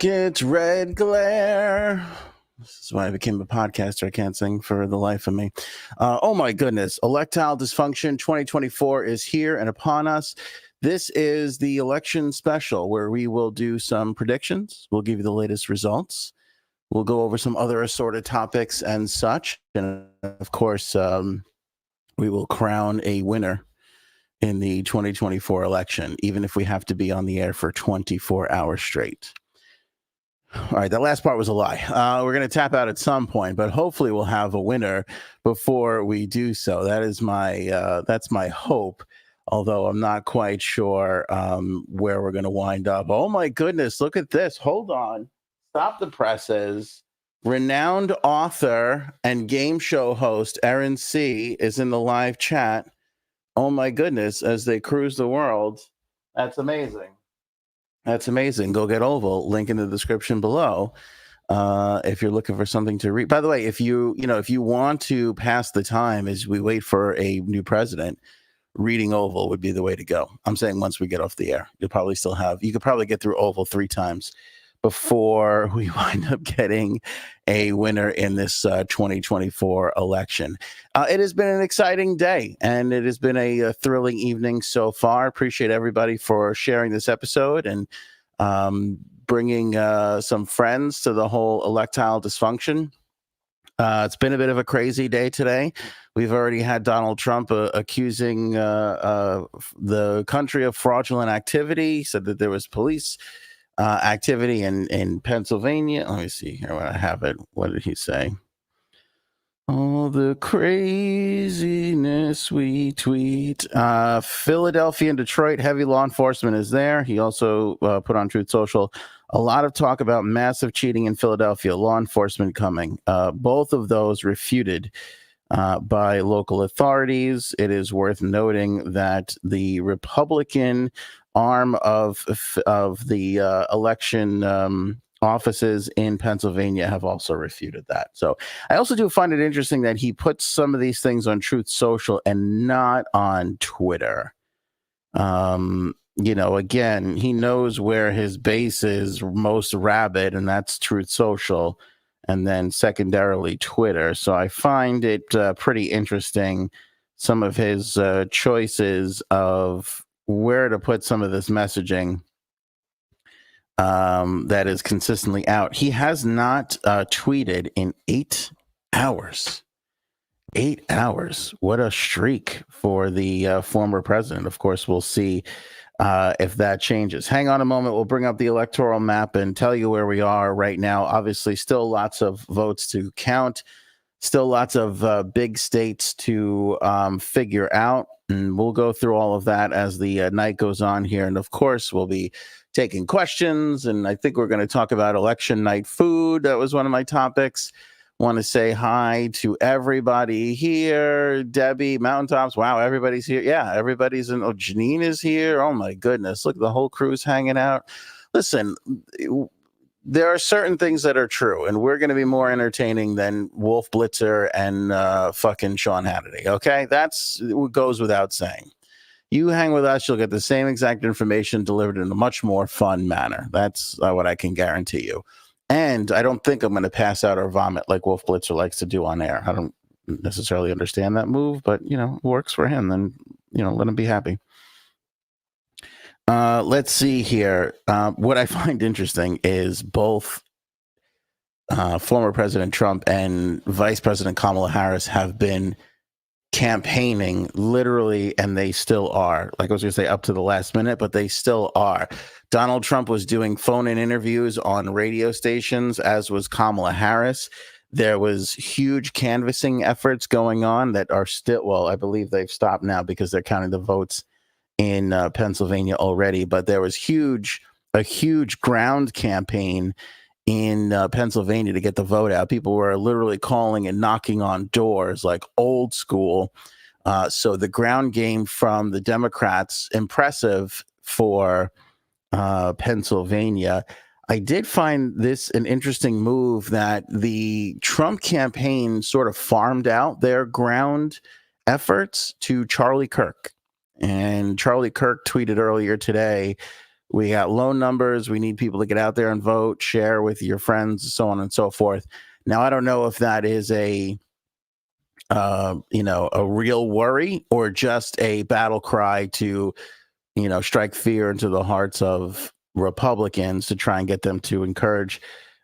Rockets, red glare. This is why I became a podcaster. I can't sing for the life of me. Oh my goodness. Electile Dysfunction 2024 is here and upon us. This is the election special where we will do some predictions. We'll give you the latest results. We'll go over some other assorted topics and such. And of course, we will crown a winner in the 2024 election, even if we have to be on the air for 24 hours straight. All right, that last part was a lie. We're going to tap out at some point, but hopefully we'll have a winner before we do so. That is that's my hope, although I'm not quite sure where we're going to wind up. Oh my goodness, look at this. Hold on. Stop the presses. Renowned author and game show host Erin C. is in the live chat. Oh my goodness, as they cruise the world. That's amazing. That's amazing. Go get Oval. Link in the description below. If you're looking for something to read. By the way, if you want to pass the time as we wait for a new president, reading Oval would be the way to go. I'm saying once we get off the air, you could probably get through Oval 3 times before we wind up getting a winner in this 2024 election. It has been an exciting day, and it has been a thrilling evening so far. Appreciate everybody for sharing this episode and bringing some friends to the whole electile dysfunction. It's been a bit of a crazy day today. We've already had Donald Trump accusing the country of fraudulent activity, said that there was police activity in Pennsylvania. Let me see here when I have it. What did he say? All the craziness we tweet. Philadelphia and Detroit, heavy law enforcement is there. He also put on Truth Social a lot of talk about massive cheating in Philadelphia, law enforcement coming. Both of those refuted by local authorities. It is worth noting that the Republican arm of the election offices in Pennsylvania have also refuted that. So I also do find it interesting that he puts some of these things on Truth Social and not on Twitter. Again, he knows where his base is most rabid, and that's Truth Social, and then secondarily Twitter. So I find it pretty interesting, some of his choices of where to put some of this messaging that is consistently out. He has not tweeted in 8 hours. 8 hours. What a streak for the former president. Of course, we'll see if that changes. Hang on a moment. We'll bring up the electoral map and tell you where we are right now. Obviously, still lots of votes to count. Still lots of big states to figure out. And we'll go through all of that as the night goes on here. And of course, we'll be taking questions. And I think we're going to talk about election night food. That was one of my topics. Want to say hi to everybody here. Debbie, Mountaintops. Wow, everybody's here. Yeah, everybody's in. Oh, Janine is here. Oh, my goodness. Look, the whole crew's hanging out. Listen, there are certain things that are true, and we're going to be more entertaining than Wolf Blitzer and fucking Sean Hannity. Okay, that's what goes without saying. You hang with us, you'll get the same exact information delivered in a much more fun manner. That's what I can guarantee you. And I don't think I'm going to pass out or vomit like Wolf Blitzer likes to do on air. I don't necessarily understand that move, but it works for him. Then let him be happy. Let's see here. What I find interesting is both former President Trump and Vice President Kamala Harris have been campaigning literally, and they still are. Like I was going to say up to the last minute, but they still are. Donald Trump was doing phone-in interviews on radio stations, as was Kamala Harris. There was huge canvassing efforts going on that are still, well, I believe they've stopped now because they're counting the votes in Pennsylvania already, but there was a huge ground campaign in Pennsylvania to get the vote out. People were literally calling and knocking on doors like old school. So the ground game from the Democrats, impressive for Pennsylvania. I did find this an interesting move that the Trump campaign sort of farmed out their ground efforts to Charlie Kirk. And Charlie Kirk tweeted earlier today We got low numbers. We need people to get out there and vote, share with your friends, so on and so forth. Now, I don't know if that is a real worry or just a battle cry to, strike fear into the hearts of Republicans to try and get them to encourage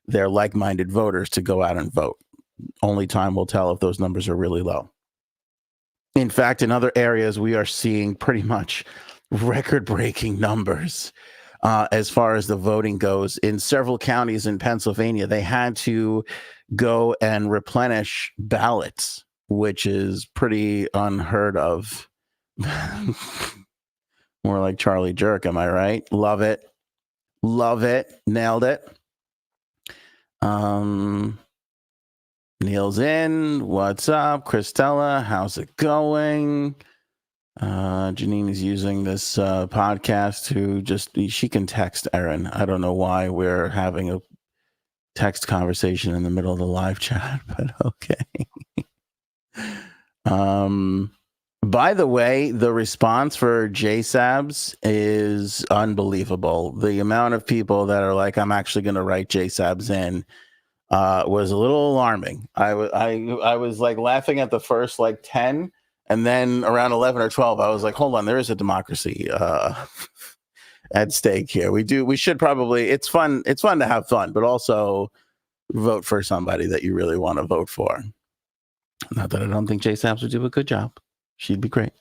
their like-minded voters to go out and vote. Only time will tell if those numbers are really low. In fact, in other areas, we are seeing pretty much record-breaking numbers as far as the voting goes. In several counties in Pennsylvania, they had to go and replenish ballots, which is pretty unheard of. More like Charlie Jerk, am I right? Love it. Love it. Nailed it. Neil's in. What's up? Christella, how's it going? Janine is using this podcast to she can text Erin. I don't know why we're having a text conversation in the middle of the live chat, but okay. By the way, the response for JSABs is unbelievable. The amount of people that are like, I'm actually going to write JSABs in was a little alarming. I was like laughing at the first like 10, and then around 11 or 12, I was like, hold on, there is a democracy at stake here. We should probably, it's fun to have fun, but also vote for somebody that you really want to vote for. Not that I don't think JSABs would do a good job. She'd be great.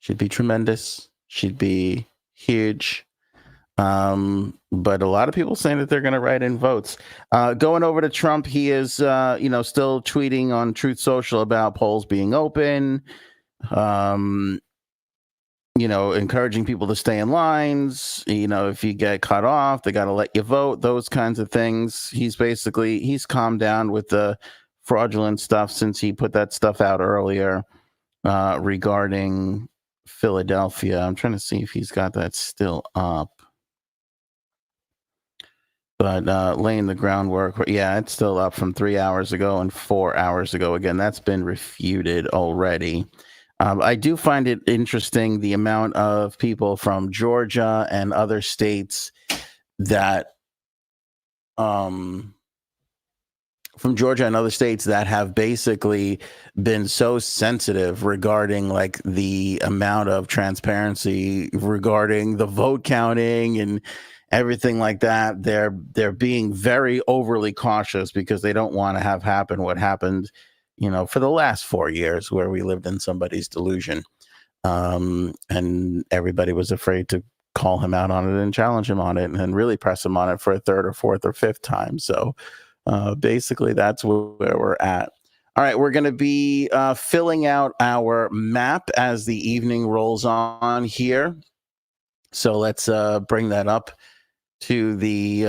She'd be tremendous. She'd be huge. But a lot of people saying that they're going to write in votes. Going over to Trump, he is, still tweeting on Truth Social about polls being open, encouraging people to stay in lines. If you get cut off, they got to let you vote, those kinds of things. He's calmed down with the fraudulent stuff since he put that stuff out earlier. Regarding Philadelphia. I'm trying to see if he's got that still up. But laying the groundwork, yeah, it's still up from 3 hours ago and 4 hours ago. Again, that's been refuted already. I do find it interesting the amount of people from Georgia and other states that have basically been so sensitive regarding like the amount of transparency regarding the vote counting and everything like that. They're being very overly cautious because they don't want to have happen what happened, for the last 4 years where we lived in somebody's delusion. And everybody was afraid to call him out on it and challenge him on it and really press him on it for a third or fourth or fifth time. So basically, that's where we're at. All right, we're going to be filling out our map as the evening rolls on here. So let's bring that up to the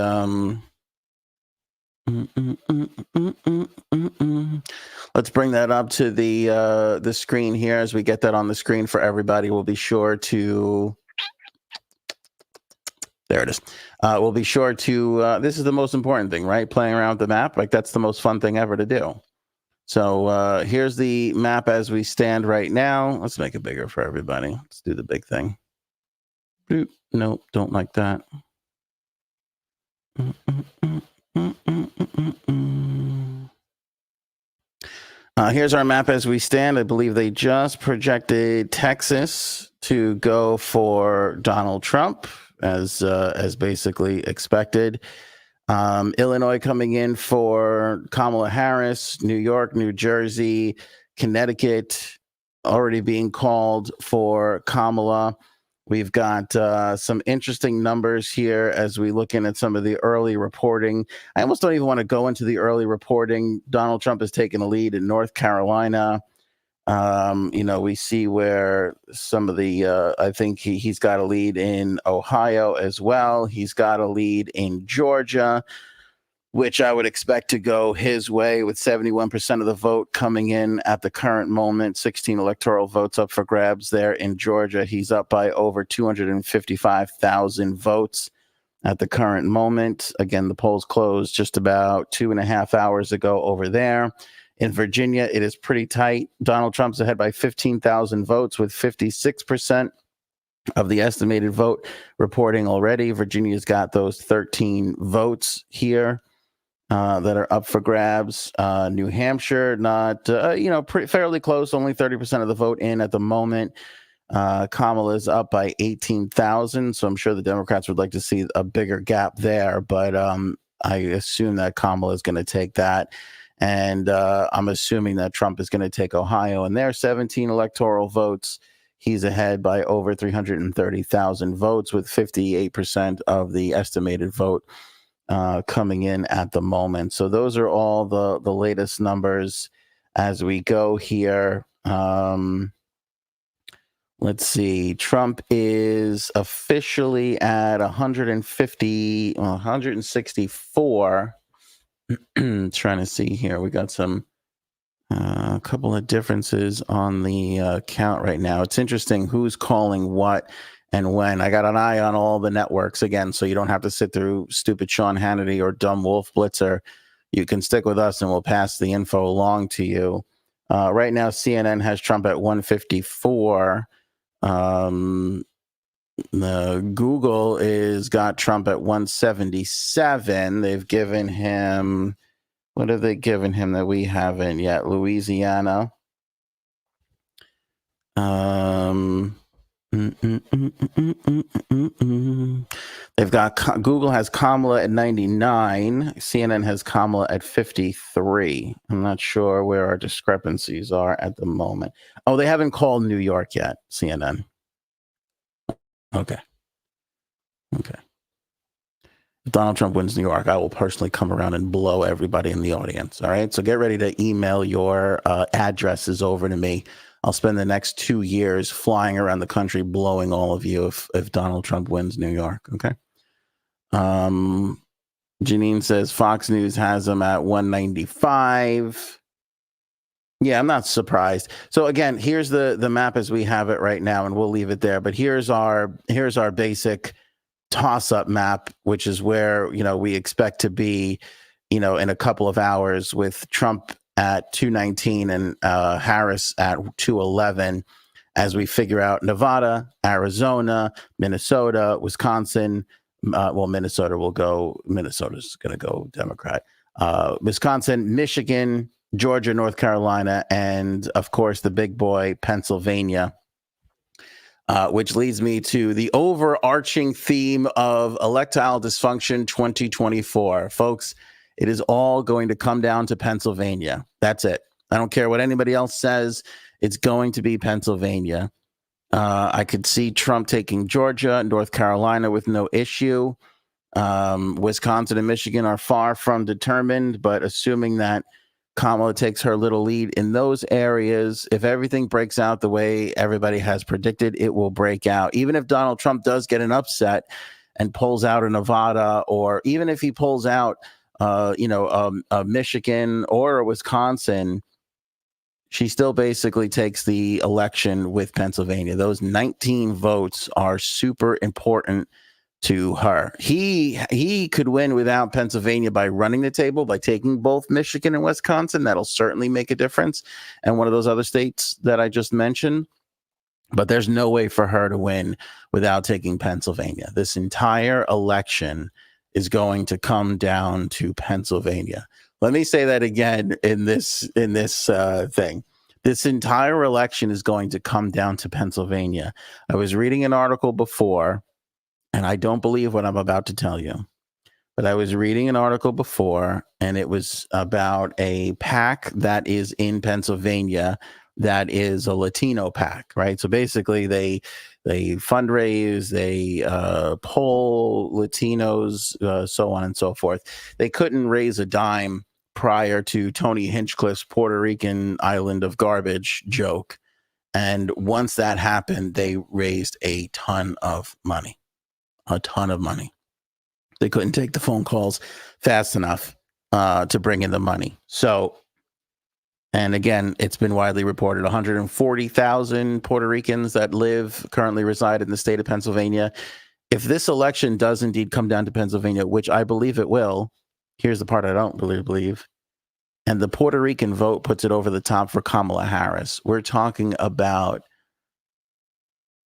let's bring that up to the screen here. As we get that on the screen for everybody, we'll be sure to. There it is. We'll be sure to, this is the most important thing, right? Playing around with the map. Like, that's the most fun thing ever to do. So here's the map as we stand right now. Let's make it bigger for everybody. Let's do the big thing. Nope, don't like that. Here's our map as we stand. I believe they just projected Texas to go for Donald Trump, as basically expected. Illinois coming in for Kamala Harris, New York, New Jersey, Connecticut already being called for Kamala. We've got some interesting numbers here as we look in at some of the early reporting. I almost don't even want to go into the early reporting. Donald Trump has taken a lead in North Carolina. We see where some of the, I think he's got a lead in Ohio as well. He's got a lead in Georgia, which I would expect to go his way with 71% of the vote coming in at the current moment. 16 electoral votes up for grabs there in Georgia. He's up by over 255,000 votes at the current moment. Again, the polls closed just about 2.5 hours ago over there. In Virginia, it is pretty tight. Donald Trump's ahead by 15,000 votes with 56%. of the estimated vote reporting already. Virginia's got those 13 votes here that are up for grabs. New Hampshire, not, fairly close, only 30% of the vote in at the moment. Kamala's up by 18,000, so I'm sure the Democrats would like to see a bigger gap there, but I assume that Kamala is going to take that. And I'm assuming that Trump is going to take Ohio and their 17 electoral votes. He's ahead by over 330,000 votes with 58% of the estimated vote coming in at the moment. So those are all the latest numbers as we go here. Let's see. Trump is officially at 164. Trying to see here. We got a couple of differences on the count right now. It's interesting who's calling what and when. I got an eye on all the networks again, so you don't have to sit through stupid Sean Hannity or dumb Wolf Blitzer. You can stick with us and we'll pass the info along to you. Right now, CNN has Trump at 154. The Google is got Trump at 177. They've given him, what have they given him that we haven't yet? Louisiana. They've got Google has Kamala at 99. CNN has Kamala at 53. I'm not sure where our discrepancies are at the moment. Oh, they haven't called New York yet, CNN. Okay. If Donald Trump wins New York, I will personally come around and blow everybody in the audience. All right. So get ready to email your addresses over to me. I'll spend the next 2 years flying around the country blowing all of you if Donald Trump wins New York. Okay. Janine says Fox News has him at 195. Yeah, I'm not surprised. So again, here's the map as we have it right now, and we'll leave it there. But here's our basic toss-up map, which is where we expect to be, in a couple of hours, with Trump at 219 and Harris at 211, as we figure out Nevada, Arizona, Minnesota, Wisconsin. Minnesota's going to go Democrat. Wisconsin, Michigan, Georgia, North Carolina, and of course the big boy, Pennsylvania. Which leads me to the overarching theme of Electile Dysfunction 2024. Folks, it is all going to come down to Pennsylvania. That's it. I don't care what anybody else says. It's going to be Pennsylvania. I could see Trump taking Georgia, North Carolina with no issue. Wisconsin and Michigan are far from determined, but assuming that Kamala takes her little lead in those areas, if everything breaks out the way everybody has predicted, it will break out. Even if Donald Trump does get an upset and pulls out a Nevada, or even if he pulls out, a Michigan or a Wisconsin, she still basically takes the election with Pennsylvania. Those 19 votes are super important to her. He could win without Pennsylvania by running the table, by taking both Michigan and Wisconsin. That'll certainly make a difference. And one of those other states that I just mentioned. But there's no way for her to win without taking Pennsylvania. This entire election is going to come down to Pennsylvania. Let me say that again in this thing. This entire election is going to come down to Pennsylvania. I was reading an article before, and I don't believe what I'm about to tell you, but I was reading an article before, and it was about a PAC that is in Pennsylvania that is a Latino PAC, right? So basically they fundraise, they poll Latinos, so on and so forth. They couldn't raise a dime prior to Tony Hinchcliffe's Puerto Rican island of garbage joke. And once that happened, they raised a ton of money. They couldn't take the phone calls fast enough to bring in the money. So, and again, it's been widely reported 140,000 Puerto Ricans that currently reside in the state of Pennsylvania. If this election does indeed come down to Pennsylvania, which I believe it will, here's the part I don't believe. And the Puerto Rican vote puts it over the top for Kamala Harris. We're talking about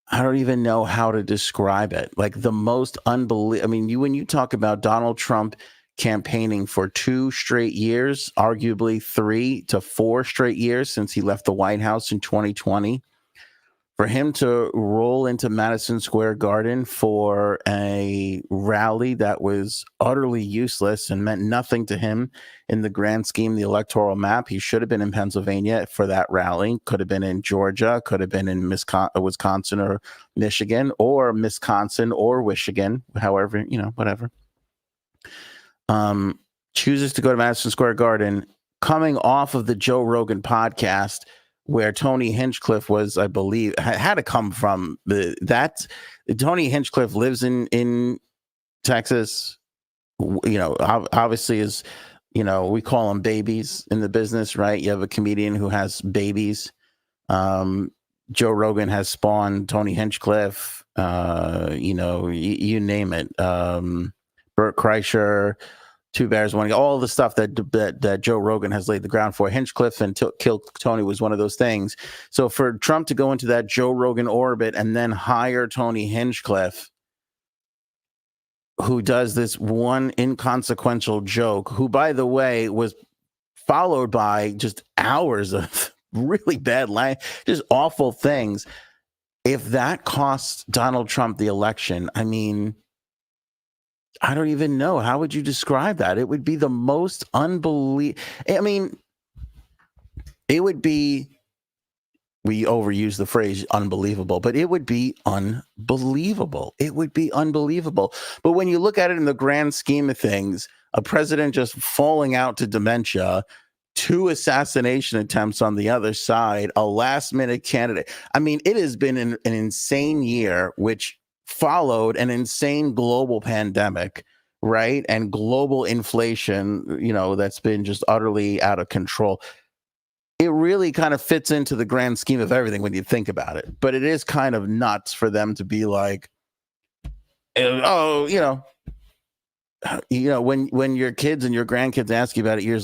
I don't even know how to describe it. Like the most unbelievable. I mean, when you talk about Donald Trump campaigning for 2 straight years, arguably 3 to 4 straight years since he left the White House in 2020, for him to roll into Madison Square Garden for a rally that was utterly useless and meant nothing to him in the grand scheme of the electoral map. He should have been in Pennsylvania for that rally, could have been in Georgia, could have been in Wisconsin or Michigan or Wisconsin or Michigan, however, whatever. Chooses to go to Madison Square Garden, coming off of the Joe Rogan podcast, where Tony Hinchcliffe was, I believe, had to come from Tony Hinchcliffe lives in Texas. Obviously is, we call them babies in the business, right? You have a comedian who has babies. Joe Rogan has spawned Tony Hinchcliffe. You name it. Bert Kreischer. Two Bears, One, all the stuff that Joe Rogan has laid the ground for. Hinchcliffe and Kill Tony was one of those things. So for Trump to go into that Joe Rogan orbit and then hire Tony Hinchcliffe, who does this one inconsequential joke, who, by the way, was followed by just hours of really bad just awful things. If that costs Donald Trump the election, I mean, I don't even know. How would you describe that? It would be the most unbelievable. I mean, it would be, we overuse the phrase unbelievable, but it would be unbelievable. It would be unbelievable. But when you look at it in the grand scheme of things, a president just falling out to dementia, 2 assassination attempts on the other side, a last minute candidate. I mean, it has been an insane year, which followed an insane global pandemic, right? And global inflation, that's been just utterly out of control. It really kind of fits into the grand scheme of everything when you think about it. But it is kind of nuts for them to be like, oh, when your kids and your grandkids ask you about it years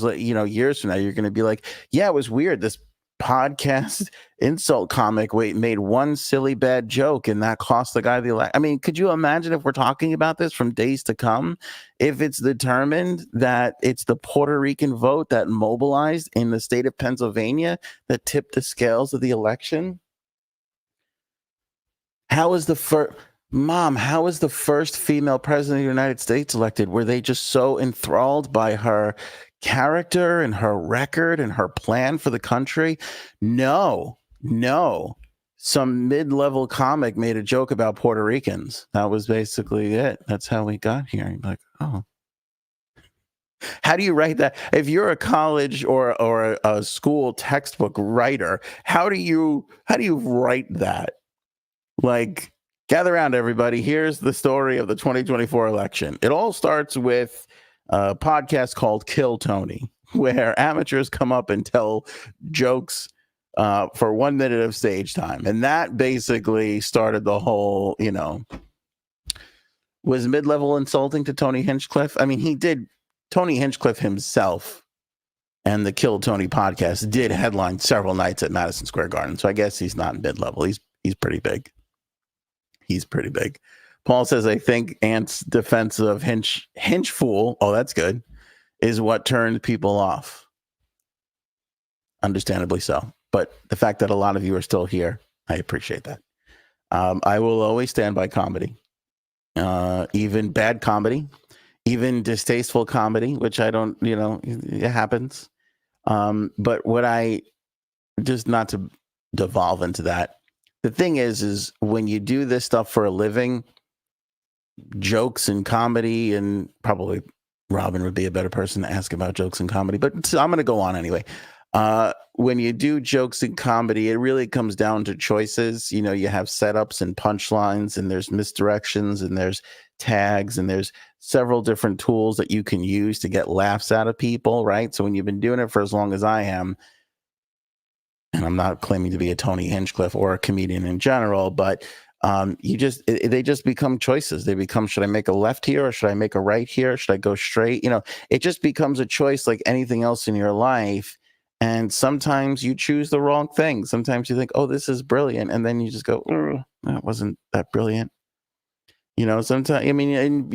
from now, you're going to be like, yeah, it was weird. This podcast insult comic made one silly bad joke and that cost the guy the election. I mean, could you imagine if we're talking about this from days to come, if it's determined that it's the Puerto Rican vote that mobilized in the state of Pennsylvania that tipped the scales of the election? How is the first female president of the United States elected? Were they just so enthralled by her character and her record and her plan for the country? No. Some mid-level comic made a joke about Puerto Ricans. That was basically it. That's how we got here. You're like, oh. How do you write that? If you're a college or a school textbook writer, how do you write that? Like, gather around, everybody. Here's the story of the 2024 election. It all starts with a podcast called Kill Tony, where amateurs come up and tell jokes for 1 minute of stage time. And that basically started the whole, was mid-level insulting to Tony Hinchcliffe? I mean, Tony Hinchcliffe himself and the Kill Tony podcast did headline several nights at Madison Square Garden. So I guess he's not mid-level. He's pretty big. He's pretty big. Paul says, I think Ant's defense of Hinch fool, oh, that's good, is what turned people off. Understandably so. But the fact that a lot of you are still here, I appreciate that. I will always stand by comedy, even bad comedy, even distasteful comedy, which I don't, it happens. But just not to devolve into that. The thing is when you do this stuff for a living, jokes and comedy, and probably Robin would be a better person to ask about jokes and comedy, but I'm going to go on anyway. When you do jokes and comedy, it really comes down to choices. You have setups and punchlines, and there's misdirections, and there's tags, and there's several different tools that you can use to get laughs out of people, right? So when you've been doing it for as long as I am, and I'm not claiming to be a Tony Hinchcliffe or a comedian in general, but they just become choices. They become, should I make a left here or should I make a right here? Should I go straight? It just becomes a choice like anything else in your life. And sometimes you choose the wrong thing. Sometimes you think, oh, this is brilliant. And then you just go, that wasn't that brilliant. You know, sometimes, I mean, and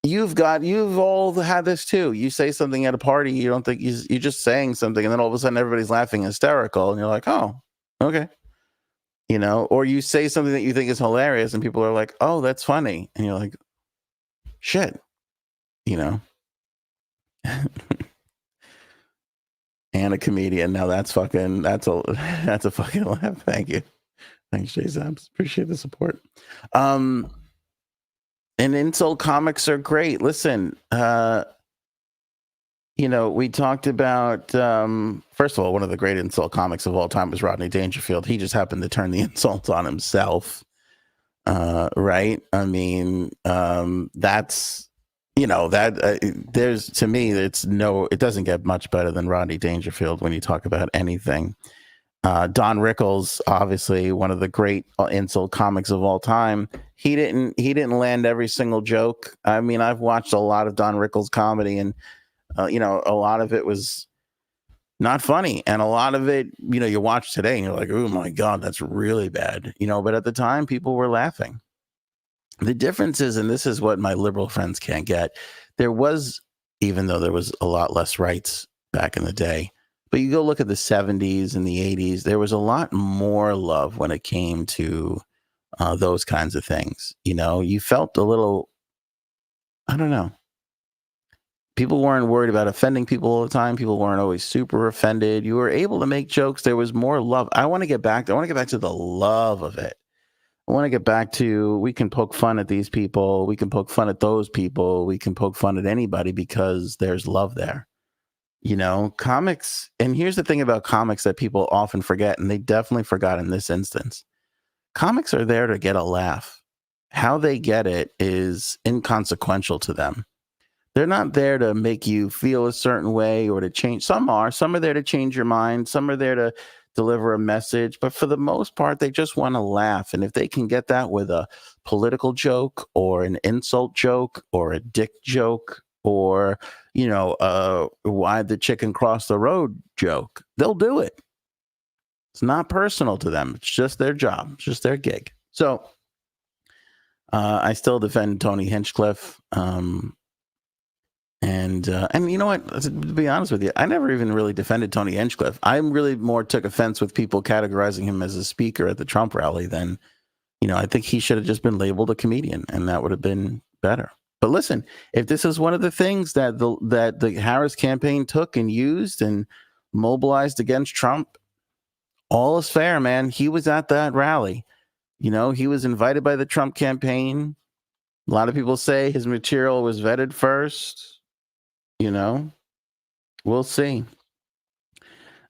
you've all had this too. You say something at a party, you don't think you're just saying something, and then all of a sudden everybody's laughing hysterical, and you're like, oh, okay. You know, or you say something that you think is hilarious, and people are like, oh, that's funny, and you're like, shit, you know. And a comedian. Now that's a fucking laugh. Thank you. Thanks, Jay Zabs. Appreciate the support. And insult comics are great. Listen, you know, we talked about first of all, one of the great insult comics of all time was Rodney Dangerfield. He just happened to turn the insults on himself. Right? I mean, that's, you know, that there's, to me, it doesn't get much better than Rodney Dangerfield when you talk about anything. Don Rickles, obviously one of the great insult comics of all time. He didn't land every single joke. I mean, I've watched a lot of Don Rickles comedy, and you know, a lot of it was not funny, and a lot of it, you know, you watch today and you're like, oh my god, that's really bad, you know. But at the time, people were laughing. The difference is, and this is what my liberal friends can't get, there was, even though there was a lot less rights back in the day, but you go look at the 70s and the 80s, there was a lot more love when it came to those kinds of things. You know, you felt a little, I don't know. People weren't worried about offending people all the time. People weren't always super offended. You were able to make jokes. There was more love. I want to get back to the love of it. I want to get back to, we can poke fun at these people. We can poke fun at those people. We can poke fun at anybody because there's love there. You know, comics, and here's the thing about comics that people often forget, and they definitely forgot in this instance. Comics are there to get a laugh. How they get it is inconsequential to them. They're not there to make you feel a certain way or to change. Some are there to change your mind. Some are there to deliver a message. But for the most part, they just want to laugh. And if they can get that with a political joke or an insult joke or a dick joke or, you know, why the chicken crossed the road joke, they'll do it. It's not personal to them. It's just their job. It's just their gig. So I still defend Tony Hinchcliffe. And you know what? To be honest with you, I never even really defended Tony Hinchcliffe. I really more took offense with people categorizing him as a speaker at the Trump rally than, you know, I think he should have just been labeled a comedian, and that would have been better. But listen, if this is one of the things that the Harris campaign took and used and mobilized against Trump, all is fair, man. He was at that rally. You know, he was invited by the Trump campaign. A lot of people say his material was vetted first. You know, we'll see.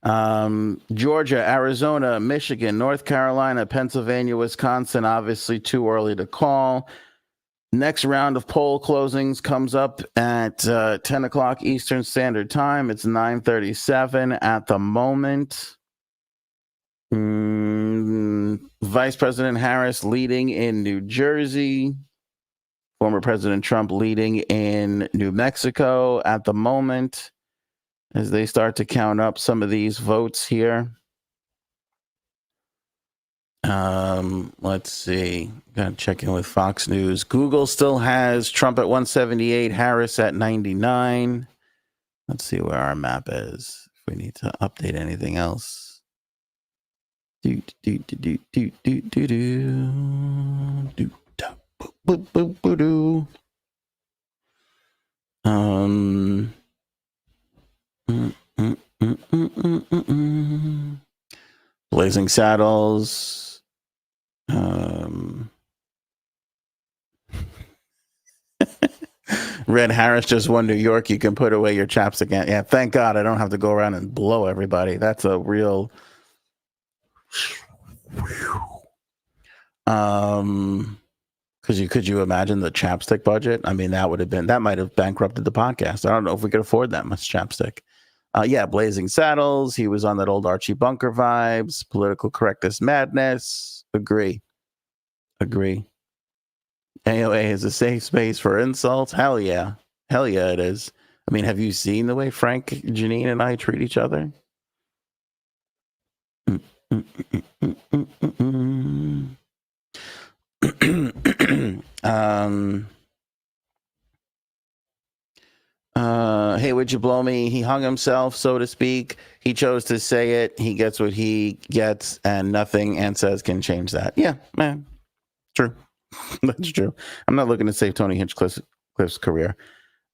Georgia, Arizona, Michigan, North Carolina, Pennsylvania, Wisconsin, obviously too early to call. Next round of poll closings comes up at 10 o'clock Eastern Standard Time. It's 9:37 at the moment. Vice President Harris leading in New Jersey. Former President Trump leading in New Mexico at the moment as they start to count up some of these votes here. Let's see. Got to check in with Fox News. Google still has Trump at 178, Harris at 99. Let's see where our map is. If we need to update anything else. Do do do do do do do do do. Boop, boop, boop, doo. Blazing Saddles. Red Harris just won New York. You can put away your chapstick. Yeah, thank God I don't have to go around and blow everybody. That's a real. Could you imagine the chapstick budget? I mean, that might have bankrupted the podcast. I don't know if we could afford that much chapstick. Yeah, Blazing Saddles. He was on that old Archie Bunker vibes. Political correctness madness. Agree. AOA is a safe space for insults. Hell yeah, it is. I mean, have you seen the way Frank, Janine, and I treat each other? hey, would you blow me? He hung himself, so to speak. He chose to say it. He gets what he gets, and nothing Ant says can change that. Yeah, man. True. That's true. I'm not looking to save Tony Hinchcliffe's career.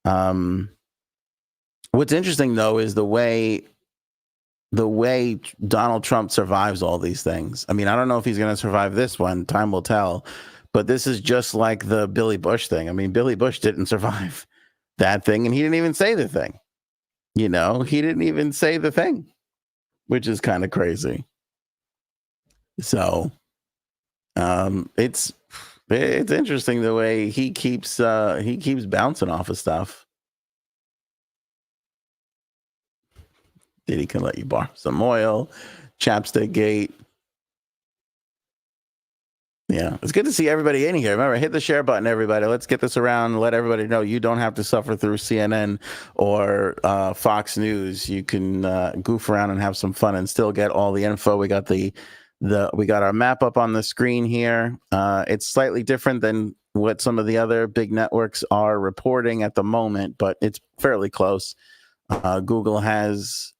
What's interesting, though, is the way Donald Trump survives all these things. I mean, I don't know if he's going to survive this one. Time will tell. But this is just like the Billy Bush thing. I mean, Billy Bush didn't survive that thing, and he didn't even say the thing. You know, he didn't even say the thing, which is kind of crazy. So it's interesting the way he keeps bouncing off of stuff. Diddy can let you borrow some oil, chapstick gate. Yeah, it's good to see everybody in here. Remember, hit the share button, everybody. Let's get this around. Let everybody know you don't have to suffer through CNN or Fox News. You can goof around and have some fun and still get all the info. We got we got our map up on the screen here. It's slightly different than what some of the other big networks are reporting at the moment, but it's fairly close. Google has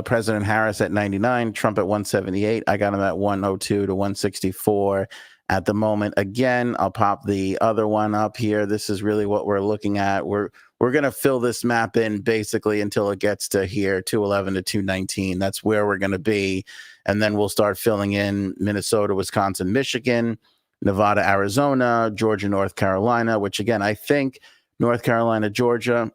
President Harris at 99, Trump at 178. I got him at 102 to 164 at the moment. Again, I'll pop the other one up here. This is really what we're looking at. We're going to fill this map in basically until it gets to here, 211 to 219. That's where we're going to be. And then we'll start filling in Minnesota, Wisconsin, Michigan, Nevada, Arizona, Georgia, North Carolina, which again, I think North Carolina, Georgia,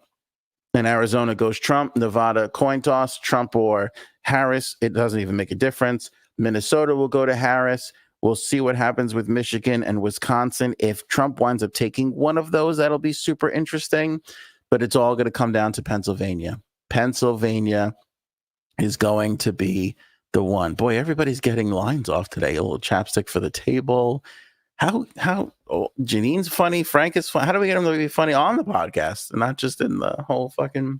and Arizona goes Trump. Nevada, coin toss, Trump or Harris. It doesn't even make a difference. Minnesota will go to Harris. We'll see what happens with Michigan and Wisconsin. If Trump winds up taking one of those, that'll be super interesting. But it's all going to come down to Pennsylvania. Pennsylvania is going to be the one. Boy, everybody's getting lines off today. A little chapstick for the table. How Janine's funny, Frank is funny. How do we get him to be funny on the podcast and not just in the whole fucking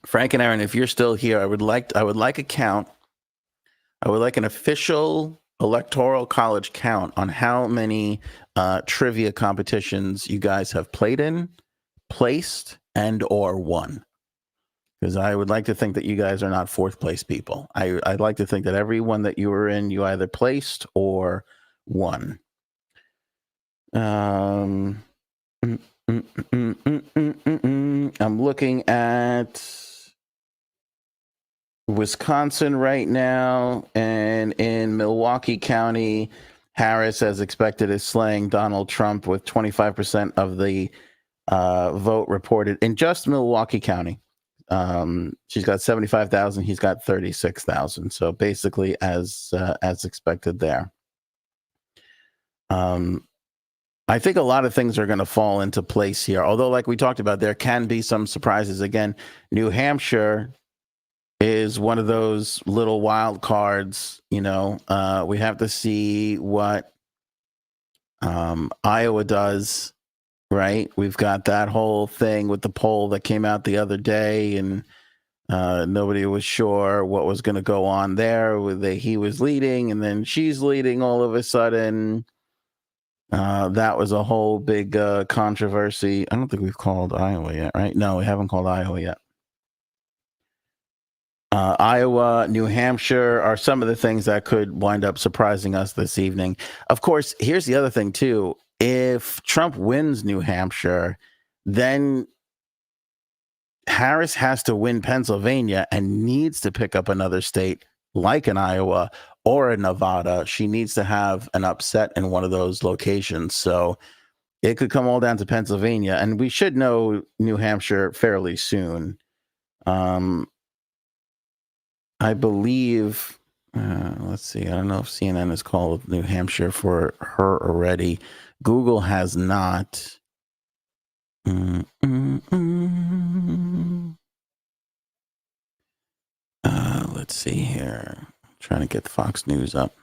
Frank and Aaron? If you're still here, I would like a count. I would like an official Electoral College count on how many trivia competitions you guys have played in, placed, and or won. Because I would like to think that you guys are not fourth place people. I'd like to think that every one that you were in, you either placed or won. I'm looking at Wisconsin right now, and in Milwaukee County, Harris, as expected, is slaying Donald Trump with 25% of the vote reported in just Milwaukee County. She's got 75,000. He's got 36,000. So basically, as expected there. I think a lot of things are going to fall into place here. Although, like we talked about, there can be some surprises. Again, New Hampshire is one of those little wild cards. You know, we have to see what Iowa does. Right, we've got that whole thing with the poll that came out the other day, and nobody was sure what was going to go on there. He was leading, and then she's leading all of a sudden. That was a whole big controversy. I don't think we've called Iowa yet, right? No, we haven't called Iowa yet. Iowa, New Hampshire are some of the things that could wind up surprising us this evening. Of course, here's the other thing, too. If Trump wins New Hampshire, then Harris has to win Pennsylvania and needs to pick up another state like an Iowa or a Nevada. She needs to have an upset in one of those locations. So it could come all down to Pennsylvania, and we should know New Hampshire fairly soon. I believe, let's see, I don't know if CNN has called New Hampshire for her already. Google has not. Let's see here. I'm trying to get Fox News up.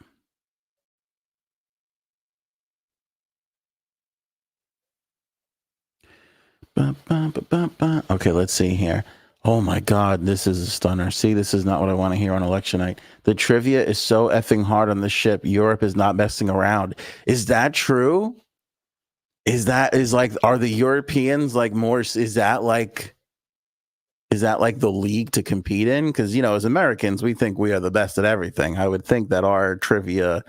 Okay, let's see here. Oh my God, this is a stunner. See, this is not what I want to hear on election night. The trivia is so effing hard on the ship. Europe is not messing around. Is that true? are the Europeans like more? Is that like the league to compete in? Because as Americans, we think we are the best at everything. I would think that our trivia,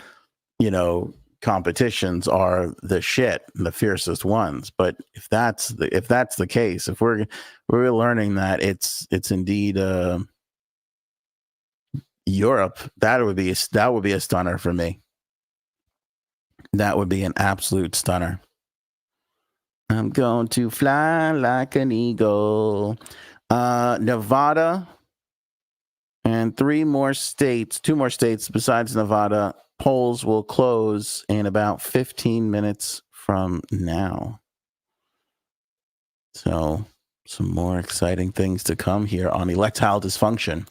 competitions are the shit, the fiercest ones. But if that's the case, if we're learning that it's indeed Europe, that would be a stunner for me. That would be an absolute stunner. I'm going to fly like an eagle. Nevada and two more states besides Nevada, polls will close in about 15 minutes from now. So some more exciting things to come here on Electile Dysfunction.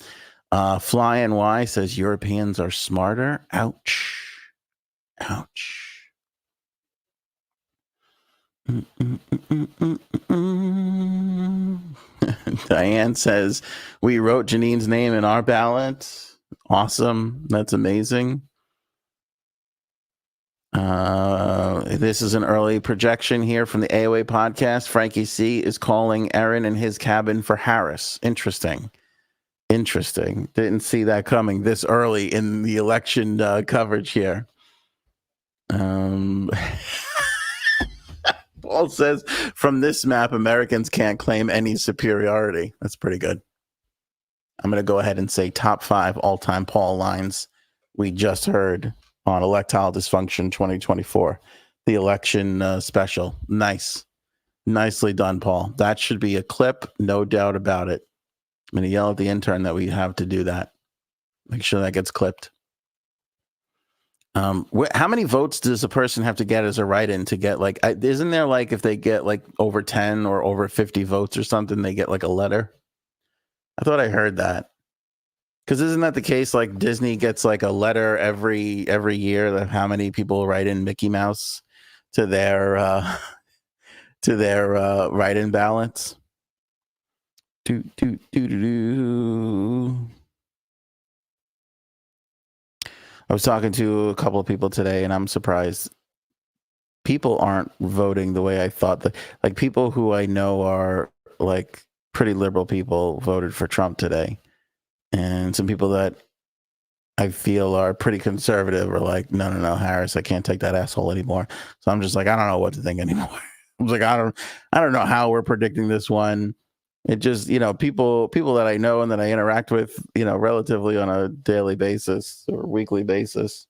Fly NY says Europeans are smarter. Ouch. Diane says we wrote Janine's name in our ballot. Awesome. That's amazing. This is an early projection here from the AOA podcast. Frankie C is calling Aaron in his cabin for Harris. Interesting. Didn't see that coming this early in the election coverage here. Paul says, from this map, Americans can't claim any superiority. That's pretty good. I'm going to go ahead and say top 5 all-time Paul lines we just heard on Electile Dysfunction 2024, the election special. Nicely done, Paul. That should be a clip, no doubt about it. I'm going to yell at the intern that we have to do that. Make sure that gets clipped. How many votes does a person have to get as a write-in to get isn't there if they get over 10 or over 50 votes or something, they get a letter? I thought I heard that. Because isn't that the case? Disney gets a letter every year that how many people write in Mickey Mouse to their write-in ballots. I was talking to a couple of people today, and I'm surprised people aren't voting the way I thought. People who I know are pretty liberal people voted for Trump today, and some people that I feel are pretty conservative are no, Harris, I can't take that asshole anymore. So I'm just I don't know what to think anymore. I'm I don't know how we're predicting this one. It just, people that I know and that I interact with, relatively on a daily basis or weekly basis,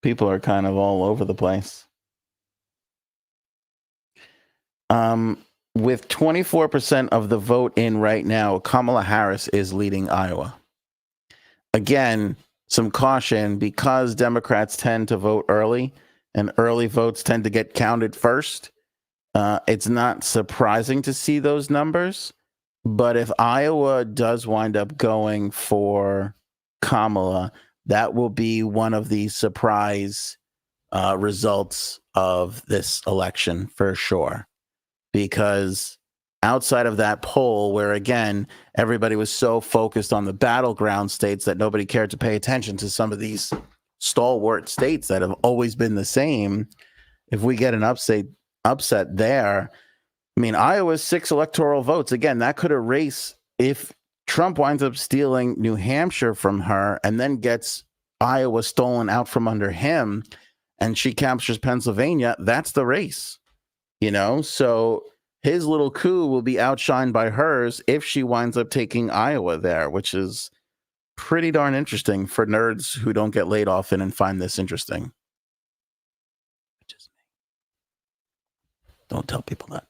people are kind of all over the place. With 24% of the vote in right now, Kamala Harris is leading Iowa. Again, some caution, because Democrats tend to vote early and early votes tend to get counted first. It's not surprising to see those numbers, but if Iowa does wind up going for Kamala, that will be one of the surprise results of this election for sure. Because outside of that poll, where again, everybody was so focused on the battleground states that nobody cared to pay attention to some of these stalwart states that have always been the same, if we get an upset there, I mean, Iowa's 6 electoral votes. Again, that could erase if Trump winds up stealing New Hampshire from her and then gets Iowa stolen out from under him and she captures Pennsylvania. That's the race, so his little coup will be outshined by hers if she winds up taking Iowa there, which is pretty darn interesting for nerds who don't get laid often and find this interesting. Just me. Don't tell people that.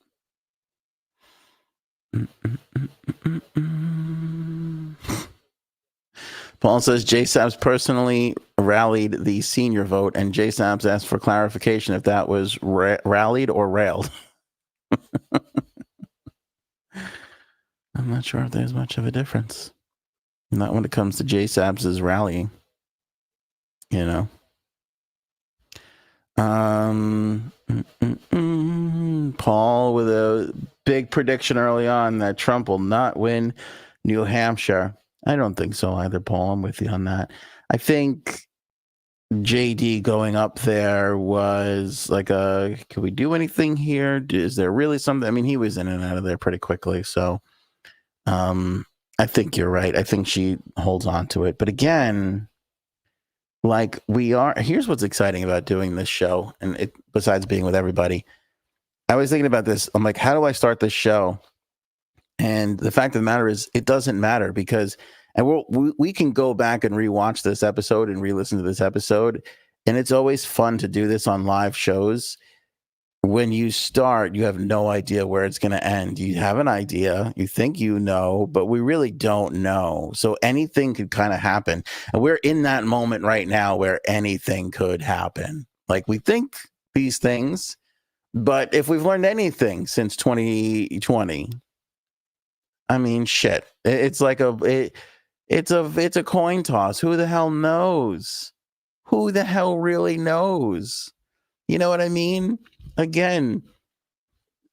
Paul says JSABS personally rallied the senior vote, and JSABS asked for clarification if that was rallied or railed. I'm not sure if there's much of a difference. Not when it comes to JSABS' rallying. Paul with a big prediction early on that Trump will not win New Hampshire. I don't think so either, Paul. I'm with you on that. I think JD going up there was like can we do anything here? Is there really something? I mean, he was in and out of there pretty quickly. So I think you're right. I think she holds on to it. But again, like here's what's exciting about doing this show. And besides being with everybody, I was thinking about this. I'm like, how do I start this show? And the fact of the matter is, it doesn't matter because, and we can go back and rewatch this episode and re-listen to this episode. And it's always fun to do this on live shows. When you start, you have no idea where it's going to end. You have an idea, you think you know, but we really don't know. So anything could kind of happen. And we're in that moment right now where anything could happen. Like we think these things, but if we've learned anything since 2020, I mean, shit. It's like it's a coin toss. Who the hell knows? Who the hell really knows? You know what I mean? Again,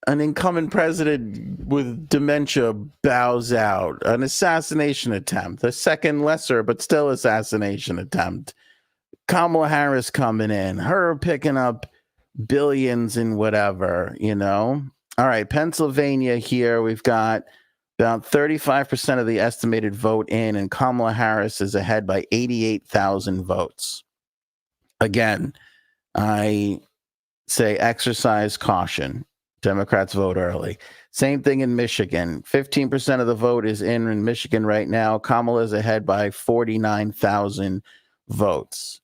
an incumbent president with dementia bows out. An assassination attempt, a second lesser but still assassination attempt. Kamala Harris coming in, her picking up billions and whatever, you know? All right, Pennsylvania here, we've got about 35% of the estimated vote in, and Kamala Harris is ahead by 88,000 votes. Again, I say exercise caution. Democrats vote early. Same thing in Michigan. 15% of the vote is in Michigan right now. Kamala is ahead by 49,000 votes.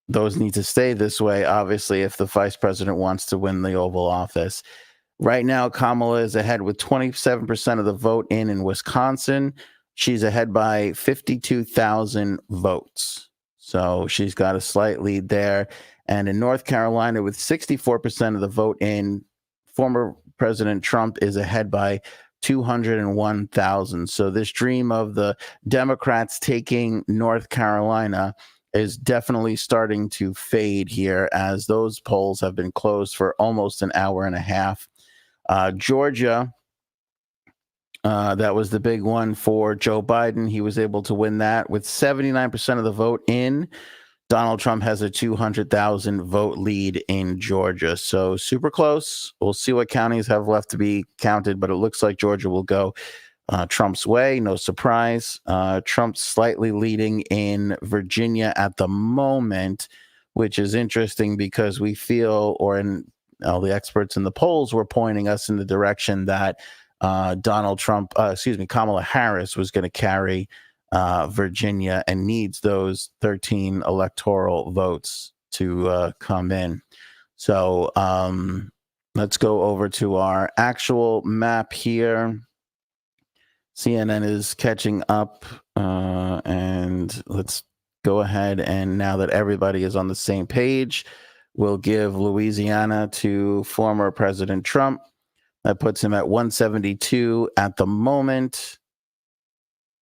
Those need to stay this way, obviously, if the vice president wants to win the Oval Office. Right now, Kamala is ahead with 27% of the vote in Wisconsin. She's ahead by 52,000 votes. So she's got a slight lead there. And in North Carolina, with 64% of the vote in, former President Trump is ahead by 201,000. So this dream of the Democrats taking North Carolina is definitely starting to fade here, as those polls have been closed for almost an hour and a half. Georgia, that was the big one for Joe Biden. He was able to win that with 79% of the vote in. Donald Trump has a 200,000 vote lead in Georgia. So super close. We'll see what counties have left to be counted, but it looks like Georgia will go Trump's way. No surprise. Trump's slightly leading in Virginia at the moment, which is interesting because we feel, or in all the experts in the polls were pointing us in the direction that Kamala Harris was going to carry Virginia and needs those 13 electoral votes to come in. So let's go over to our actual map here. CNN is catching up, and let's go ahead, and now that everybody is on the same page, we'll give Louisiana to former President Trump. That puts him at 172 at the moment.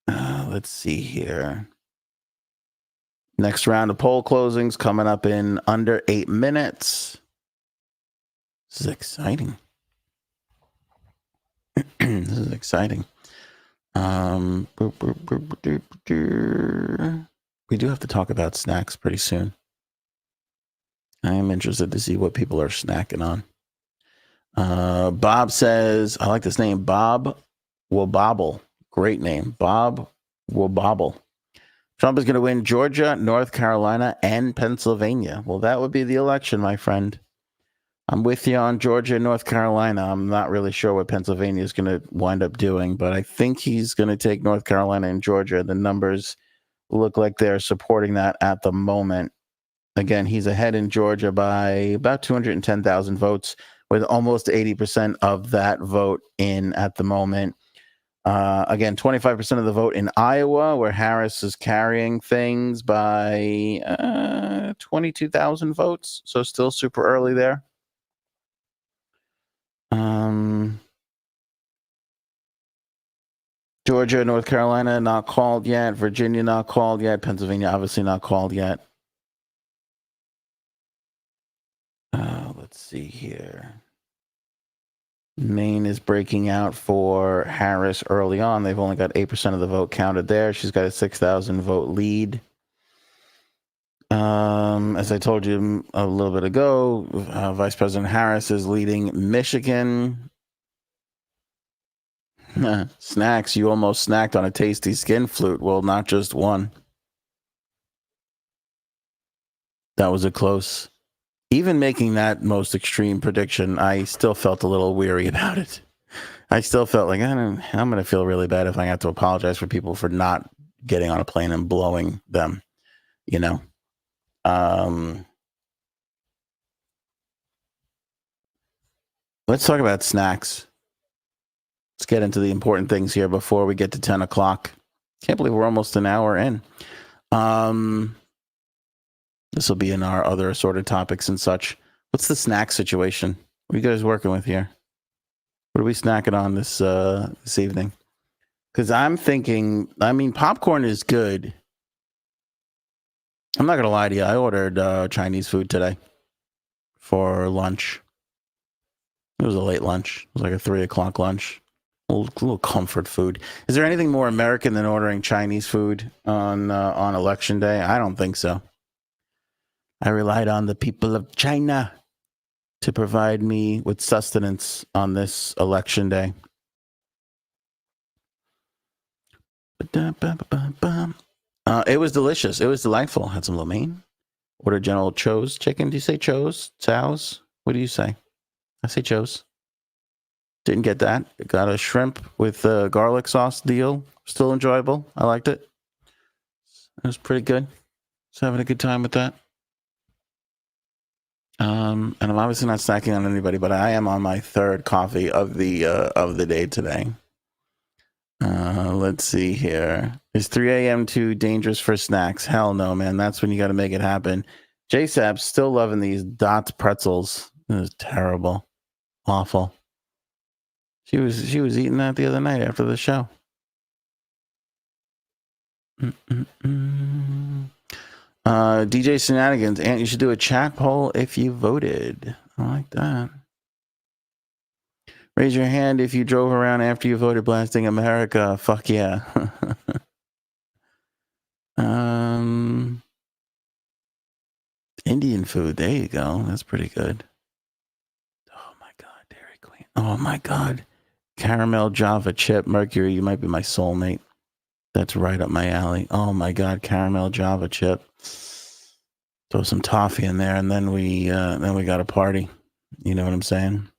Let's see here. Next round of poll closings coming up in under 8 minutes. This is exciting. This is exciting. We do have to talk about snacks pretty soon. I am interested to see what people are snacking on. Bob says, I like this name, Bob will bobble. Great name, Bob will bobble. Trump is going to win Georgia, North Carolina, and Pennsylvania. Well, that would be the election, my friend. I'm with you on Georgia and North Carolina. I'm not really sure what Pennsylvania is going to wind up doing, but I think he's going to take North Carolina and Georgia. The numbers look like they're supporting that at the moment. Again, he's ahead in Georgia by about 210,000 votes, with almost 80% of that vote in at the moment. Again, 25% of the vote in Iowa, where Harris is carrying things by 22,000 votes. So still super early there. Georgia, North Carolina, not called yet. Virginia, not called yet. Pennsylvania, obviously not called yet. Let's see here. Maine is breaking out for Harris early on. They've only got 8% of the vote counted there. She's got a 6,000 vote lead. As I told you a little bit ago, Vice President Harris is leading Michigan. Snacks, you almost snacked on a tasty skin flute. Well, not just one. That was a close. Even making that most extreme prediction, I still felt a little weary about it. I still felt like I'm going to feel really bad if I have to apologize for people for not getting on a plane and blowing them, you know. Let's talk about snacks. Let's get into the important things here before we get to 10 o'clock. Can't believe we're almost an hour in. This will be in our other assorted topics and such. What's the snack situation? What are you guys working with here? What are we snacking on this evening? Because I'm thinking, I mean, popcorn is good. I'm not going to lie to you. I ordered Chinese food today for lunch. It was a late lunch. It was like a 3 o'clock lunch. A little comfort food. Is there anything more American than ordering Chinese food on Election Day? I don't think so. I relied on the people of China to provide me with sustenance on this Election Day. It was delicious. It was delightful. Had some lo mein. Ordered General Cho's chicken. Do you say Cho's? Chow's? What do you say? I say Cho's. Didn't get that. Got a shrimp with a garlic sauce deal. Still enjoyable. I liked it. It was pretty good. Just having a good time with that. And I'm obviously not snacking on anybody, but I am on my third coffee of the day today. Let's see here. Is 3 a.m. too dangerous for snacks? Hell no, man. That's when you got to make it happen. JSAP's still loving these Dots pretzels. It was terrible. Awful. She was eating that the other night after the show. DJ Shenanigans, and you should do a chat poll if you voted. I like that. Raise your hand if you drove around after you voted blasting America. Fuck yeah. Indian food. There you go. That's pretty good. Oh my God, Dairy Queen. Oh my God. Caramel Java chip. Mercury, you might be my soulmate. That's right up my alley. Oh my God, caramel Java chip. Throw some toffee in there, and then we got a party. You know what I'm saying?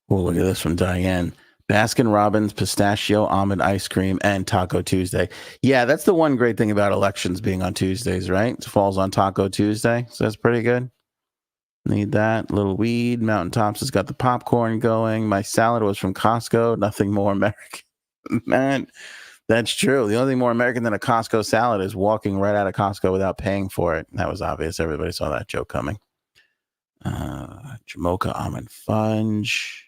Oh, look at this from Diane. Baskin Robbins pistachio almond ice cream and Taco Tuesday. Yeah, that's the one great thing about elections being on Tuesdays, right? It falls on Taco Tuesday, so that's pretty good. Need that. Little weed. Mountaintops has got the popcorn going. My salad was from Costco. Nothing more American. Man, that's true. The only thing more American than a Costco salad is walking right out of Costco without paying for it. That was obvious. Everybody saw that joke coming. Jamocha almond fudge.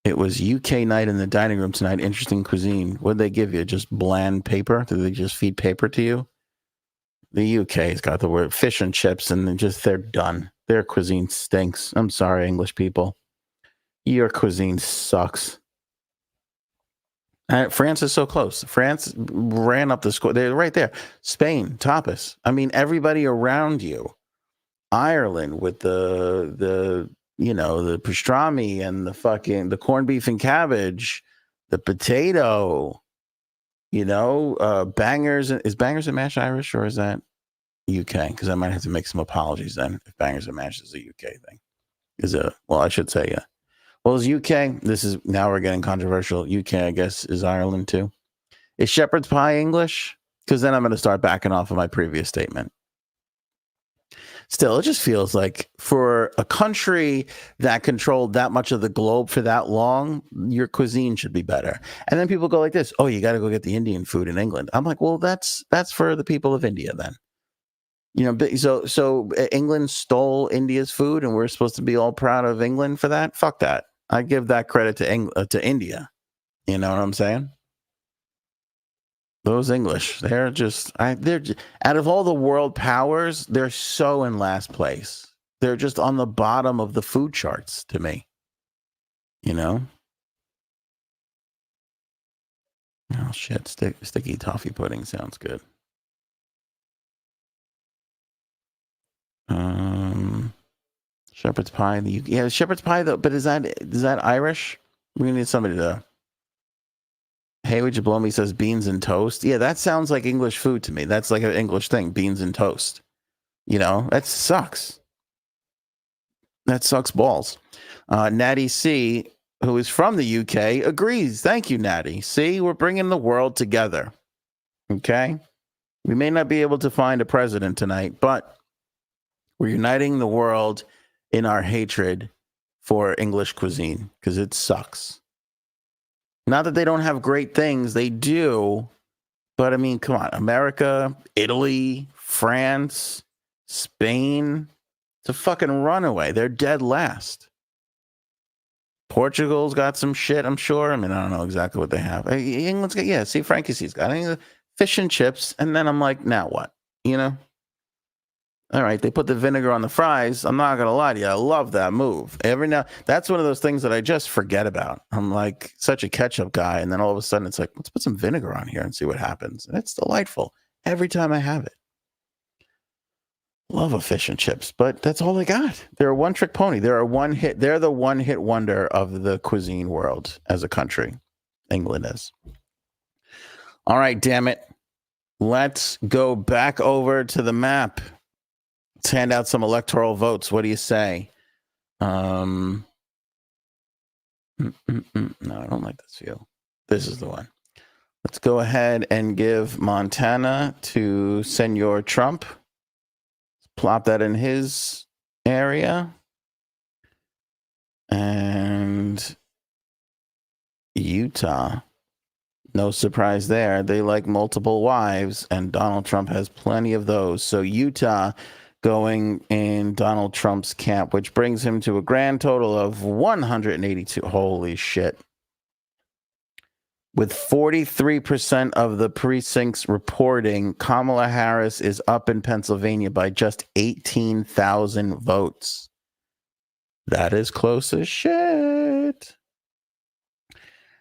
It was UK night in the dining room tonight. Interesting cuisine. What did they give you? Just bland paper? Did they just feed paper to you? The UK's got the word fish and chips, and they're done. Their cuisine stinks. I'm sorry, English people. Your cuisine sucks. France is so close. France ran up the score. They're right there. Spain, tapas. I mean, everybody around you. Ireland with the pastrami and the corned beef and cabbage, the potato, bangers. Is bangers and mash Irish or is that UK? Because I might have to make some apologies then if bangers and mash is a UK thing. I should say, yeah. Well, is UK, now we're getting controversial. UK, I guess, is Ireland too. Is shepherd's pie English? Because then I'm going to start backing off of my previous statement. Still, it just feels like for a country that controlled that much of the globe for that long, your cuisine should be better. And then people go like this, oh, you got to go get the Indian food in England. I'm like, well, that's for the people of India then. So England stole India's food and we're supposed to be all proud of England for that? Fuck that. I give that credit to India. You know what I'm saying? Those English, they're out of all the world powers, they're so in last place. They're just on the bottom of the food charts to me. Oh shit, sticky toffee pudding sounds good. Shepherd's pie. Yeah, shepherd's pie though. But is that Irish? We need somebody to. Hey, would you blow me? Says beans and toast. Yeah, that sounds like English food to me. That's like an English thing. Beans and toast. That sucks. That sucks balls. Natty C, who is from the UK, agrees. Thank you, Natty. See, we're bringing the world together. Okay? We may not be able to find a president tonight, but we're uniting the world in our hatred for English cuisine because it sucks. Not that they don't have great things, they do. But I mean, come on, America, Italy, France, Spain, it's a fucking runaway. They're dead last. Portugal's got some shit, I'm sure. I mean, I don't know exactly what they have. England's got, see, Frankie C's got fish and chips. And then I'm like, now what? All right, they put the vinegar on the fries. I'm not going to lie to you. I love that move. That's one of those things that I just forget about. I'm like such a ketchup guy. And then all of a sudden it's like, let's put some vinegar on here and see what happens. And it's delightful every time I have it. Love a fish and chips, but that's all they got. They're a one-trick pony. They're the one-hit wonder of the cuisine world as a country. England is. All right, damn it. Let's go back over to the map. Let's hand out some electoral votes. What do you say? No, I don't like this view. This is the one. Let's go ahead and give Montana to Senor Trump. Plop that in his area. And Utah. No surprise there. They like multiple wives, and Donald Trump has plenty of those. So Utah going in Donald Trump's camp, which brings him to a grand total of 182. Holy shit. With 43% of the precincts reporting, Kamala Harris is up in Pennsylvania by just 18,000 votes. That is close as shit.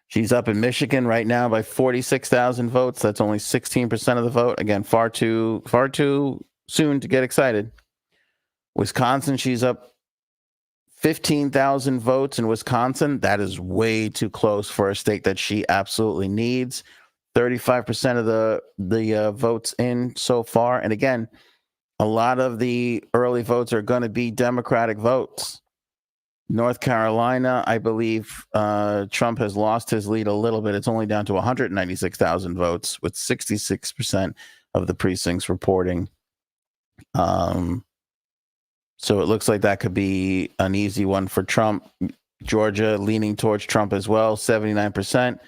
She's up in Michigan right now by 46,000 votes. That's only 16% of the vote. Again, far too soon to get excited. Wisconsin, she's up 15,000 votes in Wisconsin. That is way too close for a state that she absolutely needs. 35% of the votes in so far. And again, a lot of the early votes are going to be Democratic votes. North Carolina, I believe Trump has lost his lead a little bit. It's only down to 196,000 votes with 66% of the precincts reporting. So it looks like that could be an easy one for Trump. Georgia leaning towards Trump as well, 79%.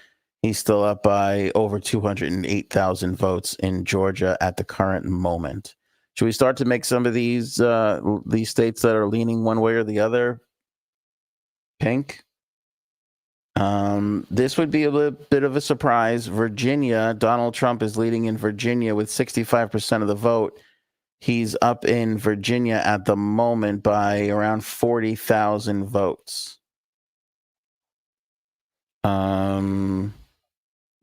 He's still up by over 208,000 votes in Georgia at the current moment. Should we start to make some of these states that are leaning one way or the other pink? This would be a bit of a surprise. Virginia, Donald Trump is leading in Virginia with 65% of the vote. He's up in Virginia at the moment by around 40,000 votes.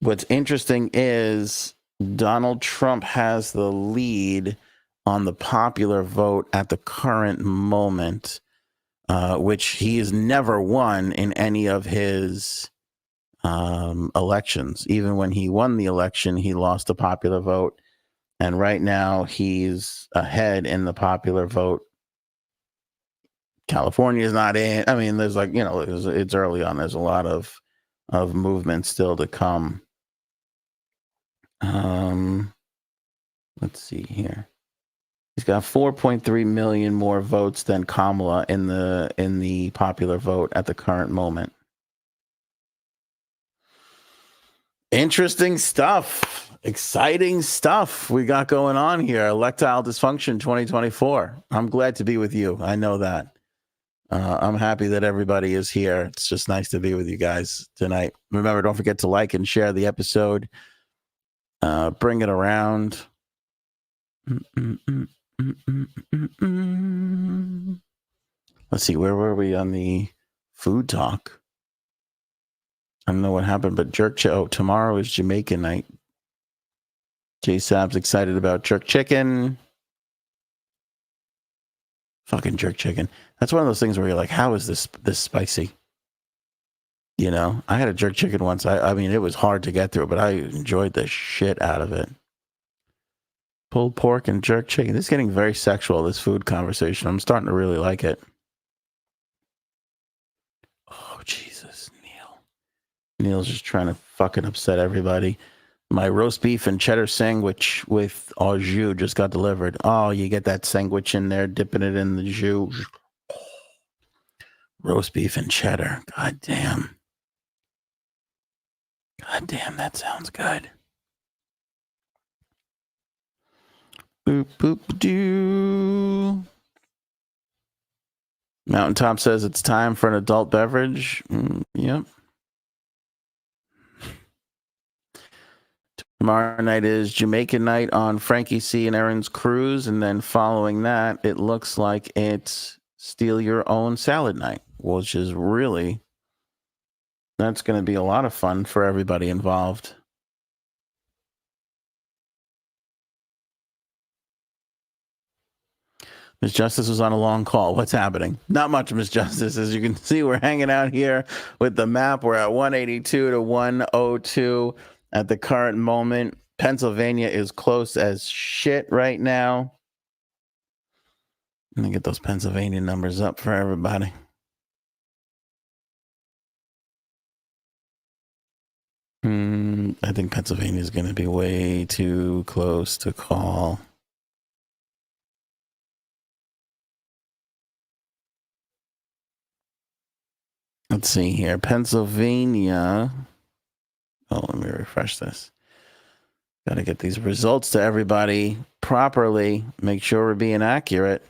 What's interesting is Donald Trump has the lead on the popular vote at the current moment, which he has never won in any of his elections. Even when he won the election, he lost the popular vote. And right now, he's ahead in the popular vote. California is not in. I mean, there's it's early on. There's a lot of movement still to come. Let's see here. He's got 4.3 million more votes than Kamala in the popular vote at the current moment. Interesting stuff. Exciting stuff we got going on here. Electile Dysfunction 2024. I'm glad to be with you. I know that. I'm happy that everybody is here. It's just nice to be with you guys tonight. Remember, don't forget to like and share the episode. Bring it around. Let's see, where were we on the food talk? I don't know what happened, but tomorrow is Jamaican night. J Sab's excited about jerk chicken. Fucking jerk chicken. That's one of those things where you're like, how is this spicy? You know, I had a jerk chicken once. I mean, it was hard to get through, but I enjoyed the shit out of it. Pulled pork and jerk chicken. This is getting very sexual, this food conversation. I'm starting to really like it. Oh, Jesus, Neil. Neil's just trying to fucking upset everybody. My roast beef and cheddar sandwich with au jus just got delivered. Oh, you get that sandwich in there, dipping it in the jus. Roast beef and cheddar. God damn. God damn, that sounds good. Boop, boop, doo. Mountaintop says it's time for an adult beverage. Yep. Tomorrow night is Jamaican night on Frankie C. and Aaron's cruise. And then following that, it looks like it's steal your own salad night, which is really, that's going to be a lot of fun for everybody involved. Miss Justice was on a long call. What's happening? Not much, Miss Justice. As you can see, we're hanging out here with the map. We're at 182 to 102 at the current moment. Pennsylvania is close as shit right now. Let me get those Pennsylvania numbers up for everybody. I think Pennsylvania is going to be way too close to call. Let's see here. Pennsylvania. Oh, let me refresh this. Got to get these results to everybody properly. Make sure we're being accurate.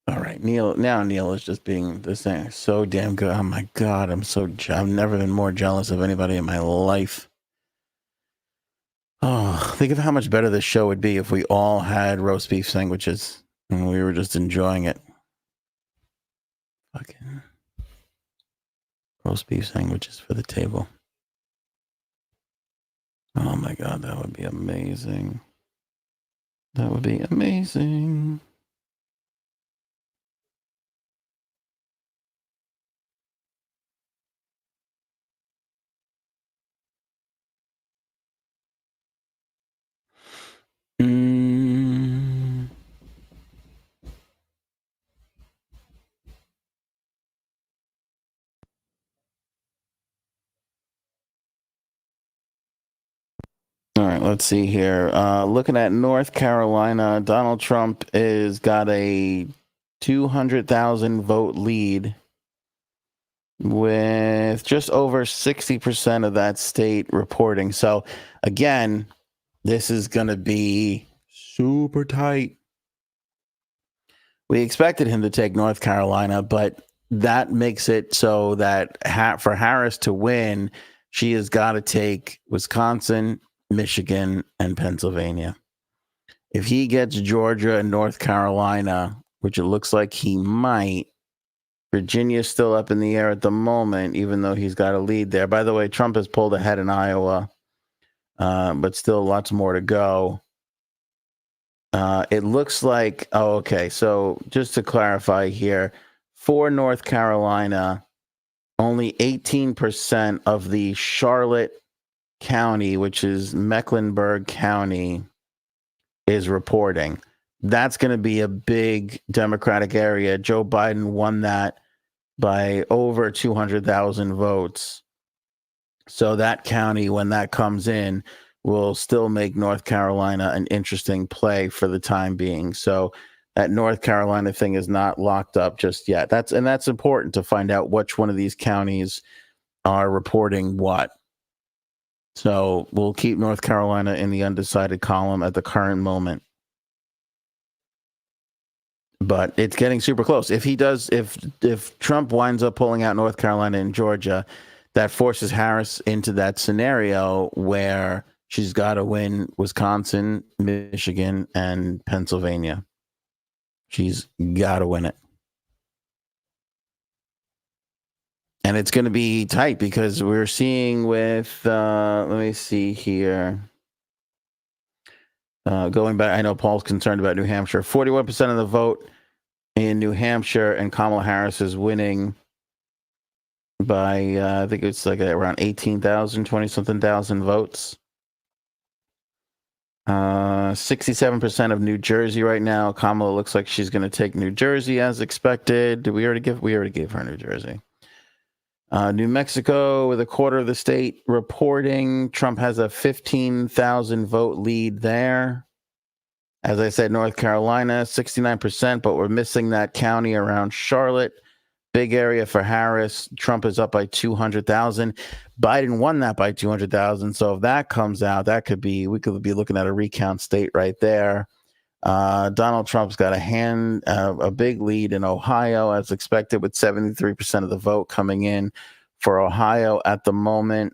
All right, Neil. Now Neil is just being this thing so damn good. Oh my God, I've never been more jealous of anybody in my life. Oh, think of how much better this show would be if we all had roast beef sandwiches and we were just enjoying it. Fucking roast beef sandwiches for the table. Oh my God, that would be amazing. That would be amazing. All right, let's see here. Looking at North Carolina, Donald Trump is got a 200,000 vote lead with just over 60% of that state reporting. So again, this is going to be super tight. We expected him to take North Carolina, but that makes it so that for Harris to win, she has got to take Wisconsin, Michigan, and Pennsylvania. If he gets Georgia and North Carolina, which it looks like he might, Virginia's still up in the air at the moment, even though he's got a lead there. By the way, Trump has pulled ahead in Iowa, but still lots more to go. It looks like, okay. So just to clarify here, for North Carolina, only 18% of the Charlotte County, which is Mecklenburg County, is reporting. That's going to be a big Democratic area. Joe Biden won that by over 200,000 votes. So that county, when that comes in, will still make North Carolina an interesting play for the time being. So that North Carolina thing is not locked up just yet. That's important to find out which one of these counties are reporting what. So we'll keep North Carolina in the undecided column at the current moment. But it's getting super close. If Trump winds up pulling out North Carolina and Georgia, that forces Harris into that scenario where she's got to win Wisconsin, Michigan, and Pennsylvania. She's got to win it. And it's going to be tight because we're seeing with, let me see here. Going back, I know Paul's concerned about New Hampshire. 41% of the vote in New Hampshire, and Kamala Harris is winning by, I think it's like around 18,000, 20-something thousand votes. 67% of New Jersey right now. Kamala looks like she's going to take New Jersey as expected. We already gave her New Jersey. New Mexico with a quarter of the state reporting. Trump has a 15,000 vote lead there. As I said, North Carolina, 69%, but we're missing that county around Charlotte. Big area for Harris. Trump is up by 200,000. Biden won that by 200,000. So if that comes out, we could be looking at a recount state right there. Donald Trump's got a big lead in Ohio, as expected, with 73% of the vote coming in for Ohio at the moment.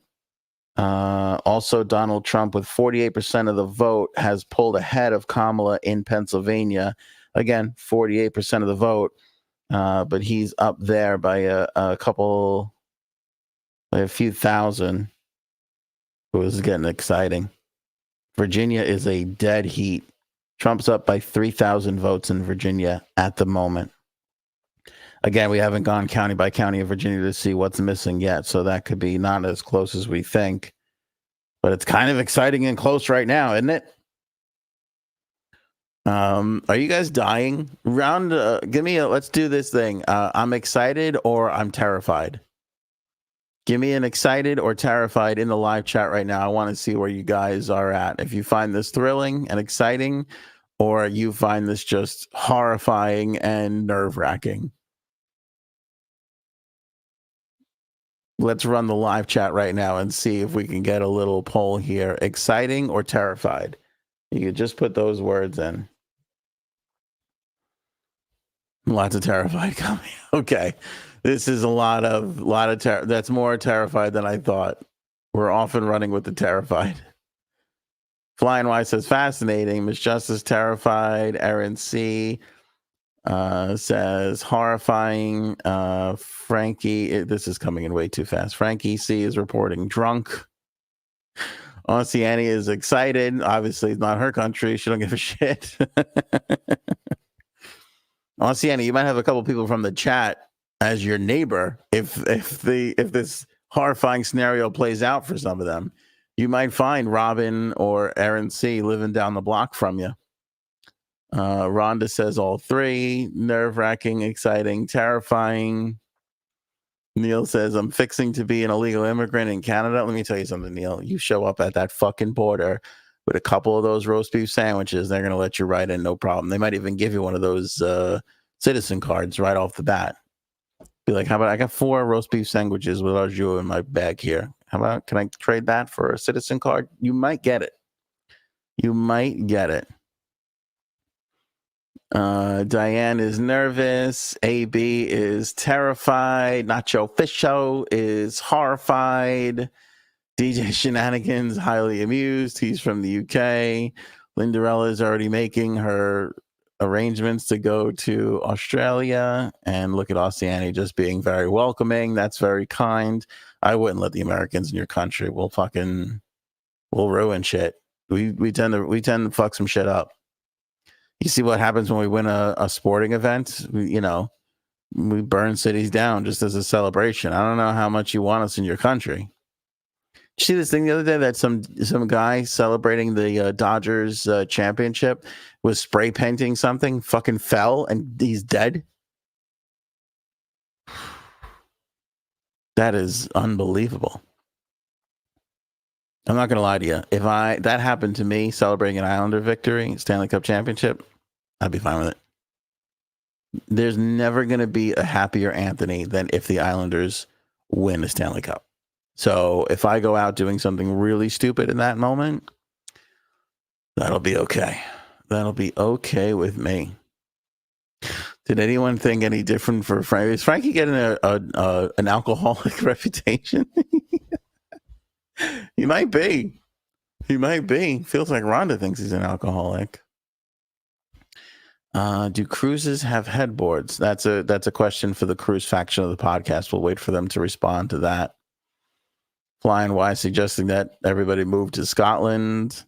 Also, Donald Trump, with 48% of the vote, has pulled ahead of Kamala in Pennsylvania. Again, 48% of the vote, but he's up there by a few thousand. It was getting exciting. Virginia is a dead heat. Trump's up by 3,000 votes in Virginia at the moment. Again, we haven't gone county by county in Virginia to see what's missing yet, so that could be not as close as we think. But it's kind of exciting and close right now, isn't it? Are you guys dying? Let's do this thing. I'm excited or I'm terrified. Give me an excited or terrified in the live chat right now. I want to see where you guys are at. If you find this thrilling and exciting, or you find this just horrifying and nerve-wracking. Let's run the live chat right now and see if we can get a little poll here. Exciting or terrified? You could just put those words in. Lots of terrified coming. Okay. This is a lot of that's more terrified than I thought. We're often running with the terrified. Flying Y says fascinating. Miss Justice terrified. Erin C says horrifying. Frankie, this is coming in way too fast. Frankie C is reporting drunk. Oceania is excited. Obviously, it's not her country. She don't give a shit. Oceania, you might have a couple people from the chat as your neighbor. If this horrifying scenario plays out for some of them, you might find Robin or Erin C living down the block from you. Rhonda says all three. Nerve-wracking, exciting, terrifying. Neil says, I'm fixing to be an illegal immigrant in Canada. Let me tell you something, Neil. You show up at that fucking border with a couple of those roast beef sandwiches, they're going to let you right in, no problem. They might even give you one of those citizen cards right off the bat. Be like, how about I got 4 roast beef sandwiches with au jus in my bag here. How about, can I trade that for a citizen card? You might get it. You might get it. Diane is nervous. AB is terrified. Nacho Fisho is horrified. DJ Shenanigans highly amused. He's from the UK. Lindarella is already making her arrangements to go to Australia. And look at Oceania just being very welcoming. That's very kind. I wouldn't let the Americans in your country. We'll ruin shit. We tend to fuck some shit up. You see what happens when we win a sporting event? We burn cities down just as a celebration. I don't know how much you want us in your country. You see this thing the other day that some guy celebrating the Dodgers championship was spray painting something, fucking fell, and he's dead? That is unbelievable. I'm not going to lie to you. If that happened to me celebrating an Islander victory, Stanley Cup championship, I'd be fine with it. There's never going to be a happier Anthony than if the Islanders win a Stanley Cup. So if I go out doing something really stupid in that moment, that'll be okay. That'll be okay with me. Did anyone think any different for Frankie? Is Frankie getting an alcoholic reputation? He might be. He might be. Feels like Rhonda thinks he's an alcoholic. Do cruises have headboards? That's a question for the cruise faction of the podcast. We'll wait for them to respond to that. Flying Y suggesting that everybody move to Scotland.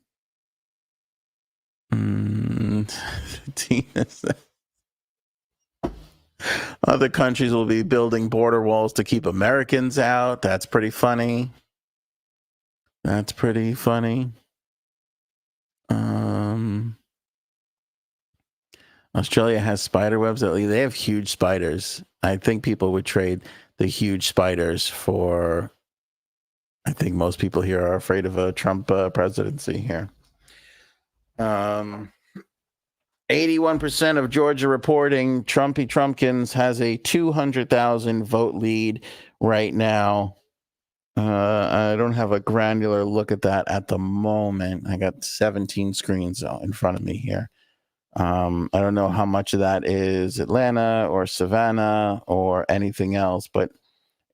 Other countries will be building border walls to keep Americans out. That's pretty funny. Australia has spider webs. They have huge spiders. I think people would trade the huge spiders for. I think most people here are afraid of a Trump presidency here. 81% of Georgia reporting Trumpy Trumpkins has a 200,000 vote lead right now. I don't have a granular look at that at the moment. I got 17 screens in front of me here. I don't know how much of that is Atlanta or Savannah or anything else, but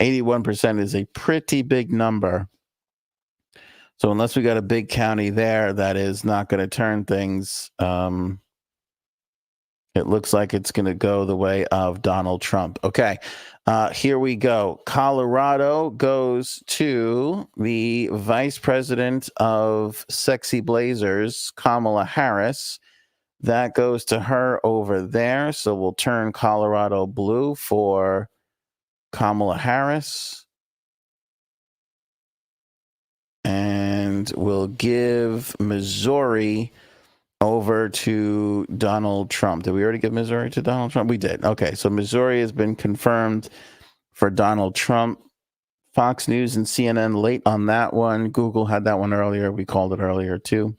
81% is a pretty big number. So unless we got a big county there that is not going to turn things, it looks like it's going to go the way of Donald Trump. Okay, here we go. Colorado goes to the vice president of Sexy Blazers, Kamala Harris. That goes to her over there. So we'll turn Colorado blue for Kamala Harris. And we'll give Missouri over to Donald Trump. Did we already give Missouri to Donald Trump? We did. Okay, so Missouri has been confirmed for Donald Trump. Fox News and CNN late on that one. Google had that one earlier. We called it earlier too.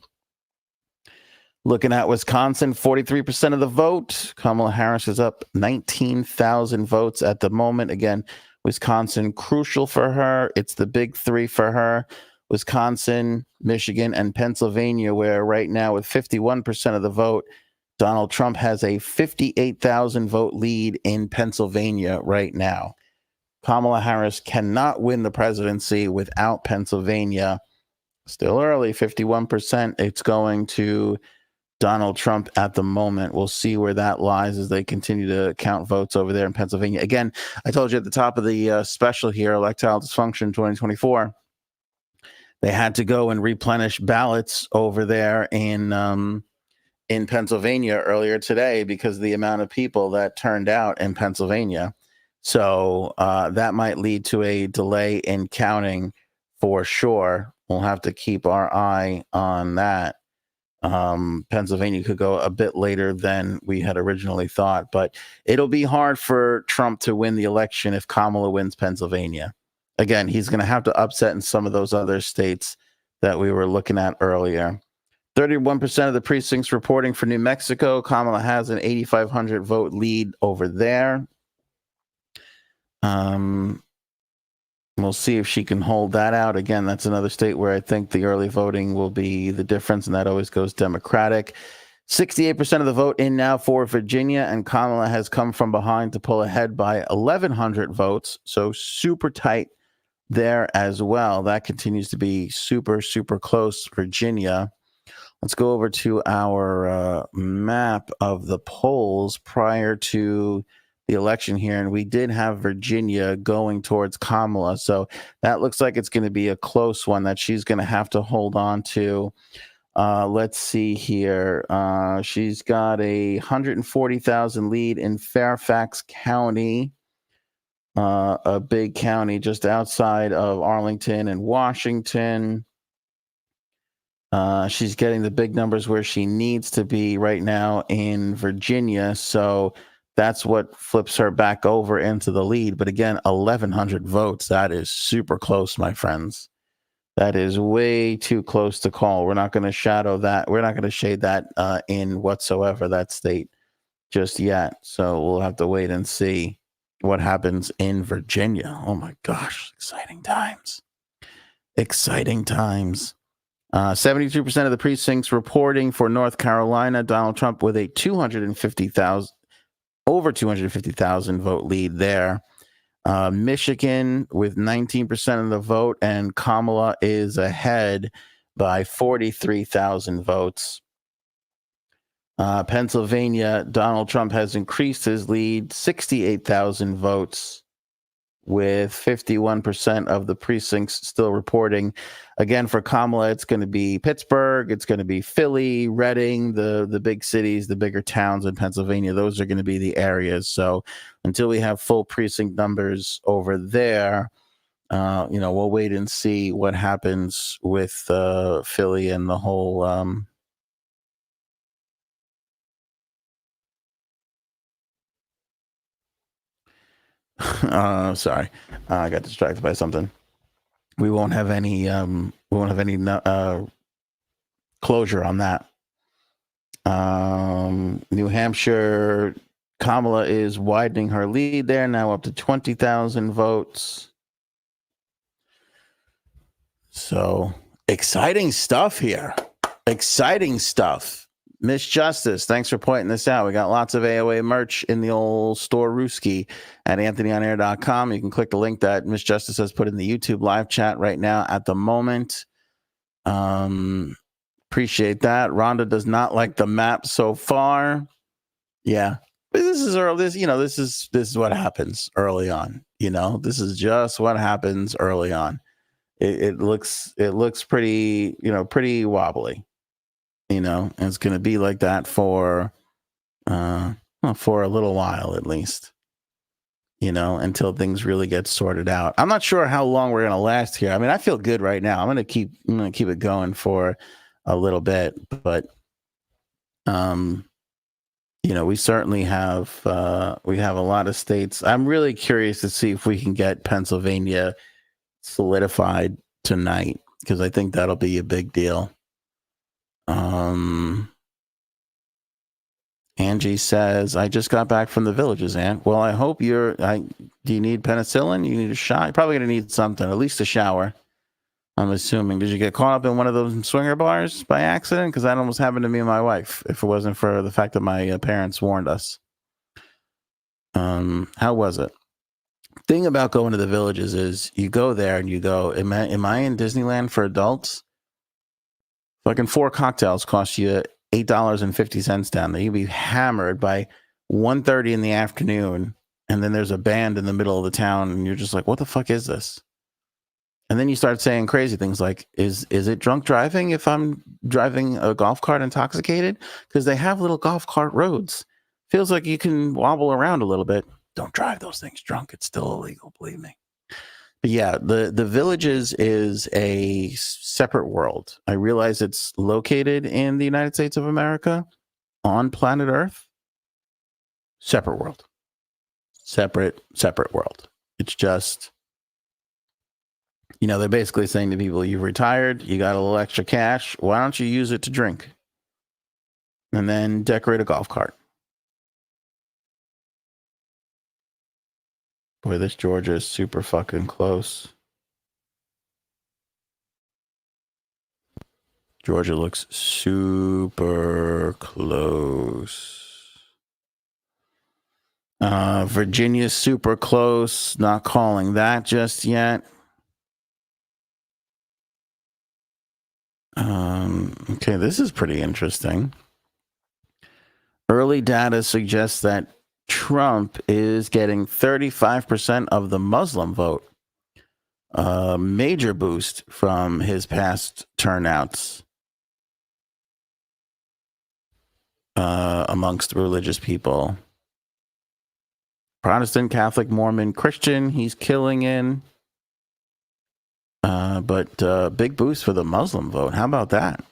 Looking at Wisconsin, 43% of the vote. Kamala Harris is up 19,000 votes at the moment. Again, Wisconsin, crucial for her. It's the big three for her. Wisconsin, Michigan, and Pennsylvania, where right now with 51% of the vote, Donald Trump has a 58,000 vote lead in Pennsylvania right now. Kamala Harris cannot win the presidency without Pennsylvania. Still early, 51%. It's going to Donald Trump at the moment. We'll see where that lies as they continue to count votes over there in Pennsylvania. Again, I told you at the top of the special here, Electile Dysfunction 2024, they had to go and replenish ballots over there in Pennsylvania earlier today because of the amount of people that turned out in Pennsylvania. So that might lead to a delay in counting for sure. We'll have to keep our eye on that. Pennsylvania could go a bit later than we had originally thought, but it'll be hard for Trump to win the election if Kamala wins Pennsylvania. Again, he's going to have to upset in some of those other states that we were looking at earlier. 31% of the precincts reporting for New Mexico. Kamala has an 8,500 vote lead over there. We'll see if she can hold that out. Again, that's another state where I think the early voting will be the difference, and that always goes Democratic. 68% of the vote in now for Virginia, and Kamala has come from behind to pull ahead by 1,100 votes. So super tight there as well. That continues to be super, super close, Virginia. Let's go over to our map of the polls prior to the election here, and we did have Virginia going towards Kamala, so that looks like it's going to be a close one that she's going to have to hold on to. Let's see here. She's got a 140,000 lead in Fairfax County, a big county just outside of Arlington and Washington. She's getting the big numbers where she needs to be right now in Virginia, so that's what flips her back over into the lead. But again, 1,100 votes. That is super close, my friends. That is way too close to call. We're not going to shadow that. We're not going to shade that in whatsoever, that state, just yet. So we'll have to wait and see what happens in Virginia. Oh, my gosh. Exciting times. Exciting times. 72% of the precincts reporting for North Carolina. Donald Trump with a over 250,000 vote lead there. Michigan with 19% of the vote, and Kamala is ahead by 43,000 votes. Pennsylvania, Donald Trump has increased his lead 68,000 votes, with 51% of the precincts still reporting. Again, for Kamala, it's going to be Pittsburgh, it's going to be Philly, Reading, the big cities, the bigger towns in Pennsylvania. Those are going to be the areas. So until we have full precinct numbers over there, we'll wait and see what happens with Philly and the whole sorry, I got distracted by something. We won't have any closure on that. New Hampshire, Kamala is widening her lead there, now up to 20,000 votes. So exciting stuff here. Exciting stuff. Miss Justice, thanks for pointing this out. We got lots of AOA merch in the old store Rooski at anthonyonair.com. You can click the link that Miss Justice has put in the YouTube live chat right now at the moment. Appreciate that. Rhonda does not like the map so far. Yeah. But this is early. This is what happens early on. This is just what happens early on. It looks pretty, pretty wobbly. And it's going to be like that for a little while at least, until things really get sorted out. I'm not sure how long we're going to last here. I mean, I feel good right now. I'm going to keep it going for a little bit, but we certainly have we have a lot of states. I'm really curious to see if we can get Pennsylvania solidified tonight, because I think that'll be a big deal. Angie says, I just got back from the Villages, Aunt. Well, I hope do you need penicillin? You need a shot? You're probably going to need something, at least a shower, I'm assuming. Did you get caught up in one of those swinger bars by accident? Because that almost happened to me and my wife, if it wasn't for the fact that my parents warned us. How was it? Thing about going to the Villages is you go there and you go, am I in Disneyland for adults? Fucking 4 cocktails cost you $8.50 down there. You'd be hammered by 1:30 in the afternoon, and then there's a band in the middle of the town, and you're just like, what the fuck is this? And then you start saying crazy things like, is it drunk driving if I'm driving a golf cart intoxicated? Because they have little golf cart roads. Feels like you can wobble around a little bit. Don't drive those things drunk. It's still illegal, believe me. But yeah, the Villages is a separate world. I realize it's located in the United States of America on planet Earth. Separate world. Separate world. It's just, they're basically saying to people, you've retired, you got a little extra cash, why don't you use it to drink? And then decorate a golf cart. Boy, this Georgia is super fucking close. Georgia looks super close. Virginia's super close. Not calling that just yet. Okay, this is pretty interesting. Early data suggests that Trump is getting 35% of the Muslim vote. A major boost from his past turnouts amongst religious people. Protestant, Catholic, Mormon, Christian, he's killing in. But big boost for the Muslim vote. How about that?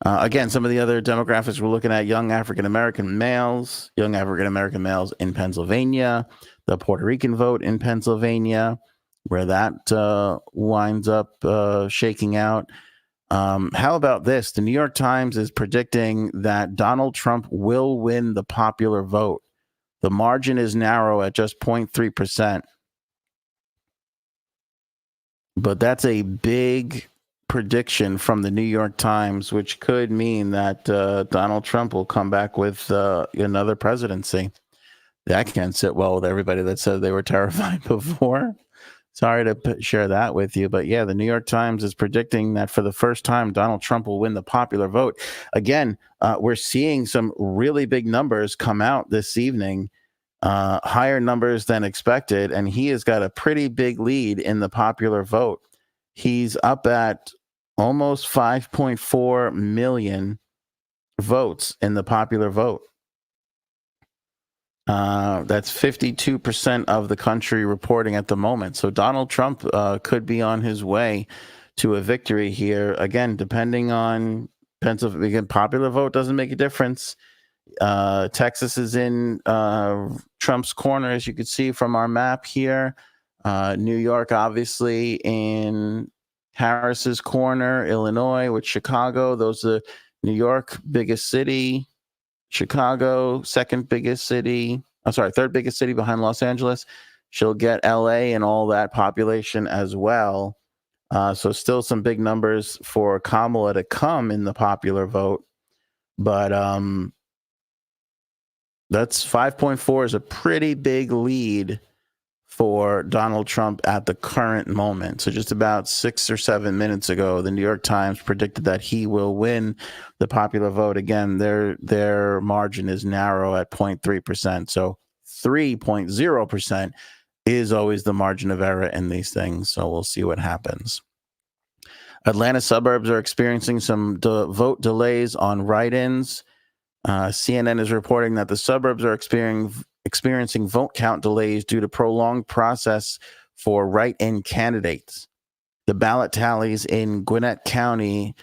Again, some of the other demographics we're looking at: young African-American males in Pennsylvania, the Puerto Rican vote in Pennsylvania, where that winds up shaking out. How about this? The New York Times is predicting that Donald Trump will win the popular vote. The margin is narrow at just 0.3%. But that's a big prediction from the New York Times, which could mean that Donald Trump will come back with another presidency. That can't sit well with everybody that said they were terrified before. Sorry to share that with you, but yeah, the New York Times is predicting that for the first time, Donald Trump will win the popular vote. Again, we're seeing some really big numbers come out this evening, higher numbers than expected, and he has got a pretty big lead in the popular vote. He's up at almost 5.4 million votes in the popular vote. That's 52% of the country reporting at the moment. So Donald Trump could be on his way to a victory here. Again, depending on Pennsylvania, again, popular vote doesn't make a difference. Texas is in Trump's corner, as you can see from our map here. New York, obviously, in Harris's corner. Illinois with Chicago. Those are New York, biggest city. Chicago, second biggest city. I'm sorry, third biggest city behind Los Angeles. She'll get LA and all that population as well. So still some big numbers for Kamala to come in the popular vote. But that's 5.4 is a pretty big lead for Donald Trump at the current moment. So just about 6 or 7 minutes ago, the New York Times predicted that he will win the popular vote. Again, their margin is narrow at 0.3%. So 3.0% is always the margin of error in these things. So we'll see what happens. Atlanta suburbs are experiencing some vote delays on write-ins. CNN is reporting that the suburbs are experiencing vote count delays due to prolonged process for write-in candidates. The ballot tallies in Gwinnett County,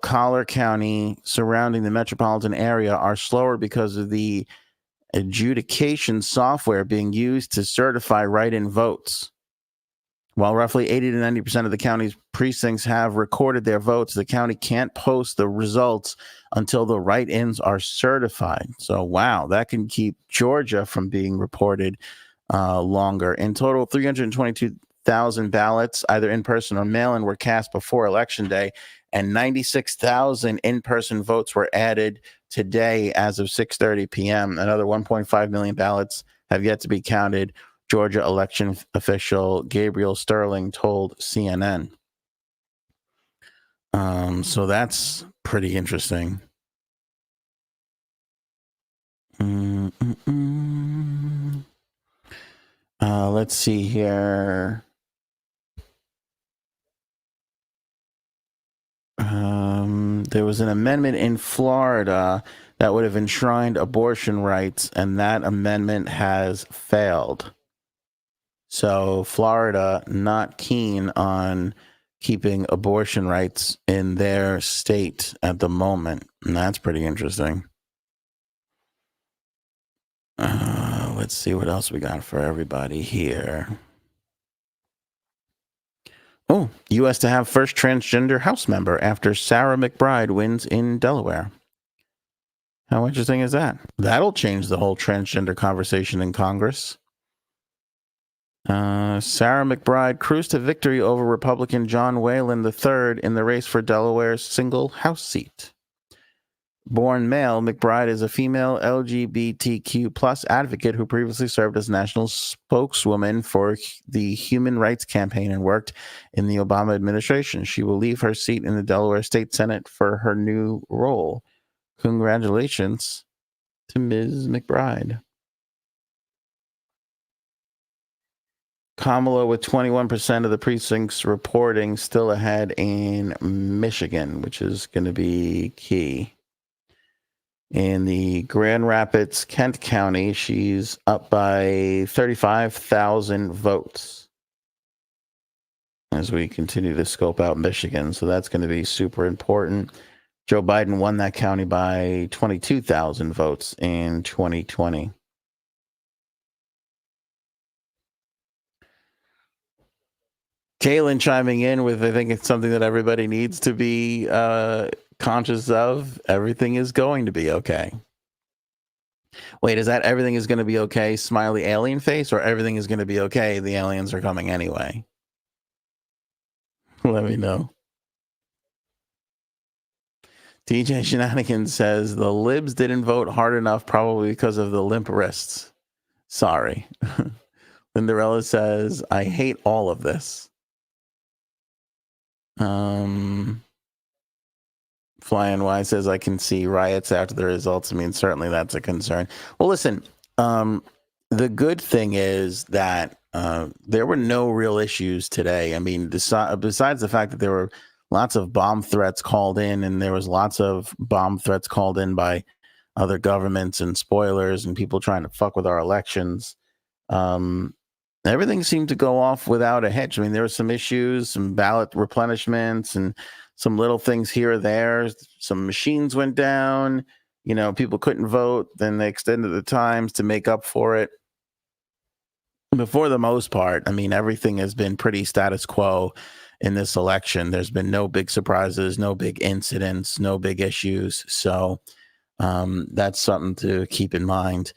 Collier County, surrounding the metropolitan area are slower because of the adjudication software being used to certify write-in votes. While roughly 80 to 90% of the county's precincts have recorded their votes, the county can't post the results until the write-ins are certified. So, wow, that can keep Georgia from being reported longer. In total, 322,000 ballots, either in person or mail-in, were cast before Election Day, and 96,000 in-person votes were added today as of 6:30 p.m. Another 1.5 million ballots have yet to be counted, Georgia election official Gabriel Sterling told CNN. So that's pretty interesting. Let's see here. There was an amendment in Florida that would have enshrined abortion rights, and that amendment has failed. So Florida not keen on keeping abortion rights in their state at the moment. And that's pretty interesting. Let's see what else we got for everybody here. Oh, U.S. to have first transgender House member after Sarah McBride wins in Delaware. How interesting is that? That'll change the whole transgender conversation in Congress. Sarah McBride cruised to victory over Republican John Whalen III in the race for Delaware's single House seat. Born male, McBride is a female LGBTQ plus advocate who previously served as national spokeswoman for the Human Rights Campaign and worked in the Obama administration. She will leave her seat in the Delaware State Senate for her new role. Congratulations to Ms. McBride. Kamala with 21% of the precincts reporting, still ahead in Michigan, which is going to be key. In the Grand Rapids, Kent County, she's up by 35,000 votes as we continue to scope out Michigan. So that's going to be super important. Joe Biden won that county by 22,000 votes in 2020. Kaylin chiming in with, I think it's something that everybody needs to be conscious of. Everything is going to be okay. Wait, is that everything is going to be okay, smiley alien face, or everything is going to be okay, the aliens are coming anyway? Let me know. DJ Shenanigans says the libs didn't vote hard enough, probably because of the limp wrists. Sorry. Cinderella says, I hate all of this. Flying Y says, I can see riots after the results. I mean, certainly that's a concern. Well, listen, the good thing is that there were no real issues today. I mean, besides the fact that there were lots of bomb threats called in, and there was lots of bomb threats called in by other governments and spoilers and people trying to fuck with our elections. Everything seemed to go off without a hitch. I mean, there were some issues, some ballot replenishments, and some little things here or there. Some machines went down. You know, people couldn't vote. Then they extended the times to make up for it. But for the most part, I mean, everything has been pretty status quo in this election. There's been no big surprises, no big incidents, no big issues. So that's something to keep in mind.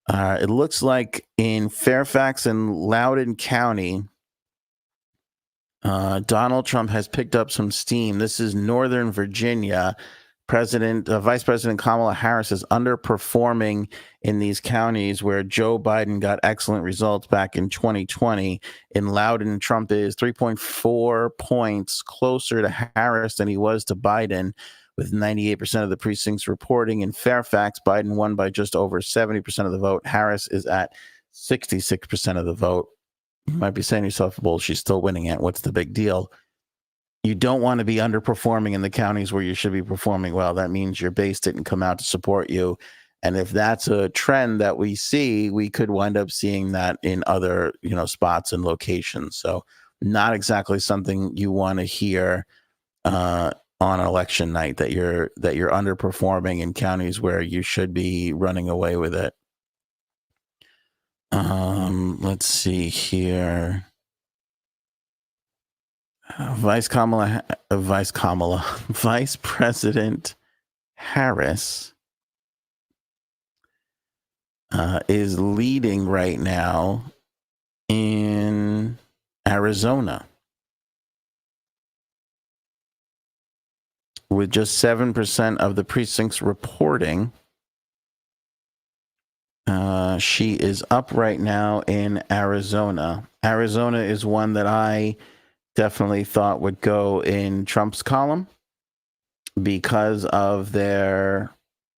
It looks like in Fairfax and Loudoun County, Donald Trump has picked up some steam. This is Northern Virginia. Vice President Kamala Harris is underperforming in these counties where Joe Biden got excellent results back in 2020. In Loudoun, Trump is 3.4 points closer to Harris than he was to Biden, with 98% of the precincts reporting. In Fairfax, Biden won by just over 70% of the vote. Harris is at 66% of the vote. You might be saying to yourself, well, she's still winning it. What's the big deal? You don't want to be underperforming in the counties where you should be performing well. That means your base didn't come out to support you. And if that's a trend that we see, we could wind up seeing that in other, spots and locations. So not exactly something you want to hear on election night, that you're underperforming in counties where you should be running away with it. Let's see here. Vice President Harris is leading right now in Arizona with just 7% of the precincts reporting. She is up right now in Arizona. Arizona is one that I definitely thought would go in Trump's column because of their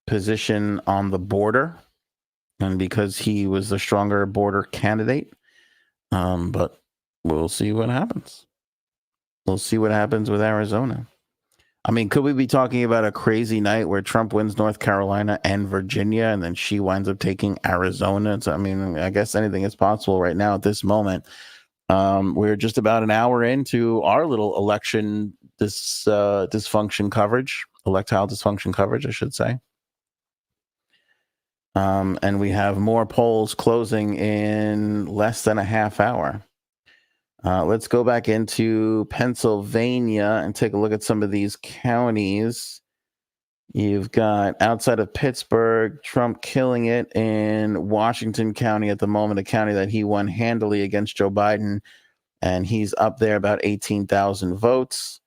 position on the border and because he was the stronger border candidate. But we'll see what happens. We'll see what happens with Arizona. I mean, could we be talking about a crazy night where Trump wins North Carolina and Virginia, and then she winds up taking Arizona? So, I mean, I guess anything is possible right now at this moment. We're just about an hour into our little election dysfunction coverage, electile dysfunction coverage, I should say. And we have more polls closing in less than a half hour. Let's go back into Pennsylvania and take a look at some of these counties. You've got outside of Pittsburgh, Trump killing it in Washington County at the moment, a county that he won handily against Joe Biden. And he's up there about 18,000 votes.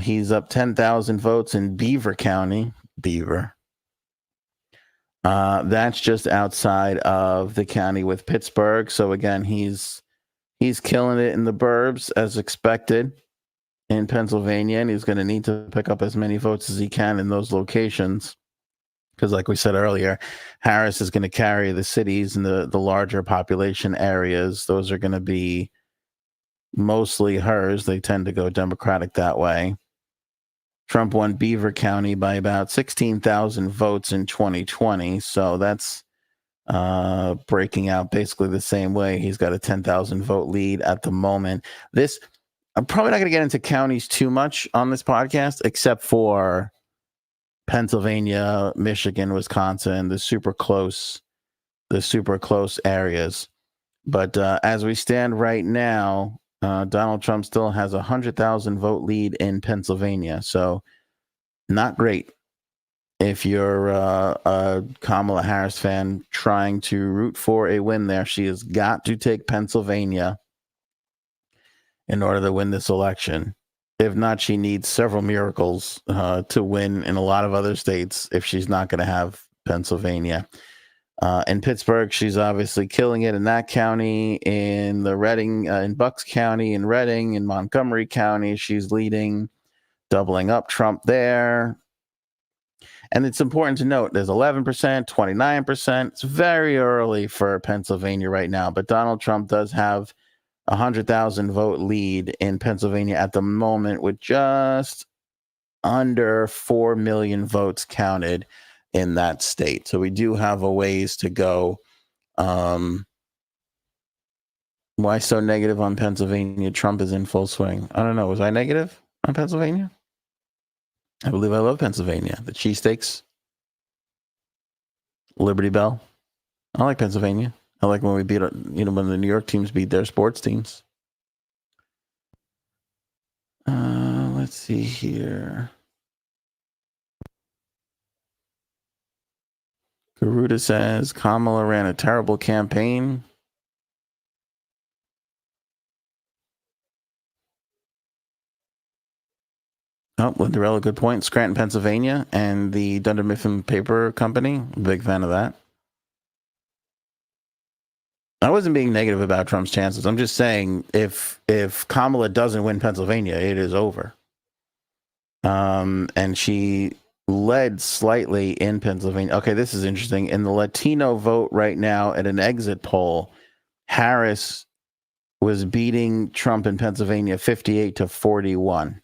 He's up 10,000 votes in Beaver County. Beaver. That's just outside of the county with Pittsburgh. So again, he's killing it in the burbs as expected in Pennsylvania, and he's going to need to pick up as many votes as he can in those locations. Because like we said earlier, Harris is going to carry the cities and the larger population areas. Those are going to be mostly hers. They tend to go Democratic that way. Trump won Beaver County by about 16,000 votes in 2020. So that's breaking out basically the same way. He's got a 10,000 vote lead at the moment. I'm probably not going to get into counties too much on this podcast, except for Pennsylvania, Michigan, Wisconsin, the super close areas. But as we stand right now, Donald Trump still has a 100,000 vote lead in Pennsylvania. So not great. If you're a Kamala Harris fan trying to root for a win there, she has got to take Pennsylvania in order to win this election. If not, she needs several miracles to win in a lot of other states if she's not going to have Pennsylvania. In Pittsburgh, she's obviously killing it in that county. In the Reading, in Bucks County, in Reading, in Montgomery County, she's leading, doubling up Trump there. And it's important to note there's 11%, 29%. It's very early for Pennsylvania right now, but Donald Trump does have 100,000 vote lead in Pennsylvania at the moment, with just under 4 million votes counted in that state. So we do have a ways to go. Why so negative on Pennsylvania? Trump is in full swing. I don't know. Was I negative on Pennsylvania? I believe I love Pennsylvania. The cheesesteaks, Liberty Bell. I like Pennsylvania. I like when we beat, when the New York teams beat their sports teams. Let's see here. Garuda says Kamala ran a terrible campaign. Oh, Lindarella, good point. Scranton, Pennsylvania, and the Dunder Mifflin Paper Company. Big fan of that. I wasn't being negative about Trump's chances. I'm just saying if Kamala doesn't win Pennsylvania, it is over. And she led slightly in Pennsylvania. Okay, this is interesting. In the Latino vote right now at an exit poll, Harris was beating Trump in Pennsylvania 58-41.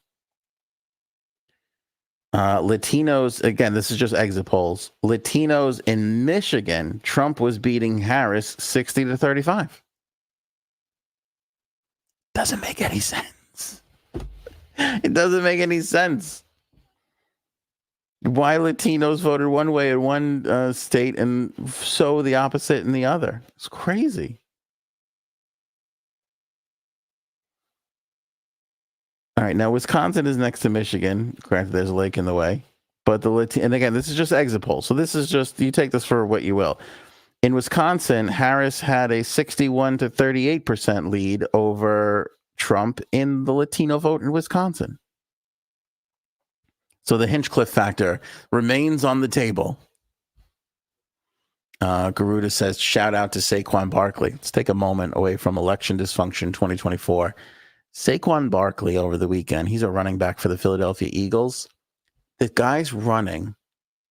Latinos, again, this is just exit polls. Latinos in Michigan, Trump was beating Harris 60-35. Doesn't make any sense. It doesn't make any sense. Why Latinos voted one way in one state and so the opposite in the other? It's crazy. All right, now Wisconsin is next to Michigan. Granted, there's a lake in the way, but and again, this is just exit poll, so this is just, you take this for what you will. In Wisconsin, Harris had a 61-38% lead over Trump in the Latino vote in Wisconsin. So the Hinchcliffe factor remains on the table. Garuda says, shout out to Saquon Barkley. Let's take a moment away from election dysfunction 2024. Saquon Barkley over the weekend, he's a running back for the Philadelphia Eagles. The guy's running.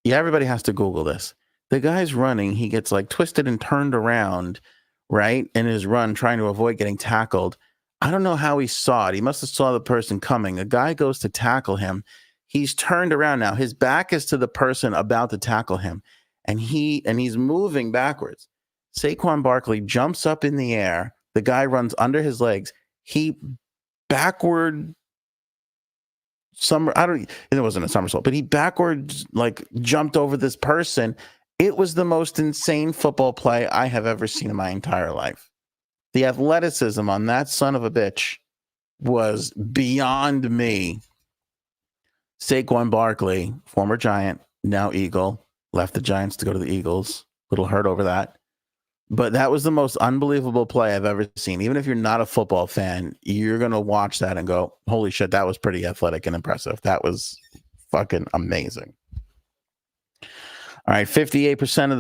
Yeah, everybody has to Google this. The guy's running. He gets like twisted and turned around, right, in his run, trying to avoid getting tackled. I don't know how he saw it. He must have saw the person coming. A guy goes to tackle him. He's turned around now. His back is to the person about to tackle him, and he's moving backwards. Saquon Barkley jumps up in the air. The guy runs under his legs. He backward it wasn't a somersault, but he backwards like jumped over this person. It was the most insane football play I have ever seen in my entire life. The athleticism on that son of a bitch was beyond me. Saquon Barkley, former Giant, now Eagle, left the Giants to go to the Eagles. Little hurt over that. But that was the most unbelievable play I've ever seen. Even if you're not a football fan, you're going to watch that and go, holy shit, that was pretty athletic and impressive. That was fucking amazing. All right, 58% of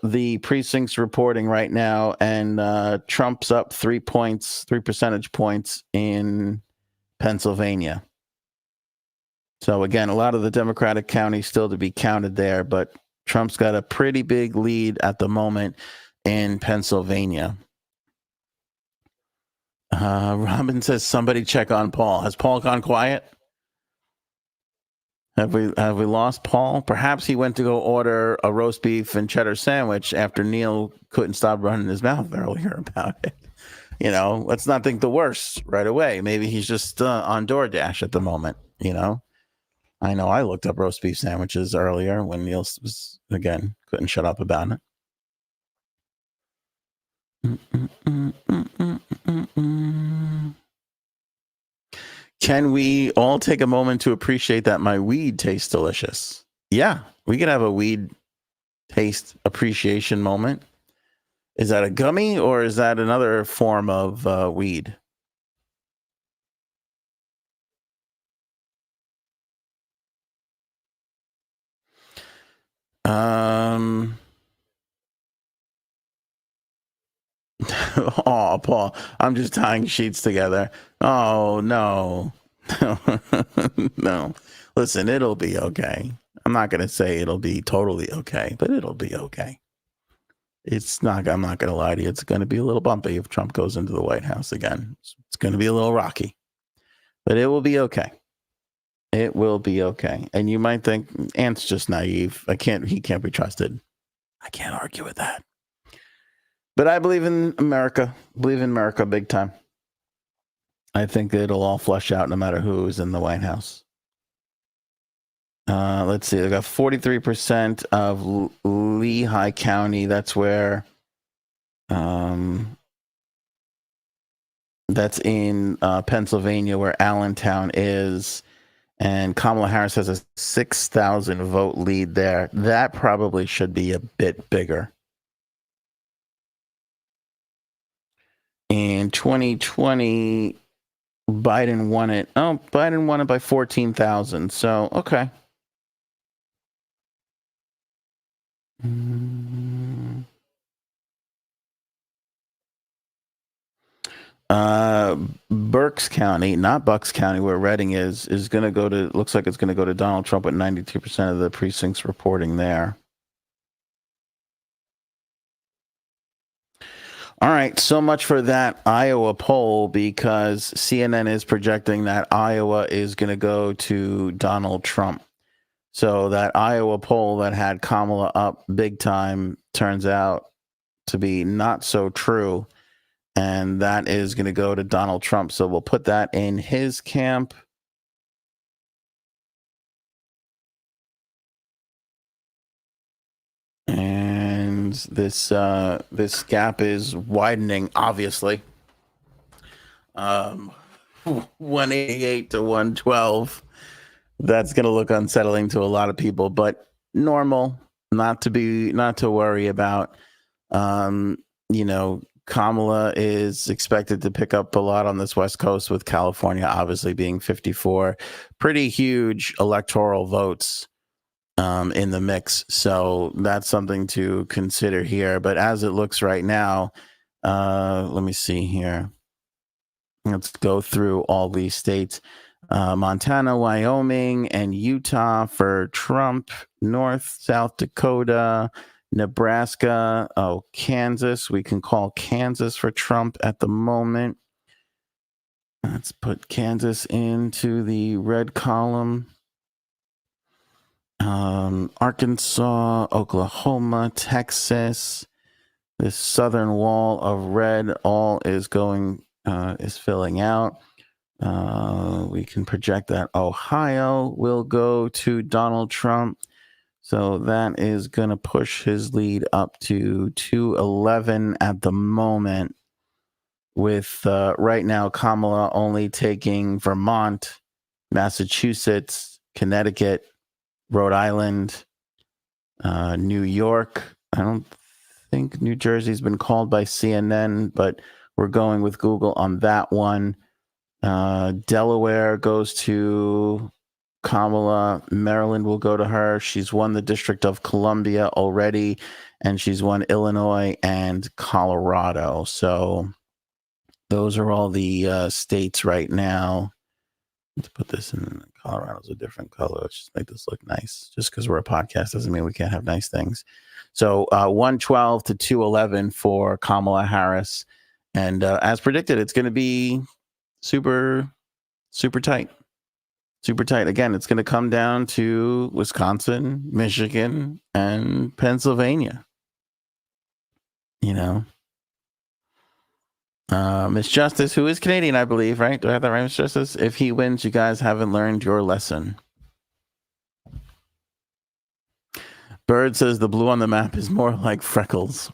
the precincts reporting right now, and Trump's up 3 percentage points in Pennsylvania. So again, a lot of the Democratic counties still to be counted there, but Trump's got a pretty big lead at the moment in Pennsylvania. Robin says, somebody check on Paul. Has Paul gone quiet? Have we lost Paul? Perhaps he went to go order a roast beef and cheddar sandwich after Neil couldn't stop running his mouth earlier about it. Let's not think the worst right away. Maybe he's just on DoorDash at the moment. I know I looked up roast beef sandwiches earlier when Neil was, again, couldn't shut up about it. Can we all take a moment to appreciate that my weed tastes delicious? Yeah, we could have a weed taste appreciation moment. Is that a gummy or is that another form of weed? Oh, Paul, I'm just tying sheets together. Oh, no. No. Listen, it'll be okay. I'm not going to say it'll be totally okay, but it'll be okay. It's not, I'm not going to lie to you. It's going to be a little bumpy if Trump goes into the White House again. It's going to be a little rocky, but it will be okay. It will be okay. And you might think Ant's just naive. He can't be trusted. I can't argue with that. But I believe in America. Believe in America big time. I think it'll all flush out no matter who's in the White House. Let's see. They got 43% of Lehigh County. That's where, that's in Pennsylvania, where Allentown is. And Kamala Harris has a 6,000 vote lead there. That probably should be a bit bigger. In 2020, Biden won it. Oh, Biden won it by 14,000. So, okay. Berks County, not Bucks County, where Reading is going to go to, looks like it's going to go to Donald Trump with 92% of the precincts reporting there. All right, so much for that Iowa poll, because CNN is projecting that Iowa is going to go to Donald Trump. So that Iowa poll that had Kamala up big time turns out to be not so true. And that is going to go to Donald Trump. So we'll put that in his camp. And this gap is widening, obviously. 188 to 112. That's going to look unsettling to a lot of people, but normal, not to worry about. Kamala is expected to pick up a lot on this West Coast, with California obviously being 54. Pretty huge electoral votes in the mix. So that's something to consider here. But as it looks right now, let me see here. Let's go through all these states. Montana, Wyoming, and Utah for Trump. North, South Dakota, Nebraska, Kansas. We can call Kansas for Trump at the moment. Let's put Kansas into the red column. Arkansas, Oklahoma, Texas. This southern wall of red all is filling out. We can project that Ohio will go to Donald Trump. So that is going to push his lead up to 211 at the moment, with right now Kamala only taking Vermont, Massachusetts, Connecticut, Rhode Island, New York. I don't think New Jersey's been called by CNN, but we're going with Google on that one. Delaware goes to Kamala. Maryland will go to her. She's won the District of Columbia already, and she's won Illinois and Colorado. So those are all the states right now. Let's put this in. Colorado's a different color. Let's just make this look nice. Just because we're a podcast doesn't mean we can't have nice things. So 112 to 211 for Kamala Harris. And as predicted, it's going to be super, super tight. Super tight. Again, it's going to come down to Wisconsin, Michigan, and Pennsylvania. Miss Justice, who is Canadian, I believe, right? Do I have that right, Miss Justice? If he wins, you guys haven't learned your lesson. Bird says the blue on the map is more like freckles.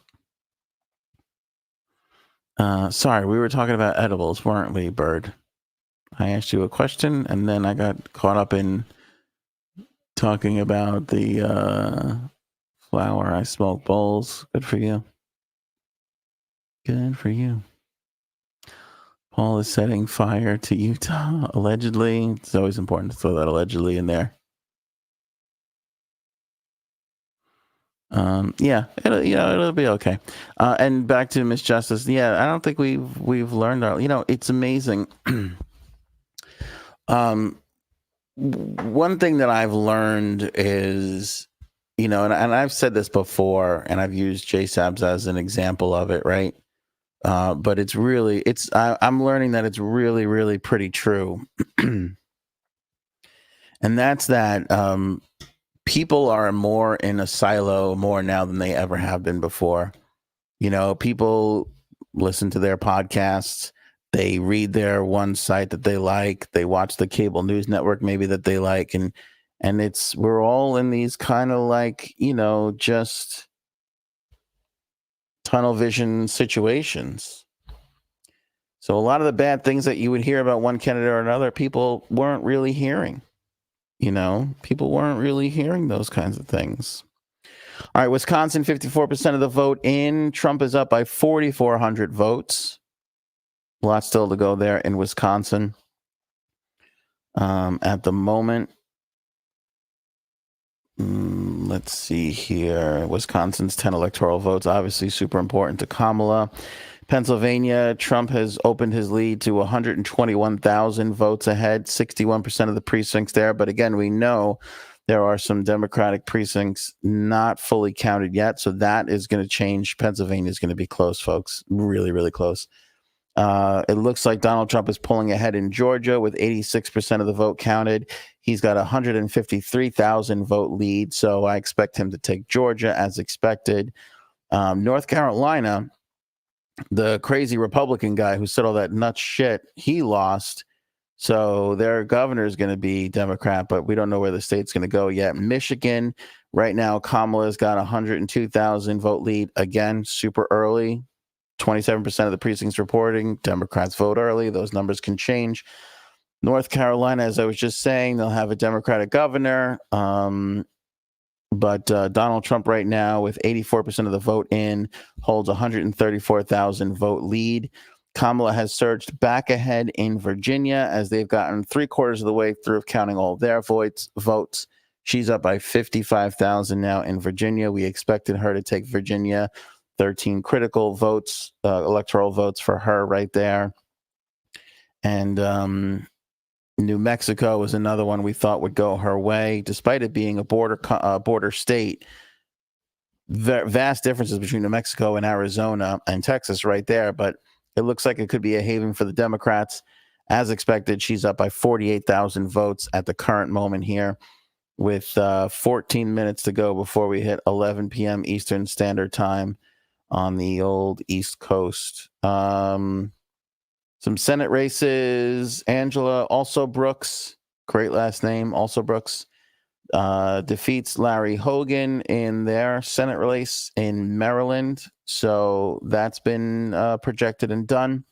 Sorry, we were talking about edibles, weren't we, Bird? I asked you a question, and then I got caught up in talking about the flower. I smoke bowls. Good for you. Good for you. Paul is setting fire to Utah, allegedly. It's always important to throw that allegedly in there. Yeah, it'll be okay. And back to Miss Justice. Yeah, I don't think we've learned our. It's amazing. One thing that I've learned is, and I've said this before, and I've used JSABS as an example of it, right? But I'm learning that it's really, really pretty true, and that's that. People are more in a silo more now than they ever have been before. People listen to their podcasts, they read their one site that they like, they watch the cable news network maybe that they like, and we're all in these kind of like, just tunnel vision situations. So a lot of the bad things that you would hear about one candidate or another, people weren't really hearing. People weren't really hearing those kinds of things. All right, Wisconsin, 54% of the vote in. Trump is up by 4,400 votes. A lot still to go there in Wisconsin at the moment. Let's see here. Wisconsin's 10 electoral votes, obviously super important to Kamala. Pennsylvania, Trump has opened his lead to 121,000 votes ahead, 61% of the precincts there. But again, we know there are some Democratic precincts not fully counted yet. So that is going to change. Pennsylvania is going to be close, folks. Really, really close. It looks like Donald Trump is pulling ahead in Georgia with 86% of the vote counted. He's got 153,000 vote lead. So I expect him to take Georgia as expected. North Carolina, the crazy Republican guy who said all that nuts shit, he lost. So their governor is going to be Democrat, but we don't know where the state's going to go yet. Michigan, right now, Kamala's got 102,000 vote lead. Again, super early. 27% of the precincts reporting. Democrats vote early. Those numbers can change. North Carolina, as I was just saying, they'll have a Democratic governor. But Donald Trump right now, with 84% of the vote in, holds 134,000 vote lead. Kamala has surged back ahead in Virginia as they've gotten 3/4 of the way through counting all their votes. She's up by 55,000 now in Virginia. We expected her to take Virginia. 13 critical votes, electoral votes for her right there. And New Mexico was another one we thought would go her way, despite it being a border state. Vast differences between New Mexico and Arizona and Texas right there, but it looks like it could be a haven for the Democrats. As expected, she's up by 48,000 votes at the current moment here, with 14 minutes to go before we hit 11 p.m. Eastern Standard Time on the old East Coast. Some Senate races. Angela Also Brooks, great last name, Also Brooks, defeats Larry Hogan in their Senate race in Maryland. So that's been projected and done.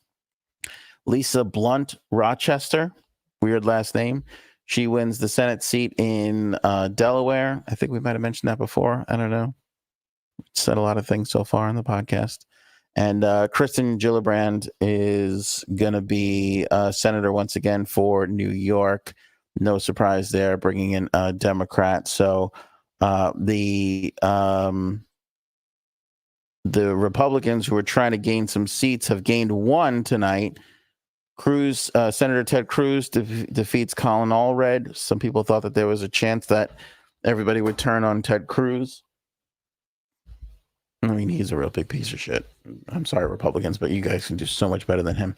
Lisa Blunt Rochester, weird last name. She wins the Senate seat in Delaware. I think we might have mentioned that before. I don't know. Said a lot of things so far on the podcast. And Kristen Gillibrand is going to be senator once again for New York. No surprise there, bringing in a Democrat. So the Republicans who are trying to gain some seats have gained one tonight. Senator Ted Cruz defeats Colin Allred. Some people thought that there was a chance that everybody would turn on Ted Cruz. I mean, he's a real big piece of shit. I'm sorry, Republicans, but you guys can do so much better than him.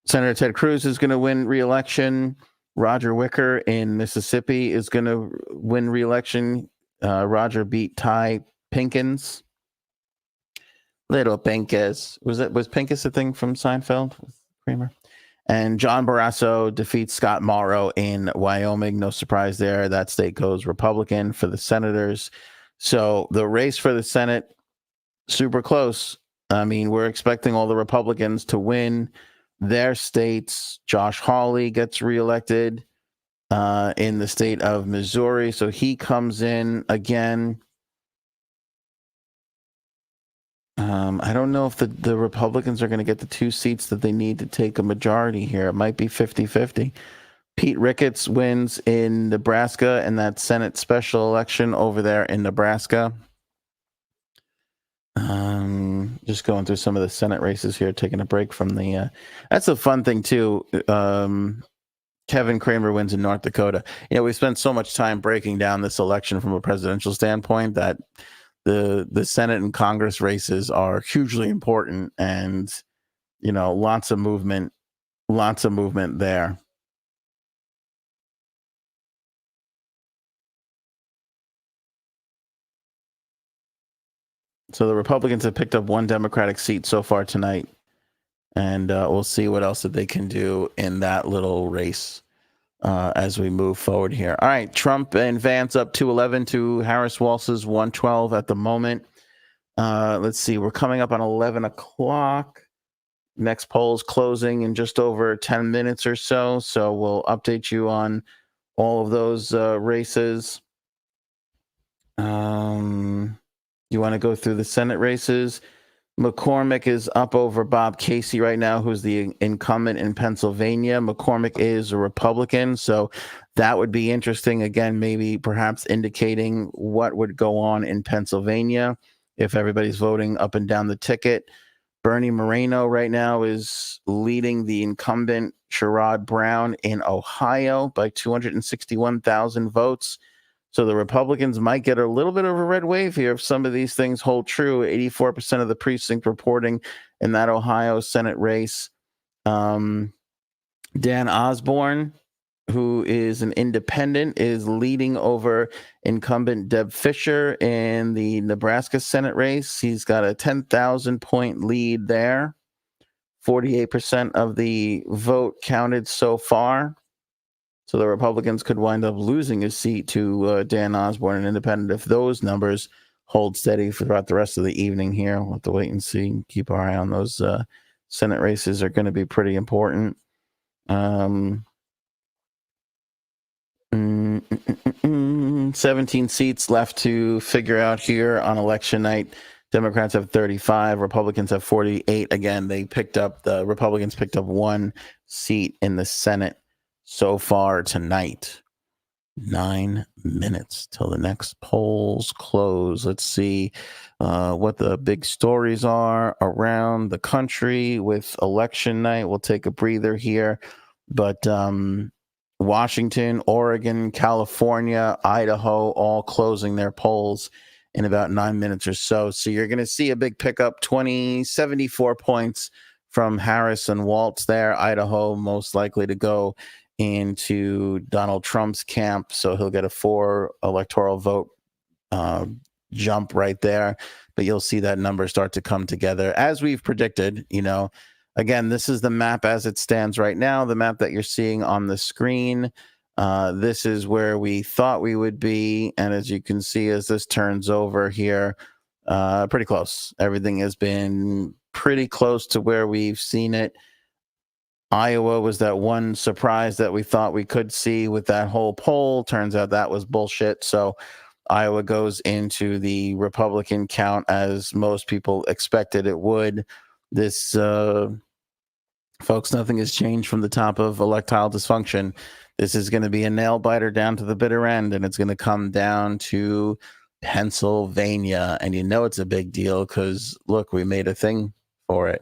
Senator Ted Cruz is going to win re-election. Roger Wicker in Mississippi is going to win re-election. Roger beat Ty Pinkins. Little Pincus. Was Pincus a thing from Seinfeld? Kramer. And John Barrasso defeats Scott Morrow in Wyoming. No surprise there. That state goes Republican for the senators. So the race for the Senate, super close. I mean, we're expecting all the Republicans to win their states. Josh Hawley gets reelected in the state of Missouri. So he comes in again. I don't know if the Republicans are going to get the 2 seats that they need to take a majority here. It might be 50-50. Pete Ricketts wins in Nebraska in that Senate special election over there in Nebraska. Just going through some of the Senate races here, taking a break from the. That's a fun thing too. Kevin Cramer wins in North Dakota. We spent so much time breaking down this election from a presidential standpoint that the Senate and Congress races are hugely important, and lots of movement there. So the Republicans have picked up one Democratic seat so far tonight, and we'll see what else that they can do in that little race as we move forward here. All right, Trump and Vance up 211 to Harris Walz's 112 at the moment. Let's see, we're coming up on 11 o'clock. Next poll's closing in just over 10 minutes or so, so we'll update you on all of those races. You want to go through the Senate races? McCormick is up over Bob Casey right now, who's the incumbent in Pennsylvania. McCormick is a Republican, so that would be interesting. Again, maybe perhaps indicating what would go on in Pennsylvania if everybody's voting up and down the ticket. Bernie Moreno right now is leading the incumbent Sherrod Brown in Ohio by 261,000 votes. So the Republicans might get a little bit of a red wave here if some of these things hold true. 84% of the precinct reporting in that Ohio Senate race. Dan Osborne, who is an independent, is leading over incumbent Deb Fischer in the Nebraska Senate race. He's got a 10,000-point lead there. 48% of the vote counted so far. So the Republicans could wind up losing a seat to Dan Osborne, an independent, if those numbers hold steady throughout the rest of the evening here. We'll have to wait and see. Keep our eye on those Senate races. Are going to be pretty important. 17 seats left to figure out here on election night. Democrats have 35. Republicans have 48. Again, the Republicans picked up one seat in the Senate so far tonight. 9 minutes till the next polls close. Let's see what the big stories are around the country with election night. We'll take a breather here, but Washington, Oregon, California, Idaho, all closing their polls in about 9 minutes or so. So you're going to see a big pickup, 74 points from Harris and Walz there. Idaho most likely to go into Donald Trump's camp, so he'll get a 4 electoral vote jump right there. But you'll see that number start to come together as we've predicted. Again, this is the map as it stands right now, the map that you're seeing on the screen. This is where we thought we would be, and as you can see, as this turns over here, pretty close. Everything has been pretty close to where we've seen it. Iowa was that one surprise that we thought we could see with that whole poll. Turns out that was bullshit. So Iowa goes into the Republican count as most people expected it would. This, folks, nothing has changed from the top of Electile Dysfunction. This is going to be a nail biter down to the bitter end, and it's going to come down to Pennsylvania. And it's a big deal because, look, we made a thing for it.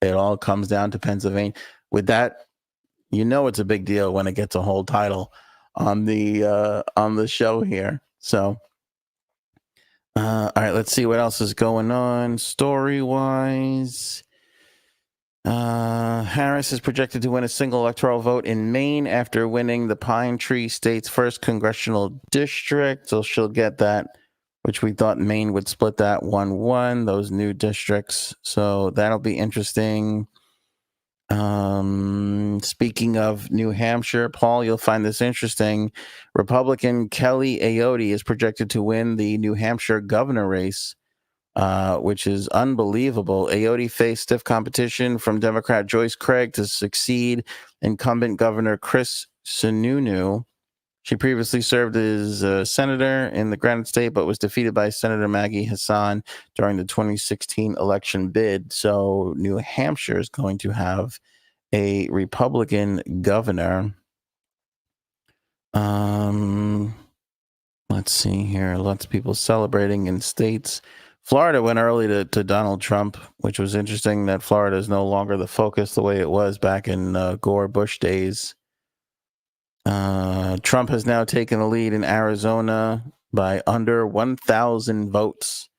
It all comes down to Pennsylvania. With that, it's a big deal when it gets a whole title on the show here. So, all right, let's see what else is going on story-wise. Harris is projected to win a single electoral vote in Maine after winning the Pine Tree State's first congressional district. So she'll get that, which we thought Maine would split that 1-1, those new districts. So that'll be interesting. Speaking of New Hampshire, Paul, you'll find this interesting. Republican Kelly Ayotte is projected to win the New Hampshire governor race, which is unbelievable. Ayotte faced stiff competition from Democrat Joyce Craig to succeed incumbent Governor Chris Sununu. She previously served as a senator in the Granite State, but was defeated by Senator Maggie Hassan during the 2016 election bid. So New Hampshire is going to have a Republican governor. Let's see here. Lots of people celebrating in states. Florida went early to Donald Trump, which was interesting that Florida is no longer the focus the way it was back in Gore Bush days. Trump has now taken the lead in Arizona by under 1,000 votes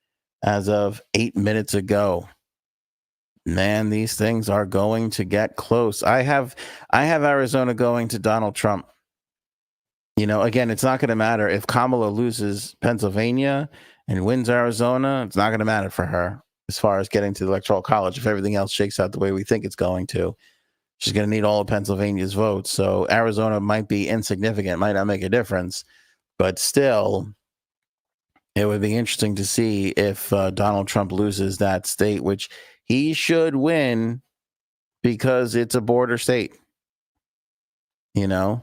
as of 8 minutes ago. Man, these things are going to get close. I have Arizona going to Donald Trump. You know, again, it's not going to matter if Kamala loses Pennsylvania and wins Arizona. It's not going to matter for her as far as getting to the Electoral College if everything else shakes out the way we think it's going to. She's going to need all of Pennsylvania's votes. So Arizona might be insignificant, might not make a difference, but still, it would be interesting to see if Donald Trump loses that state, which he should win because it's a border state. You know,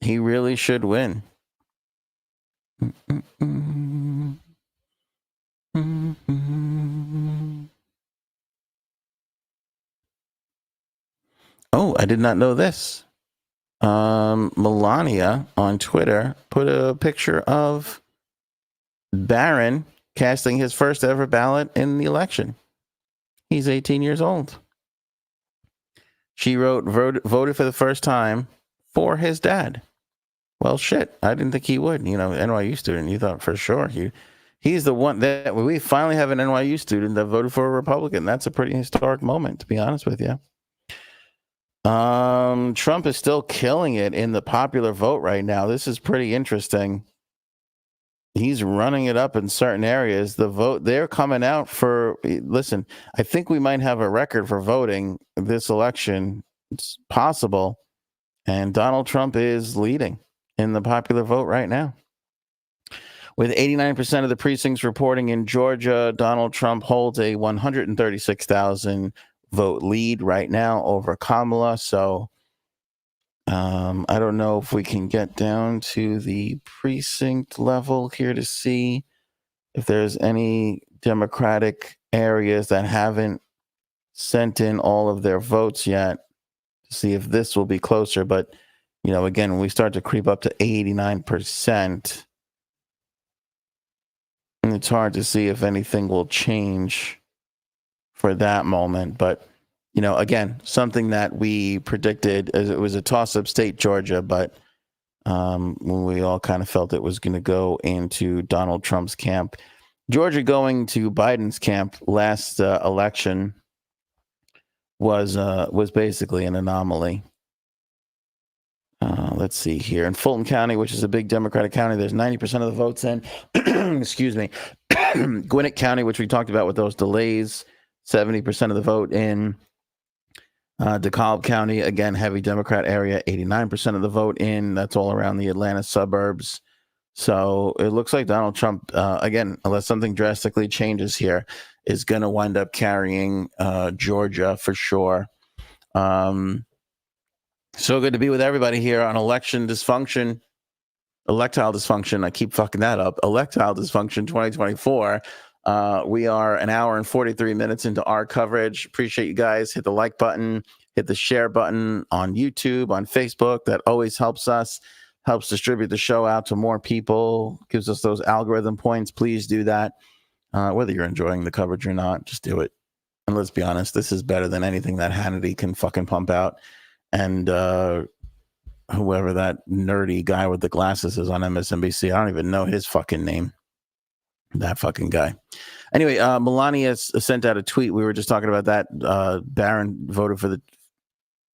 he really should win. Oh, I did not know this. Melania on Twitter put a picture of Barron casting his first ever ballot in the election. He's 18 years old. She wrote, voted for the first time for his dad. Well, shit, I didn't think he would. You know, NYU student, you thought for sure he's the one that we finally have an NYU student that voted for a Republican. That's a pretty historic moment, to be honest with you. Trump is still killing it in the popular vote right now. This is pretty interesting. He's running it up in certain areas. The vote, they're coming out for, listen, I think we might have a record for voting this election. It's possible. And Donald Trump is leading in the popular vote right now. With 89% of the precincts reporting in Georgia, Donald Trump holds a 136,000 vote lead right now over Kamala. So I don't know if we can get down to the precinct level here to see if there's any Democratic areas that haven't sent in all of their votes yet to see if this will be closer. But, you know, again, when we start to creep up to 89%, it's hard to see if anything will change for that moment. But, you know, again, something that we predicted, as it was a toss-up state, Georgia, but when we all kind of felt it was going to go into Donald Trump's camp. Georgia going to Biden's camp last election was basically an anomaly. Let's see here. In Fulton County, which is a big Democratic county, there's 90% of the votes in. Excuse me. Gwinnett County, which we talked about with those delays, 70% of the vote in. DeKalb County, again, heavy Democrat area, 89% of the vote in. That's all around the Atlanta suburbs. So it looks like Donald Trump, again, unless something drastically changes here, is going to wind up carrying Georgia for sure. So good to be with everybody here on Electile Dysfunction. I keep fucking that up. Electile Dysfunction 2024. We are an hour and 43 minutes into our coverage. Appreciate you guys. Hit the like button, hit the share button on YouTube, on Facebook. That always helps us, helps distribute the show out to more people, gives us those algorithm points. Please do that. Whether you're enjoying the coverage or not, just do it. And let's be honest, this is better than anything that Hannity can fucking pump out. And whoever that nerdy guy with the glasses is on MSNBC, I don't even know his fucking name. That fucking guy. Anyway, Melania sent out a tweet. We were just talking about that. Barron voted for the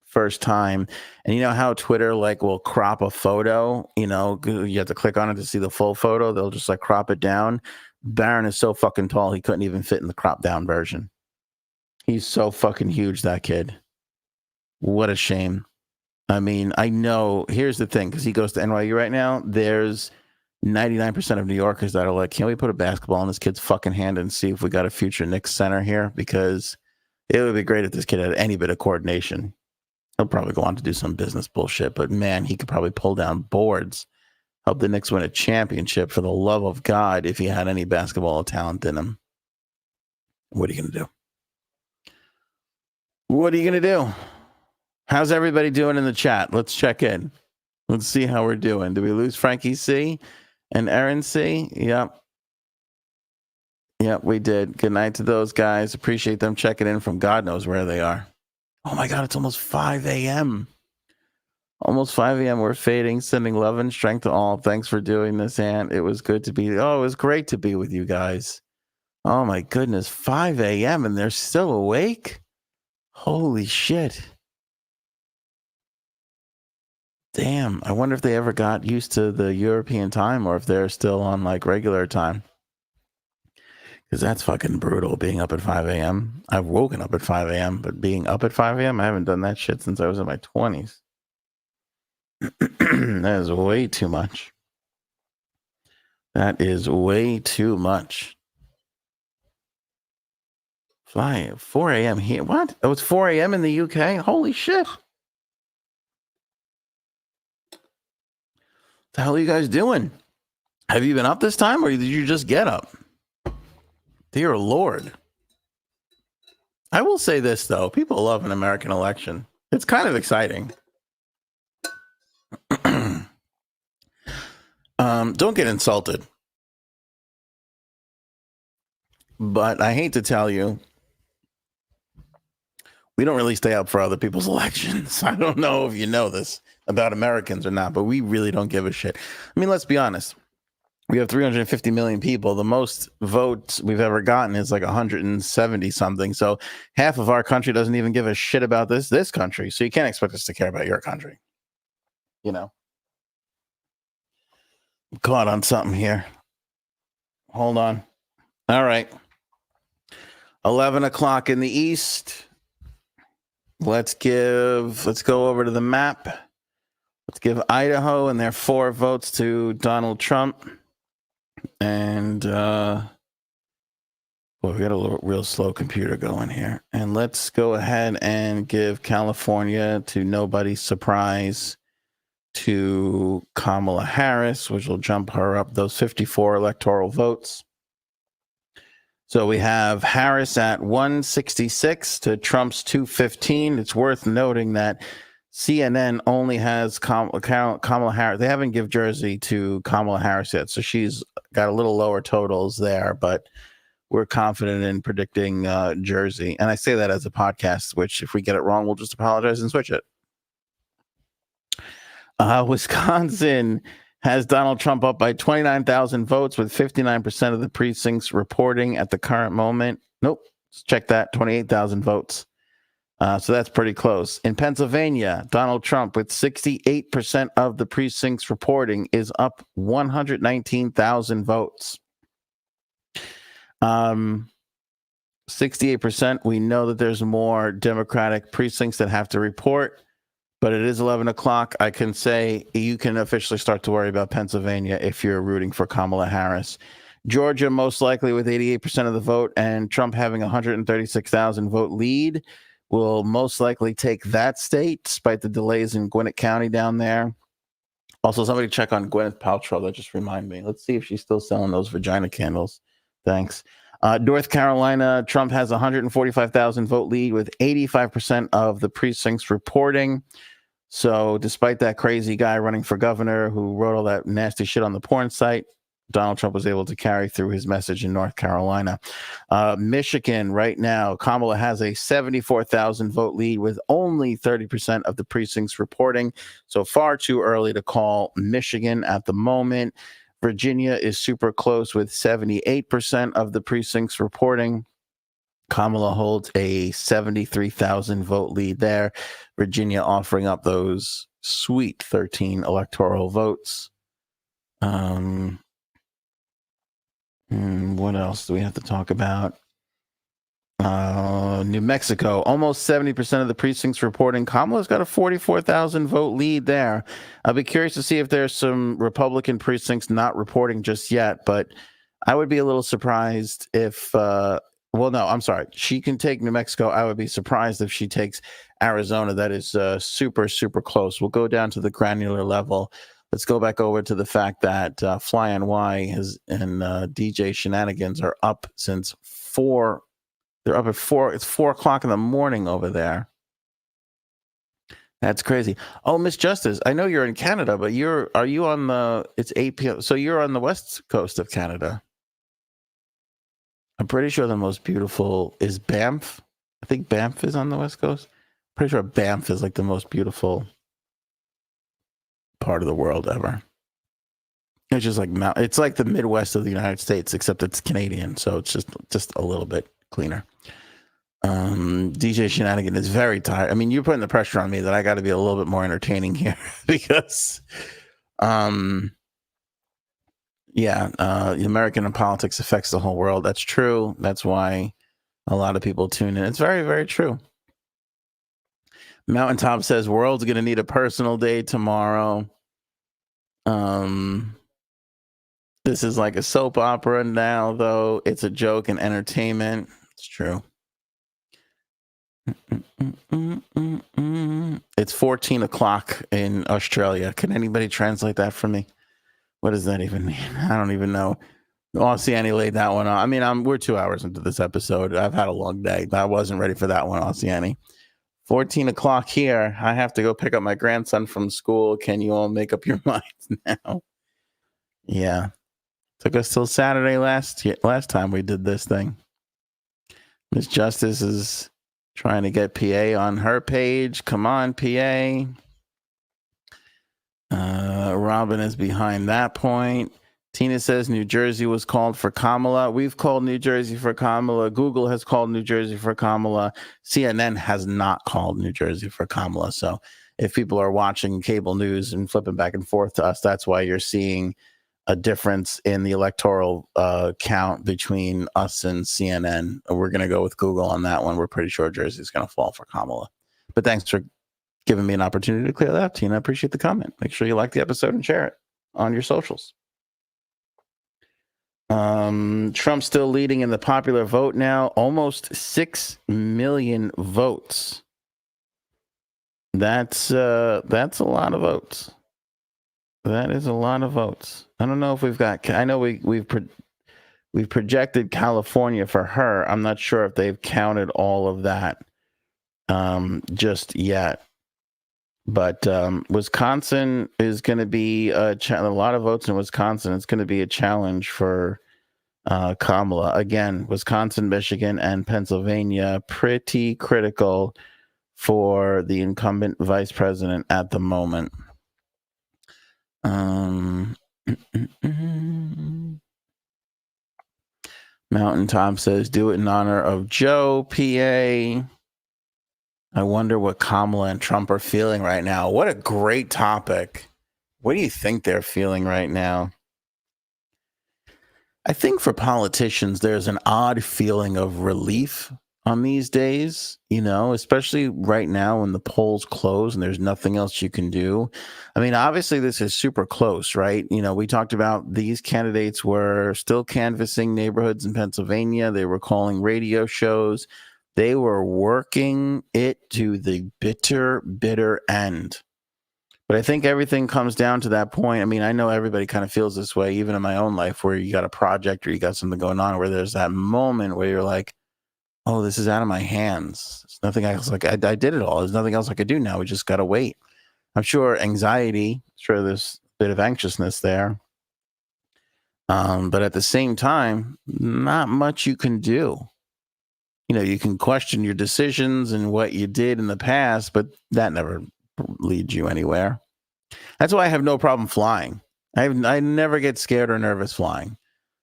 first time. And you know how Twitter will crop a photo? You know, you have to click on it to see the full photo. They'll just crop it down. Barron is so fucking tall, he couldn't even fit in the crop down version. He's so fucking huge, that kid. What a shame. I mean, I know, here's the thing, because he goes to NYU right now, there's 99% of New Yorkers that are like, can we put a basketball in this kid's fucking hand and see if we got a future Knicks center here? Because it would be great if this kid had any bit of coordination. He'll probably go on to do some business bullshit, but man, he could probably pull down boards, help the Knicks win a championship, for the love of God, if he had any basketball talent in him. What are you going to do? What are you going to do? How's everybody doing in the chat? Let's check in. Let's see how we're doing. Did we lose Frankie C and Aaron C? Yep. Yep, we did. Good night to those guys. Appreciate them checking in from God knows where they are. Oh my God, it's almost 5 a.m. Almost 5 a.m. We're fading, sending love and strength to all. Thanks for doing this, Aunt. It was good to be. Oh, it was great to be with you guys. Oh my goodness, 5 a.m. and they're still awake? Holy shit. Damn, I wonder if they ever got used to the European time or if they're still on like regular time. Because that's fucking brutal, being up at 5 a.m. I've woken up at 5 a.m., but being up at 5 a.m., I haven't done that shit since I was in my 20s. That is way too much. That is way too much. Fly at 4 a.m. here. What? Oh, it's 4 a.m. in the UK? Holy shit. The hell are you guys doing? Have you been up this time or did you just get up? Dear Lord. I will say this, though. People love an American election. It's kind of exciting. Don't get insulted. But I hate to tell you, we don't really stay up for other people's elections. I don't know if you know this about Americans or not, but we really don't give a shit. I mean, let's be honest. We have 350 million people. The most votes we've ever gotten is like 170 something. So half of our country doesn't even give a shit about this country. So you can't expect us to care about your country. You know, I'm caught on something here. Hold on. All right. 11 o'clock in the East. Let's go over to the map. Let's give Idaho and their 4 votes to Donald Trump. And, well, we got a real slow computer going here. And let's go ahead and give California, to nobody's surprise, to Kamala Harris, which will jump her up those 54 electoral votes. So we have Harris at 166 to Trump's 215. It's worth noting that CNN only has Kamala Harris. They haven't given Jersey to Kamala Harris yet, so she's got a little lower totals there, but we're confident in predicting Jersey. And I say that as a podcast, which if we get it wrong, we'll just apologize and switch it. Wisconsin has Donald Trump up by 29,000 votes with 59% of the precincts reporting at the current moment. Nope. Let's check that. 28,000 votes. So that's pretty close. In Pennsylvania, Donald Trump with 68% of the precincts reporting is up 119,000 votes. 68%. We know that there's more Democratic precincts that have to report. But it is 11 o'clock. I can say you can officially start to worry about Pennsylvania if you're rooting for Kamala Harris. Georgia, most likely with 88% of the vote, and Trump having 136,000 vote lead, will most likely take that state, despite the delays in Gwinnett County down there. Also, somebody check on Gwyneth Paltrow. That just reminded me. Let's see if she's still selling those vagina candles. Thanks. North Carolina, Trump has 145,000 vote lead with 85% of the precincts reporting. So despite that crazy guy running for governor who wrote all that nasty shit on the porn site, Donald Trump was able to carry through his message in North Carolina. Michigan, right now, Kamala has a 74,000 vote lead with only 30% of the precincts reporting. So far too early to call Michigan at the moment. Virginia is super close with 78% of the precincts reporting. Kamala holds a 73,000 vote lead there. Virginia offering up those sweet 13 electoral votes. What else do we have to talk about? New Mexico, almost 70% of the precincts reporting. Kamala's got a 44,000 vote lead there. I'll be curious to see if there's some Republican precincts not reporting just yet, but I would be a little surprised if well, no, I'm sorry. She can take New Mexico. I would be surprised if she takes Arizona. That is super, super close. We'll go down to the granular level. Let's go back over to the fact that Fly and Y and DJ Shenanigans are up since 4. They're up at 4. It's 4 o'clock in the morning over there. That's crazy. Oh, Miss Justice, I know you're in Canada, but are you on it's 8 p.m. So you're on the west coast of Canada. I'm pretty sure the most beautiful is Banff. I think Banff is on the west coast. Pretty sure Banff is like the most beautiful part of the world ever. It's just like it's like the Midwest of the United States, except it's Canadian, so it's just a little bit cleaner. DJ Shenanigan is very tired. I mean, you're putting the pressure on me that I got to be a little bit more entertaining here because, American politics affects the whole world. That's true. That's why a lot of people tune in. It's very, very true. Mountaintop says world's going to need a personal day tomorrow. This is like a soap opera now, though. It's a joke and entertainment. It's true. It's 14 o'clock in Australia. Can anybody translate that for me? What does that even mean? I don't even know. Oceani laid that one on. I mean, we're 2 hours into this episode. I've had a long day. I wasn't ready for that one, Oceani. 14 o'clock here. I have to go pick up my grandson from school. Can you all make up your minds now? Yeah. Took us till Saturday last time we did this thing. Miss Justice is trying to get PA on her page. Come on, PA. Robin is behind that point. Tina says New Jersey was called for Kamala. We've called New Jersey for Kamala. Google has called New Jersey for Kamala. CNN has not called New Jersey for Kamala. So if people are watching cable news and flipping back and forth to us, that's why you're seeing a difference in the electoral count between us and CNN. We're going to go with Google on that one. We're pretty sure Jersey's going to fall for Kamala. But thanks for giving me an opportunity to clear that up, Tina. I appreciate the comment. Make sure you like the episode and share it on your socials. Trump's still leading in the popular vote now. Almost 6 million votes. That's a lot of votes. That is a lot of votes. I don't know if we've got. I know we've projected California for her. I'm not sure if they've counted all of that just yet. But Wisconsin is going to be a lot of votes in Wisconsin. It's going to be a challenge for Kamala. Again, Wisconsin, Michigan, and Pennsylvania pretty critical for the incumbent vice president at the moment. Mountaintop says, do it in honor of Joe, PA. I wonder what Kamala and Trump are feeling right now. What a great topic. What do you think they're feeling right now? I think for politicians, there's an odd feeling of relief on these days, especially right now when the polls close and there's nothing else you can do. I mean, obviously this is super close, right? We talked about these candidates were still canvassing neighborhoods in Pennsylvania. They were calling radio shows. They were working it to the bitter, bitter end. But I think everything comes down to that point. I mean, I know everybody kind of feels this way, even in my own life, where you got a project or you got something going on where there's that moment where you're like, oh, this is out of my hands. There's nothing else. Like I did it all. There's nothing else I could do now. We just got to wait. I'm sure anxiety, there's a bit of anxiousness there. But at the same time, not much you can do. You can question your decisions and what you did in the past, but that never leads you anywhere. That's why I have no problem flying. I never get scared or nervous flying.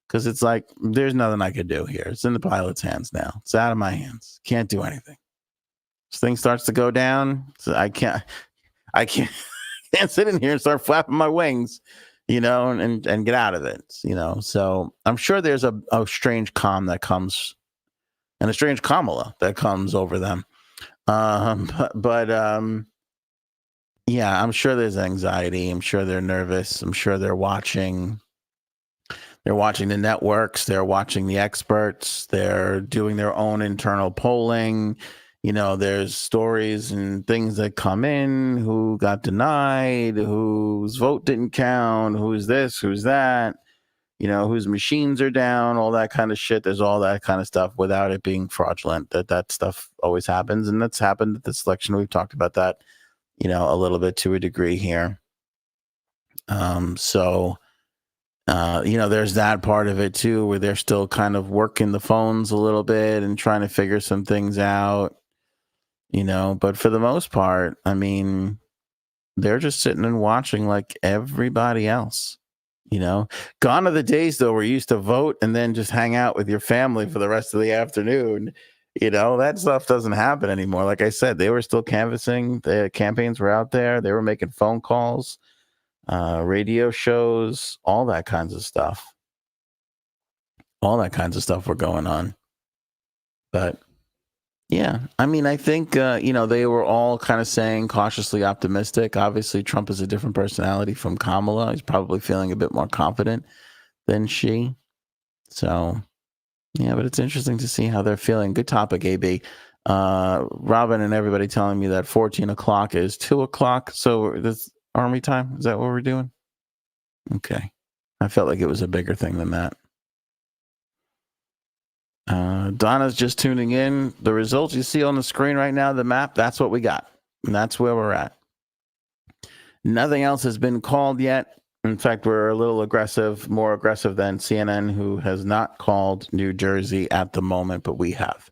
Because it's like, there's nothing I could do here. It's in the pilot's hands now. It's out of my hands. Can't do anything. This thing starts to go down. So I can't sit in here and start flapping my wings, and get out of it, So I'm sure there's a strange calm that comes, and a strange Kamala that comes over them. Yeah, I'm sure there's anxiety. I'm sure they're nervous. I'm sure they're watching. They're watching the networks. They're watching the experts. They're doing their own internal polling. There's stories and things that come in, who got denied, whose vote didn't count, who's this, who's that, whose machines are down, all that kind of shit. There's all that kind of stuff without it being fraudulent. That stuff always happens. And that's happened at this election. We've talked about that, a little bit to a degree here. There's that part of it too, where they're still kind of working the phones a little bit and trying to figure some things out, but for the most part, I mean, they're just sitting and watching like everybody else. Gone are the days though where you used to vote and then just hang out with your family for the rest of the afternoon. That stuff doesn't happen anymore. Like I said, they were still canvassing. The campaigns were out there. They were making phone calls, radio shows, all that kinds of stuff. All that kinds of stuff were going on. But yeah, I mean, I think, they were all kind of saying cautiously optimistic. Obviously, Trump is a different personality from Kamala. He's probably feeling a bit more confident than she. So, yeah, but it's interesting to see how they're feeling. Good topic, AB. Robin and everybody telling me that 14 o'clock is 2 o'clock. So this Army time, is that what we're doing? Okay. I felt like it was a bigger thing than that. Donna's just tuning in. The results you see on the screen right now, the map, that's what we got. And that's where we're at. Nothing else has been called yet. In fact, we're a little more aggressive than CNN, who has not called New Jersey at the moment, but we have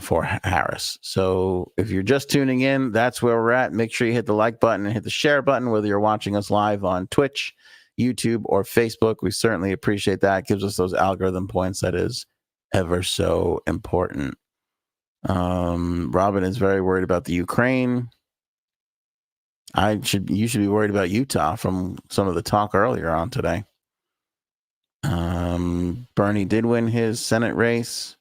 for Harris. So if you're just tuning in, that's where we're at. Make sure you hit the like button and hit the share button, whether you're watching us live on Twitch, YouTube, or Facebook. We certainly appreciate that. It gives us those algorithm points. That is ever so important. Robin is very worried about the Ukraine. You should be worried about Utah from some of the talk earlier on today. Bernie did win his Senate race.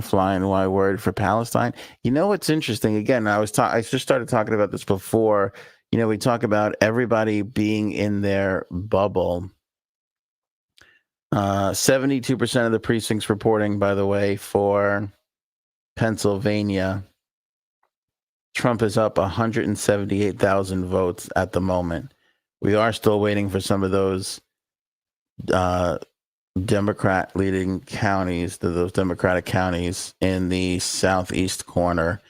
Flying wide word for Palestine. What's interesting? Again, I just started talking about this before. We talk about everybody being in their bubble. 72% of the precincts reporting, by the way, for Pennsylvania. Trump is up 178,000 votes at the moment. We are still waiting for some of those Democrat-leading counties, those Democratic counties in the southeast corner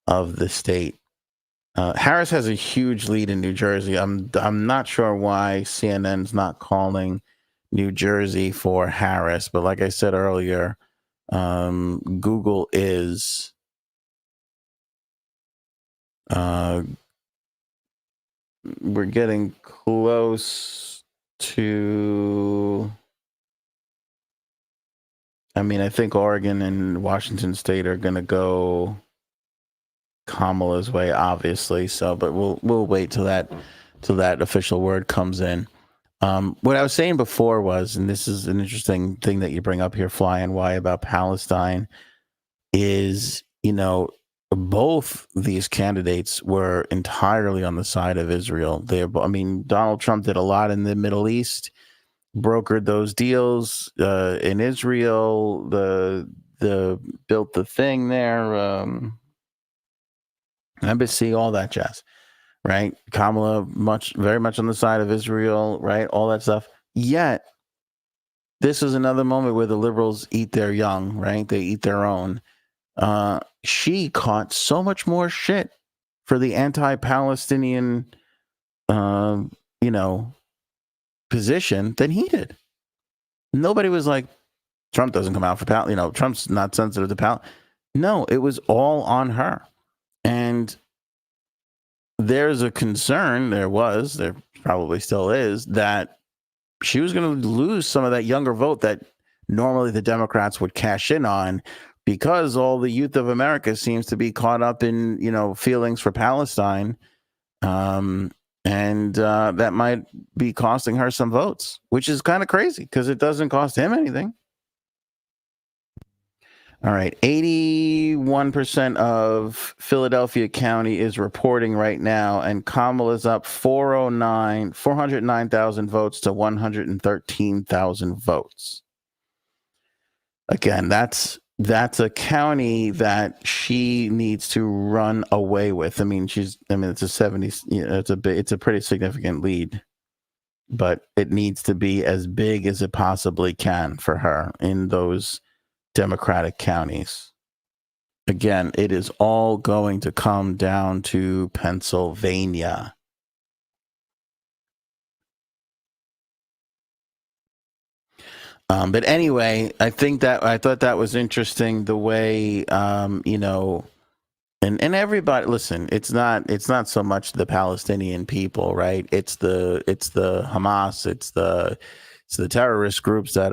of the state. Harris has a huge lead in New Jersey. I'm not sure why CNN's not calling New Jersey for Harris, but like I said earlier, Google is we're getting close to, I think Oregon and Washington State are going to go Kamala's way, obviously. So, but we'll wait till that official word comes in. What I was saying before was, and this is an interesting thing that you bring up here, Fly and Why, about Palestine, is, both these candidates were entirely on the side of Israel. Donald Trump did a lot in the Middle East, brokered those deals in Israel, built the thing there, embassy, all that jazz, right? Kamala very much on the side of Israel, right? All that stuff. Yet, this is another moment where the liberals eat their young, right? They eat their own. She caught so much more shit for the anti-Palestinian, position than he did. Nobody was like, Trump doesn't come out for Palestine. Trump's not sensitive to Palestine. No, it was all on her. And there's a concern, there probably still is, that she was going to lose some of that younger vote that normally the Democrats would cash in on, because all the youth of America seems to be caught up in, feelings for Palestine. And that might be costing her some votes, which is kind of crazy because it doesn't cost him anything. All right. 81% of Philadelphia County is reporting right now, and Kamala's up 409,000 votes to 113,000 votes. Again, that's a county that she needs to run away with. It's a 70, it's a pretty significant lead, but it needs to be as big as it possibly can for her in those Democratic counties. again, it is all going to come down to Pennsylvania. But anyway, I thought that was interesting the way, and everybody, listen, it's not so much the Palestinian people, right? It's the Hamas, it's the terrorist groups that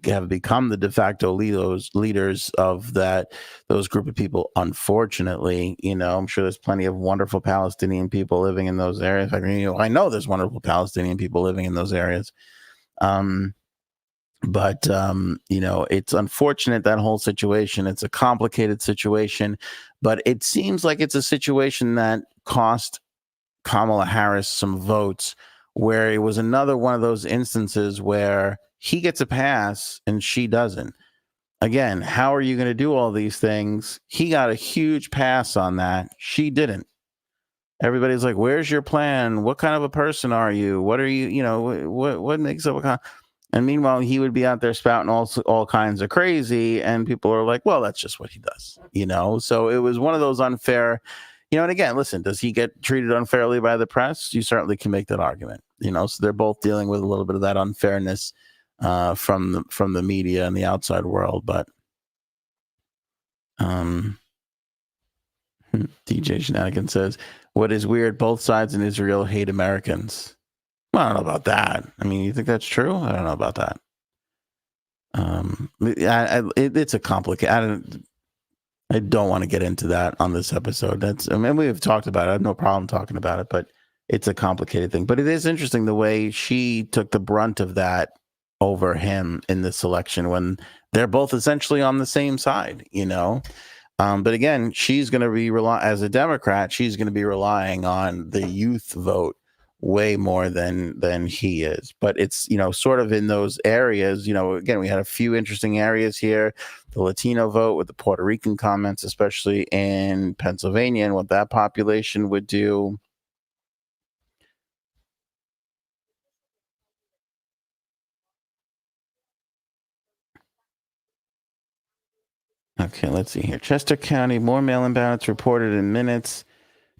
have become the de facto leaders of those group of people. Unfortunately, I'm sure there's plenty of wonderful Palestinian people living in those areas. I know there's wonderful Palestinian people living in those areas. But it's unfortunate, that whole situation. It's a complicated situation, but it seems like it's a situation that cost Kamala Harris some votes, where it was another one of those instances where he gets a pass and she doesn't. Again, how are you going to do all these things? He got a huge pass on that. She didn't. Everybody's like, where's your plan? What kind of a person are you? What are you, what makes up a And meanwhile, he would be out there spouting all kinds of crazy, and people are like, well, that's just what he does, So it was one of those unfair, and again, listen, does he get treated unfairly by the press? You certainly can make that argument, So they're both dealing with a little bit of that unfairness from the media and the outside world. But DJ Shenanigans says, what is weird, both sides in Israel hate Americans. Well, I don't know about that. I mean, you think that's true? I don't know about that. It's a complicated. I don't want to get into that on this episode. We've talked about it. I have no problem talking about it, but it's a complicated thing. But it is interesting the way she took the brunt of that over him in this election, when they're both essentially on the same side, But again, she's going to be as a Democrat, she's going to be relying on the youth vote way more than he is. But it's, sort of in those areas, again, we had a few interesting areas here. The Latino vote with the Puerto Rican comments, especially in Pennsylvania, and what that population would do. Okay, let's see here. Chester County, more mail-in ballots reported in minutes.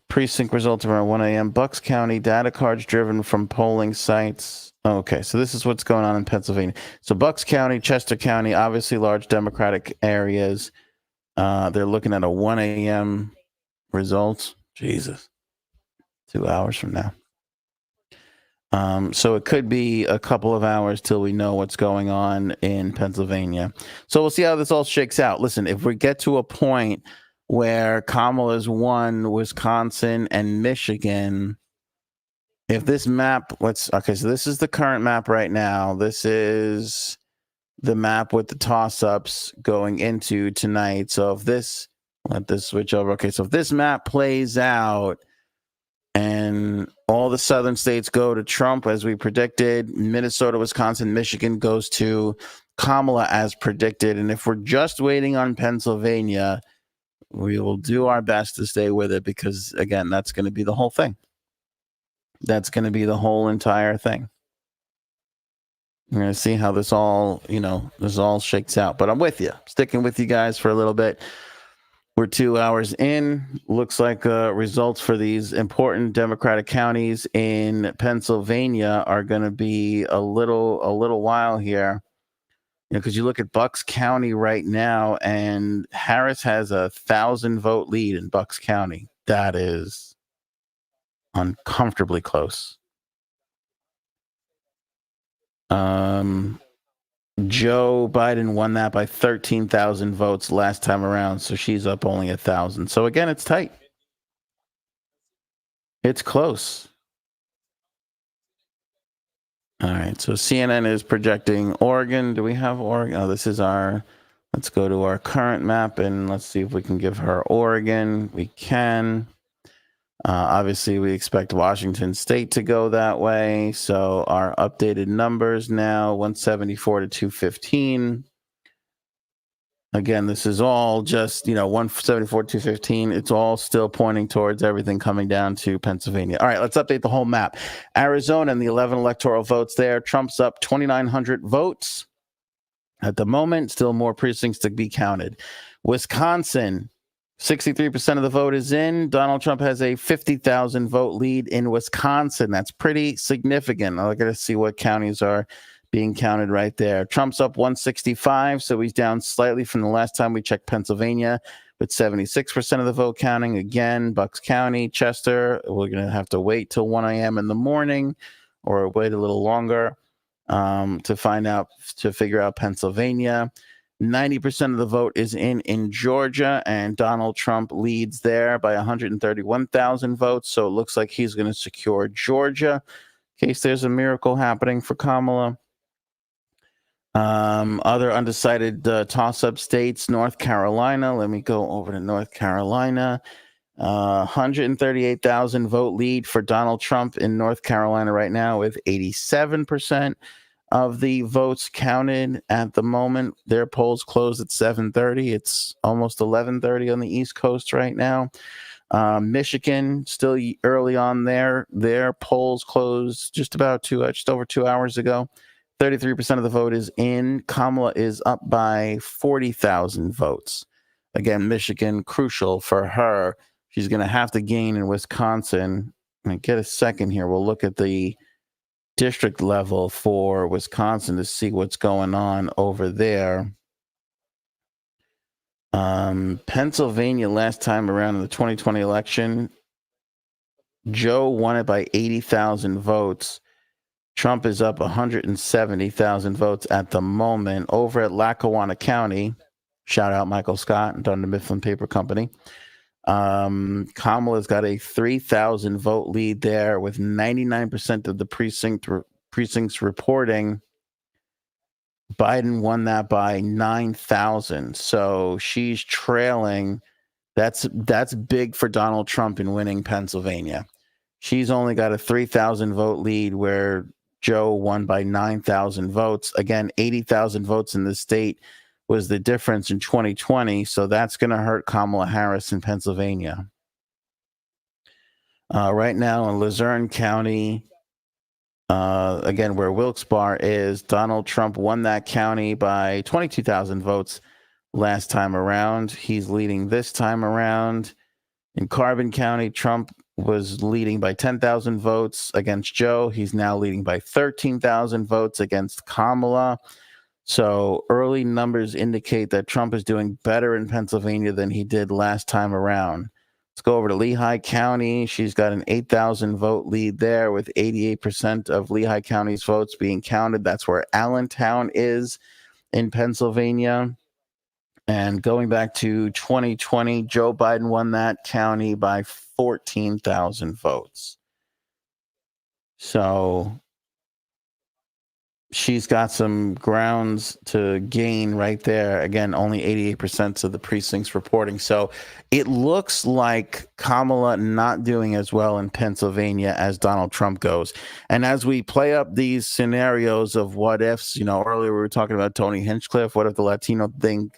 Precinct results around 1 a.m. Bucks County, data cards driven from polling sites. Okay, so this is what's going on in Pennsylvania. So Bucks County, Chester County, obviously large Democratic areas. They're looking at a 1 a.m. results. Jesus. 2 hours from now. So it could be a couple of hours till we know what's going on in Pennsylvania. So we'll see how this all shakes out. Listen, if we get to a point where Kamala's won Wisconsin and Michigan, if this map, so this is the current map right now. This is the map with the toss-ups going into tonight. So if this, let this switch over. Okay, so if this map plays out and all the southern states go to Trump as we predicted, Minnesota, Wisconsin, Michigan goes to Kamala as predicted, and if we're just waiting on Pennsylvania, we will do our best to stay with it, because, again, that's going to be the whole thing. That's going to be the whole entire thing. We're going to see how this all shakes out. But I'm with you. Sticking with you guys for a little bit. We're 2 hours in. Looks like results for these important Democratic counties in Pennsylvania are going to be a little while here. Because you look at Bucks County right now, and Harris has 1,000 vote lead in Bucks County. That is uncomfortably close. Joe Biden won that by 13,000 votes last time around, so she's up only 1,000. So again, it's tight. It's close. All right, so CNN is projecting Oregon. Do we have Oregon? Oh, this is let's go to our current map, and let's see if we can give her Oregon. We can. Obviously, we expect Washington State to go that way. So our updated numbers now, 174 to 215. Again, this is all just, 174 to 215. It's all still pointing towards everything coming down to Pennsylvania. All right, let's update the whole map. Arizona and the 11 electoral votes there. Trump's up 2,900 votes. At the moment, still more precincts to be counted. Wisconsin, 63% of the vote is in. Donald Trump has a 50,000 vote lead in Wisconsin. That's pretty significant. I got to see what counties are being counted right there. Trump's up 165, so he's down slightly from the last time we checked Pennsylvania, with 76% of the vote counting. Again, Bucks County, Chester, we're going to have to wait till 1 a.m. in the morning or wait a little longer to figure out Pennsylvania. 90% of the vote is in Georgia, and Donald Trump leads there by 131,000 votes. So it looks like he's going to secure Georgia in case there's a miracle happening for Kamala. Other undecided toss-up states, North Carolina. Let me go over to North Carolina. 138,000 vote lead for Donald Trump in North Carolina right now, with 87% of the votes counted at the moment. Their polls closed at 7:30. It's almost 11:30 on the East Coast right now. Michigan, still early on there. Their polls closed just over 2 hours ago. 33% of the vote is in. Kamala is up by 40,000 votes. Again, Michigan, crucial for her. She's going to have to gain in Wisconsin. Get a second here. We'll look at the district level for Wisconsin to see what's going on over there. Pennsylvania, last time around in the 2020 election, Joe won it by 80,000 votes. Trump is up 170,000 votes at the moment. Over at Lackawanna County, shout out Michael Scott and Dunder Mifflin Paper Company. Kamala's got a 3,000 vote lead there, with 99% of the precincts reporting Biden won that by 9,000. So she's trailing. That's big for Donald Trump in winning Pennsylvania. She's only got a 3,000 vote lead, where Joe won by 9,000 votes. Again, 80,000 votes in the state was the difference in 2020. So that's going to hurt Kamala Harris in Pennsylvania. Right now in Luzerne County, again, where Wilkes-Barre is, Donald Trump won that county by 22,000 votes last time around. He's leading this time around. In Carbon County, Trump was leading by 10,000 votes against Joe. He's now leading by 13,000 votes against Kamala. So early numbers indicate that Trump is doing better in Pennsylvania than he did last time around. Let's go over to Lehigh County. She's got an 8,000 vote lead there, with 88% of Lehigh County's votes being counted. That's where Allentown is in Pennsylvania. And going back to 2020, Joe Biden won that county by 14,000 votes. So she's got some grounds to gain right there. Again, only 88% of the precincts reporting. So it looks like Kamala not doing as well in Pennsylvania as Donald Trump goes. And as we play up these scenarios of what ifs, earlier we were talking about Tony Hinchcliffe. What if the Latino thing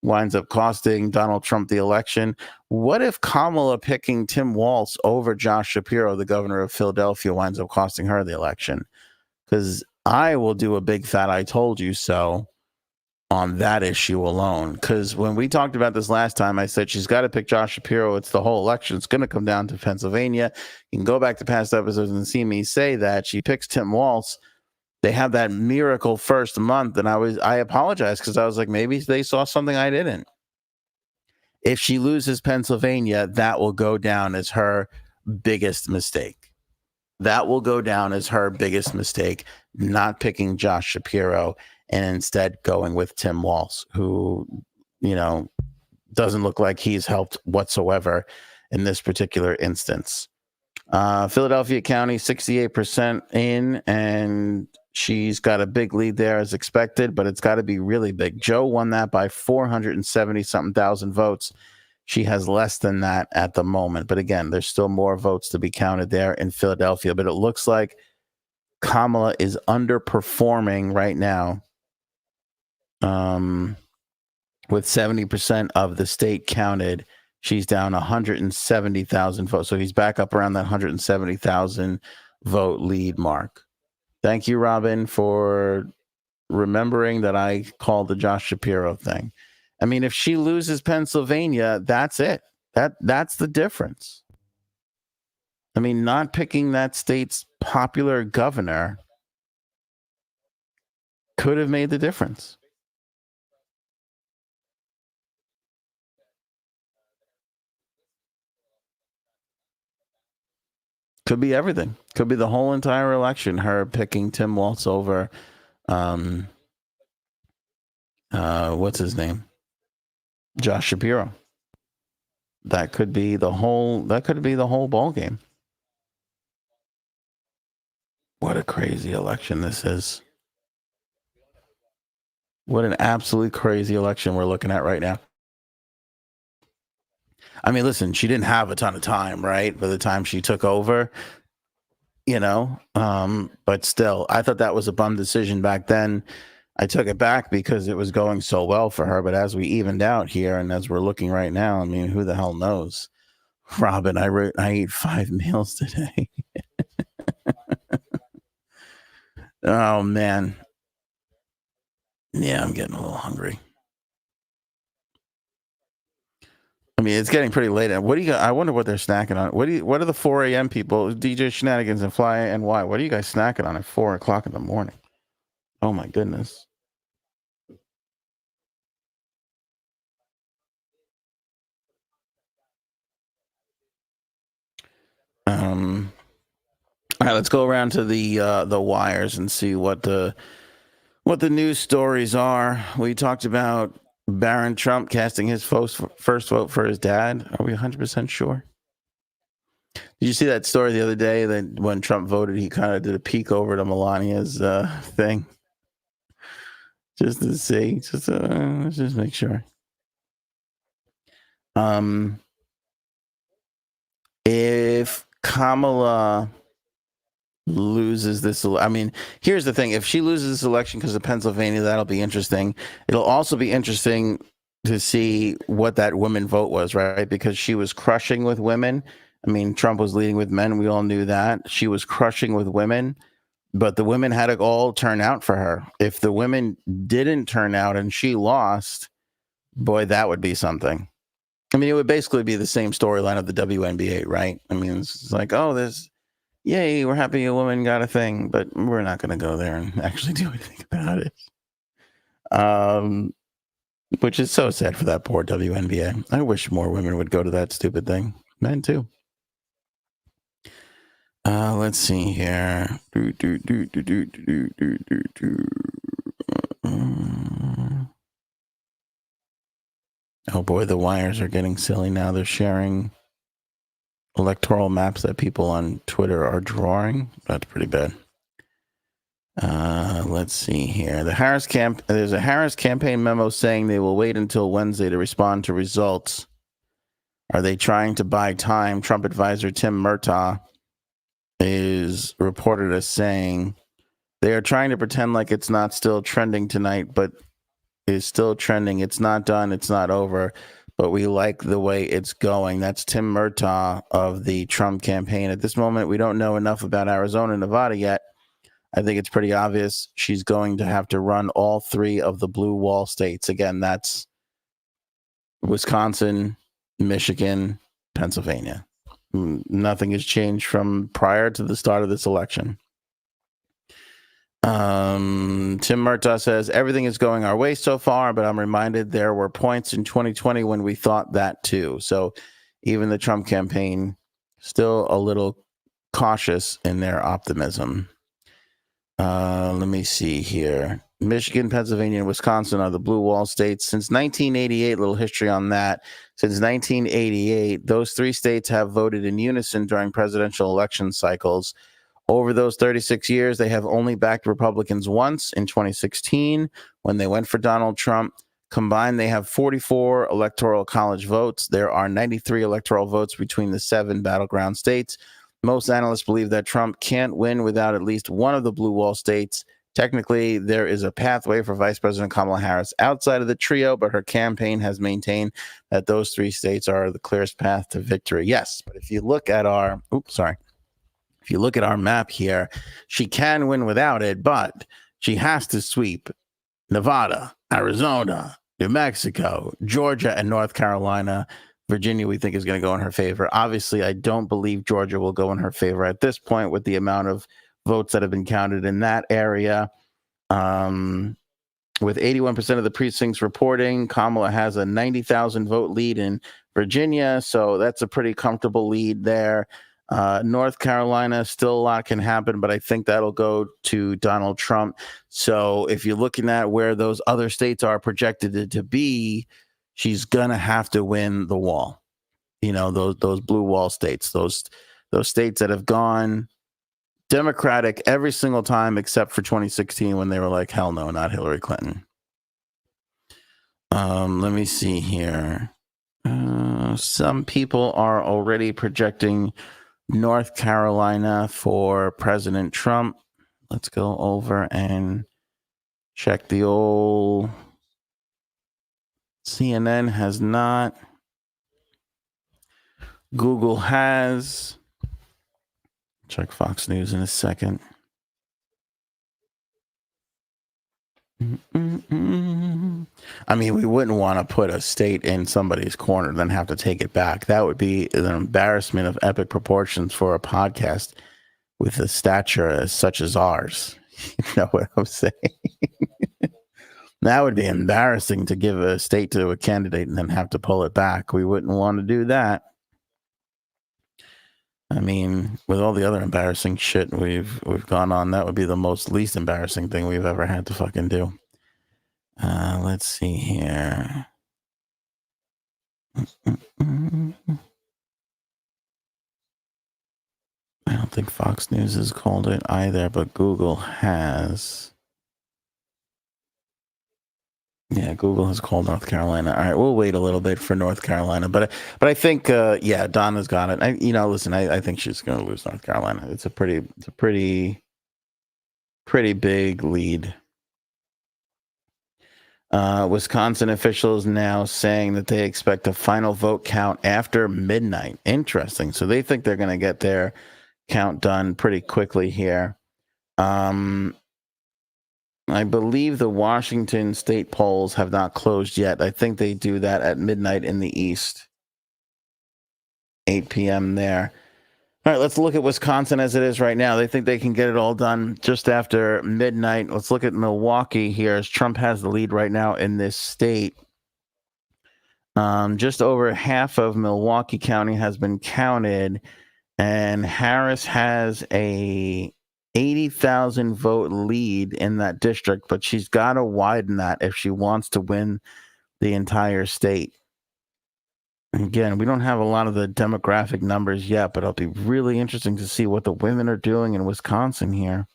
winds up costing Donald Trump the election? What if Kamala picking Tim Walz over Josh Shapiro, the governor of Philadelphia, winds up costing her the election? Because I will do a big fat I told you so on that issue alone. Because when we talked about this last time, I said she's got to pick Josh Shapiro. It's the whole election. It's going to come down to Pennsylvania. You can go back to past episodes and see me say that. She picks Tim Walz. They have that miracle first month, and I apologize because I was like, maybe they saw something I didn't. If she loses Pennsylvania, that will go down as her biggest mistake. That will go down as her biggest mistake, not picking Josh Shapiro and instead going with Tim Walz, who, doesn't look like he's helped whatsoever in this particular instance. Philadelphia County, 68% in, and she's got a big lead there as expected, but it's got to be really big. Joe won that by 470-something thousand votes. She has less than that at the moment. But again, there's still more votes to be counted there in Philadelphia. But it looks like Kamala is underperforming right now, with 70% of the state counted. She's down 170,000 votes. So he's back up around that 170,000 vote lead mark. Thank you, Robin, for remembering that I called the Josh Shapiro thing. I mean, if she loses Pennsylvania, that's it. That's the difference. I mean, not picking that state's popular governor could have made the difference. Could be everything. Could be the whole entire election. Her picking Tim Walz over, what's his name? Josh Shapiro. That could be the whole. That could be the whole ball game. What a crazy election this is. What an absolutely crazy election we're looking at right now. I mean, listen, she didn't have a ton of time, right? By the time she took over, but still, I thought that was a bum decision back then. I took it back because it was going so well for her. But as we evened out here and as we're looking right now, I mean, who the hell knows? Robin, I ate 5 meals today. Oh, man. Yeah, I'm getting a little hungry. I mean, it's getting pretty late. What do you got? I wonder what they're snacking on. What are the 4 a.m. people, DJ Shenanigans and Fly and Why? What are you guys snacking on at 4 o'clock in the morning? Oh, my goodness. All right, let's go around to the wires and see what the news stories are. We talked about Barron Trump casting his first vote for his dad. Are we 100% sure? Did you see that story the other day that when Trump voted, he kind of did a peek over to Melania's thing? Just to see, let's just make sure. If Kamala loses this, I mean, here's the thing: if she loses this election because of Pennsylvania, that'll be interesting. It'll also be interesting to see what that women vote was, right? Because she was crushing with women. I mean, Trump was leading with men. We all knew that. She was crushing with women, but the women had to all turn out for her. If the women didn't turn out and she lost, boy, that would be something. I mean, it would basically be the same storyline of the WNBA, right? I mean, it's like, oh, yay, we're happy a woman got a thing, but we're not going to go there and actually do anything about it. Which is so sad for that poor WNBA. I wish more women would go to that stupid thing. Men too. Let's see here. Oh boy, the wires are getting silly now. They're sharing electoral maps that people on Twitter are drawing. That's pretty bad. Let's see here. There's a Harris campaign memo saying they will wait until Wednesday to respond to results. Are they trying to buy time? Trump advisor Tim Murtaugh is reported as saying they are trying to pretend like it's not still trending tonight, but is still trending. It's not done. It's not over, but we like the way it's going. That's Tim Murtaugh of the Trump campaign. At this moment, we don't know enough about Arizona and Nevada yet. I think it's pretty obvious she's going to have to run all 3 of the blue wall states. Again, that's Wisconsin, Michigan, Pennsylvania. Nothing has changed from prior to the start of this election. Tim Murtaugh says everything is going our way so far, but I'm reminded there were points in 2020 when we thought that too. So even the Trump campaign still a little cautious in their optimism. Let me see here. Michigan, Pennsylvania, and Wisconsin are the blue wall states. Since 1988, little history on that. Since 1988, those 3 states have voted in unison during presidential election cycles. Over those 36 years, they have only backed Republicans once in 2016 when they went for Donald Trump. Combined, they have 44 electoral college votes. There are 93 electoral votes between the 7 battleground states. Most analysts believe that Trump can't win without at least one of the blue wall states. Technically, there is a pathway for Vice President Kamala Harris outside of the trio, but her campaign has maintained that those 3 states are the clearest path to victory. Yes, but if you look at our map here, she can win without it, but she has to sweep Nevada, Arizona, New Mexico, Georgia, and North Carolina. Virginia, we think, is going to go in her favor. Obviously, I don't believe Georgia will go in her favor at this point with the amount of votes that have been counted in that area. With 81% of the precincts reporting, Kamala has a 90,000 vote lead in Virginia, so that's a pretty comfortable lead there. North Carolina, still a lot can happen, but I think that'll go to Donald Trump. So if you're looking at where those other states are projected to be, she's gonna have to win the wall. You know, those blue wall states, those states that have gone Democratic every single time except for 2016 when they were like, hell no, not Hillary Clinton. Let me see here. Some people are already projecting North Carolina for President Trump. Let's go over and check the old CNN has not. Google has. Check Fox News in a second. I mean, we wouldn't want to put a state in somebody's corner, then have to take it back. That would be an embarrassment of epic proportions for a podcast with a stature as such as ours. You know what I'm saying? That would be embarrassing to give a state to a candidate and then have to pull it back. We wouldn't want to do that. I mean, with all the other embarrassing shit we've gone on, that would be the least embarrassing thing we've ever had to fucking do. Let's see here. I don't think Fox News has called it either, but Google has. Yeah, Google has called North Carolina. All right, we'll wait a little bit for North Carolina, but I think yeah, Donna's got it. Listen, I think she's going to lose North Carolina. It's a pretty big lead. Wisconsin officials now saying that they expect a final vote count after midnight. Interesting. So they think they're going to get their count done pretty quickly here. I believe the Washington state polls have not closed yet. I think they do that at midnight in the East. 8 p.m. there. All right, let's look at Wisconsin as it is right now. They think they can get it all done just after midnight. Let's look at Milwaukee here, as Trump has the lead right now in this state. Just over half of Milwaukee County has been counted, and Harris has a 80,000 vote lead in that district, but she's got to widen that if she wants to win the entire state. Again, we don't have a lot of the demographic numbers yet, but it'll be really interesting to see what the women are doing in Wisconsin here.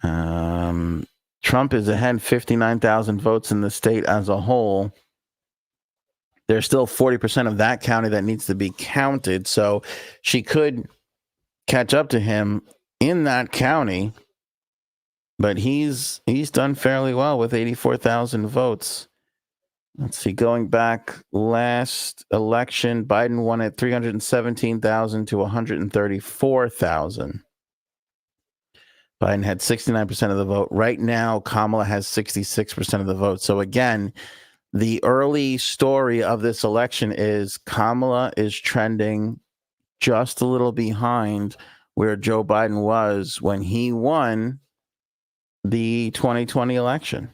Trump is ahead 59,000 votes in the state as a whole. There's still 40% of that county that needs to be counted, so she could catch up to him in that county, but he's done fairly well with 84,000 votes. Let's see, going back last election, Biden won at 317,000 to 134,000. Biden had 69% of the vote. Right now, Kamala has 66% of the vote. So again, the early story of this election is Kamala is trending just a little behind where Joe Biden was when he won the 2020 election.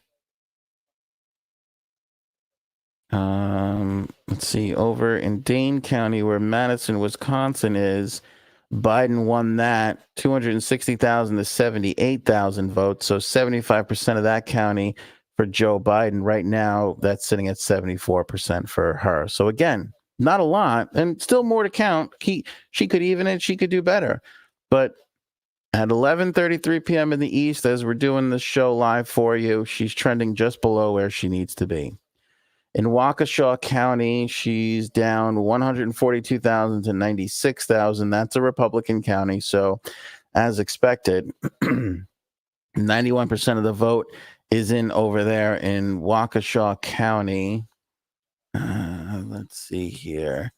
Let's see, over in Dane County, where Madison, Wisconsin is, Biden won that 260,000 to 78,000 votes. So 75% of that county for Joe Biden. Right now, that's sitting at 74% for her. So again, not a lot, and still more to count. She could even it. She could do better. But at 11:33 p.m. in the East, as we're doing this show live for you, she's trending just below where she needs to be. In Waukesha County, she's down 142,000 to 96,000. That's a Republican county. So as expected, 91% of the vote is in over there in Waukesha County. Let's see here.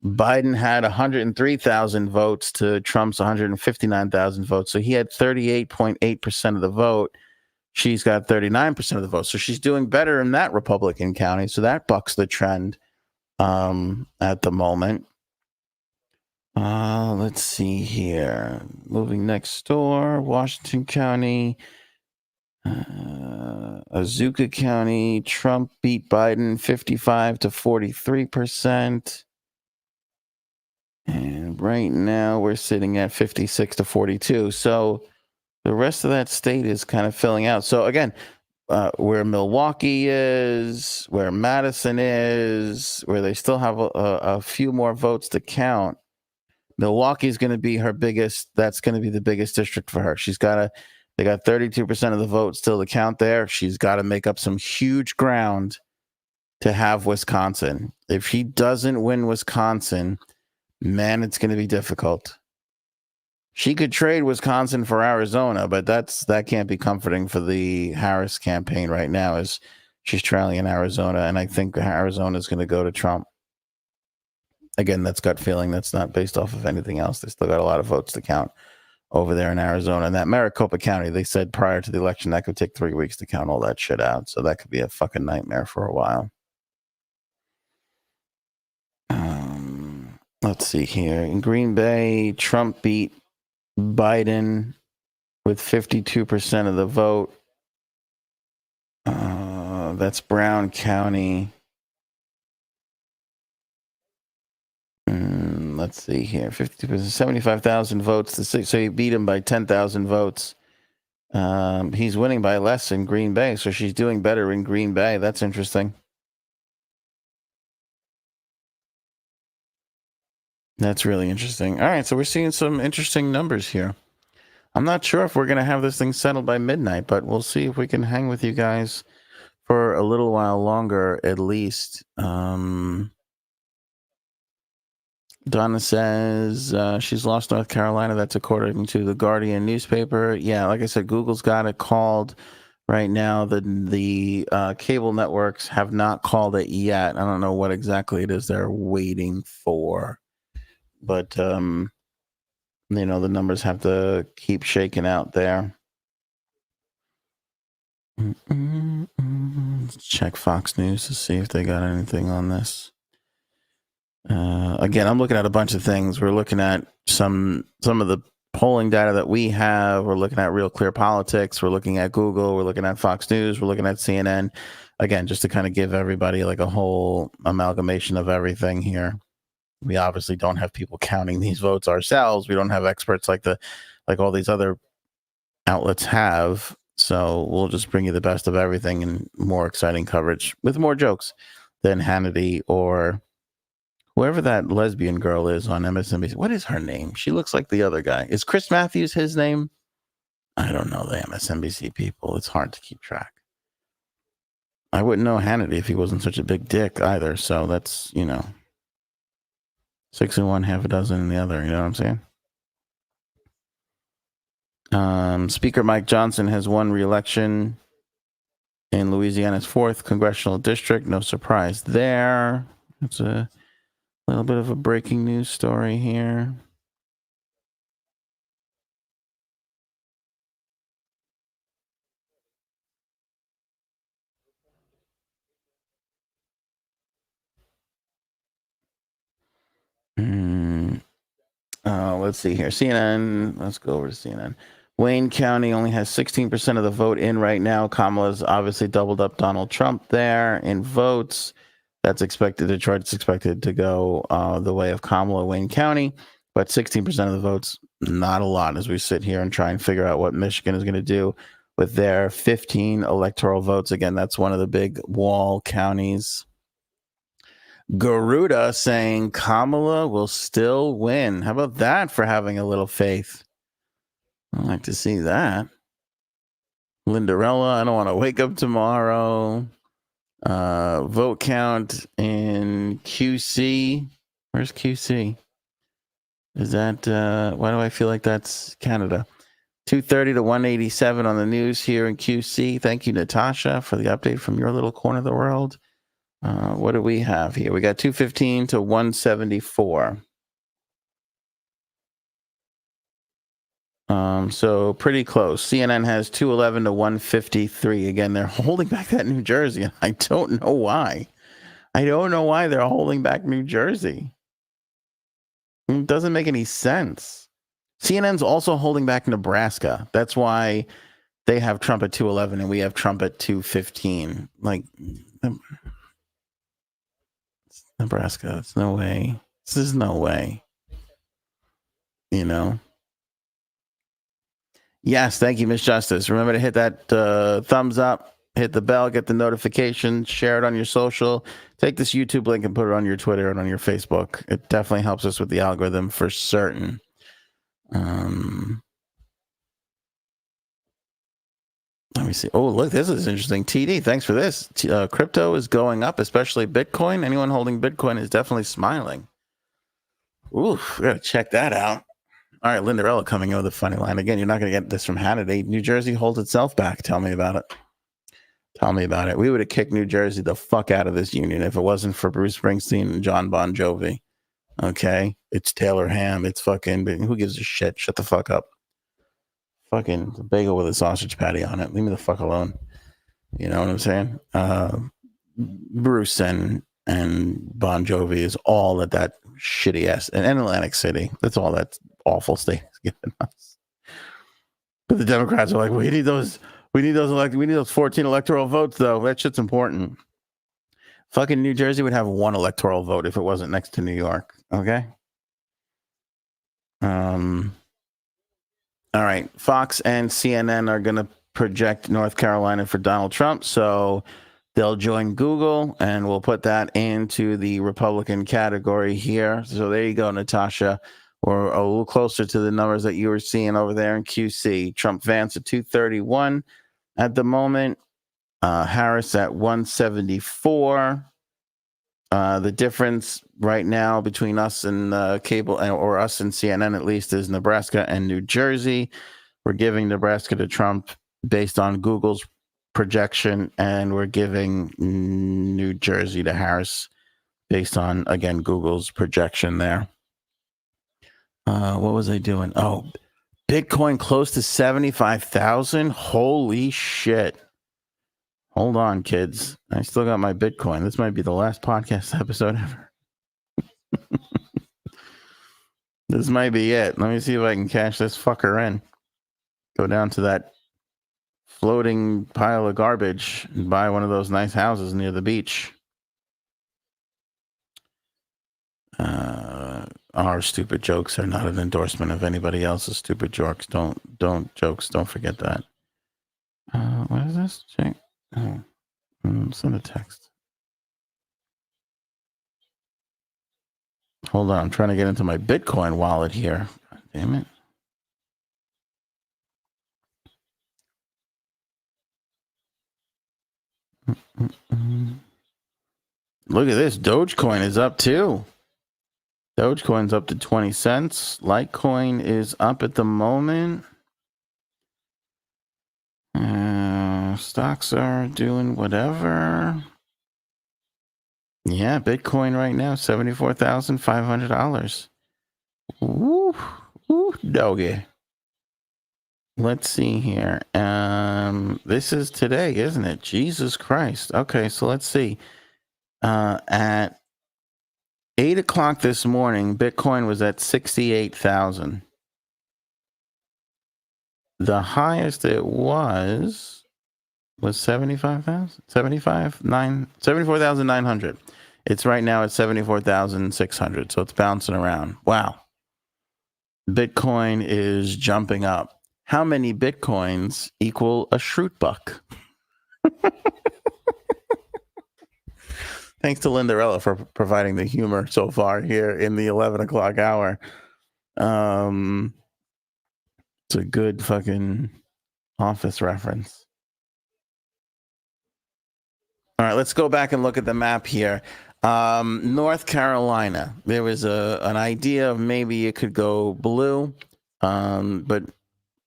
Biden had 103,000 votes to Trump's 159,000 votes. So he had 38.8% of the vote. She's got 39% of the vote. So she's doing better in that Republican county. So that bucks the trend at the moment. Let's see here. Moving next door, Washington County, Azusa County. Trump beat Biden 55 to 43%. And right now we're sitting at 56 to 42. So the rest of that state is kind of filling out. So again, where Milwaukee is, where Madison is, where they still have a few more votes to count. Milwaukee is going to be her biggest. That's going to be the biggest district for her. They got 32% of the vote still to count there. She's got to make up some huge ground to have Wisconsin. If she doesn't win Wisconsin, man, it's going to be difficult. She could trade Wisconsin for Arizona, but that can't be comforting for the Harris campaign right now, as she's trailing in Arizona, and I think Arizona is going to go to Trump. Again, that's gut feeling. That's not based off of anything else. They still got a lot of votes to count over there in Arizona. And that Maricopa County, they said prior to the election that could take 3 weeks to count all that shit out. So that could be a fucking nightmare for a while. Let's see here. In Green Bay, Trump beat Biden with 52% of the vote. That's Brown County. Let's see here. 50%, 75,000 votes to 6. So he beat him by 10,000 votes. He's winning by less in Green Bay. So she's doing better in Green Bay. That's interesting. That's really interesting. All right. So we're seeing some interesting numbers here. I'm not sure if we're going to have this thing settled by midnight, but we'll see if we can hang with you guys for a little while longer, at least. Donna says she's lost North Carolina. That's according to the Guardian newspaper. Yeah, like I said, Google's got it called right now. The cable networks have not called it yet. I don't know what exactly it is they're waiting for. But, the numbers have to keep shaking out there. Let's check Fox News to see if they got anything on this. Again, I'm looking at a bunch of things. We're looking at some of the polling data that we have. We're looking at Real Clear Politics. We're looking at Google. We're looking at Fox News. We're looking at CNN. Again, just to kind of give everybody like a whole amalgamation of everything here. We obviously don't have people counting these votes ourselves. We don't have experts like all these other outlets have. So we'll just bring you the best of everything and more exciting coverage with more jokes than Hannity or whoever that lesbian girl is on MSNBC. What is her name? She looks like the other guy. Is Chris Matthews his name? I don't know the MSNBC people. It's hard to keep track. I wouldn't know Hannity if he wasn't such a big dick either. So that's, 6 in one, half a dozen in the other. You know what I'm saying? Speaker Mike Johnson has won re-election in Louisiana's 4th congressional district. No surprise there. It's a little bit of a breaking news story here. Let's see here. CNN. Let's go over to CNN. Wayne County only has 16% of the vote in right now. Kamala's obviously doubled up Donald Trump there in votes. That's expected. Detroit's expected to go the way of Kamala, Wayne County, but 16% of the votes, not a lot as we sit here and try and figure out what Michigan is going to do with their 15 electoral votes. Again, that's one of the big wall counties. Garuda saying Kamala will still win. How about that for having a little faith? I'd like to see that. Lindarella, I don't want to wake up tomorrow. Vote count in QC. Where's QC? Is that, why do I feel like that's Canada? 230 to 187 on the news here in QC. Thank you, Natasha, for the update from your little corner of the world. What do we have here? We got 215 to 174. So pretty close. CNN has 211 to 153. Again, they're holding back that New Jersey, and I don't know why. I don't know why they're holding back New Jersey. It doesn't make any sense. CNN's also holding back Nebraska. That's why they have Trump at 211 and we have Trump at 215. Like, Nebraska, it's no way. This is no way. You know? Yes, thank you, Miss Justice. Remember to hit that thumbs up, hit the bell, get the notification, share it on your social. Take this YouTube link and put it on your Twitter and on your Facebook. It definitely helps us with the algorithm for certain. Let me see. Oh, look, this is interesting. TD, thanks for this. Crypto is going up, especially Bitcoin. Anyone holding Bitcoin is definitely smiling. Oof, we got to check that out. All right, Lindarella coming in with a funny line. Again, you're not going to get this from Hannity. New Jersey holds itself back. Tell me about it. Tell me about it. We would have kicked New Jersey the fuck out of this union if it wasn't for Bruce Springsteen and John Bon Jovi. Okay? It's Taylor Ham. It's fucking... Who gives a shit? Shut the fuck up. Fucking bagel with a sausage patty on it. Leave me the fuck alone. You know what I'm saying? Bruce and Bon Jovi is all that shitty ass... And Atlantic City. That's all that awful state is giving us. But the Democrats are like, we need those 14 electoral votes, though. That shit's important. Fucking New Jersey would have one electoral vote if it wasn't next to New York. Okay? All right. Fox and CNN are going to project North Carolina for Donald Trump. So they'll join Google, and we'll put that into the Republican category here. So there you go, Natasha. We're a little closer to the numbers that you were seeing over there in QC. Trump Vance at 231 at the moment. Harris at 174. The difference right now between us and cable, or us and CNN at least, is Nebraska and New Jersey. We're giving Nebraska to Trump based on Google's projection, and we're giving New Jersey to Harris based on, again, Google's projection there. What was I doing? Oh, Bitcoin close to 75,000. Holy shit. Hold on, kids. I still got my Bitcoin. This might be the last podcast episode ever. This might be it. Let me see if I can cash this fucker in. Go down to that floating pile of garbage and buy one of those nice houses near the beach. Our stupid jokes are not an endorsement of anybody else's stupid jokes. Don't forget that. What is this? Check. Oh, send a text. Hold on, I'm trying to get into my Bitcoin wallet here. God damn it. Look at this. Dogecoin is up too. Dogecoin's up to 20 cents. Litecoin is up at the moment. Stocks are doing whatever. Yeah, Bitcoin right now, $74,500. Woo, doggy. Let's see here. This is today, isn't it? Jesus Christ. Okay, so let's see. At 8 o'clock this morning, Bitcoin was at 68,000. The highest it was 75,000? 74,900. It's right now at 74,600. So it's bouncing around. Wow. Bitcoin is jumping up. How many Bitcoins equal a Schrute buck? Thanks to Lindarella for providing the humor so far here in the 11 o'clock hour. It's a good fucking Office reference. All right, let's go back and look at the map here. North Carolina, there was an idea of maybe it could go blue, but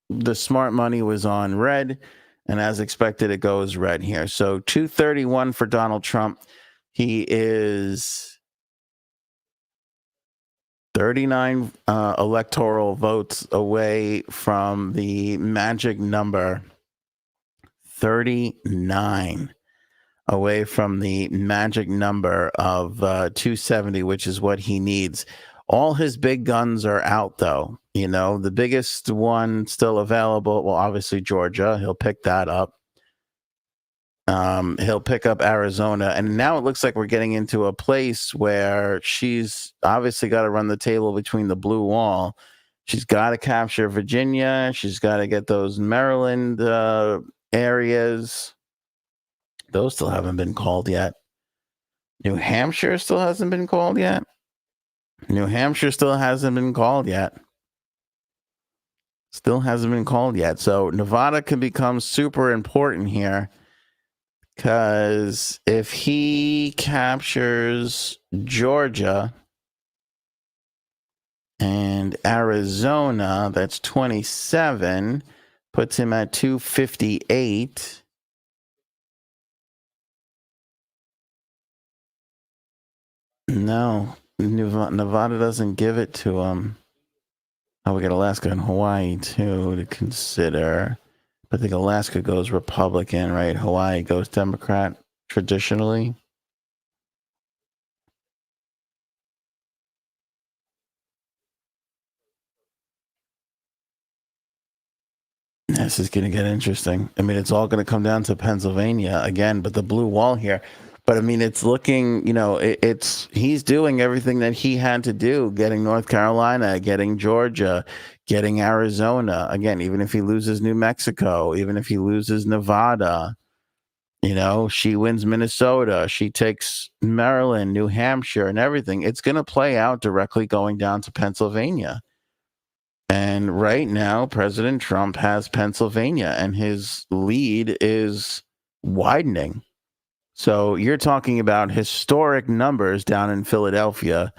the smart money was on red, and as expected, it goes red here. So 231 for Donald Trump. He is 39 electoral votes away from the magic number. 39 away from the magic number of 270, which is what he needs. All his big guns are out, though. You know, the biggest one still available, well, obviously Georgia. He'll pick that up. He'll pick up Arizona. And now it looks like we're getting into a place where she's obviously got to run the table between the blue wall. She's got to capture Virginia. She's got to get those Maryland areas. Those still haven't been called yet. New Hampshire still hasn't been called yet. New Hampshire still hasn't been called yet. Still hasn't been called yet. So Nevada can become super important here, because if he captures Georgia and Arizona, that's 27, puts him at 258. No, Nevada doesn't give it to him. Oh, we got Alaska and Hawaii, too, to consider. But I think Alaska goes Republican, right? Hawaii goes Democrat, traditionally. This is going to get interesting. I mean, it's all going to come down to Pennsylvania again, but the blue wall here. But I mean, it's looking, you know, he's doing everything that he had to do, getting North Carolina, getting Georgia, getting Arizona. Again, even if he loses New Mexico, even if he loses Nevada, you know, she wins Minnesota, she takes Maryland, New Hampshire, and everything. It's going to play out directly going down to Pennsylvania. And right now, President Trump has Pennsylvania, and his lead is widening. So you're talking about historic numbers down in Philadelphia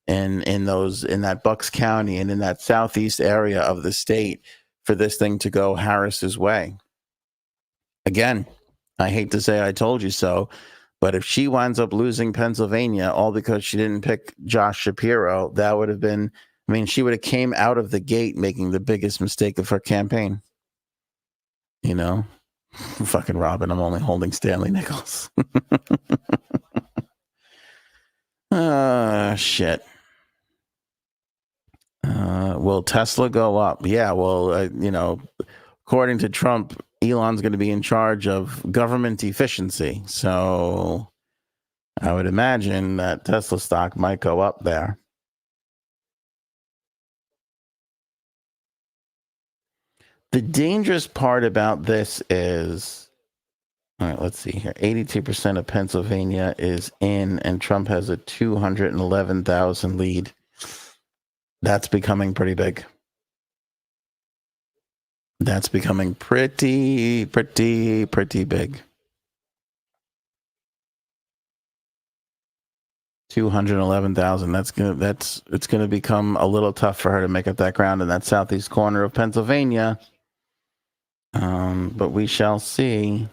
and in that Bucks County and in that southeast area of the state for this thing to go Harris's way. Again, I hate to say I told you so, but if she winds up losing Pennsylvania all because she didn't pick Josh Shapiro, that would have been, I mean, she would have came out of the gate making the biggest mistake of her campaign. You know? Fucking Robin, I'm only holding Stanley Nichols. Shit. Will Tesla go up? Yeah, well, you know, according to Trump, Elon's going to be in charge of government efficiency. So I would imagine that Tesla stock might go up there. The dangerous part about this is, all right, let's see here. 82% of Pennsylvania is in, and Trump has a 211,000 lead. That's becoming pretty big. That's becoming pretty big. 211,000. It's gonna become a little tough for her to make up that ground in that southeast corner of Pennsylvania. But we shall see.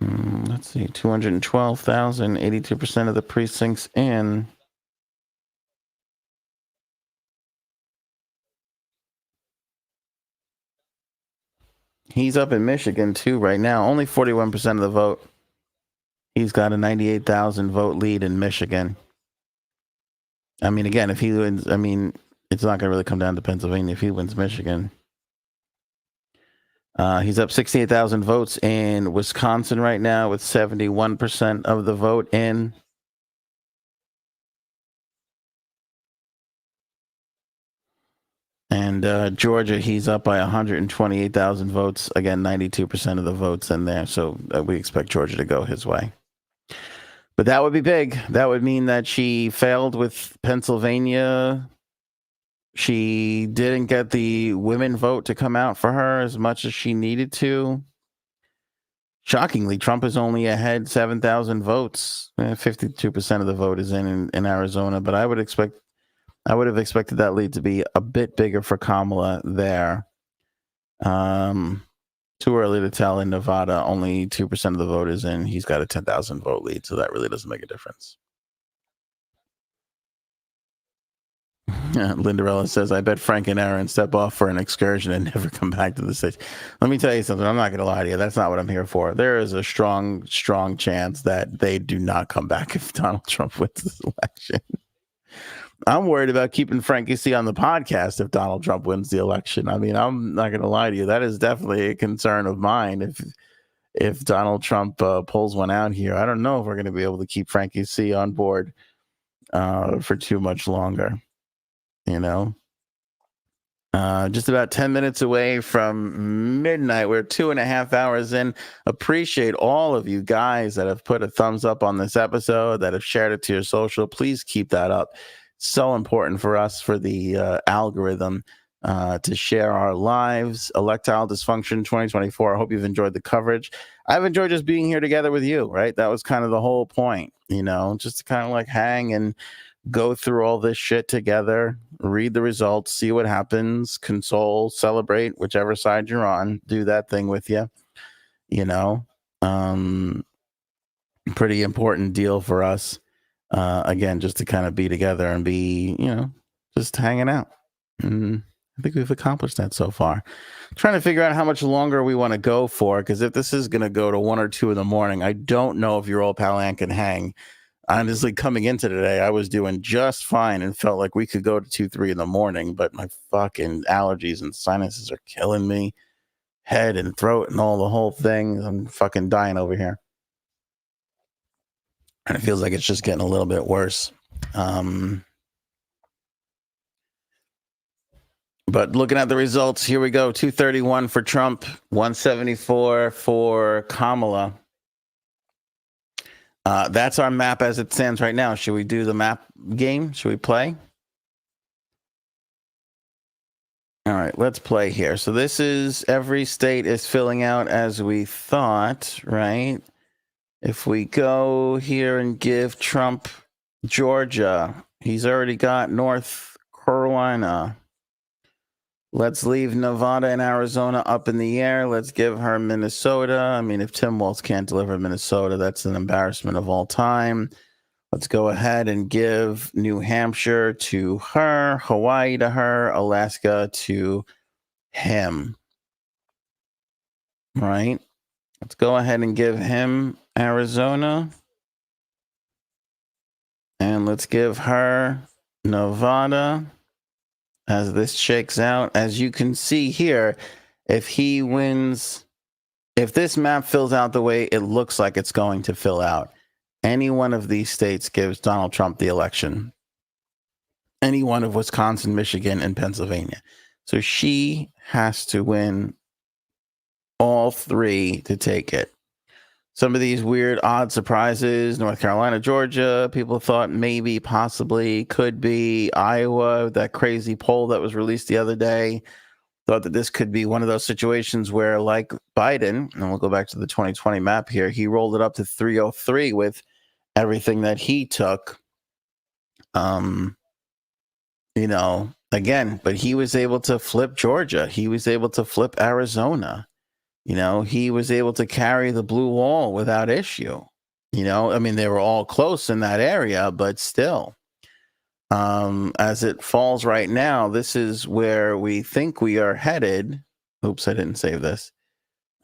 Let's see, 212,000, 82% of the precincts in. He's up in Michigan too right now, only 41% of the vote. He's got a 98,000 vote lead in Michigan. I mean, again, if he wins, I mean, it's not going to really come down to Pennsylvania if he wins Michigan. He's up 68,000 votes in Wisconsin right now with 71% of the vote in. And Georgia, he's up by 128,000 votes. Again, 92% of the votes in there. So we expect Georgia to go his way. But that would be big. That would mean that she failed with Pennsylvania. She didn't get the women vote to come out for her as much as she needed to. Shockingly, Trump is only ahead 7,000 votes. 52% of the vote is in Arizona. But I would have expected that lead to be a bit bigger for Kamala there. Too early to tell in Nevada. Only 2% of the vote is in. He's got a 10,000 vote lead, so that really doesn't make a difference. Lindarella says, I bet Frank and Aaron step off for an excursion and never come back to the stage. Let me tell you something. I'm not going to lie to you. That's not what I'm here for. There is a strong chance that they do not come back if Donald Trump wins this election. I'm worried about keeping Frankie C on the podcast if Donald Trump wins the election. I mean, I'm not going to lie to you. That is definitely a concern of mine. If Donald Trump pulls one out here, I don't know if we're going to be able to keep Frankie C on board for too much longer. You know, just about 10 minutes away from midnight. We're 2.5 hours in. Appreciate all of you guys that have put a thumbs up on this episode, that have shared it to your social. Please keep that up. So important for us, for the algorithm, to share our lives. Electile Dysfunction 2024. I hope you've enjoyed the coverage. I've enjoyed just being here together with you, right? That was kind of the whole point, you know, just to kind of like hang and go through all this shit together, read the results, see what happens, console, celebrate, whichever side you're on, do that thing with you, you know. Pretty important deal for us. Again, just to kind of be together and be, you know, just hanging out. And I think we've accomplished that so far. Trying to figure out how much longer we want to go for, because if this is going to go to 1 or 2 in the morning, I don't know if your old pal Ann can hang. Honestly, coming into today, I was doing just fine and felt like we could go to 2, 3 in the morning, but my fucking allergies and sinuses are killing me. Head and throat and all the whole thing. I'm fucking dying over here. And it feels like it's just getting a little bit worse. But looking at the results, here we go. 231 for Trump, 174 for Kamala. That's our map as it stands right now. Should we do the map game? Should we play? All right, let's play here. So this is, every state is filling out as we thought, right? If we go here and give Trump Georgia, he's already got North Carolina. Let's leave Nevada and Arizona up in the air. Let's give her Minnesota. I mean, if Tim Walz can't deliver Minnesota, that's an embarrassment of all time. Let's go ahead and give New Hampshire to her, Hawaii to her, Alaska to him. Right? Let's go ahead and give him Arizona. And let's give her Nevada. As this shakes out, as you can see here, if he wins, if this map fills out the way it looks like it's going to fill out, any one of these states gives Donald Trump the election. Any one of Wisconsin, Michigan, and Pennsylvania. So she has to win all 3 to take it. Some of these weird, odd surprises, North Carolina, Georgia, people thought maybe, possibly, could be. Iowa, that crazy poll that was released the other day, thought that this could be one of those situations where, like Biden, and we'll go back to the 2020 map here, he rolled it up to 303 with everything that he took. You know, again, but he was able to flip Georgia. He was able to flip Arizona. You know, he was able to carry the blue wall without issue. You know, I mean, they were all close in that area, but still, as it falls right now, this is where we think we are headed. Oops, I didn't save this.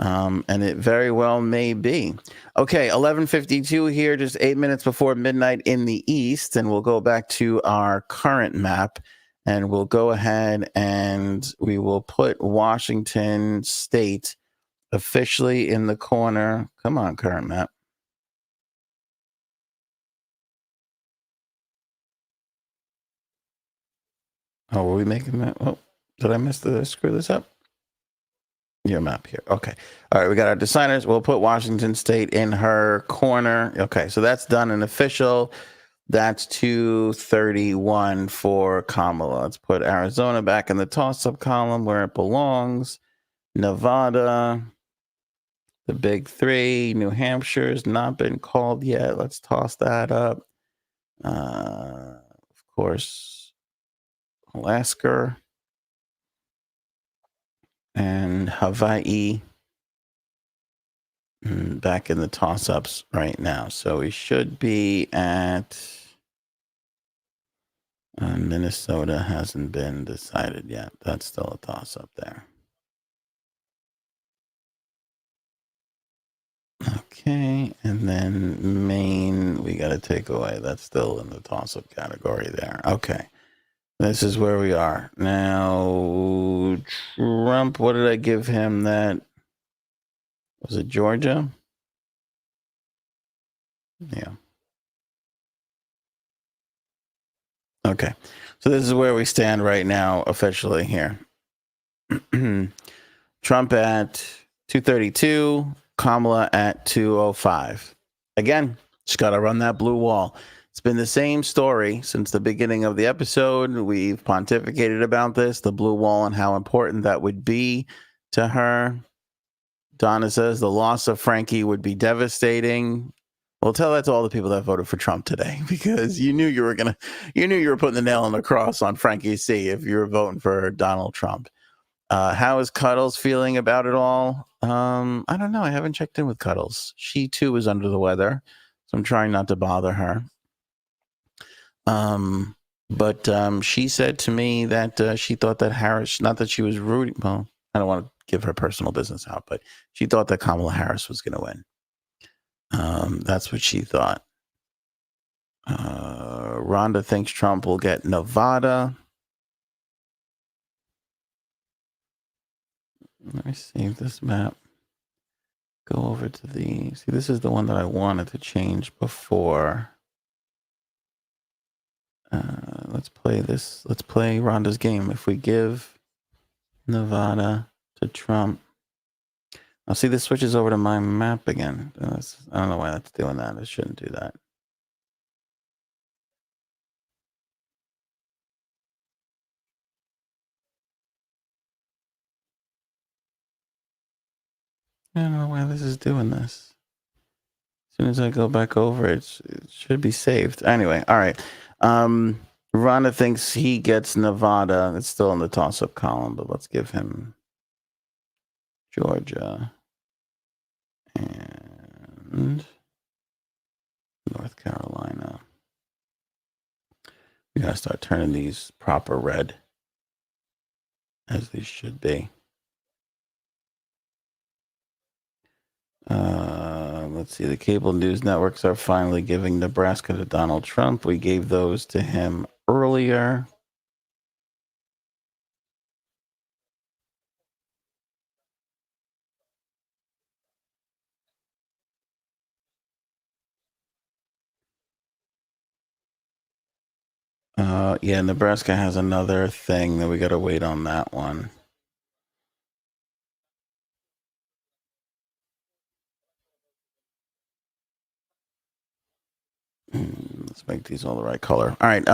And it very well may be. Okay, 11:52 here, just 8 minutes before midnight in the East. And we'll go back to our current map. And we'll go ahead and we will put Washington State officially in the corner. Come on, current map. Oh, were we making that? Oh, did I screw this up? Your map here. Okay. All right, we got our designers. We'll put Washington State in her corner. Okay, so that's done and official. That's 231 for Kamala. Let's put Arizona back in the toss-up column where it belongs. Nevada, the big 3. New Hampshire's not been called yet. Let's toss that up. Of course, Alaska and Hawaii. back in the toss-ups right now. So we should be at Minnesota hasn't been decided yet. That's still a toss-up there. Okay, and then Maine, we got to take away. That's still in the toss-up category there. Okay, this is where we are. Now, Trump, what did I give him that? Was it Georgia? Yeah. Okay, so this is where we stand right now officially here. Trump at 232, Kamala at 205. Again, just got to run that blue wall. It's been the same story since the beginning of the episode. We've pontificated about this, the blue wall, and how important that would be to her. Donna says the loss of Frankie would be devastating. Well, tell that to all the people that voted for Trump today, because you knew you were putting the nail on the cross on Frankie C if you were voting for Donald Trump. How is Cuddles feeling about it all? I don't know. I haven't checked in with Cuddles. She too is under the weather, so I'm trying not to bother her. But she said to me that she thought that Harris, not that she was rooting. Well, I don't want to give her personal business out, but she thought that Kamala Harris was going to win. That's what she thought. Rhonda thinks Trump will get Nevada. Let me see this map. Go over to the, see, this is the one that I wanted to change before. Let's play this. Let's play Rhonda's game. If we give Nevada to Trump. I'll see this switches over to my map again. I don't know why that's doing that. It shouldn't do that. I don't know why this is doing this. As soon as I go back over, it should be saved. Anyway, all right. Rhonda thinks he gets Nevada. It's still in the toss-up column, but let's give him Georgia and North Carolina. We gotta start turning these proper red, as these should be. Let's see. The cable news networks are finally giving Nebraska to Donald Trump. We gave those to him earlier. Yeah, Nebraska has another thing that we got to wait on that one. Let's make these all the right color. All right.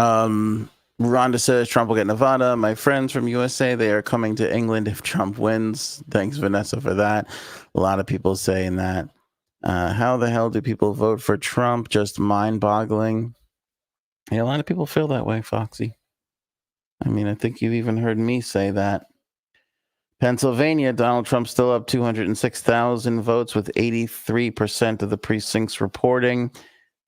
Rhonda says Trump will get Nevada. My friends from USA, they are coming to England if Trump wins. Thanks, Vanessa, for that. A lot of people saying that. How the hell do people vote for Trump? Just mind-boggling. Yeah, a lot of people feel that way, Foxy. I mean, I think you've even heard me say that. Pennsylvania, Donald Trump still up 206,000 votes with 83% of the precincts reporting.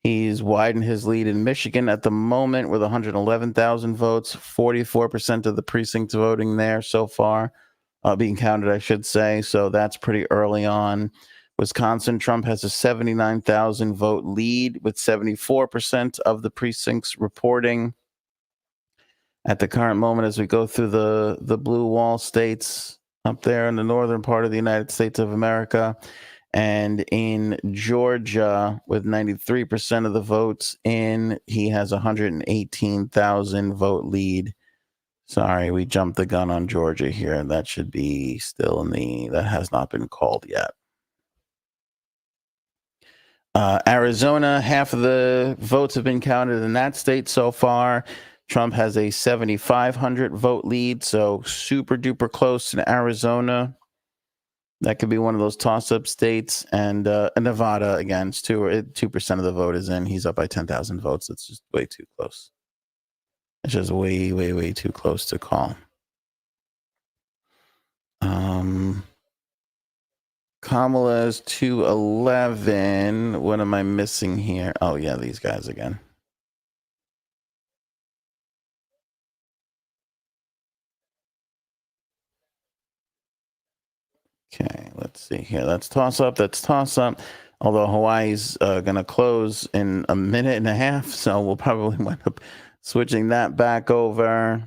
He's widened his lead in Michigan at the moment with 111,000 votes, 44% of the precincts voting there so far, being counted, I should say. So that's pretty early on. Wisconsin, Trump has a 79,000 vote lead with 74% of the precincts reporting. At the current moment, as we go through the blue wall states up there in the northern part of the United States of America, and in Georgia, with 93% of the votes in, he has 118,000 vote lead. Sorry, we jumped the gun on Georgia here. That should be still that has not been called yet. Arizona, half of the votes have been counted in that state so far. Trump has a 7,500 vote lead, so super duper close in Arizona. That could be one of those toss-up states. And Nevada, again, it's 2% of the vote is in. He's up by 10,000 votes. It's just way too close. It's just way, way, way too close to call. Kamala's 211. What am I missing here? Oh, yeah, these guys again. Okay, let's see here. That's toss up. That's toss up. Although Hawaii's going to close in a minute and a half, so we'll probably wind up switching that back over.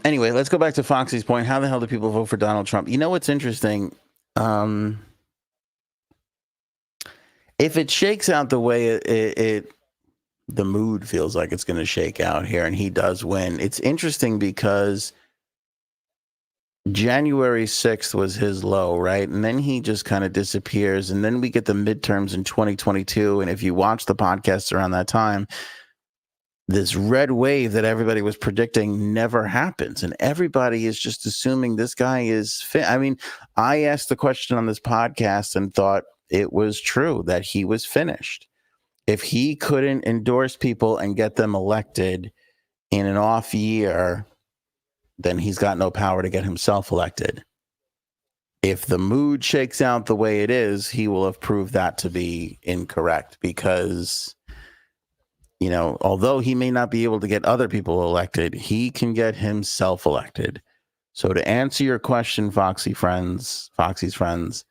Anyway, let's go back to Foxy's point. How the hell do people vote for Donald Trump? You know what's interesting? If it shakes out the way the mood feels like it's going to shake out here, and he does win, it's interesting because January 6th was his low, right? And then he just kind of disappears. And then we get the midterms in 2022. And if you watch the podcasts around that time, this red wave that everybody was predicting never happens. And everybody is just assuming this guy is fit. I mean, I asked the question on this podcast and thought it was true that he was finished. If he couldn't endorse people and get them elected in an off year, then he's got no power to get himself elected. If the mood shakes out the way it is, he will have proved that to be incorrect because, you know, although he may not be able to get other people elected, he can get himself elected. So to answer your question, Foxy's friends,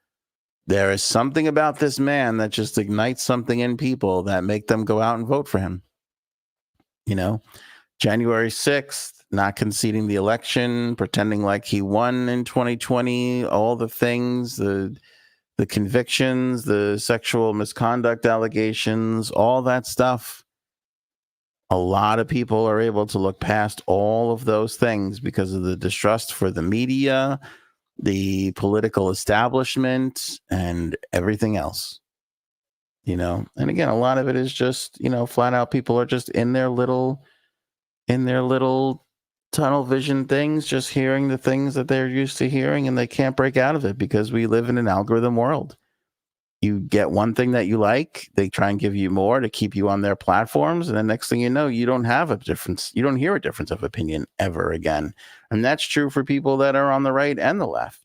there is something about this man that just ignites something in people that make them go out and vote for him. You know, January 6th, not conceding the election, pretending like he won in 2020, all the things, the convictions, the sexual misconduct allegations, all that stuff. A lot of people are able to look past all of those things because of the distrust for the media, the political establishment, and everything else. You know, and again, a lot of it is just, you know, flat out people are just in their little tunnel vision things, just hearing the things that they're used to hearing, and they can't break out of it because we live in an algorithm world. You get one thing that you like, they try and give you more to keep you on their platforms, and the next thing you know, you don't have a difference. You don't hear a difference of opinion ever again. And that's true for people that are on the right and the left.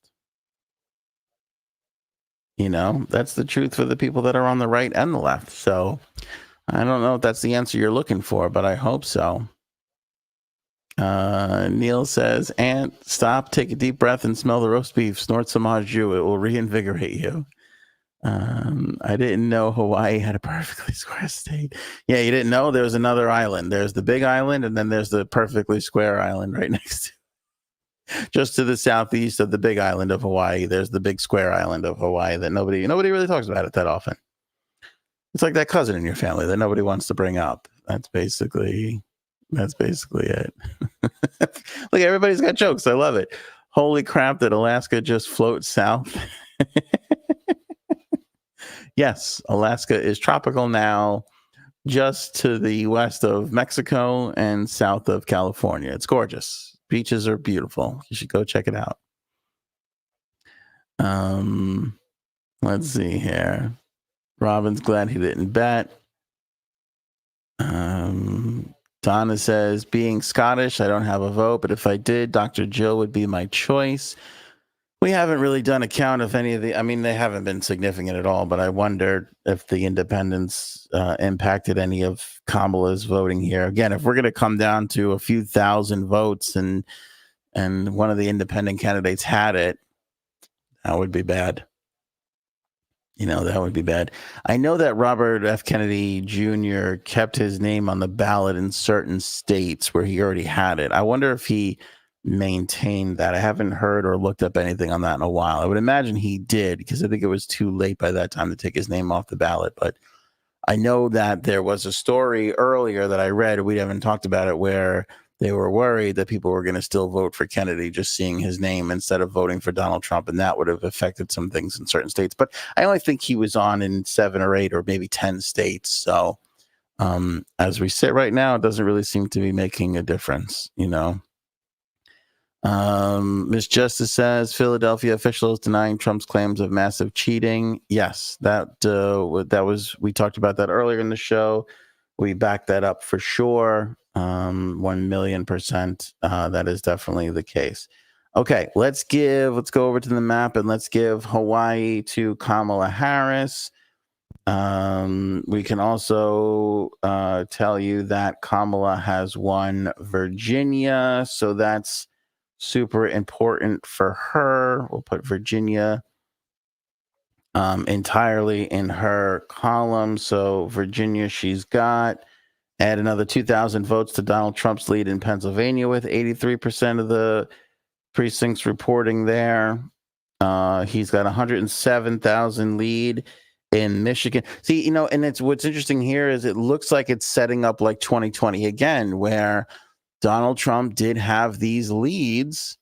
You know, that's the truth for the people that are on the right and the left. So I don't know if that's the answer you're looking for, but I hope so. Neil says, "Aunt, stop, take a deep breath, and smell the roast beef. Snort some au jus. It will reinvigorate you." I didn't know Hawaii had a perfectly square state. Yeah, you didn't know there was another island. There's the big island, and then there's the perfectly square island right next to, just to the southeast of the big island of Hawaii. There's the big square island of Hawaii that nobody really talks about it that often. It's like that cousin in your family that nobody wants to bring up. That's basically it. Look, everybody's got jokes. I love it. Holy crap, that Alaska just floats south. Yes, Alaska is tropical now, just to the west of Mexico and south of California. It's gorgeous. Beaches are beautiful. You should go check it out. Let's see here. Robin's glad he didn't bet. Donna says, being Scottish, I don't have a vote, but if I did, Dr. Jill would be my choice. We haven't really done a count of any of the, I mean, they haven't been significant at all, but I wonder if the independents impacted any of Kamala's voting here. Again, if we're going to come down to a few thousand votes and one of the independent candidates had it, that would be bad. You know, that would be bad. I know that Robert F. Kennedy Jr. kept his name on the ballot in certain states where he already had it. I wonder if he maintained that. I haven't heard or looked up anything on that in a while. I would imagine he did because I think it was too late by that time to take his name off the ballot. But I know that there was a story earlier that I read, we haven't talked about it, where they were worried that people were going to still vote for Kennedy just seeing his name instead of voting for Donald Trump, and that would have affected some things in certain states. But I only think he was on in 7 or 8 or maybe 10 states. So as we sit right now, it doesn't really seem to be making a difference, you know. Miss Justice says Philadelphia officials denying Trump's claims of massive cheating. Yes, that was, we talked about that earlier in the show. We backed that up for sure. 1,000,000%. That is definitely the case. Okay, let's go over to the map and let's give Hawaii to Kamala Harris. We can also tell you that Kamala has won Virginia, so that's super important for her. We'll put Virginia entirely in her column. So Virginia, she's got. Add another 2,000 votes to Donald Trump's lead in Pennsylvania with 83% of the precincts reporting there. He's got 107,000 lead in Michigan. See, and it's what's interesting here is it looks like it's setting up like 2020 again, where Donald Trump did have these leads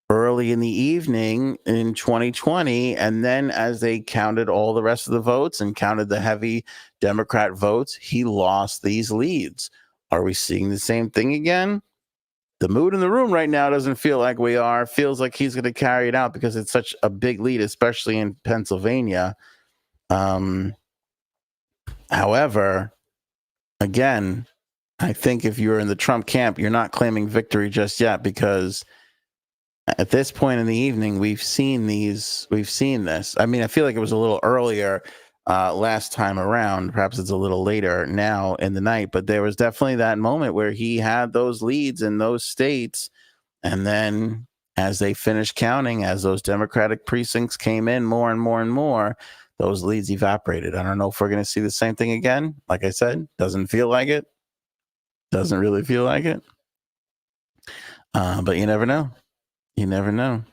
early in the evening in 2020. And then as they counted all the rest of the votes and counted the heavy Democrat votes, he lost these leads. Are we seeing the same thing again? The mood in the room right now doesn't feel like we are. Feels like he's going to carry it out because it's such a big lead, especially in Pennsylvania. However, again, I think if you're in the Trump camp, you're not claiming victory just yet because at this point in the evening, we've seen this. I mean, I feel like it was a little earlier last time around. Perhaps it's a little later now in the night, but there was definitely that moment where he had those leads in those states. And then as they finished counting, as those Democratic precincts came in more and more and more, those leads evaporated. I don't know if we're going to see the same thing again. Like I said, doesn't feel like it. Doesn't really feel like it. But you never know. You never know.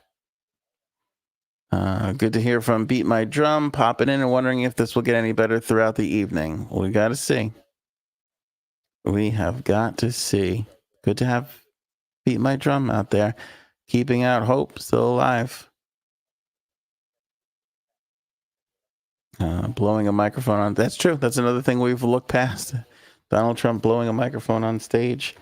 Good to hear from Beat My Drum, popping in and wondering if this will get any better throughout the evening. We got to see. We have got to see. Good to have Beat My Drum out there, keeping out hope, still alive. Blowing a microphone on. That's true. That's another thing we've looked past. Donald Trump blowing a microphone on stage.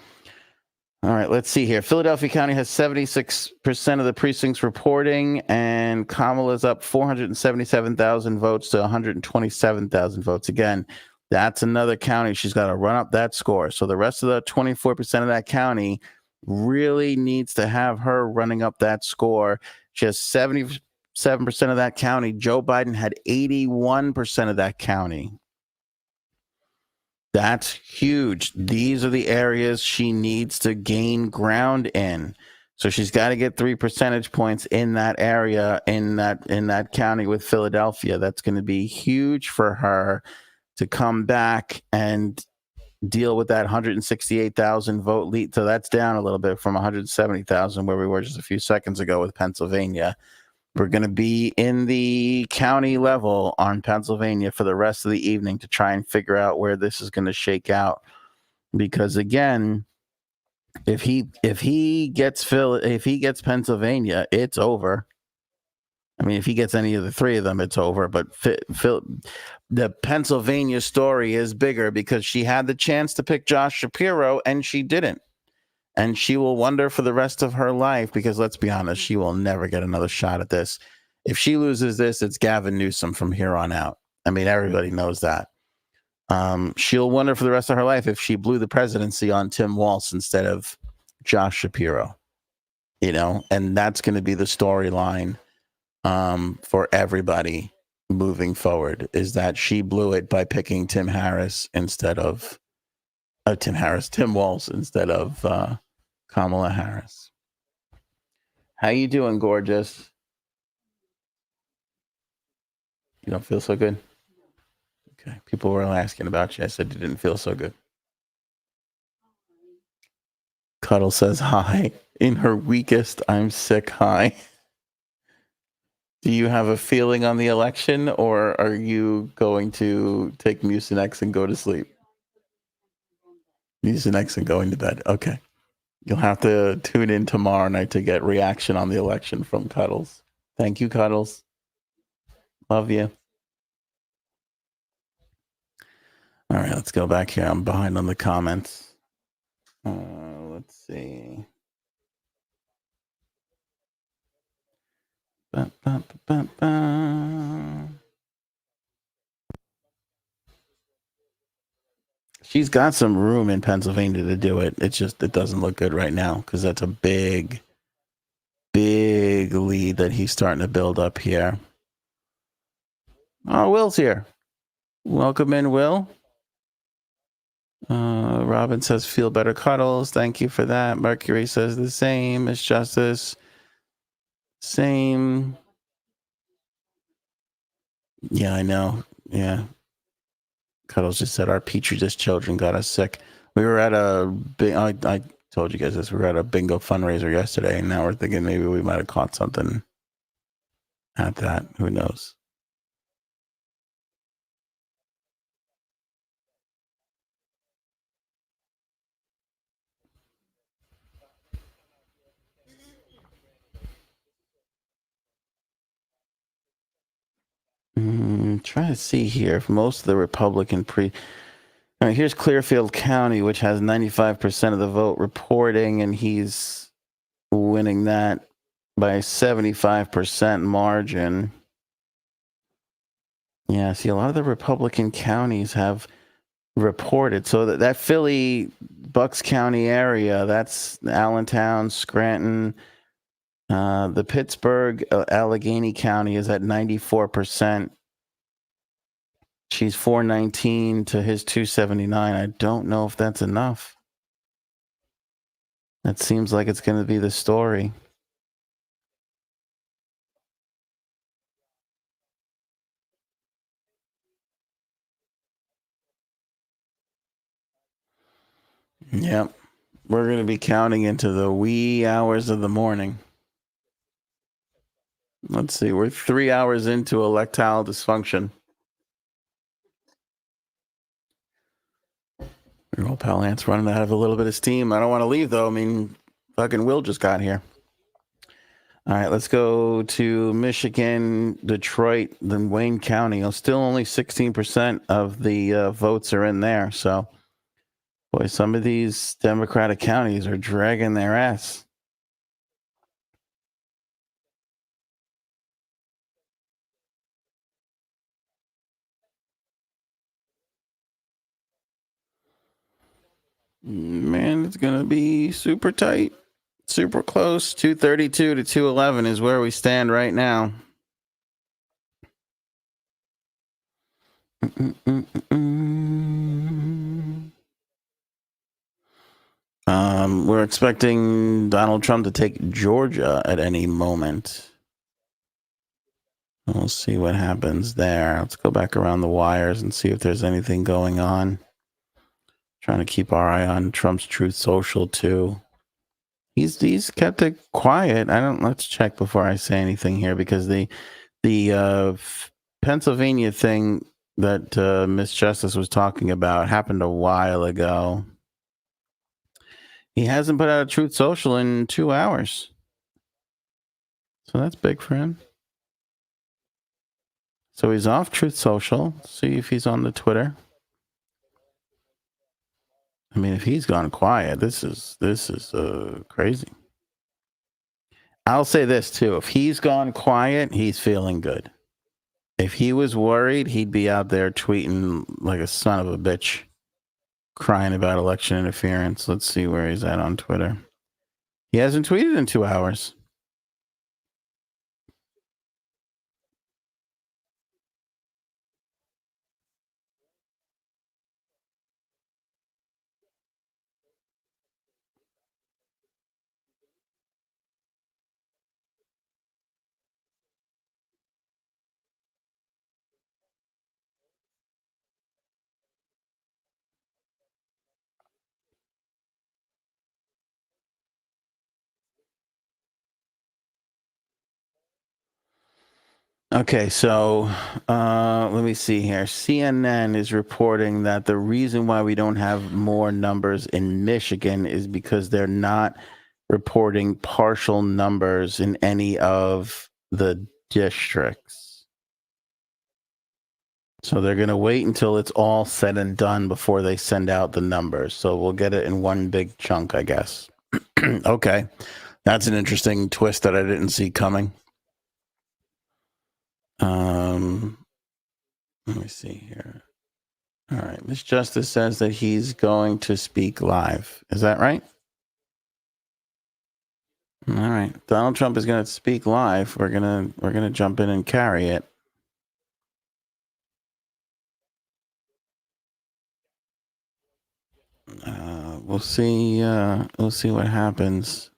All right, let's see here. Philadelphia County has 76% of the precincts reporting, and Kamala's up 477,000 votes to 127,000 votes. Again, that's another county. She's got to run up that score. So the rest of the 24% of that county really needs to have her running up that score. Just 77% of that county. Joe Biden had 81% of that county. That's huge. These are the areas she needs to gain ground in. So she's got to get 3 percentage points in that area, in that county with Philadelphia. That's going to be huge for her to come back and deal with that 168,000 vote lead. So that's down a little bit from 170,000 where we were just a few seconds ago with Pennsylvania. We're going to be in the county level on Pennsylvania for the rest of the evening to try and figure out where this is going to shake out. Because again, if he gets Pennsylvania, it's over. I mean, if he gets any of the three of them, it's over. But the Pennsylvania story is bigger because she had the chance to pick Josh Shapiro and she didn't. And she will wonder for the rest of her life, because let's be honest, she will never get another shot at this. If she loses this, it's Gavin Newsom from here on out. I mean, everybody knows that. She'll wonder for the rest of her life if she blew the presidency on Tim Walz instead of Josh Shapiro. And that's going to be the storyline for everybody moving forward, is that she blew it by picking Tim Walz instead of Kamala Harris. How you doing, gorgeous? You don't feel so good? Okay. People were asking about you. I said you didn't feel so good. Cuddle says hi. In her weakest, I'm sick hi. Do you have a feeling on the election, or are you going to take Mucinex and go to sleep? Mucinex and going to bed. Okay. You'll have to tune in tomorrow night to get reaction on the election from Cuddles. Thank you, Cuddles. Love you. All right, let's go back here. I'm behind on the comments. Let's see. She's got some room in Pennsylvania to do it. It's just it doesn't look good right now because that's a big lead that he's starting to build up here. Oh, Will's here. Welcome in, Will. Robin says, feel better cuddles. Thank you for that. Mercury says the same. Miss Justice. Same. Yeah, I know. Yeah. Cuddles just said our petri dish children got us sick. We were at I told you guys this. We were at a bingo fundraiser yesterday, and now we're thinking maybe we might have caught something at that. Who knows? Trying to see here if most of the Republican All right, here's Clearfield County, which has 95% of the vote reporting, and he's winning that by a 75% margin. Yeah, see, a lot of the Republican counties have reported. So that Philly, Bucks County area, that's Allentown, Scranton, the Pittsburgh, Allegheny County is at 94%. She's 419 to his 279. I don't know if that's enough. That seems like it's going to be the story. Yep. We're going to be counting into the wee hours of the morning. Let's see. We're 3 hours into electile dysfunction. Your old pal Ant's running out of a little bit of steam. I don't want to leave, though. I mean, fucking Will just got here. All right, let's go to Michigan, Detroit, then Wayne County. Still only 16% of the votes are in there. So, boy, some of these Democratic counties are dragging their ass. Man, it's going to be super tight, super close. 232 to 211 is where we stand right now. We're expecting Donald Trump to take Georgia at any moment. We'll see what happens there. Let's go back around the wires and see if there's anything going on. Trying to keep our eye on Trump's Truth Social too. He's kept it quiet. Let's check before I say anything here because the Pennsylvania thing that Miss Justice was talking about happened a while ago. He hasn't put out a Truth Social in 2 hours. So that's big for him. So he's off Truth Social. See if he's on the Twitter. I mean, if he's gone quiet, this is crazy. I'll say this too. If he's gone quiet, he's feeling good. If he was worried, he'd be out there tweeting like a son of a bitch, crying about election interference. Let's see where he's at on Twitter. He hasn't tweeted in 2 hours. Okay, so let me see here. CNN is reporting that the reason why we don't have more numbers in Michigan is because they're not reporting partial numbers in any of the districts. So they're going to wait until it's all said and done before they send out the numbers. So we'll get it in one big chunk, I guess. Okay. That's an interesting twist that I didn't see coming. Let me see here. All right. Miss Justice says that he's going to speak live. Is that right? All right. Donald Trump is going to speak live. We're gonna jump in and carry it. We'll see. We'll see what happens.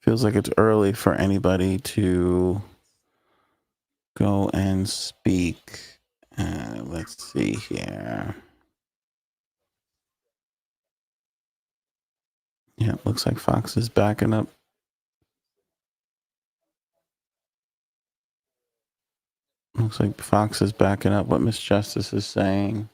Feels like it's early for anybody to go and speak. Let's see here. Yeah, it looks like Fox is backing up. Looks like Fox is backing up what Miss Justice is saying.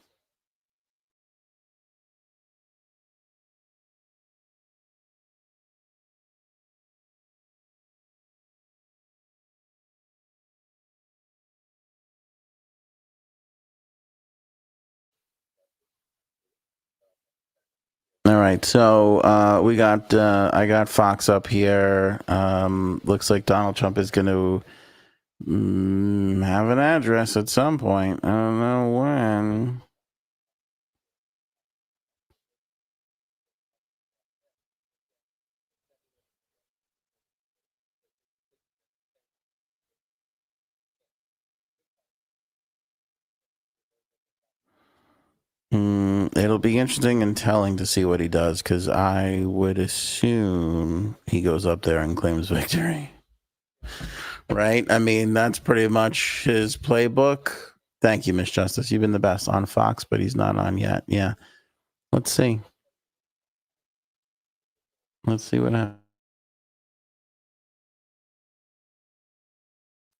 All right, so I got Fox up here. Looks like Donald Trump is going to have an address at some point. I don't know when. It'll be interesting and telling to see what he does, because I would assume he goes up there and claims victory. Right? I mean, that's pretty much his playbook. Thank you, Miss Justice. You've been the best on Fox, but he's not on yet. Yeah. Let's see. Let's see what happens.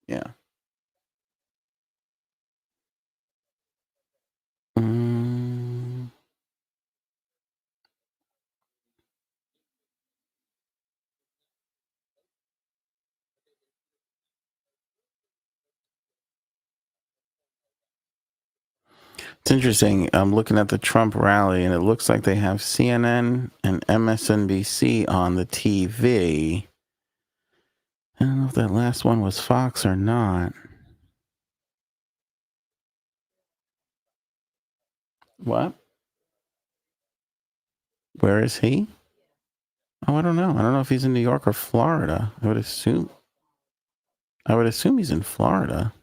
Yeah. It's interesting. I'm looking at the Trump rally, and it looks like they have CNN and MSNBC on the TV. I don't know if that last one was Fox or not. What? Where is he? Oh, I don't know. I don't know if he's in New York or Florida. I would assume he's in Florida.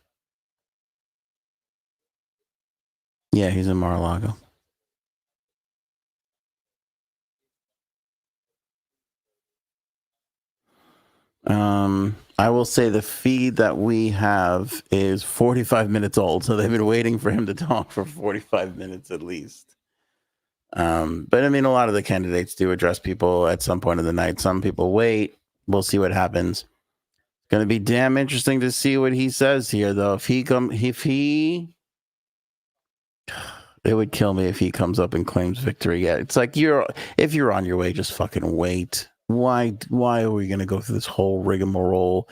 Yeah, he's in Mar-a-Lago. I will say the feed that we have is 45 minutes old, so they've been waiting for him to talk for 45 minutes at least. But I mean, a lot of the candidates do address people at some point of the night. Some people wait. We'll see what happens. It's going to be damn interesting to see what he says here, though. It would kill me if he comes up and claims victory. Yeah, it's like if you're on your way, just fucking wait. Why are we going to go through this whole rigmarole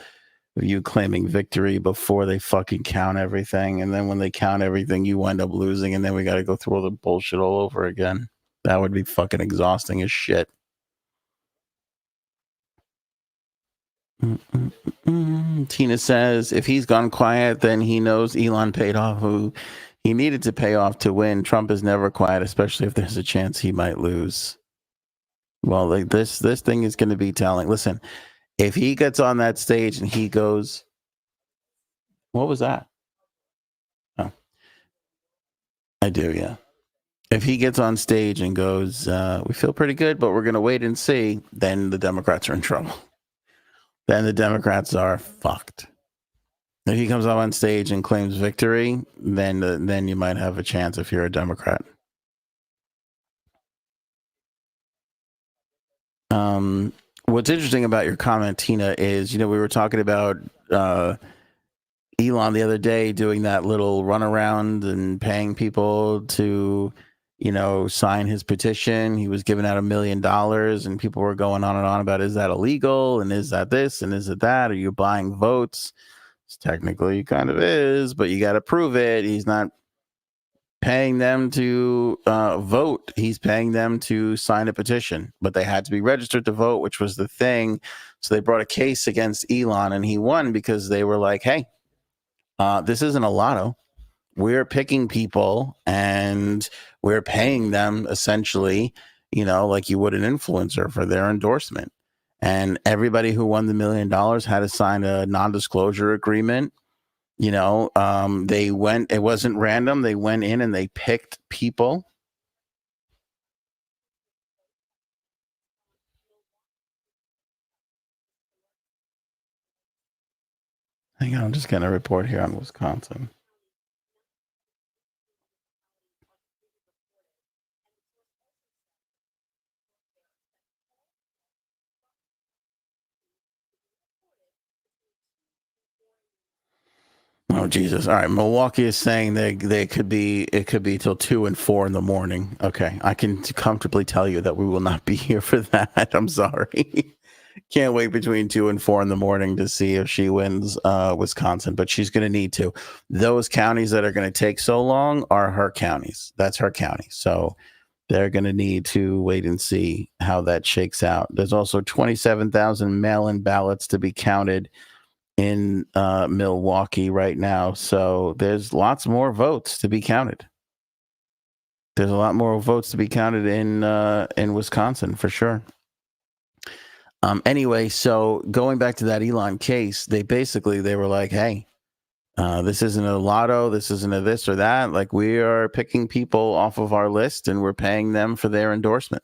of you claiming victory before they fucking count everything? And then when they count everything, you wind up losing, and then we got to go through all the bullshit all over again. That would be fucking exhausting as shit. Tina says if he's gone quiet, then he knows Elon paid off who he needed to pay off to win. Trump is never quiet, especially if there's a chance he might lose. Well, like this thing is going to be telling. Listen, if he gets on that stage and he goes, what was that? Oh, I do, yeah. If he gets on stage and goes, we feel pretty good, but we're going to wait and see, then the Democrats are in trouble. Then the Democrats are fucked. If he comes up on stage and claims victory, then you might have a chance if you're a Democrat. What's interesting about your comment, Tina, is we were talking about Elon the other day doing that little runaround and paying people to sign his petition. He was giving out $1 million, and people were going on and on about, is that illegal, and is that this, and is it that? Are you buying votes? Technically kind of is, but you got to prove it. He's not paying them to vote. He's paying them to sign a petition, but they had to be registered to vote, which was the thing. So they brought a case against Elon, and he won because they were like, hey, this isn't a lotto. We're picking people and we're paying them essentially, like you would an influencer for their endorsement. And everybody who won the $1 million had to sign a non-disclosure agreement. They went, it wasn't random. They went in and they picked people. Hang on, I'm just going to report here on Wisconsin. Oh Jesus! All right, Milwaukee is saying it could be till 2 and 4 in the morning. Okay, I can comfortably tell you that we will not be here for that. I'm sorry. Can't wait between 2 and 4 in the morning to see if she wins Wisconsin, but she's going to need to. Those counties that are going to take so long are her counties. That's her county, so they're going to need to wait and see how that shakes out. There's also 27,000 mail-in ballots to be counted in Milwaukee right now. So there's lots more votes to be counted. There's a lot more votes to be counted in Wisconsin for sure. Anyway, so going back to that Elon case, they were like, hey, this isn't a lotto. This isn't a this or that. Like, we are picking people off of our list and we're paying them for their endorsement.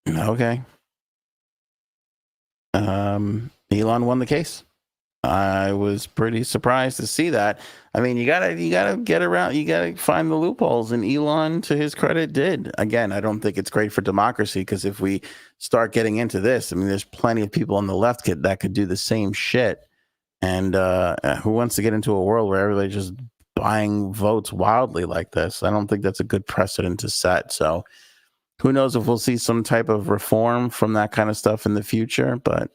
Okay. Elon won the case. I was pretty surprised to see that. I mean, you gotta get around. You gotta find the loopholes, and Elon, to his credit, did. Again, I don't think it's great for democracy because if we start getting into this, I mean, there's plenty of people on the left that could do the same shit. And who wants to get into a world where everybody's just buying votes wildly like this? I don't think that's a good precedent to set. So, who knows if we'll see some type of reform from that kind of stuff in the future? But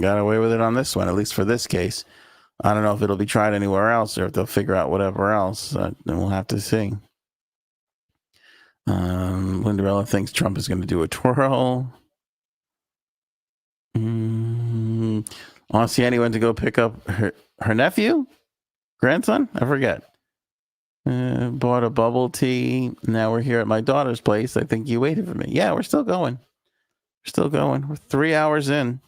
got away with it on this one, at least for this case. I don't know if it'll be tried anywhere else or if they'll figure out whatever else. Then we'll have to see. Lindarella thinks Trump is going to do a twirl. Ossiani went to go pick up her nephew? Grandson? I forget. Bought a bubble tea. Now we're here at my daughter's place. I think you waited for me. Yeah, we're still going. We're 3 hours in.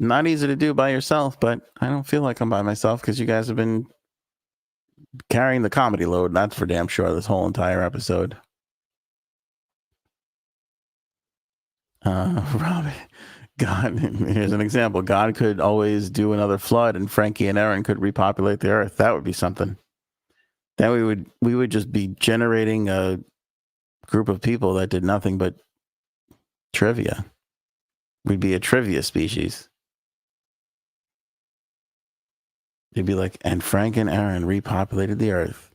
Not easy to do by yourself, but I don't feel like I'm by myself because you guys have been carrying the comedy load. That's for damn sure this whole entire episode. Robin, God, here's an example. God could always do another flood and Frankie and Aaron could repopulate the earth. That would be something. Then we would just be generating a group of people that did nothing but trivia. We'd be a trivia species. They'd be like, and Frank and Aaron repopulated the earth.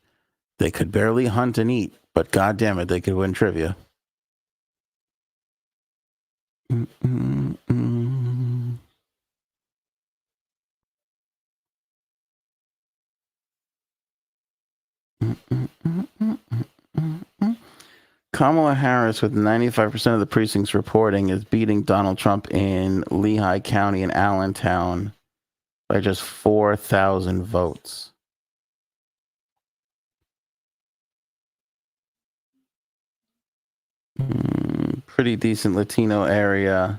They could barely hunt and eat, but God damn it, they could win trivia. Kamala Harris, with 95% of the precincts reporting, is beating Donald Trump in Lehigh County and Allentown by just 4,000 votes. Pretty decent Latino area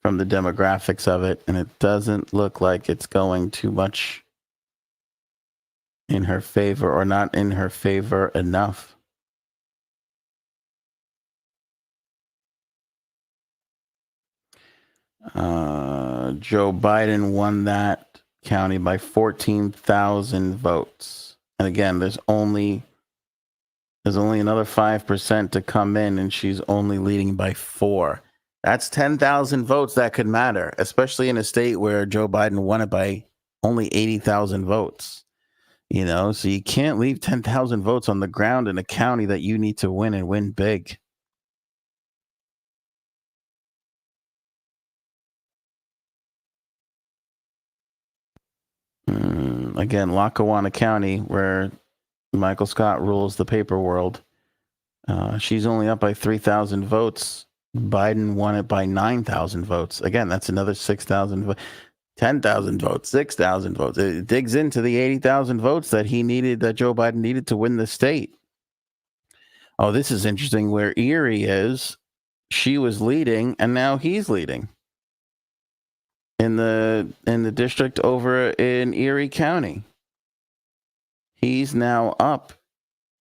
from the demographics of it, and it doesn't look like it's going too much in her favor, or not in her favor enough. Joe Biden won that county by 14,000 votes. And again, there's only another 5% to come in, and she's only leading by 4. That's 10,000 votes that could matter, especially in a state where Joe Biden won it by only 80,000 votes. So you can't leave 10,000 votes on the ground in a county that you need to win and win big. Again, Lackawanna County, where Michael Scott rules the paper world. She's only up by 3,000 votes. Biden won it by 9,000 votes. Again, that's another 6,000 votes. 10,000 votes, 6,000 votes. It digs into the 80,000 votes that Joe Biden needed to win the state. Oh, this is interesting. Where Erie is, she was leading, and now he's leading in the district over in Erie County. He's now up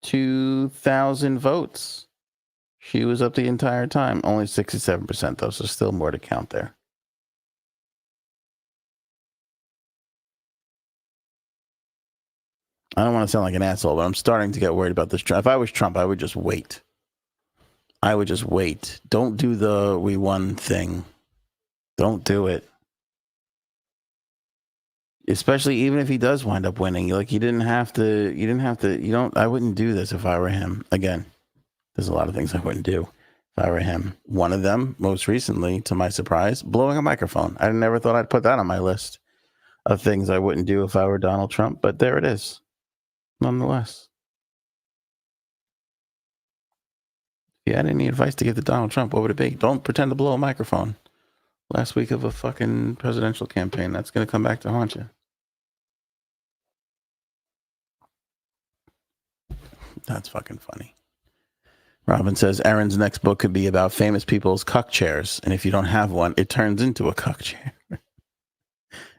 2,000 votes. She was up the entire time. Only 67% though, so still more to count there. I don't want to sound like an asshole, but I'm starting to get worried about this. If I was Trump, I would just wait. Don't do the we won thing. Don't do it. Especially even if he does wind up winning. I wouldn't do this if I were him. Again, there's a lot of things I wouldn't do if I were him. One of them, most recently, to my surprise, blowing a microphone. I never thought I'd put that on my list of things I wouldn't do if I were Donald Trump, but there it is. Nonetheless. If you had any advice to give to Donald Trump, what would it be? Don't pretend to blow a microphone. Last week of a fucking presidential campaign. That's going to come back to haunt you. That's fucking funny. Robin says Aaron's next book could be about famous people's cuck chairs. And if you don't have one, it turns into a cuck chair.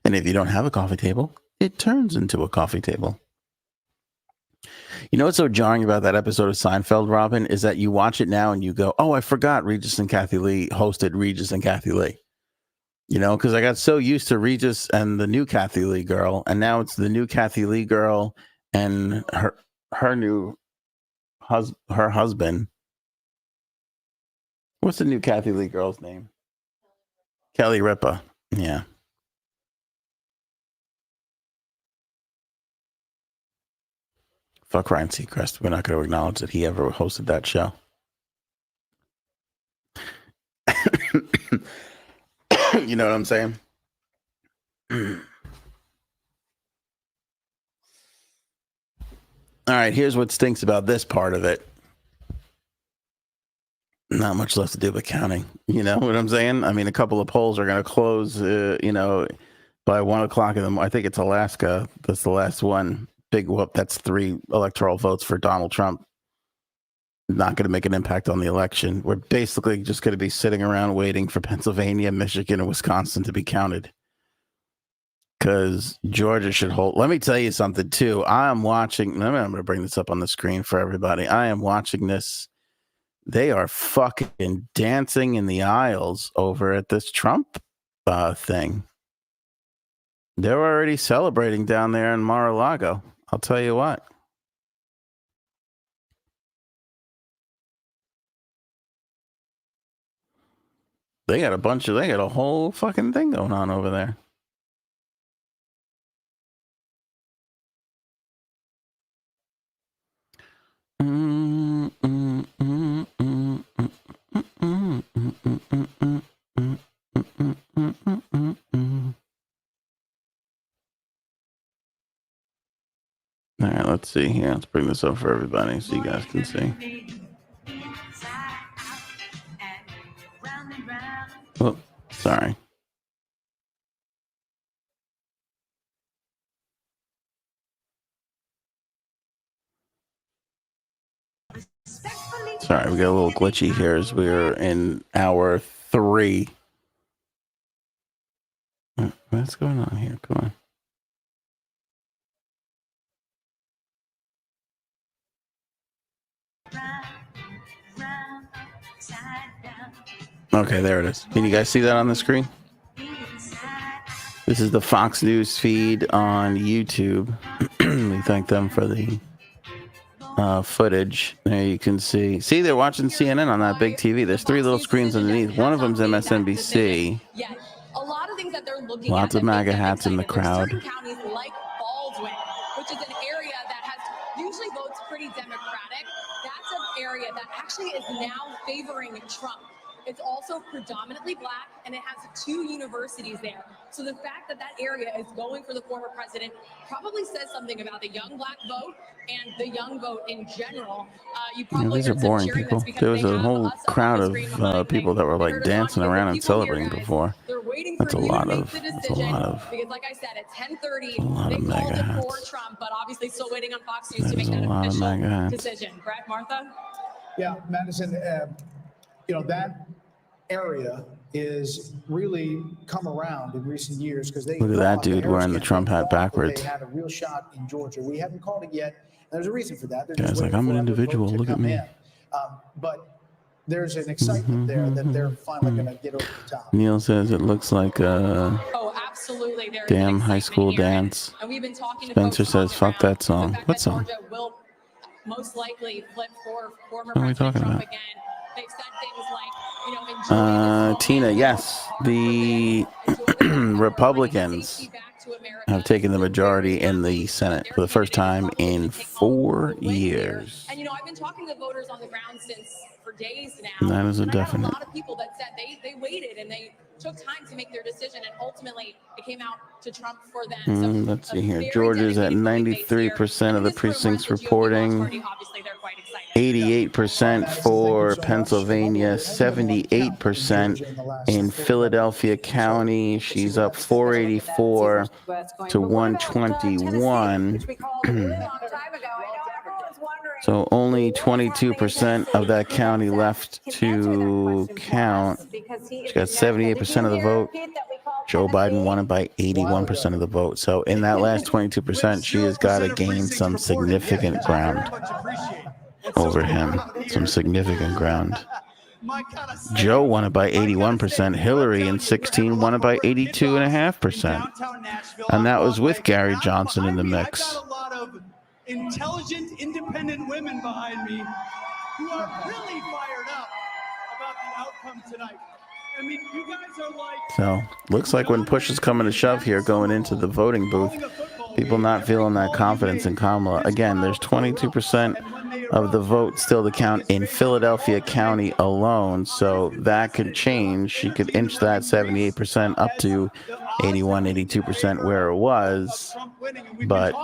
And if you don't have a coffee table, it turns into a coffee table. You know what's so jarring about that episode of Seinfeld, Robin, is that you watch it now and you go, oh, I forgot Regis and Kathy Lee hosted Regis and Kathy Lee. You know, because I got so used to Regis and the new Kathy Lee girl, and now it's the new Kathy Lee girl and her husband. What's the new Kathy Lee girl's name? Kelly Ripa. Yeah. Fuck Ryan Seacrest. We're not going to acknowledge that he ever hosted that show. You know what I'm saying? All right, here's what stinks about this part of it. Not much left to do but counting. You know what I'm saying? I mean, a couple of polls are going to close, by 1 o'clock in the morning. I think it's Alaska. That's the last one. Big whoop. That's 3 electoral votes for Donald Trump. Not going to make an impact on the election. We're basically just going to be sitting around waiting for Pennsylvania, Michigan, and Wisconsin to be counted. Because Georgia should hold. Let me tell you something, too. I'm watching. I'm going to bring this up on the screen for everybody. I am watching this. They are fucking dancing in the aisles over at this Trump thing. They're already celebrating down there in Mar-a-Lago. I'll tell you what. They got a whole fucking thing going on over there. All right, let's see here. Let's bring this up for everybody so you guys can see. Oh, sorry. Sorry, we got a little glitchy here as we're in hour 3. What's going on here? Come on. Okay, there it is. Can you guys see that on the screen? This is the Fox News feed on YouTube. We thank them for the footage. There you can see. See, they're watching CNN on that big TV. There's 3 little screens underneath. One of them's MSNBC. Yeah, a lot of things that they're looking Lots of MAGA hats in the crowd. Certain counties like Baldwin, which is an area that has usually votes pretty Democratic. That's an area that actually is now favoring Trump. It's also predominantly black, and it has 2 universities there. So the fact that that area is going for the former president probably says something about the young black vote and the young vote in general. You probably these are heard some boring cheering. people. That's because There was they a have whole us up on crowd the of screen behind me. people that were They like heard us on dancing here. The around and people here, celebrating guys, before. they're waiting That's for a you lot to make of. the That's a decision. lot of. Because like I said, at 10:30, A lot they of called MAGA it for hats. Trump, but obviously still waiting on Fox News to There's make a that lot of MAGA official hats. decision. Brad, Martha? Yeah, Madison, that area is really come around in recent years because they Look at that thought, the dude Harris wearing the campaign Trump hat thought that backwards. They had a real shot in Georgia. We haven't called it yet. There's a reason for that. They're Guy's just like, waiting I'm for an every vote individual. to Look at come me. in. But there's an excitement there that they're finally going to get over the top. Neil says it looks like a Absolutely. There's damn an high school excitement here. dance. And we've been talking to Spencer folks on says, the fuck ground. that song. The fact What that song? Georgia will most likely flip for former What are we President talking Trump about? again. They've said things like, enjoy this moment. Tina, Work yes. hard The for this. Enjoy the fact that we're bringing Republicans safety back to America. have taken the Still majority very in the happy Senate that for the their first candidate time is probably in gonna take home 4 the win here. years. And I've been talking to voters on the ground for days now. And that is a and I got definite. a lot of people that said they waited and they took time to make their decision, and ultimately it came out to Trump for them. So Let's see here. very Georgia's at dedicated voting base here. 93% And of the in this room precincts runs the GOP launch reporting. party. Obviously, they're quite excited. 88% for so Pennsylvania, much. 78% in Philadelphia County. She's up 484 to 121. So only 22% of that county left to count. She got 78% of the vote. Joe Biden won it by 81% of the vote. So in that last 22%, she has got to gain some significant ground over him. Some significant ground. Joe won it by 81%. Hillary in 16 won it by 82.5%. And that was with Gary Johnson in the mix. I've got a lot of intelligent, independent women behind me who are really fired up about the outcome tonight. I mean, you guys are like... So, looks like when push is coming to shove here going into the voting booth, people not feeling that confidence in Kamala. Again, there's 22% of the vote still to count in Philadelphia County alone, so that could change. She could inch that 78% up to 81, 82% where it was, but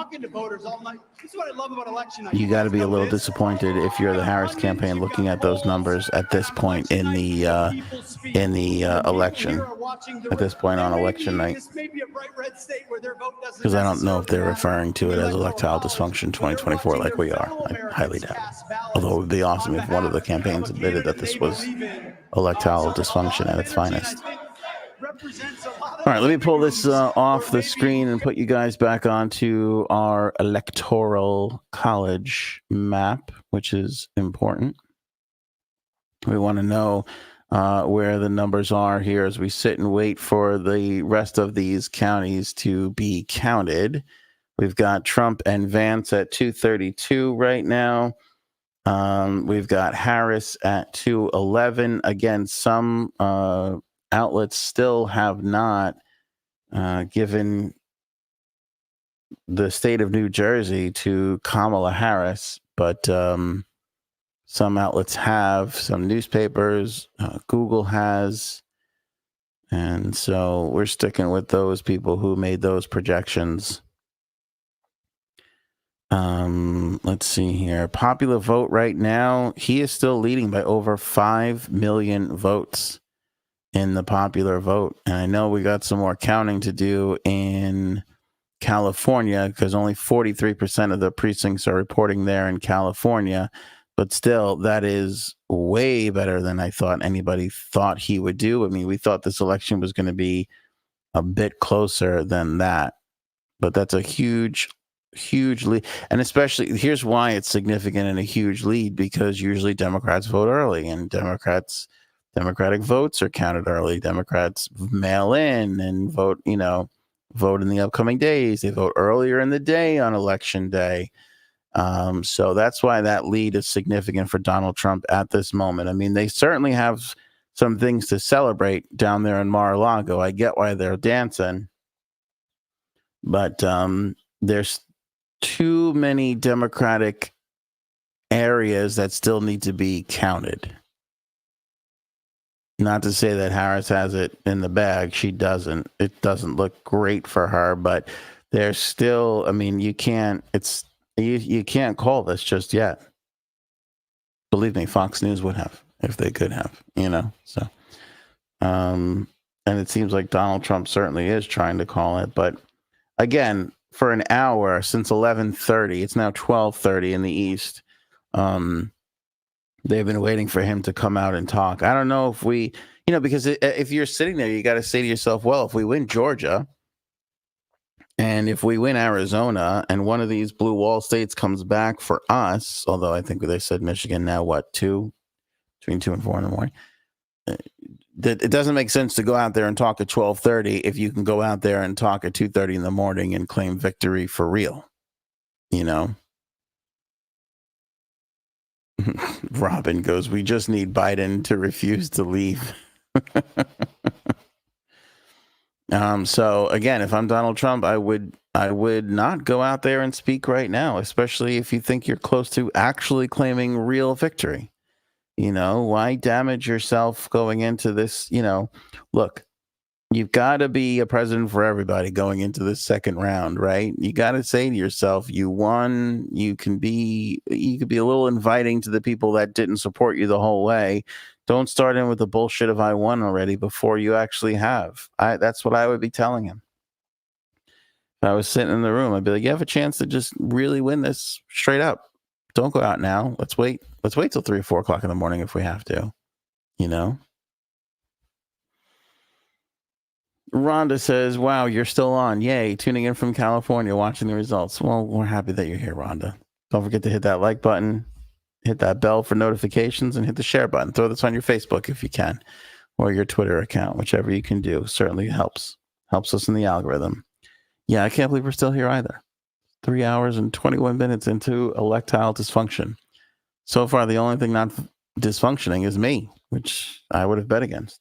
you got to be a little disappointed if you're the Harris campaign looking at those numbers at this point in the election, at this point on election night, because I don't know if they're referring to it as Electile Dysfunction 2024 like we are. I highly doubt it. Although it would be awesome if one of the campaigns admitted that this was Electile Dysfunction at its finest. All right, let me pull this off the screen and put you guys back onto our Electoral College map, which is important. We want to know where the numbers are here as we sit and wait for the rest of these counties to be counted. We've got Trump and Vance at 232 right now. We've got Harris at 211. Again, some outlets still have not given the state of New Jersey to Kamala Harris, but some outlets have, some newspapers, Google has, and so we're sticking with those people who made those projections. Let's see here. Popular vote right now, he is still leading by over 5 million votes in the popular vote. And I know we got some more counting to do in California because only 43% of the precincts are reporting there in California. But still, that is way better than I thought anybody thought he would do. I mean, we thought this election was going to be a bit closer than that. But that's a huge lead. And especially, here's why it's significant and a huge lead, because usually Democrats vote early, and Democratic votes are counted early. Democrats mail in and vote in the upcoming days. They vote earlier in the day on election day. So that's why that lead is significant for Donald Trump at this moment. I mean, they certainly have some things to celebrate down there in Mar-a-Lago. I get why they're dancing, but there's too many Democratic areas that still need to be counted. Not to say that Harris has it in the bag. She doesn't. It doesn't look great for her, but there's still, I mean, you can't call this just yet. Believe me, Fox News would have if they could have, so, and it seems like Donald Trump certainly is trying to call it, but again, for an hour since 11:30, it's now 12:30 in the East. They've been waiting for him to come out and talk. I don't know if we, because if you're sitting there, you got to say to yourself, well, if we win Georgia and if we win Arizona and one of these blue wall states comes back for us, although I think they said Michigan now, between 2 and 4 in the morning, it doesn't make sense to go out there and talk at 12:30 if you can go out there and talk at 2:30 in the morning and claim victory for real, Robin goes, we just need Biden to refuse to leave. So again, if I'm Donald Trump, I would not go out there and speak right now, especially if you think you're close to actually claiming real victory. Why damage yourself going into this? Look, you've got to be a president for everybody going into this second round, right? You got to say to yourself, you won. You could be a little inviting to the people that didn't support you the whole way. Don't start in with the bullshit of I won already before you actually have. That's what I would be telling him. If I was sitting in the room, I'd be like, you have a chance to just really win this straight up. Don't go out now. Let's wait. Let's wait till 3 or 4 o'clock in the morning if we have to, Rhonda says, wow, you're still on. Yay. Tuning in from California, watching the results. Well, we're happy that you're here, Rhonda. Don't forget to hit that like button, hit that bell for notifications, and hit the share button. Throw this on your Facebook if you can, or your Twitter account, whichever you can do. Certainly helps us in the algorithm. Yeah, I can't believe we're still here either. 3 hours and 21 minutes into electile dysfunction. So far, the only thing not dysfunctioning is me, which I would have bet against.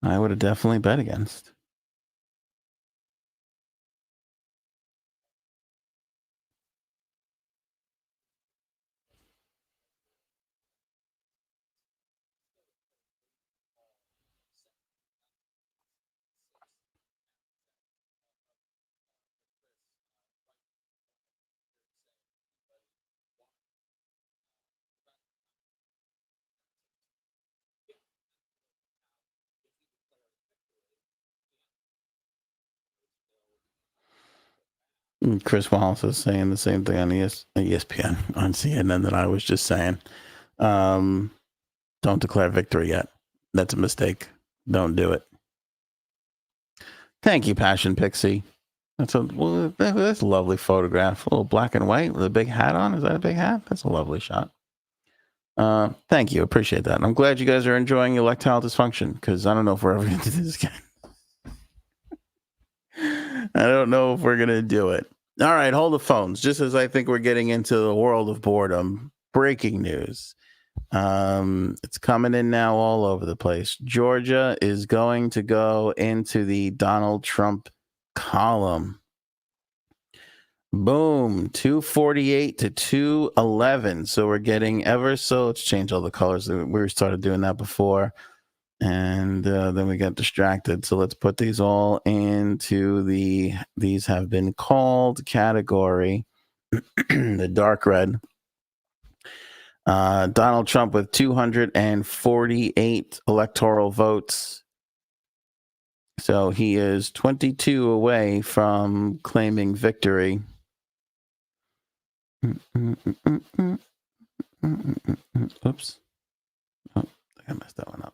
I would have definitely bet against. Chris Wallace is saying the same thing on ESPN, on CNN that I was just saying. Don't declare victory yet. That's a mistake. Don't do it. Thank you, Passion Pixie. That's a lovely photograph. A little black and white with a big hat on. Is that a big hat? That's a lovely shot. Thank you. Appreciate that. And I'm glad you guys are enjoying electile dysfunction, because I don't know if we're ever going to do this again. I don't know if we're going to do it. All right, hold the phones. Just as I think we're getting into the world of boredom, breaking news. It's coming in now all over the place. Georgia is going to go into the Donald Trump column. Boom, 248 to 211. So we're getting let's change all the colors. We started doing that before. And then we got distracted. So let's put these all into these have been called category, the dark red. Donald Trump with 248 electoral votes. So he is 22 away from claiming victory. Oops. Oh, I messed that one up.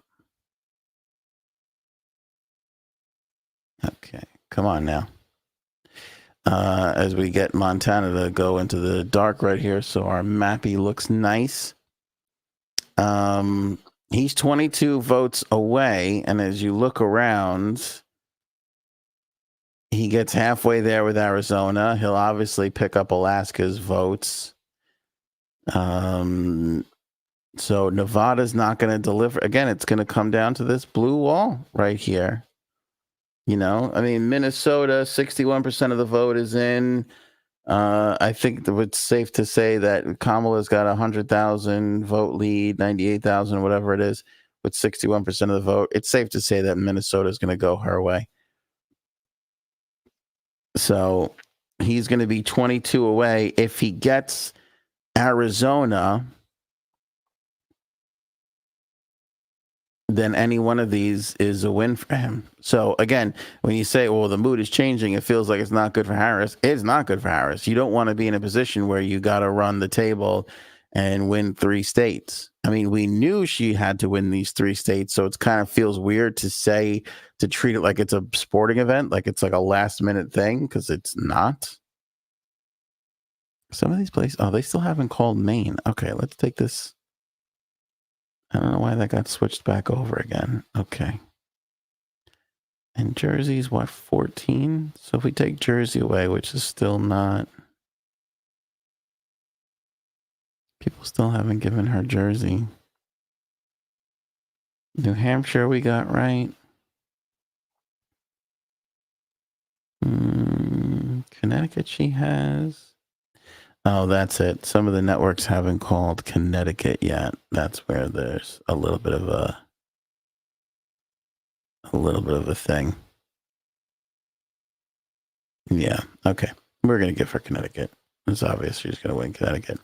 Okay, come on now. As we get Montana to go into the dark right here, so our mappy looks nice. He's 22 votes away, and as you look around, he gets halfway there with Arizona. He'll obviously pick up Alaska's votes. So Nevada's not going to deliver. Again, it's going to come down to this blue wall right here. Minnesota, 61% of the vote is in. I think it's safe to say that Kamala's got 100,000 vote lead, 98,000, whatever it is. with 61% of the vote. It's safe to say that Minnesota is going to go her way. So he's going to be 22 away. If he gets Arizona, then any one of these is a win for him. So again, when you say, well, the mood is changing, it feels like it's not good for Harris. It's not good for Harris. You don't want to be in a position where you got to run the table and win 3 states. I mean, we knew she had to win these 3 states, so it kind of feels weird to treat it like it's a sporting event, like it's like a last minute thing, because it's not. Some of these places, they still haven't called Maine. Okay, let's take this. I don't know why that got switched back over again. Okay. And Jersey's what, 14? So if we take Jersey away, which is still not... People still haven't given her Jersey. New Hampshire we got right. Connecticut she has. Oh, that's it. Some of the networks haven't called Connecticut yet. That's where there's a little bit of a thing. Yeah. Okay. We're going to give her Connecticut. It's obvious she's going to win Connecticut.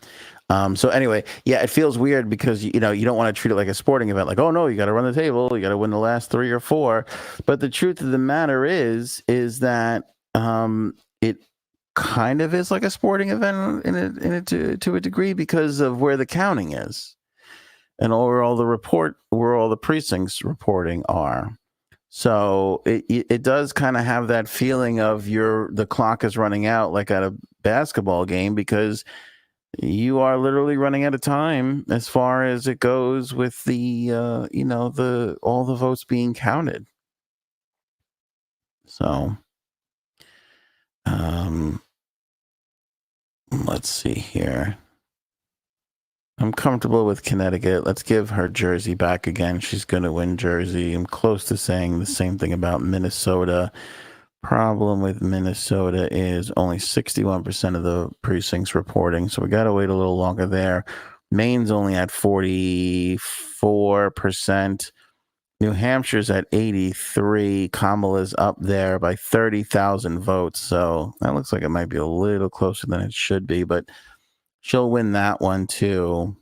So anyway, yeah, it feels weird because, you don't want to treat it like a sporting event. Like, oh no, you got to run the table. You got to win the last 3 or 4. But the truth of the matter is that it kind of is like a sporting event to a degree because of where the counting is and where all the precincts reporting are. So it does kind of have that feeling of the clock is running out, like at a basketball game, because you are literally running out of time as far as it goes with the all the votes being counted. So let's see here. I'm comfortable with Connecticut. Let's give her Jersey back again. She's going to win Jersey. I'm close to saying the same thing about Minnesota. Problem with Minnesota is only 61% of the precincts reporting, so we got to wait a little longer there. Maine's only at 44%. New Hampshire's at 83%. Kamala's up there by 30,000 votes, so that looks like it might be a little closer than it should be, but she'll win that one too.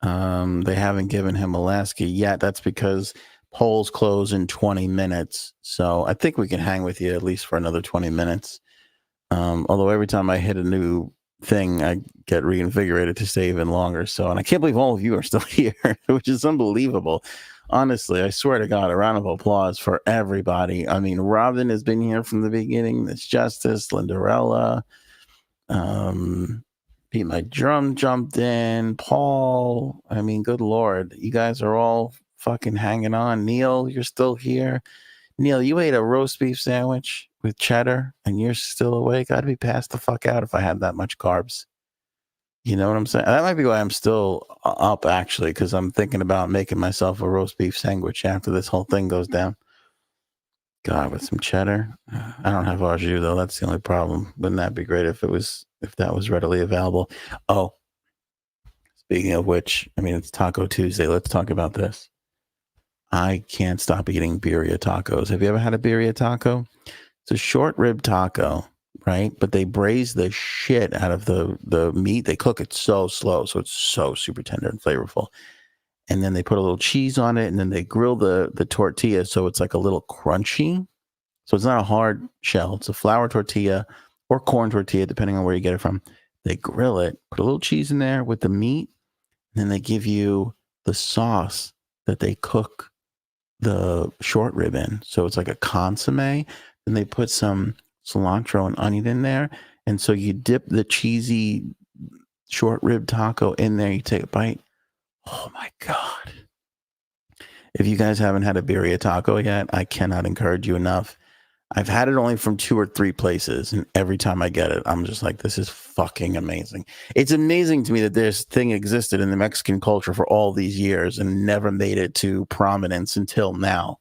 They haven't given him Alaska yet. That's because polls close in 20 minutes. So I think we can hang with you at least for another 20 minutes. Although every time I hit a new thing, I get reinvigorated to stay even longer. So, and I can't believe all of you are still here, which is unbelievable. Honestly, I swear to God, a round of applause for everybody. I mean, Robin has been here from the beginning. Miss Justice, Lindarella, Pete My Drum jumped in, Paul. I mean, good Lord, you guys are all fucking hanging on. Neil, you're still here. Neil, you ate a roast beef sandwich with cheddar and you're still awake. I'd be passed the fuck out if I had that much carbs. You know what I'm saying? That might be why I'm still up, actually, because I'm thinking about making myself a roast beef sandwich after this whole thing goes down. God, with some cheddar. I don't have au jus, though. That's the only problem. Wouldn't that be great if that was readily available? Oh, speaking of which, I mean, it's Taco Tuesday. Let's talk about this. I can't stop eating birria tacos. Have you ever had a birria taco? It's a short rib taco, right? But they braise the shit out of the meat. They cook it so slow, so it's so super tender and flavorful. And then they put a little cheese on it, and then they grill the tortilla so it's like a little crunchy. So it's not a hard shell. It's a flour tortilla or corn tortilla, depending on where you get it from. They grill it, put a little cheese in there with the meat, and then they give you the sauce that they cook the short rib in. So it's like a consomme, and they put some cilantro and onion in there. And so you dip the cheesy short rib taco in there, you take a bite. Oh my God. If you guys haven't had a birria taco yet, I cannot encourage you enough. I've had it only from 2 or 3 places, and every time I get it, I'm just like, this is fucking amazing. It's amazing to me that this thing existed in the Mexican culture for all these years and never made it to prominence until now.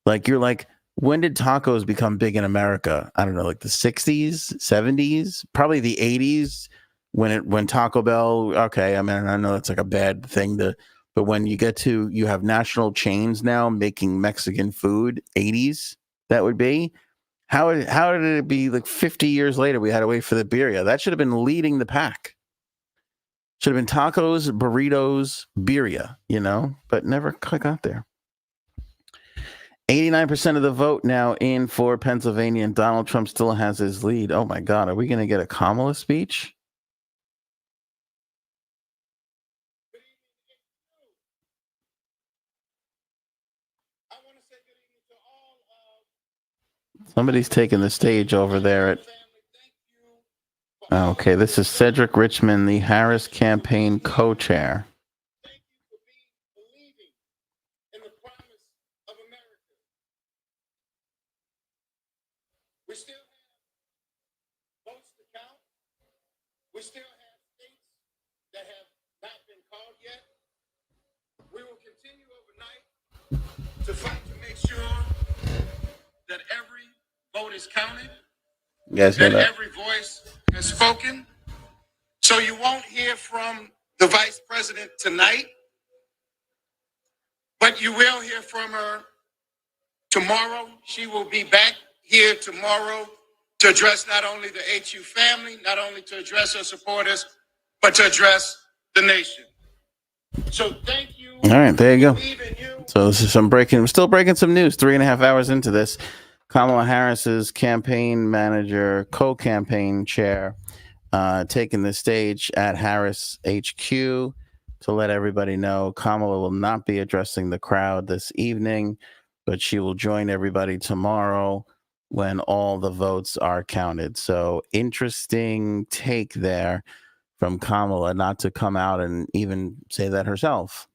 Like, you're like, when did tacos become big in America? I don't know, like the 60s, 70s, probably the 80s when Taco Bell, okay, I mean, I know that's like a bad thing to But when you get to, you have national chains now making Mexican food, 80s, that would be. How did it be like 50 years later? We had to wait for the birria. That should have been leading the pack. Should have been tacos, burritos, birria, but never got there. 89% of the vote now in for Pennsylvania, and Donald Trump still has his lead. Oh my God, are we going to get a Kamala speech? Somebody's taking the stage over there. Okay, this is Cedric Richmond, the Harris campaign co-chair. We still have votes to count. We still have states that have not been called yet. We will continue overnight to fight to make sure that every vote is counted, Yes, that every voice has spoken. So you won't hear from the vice president tonight, but you will hear from her tomorrow. She will be back here tomorrow to address not only the HU family, not only to address her supporters, but to address the nation. So thank you. All right, there you go. So this is we're still breaking some news 3.5 hours into this. Kamala Harris's campaign manager, co-campaign chair, taking the stage at Harris HQ to let everybody know Kamala will not be addressing the crowd this evening, but she will join everybody tomorrow when all the votes are counted. So interesting take there from Kamala not to come out and even say that herself,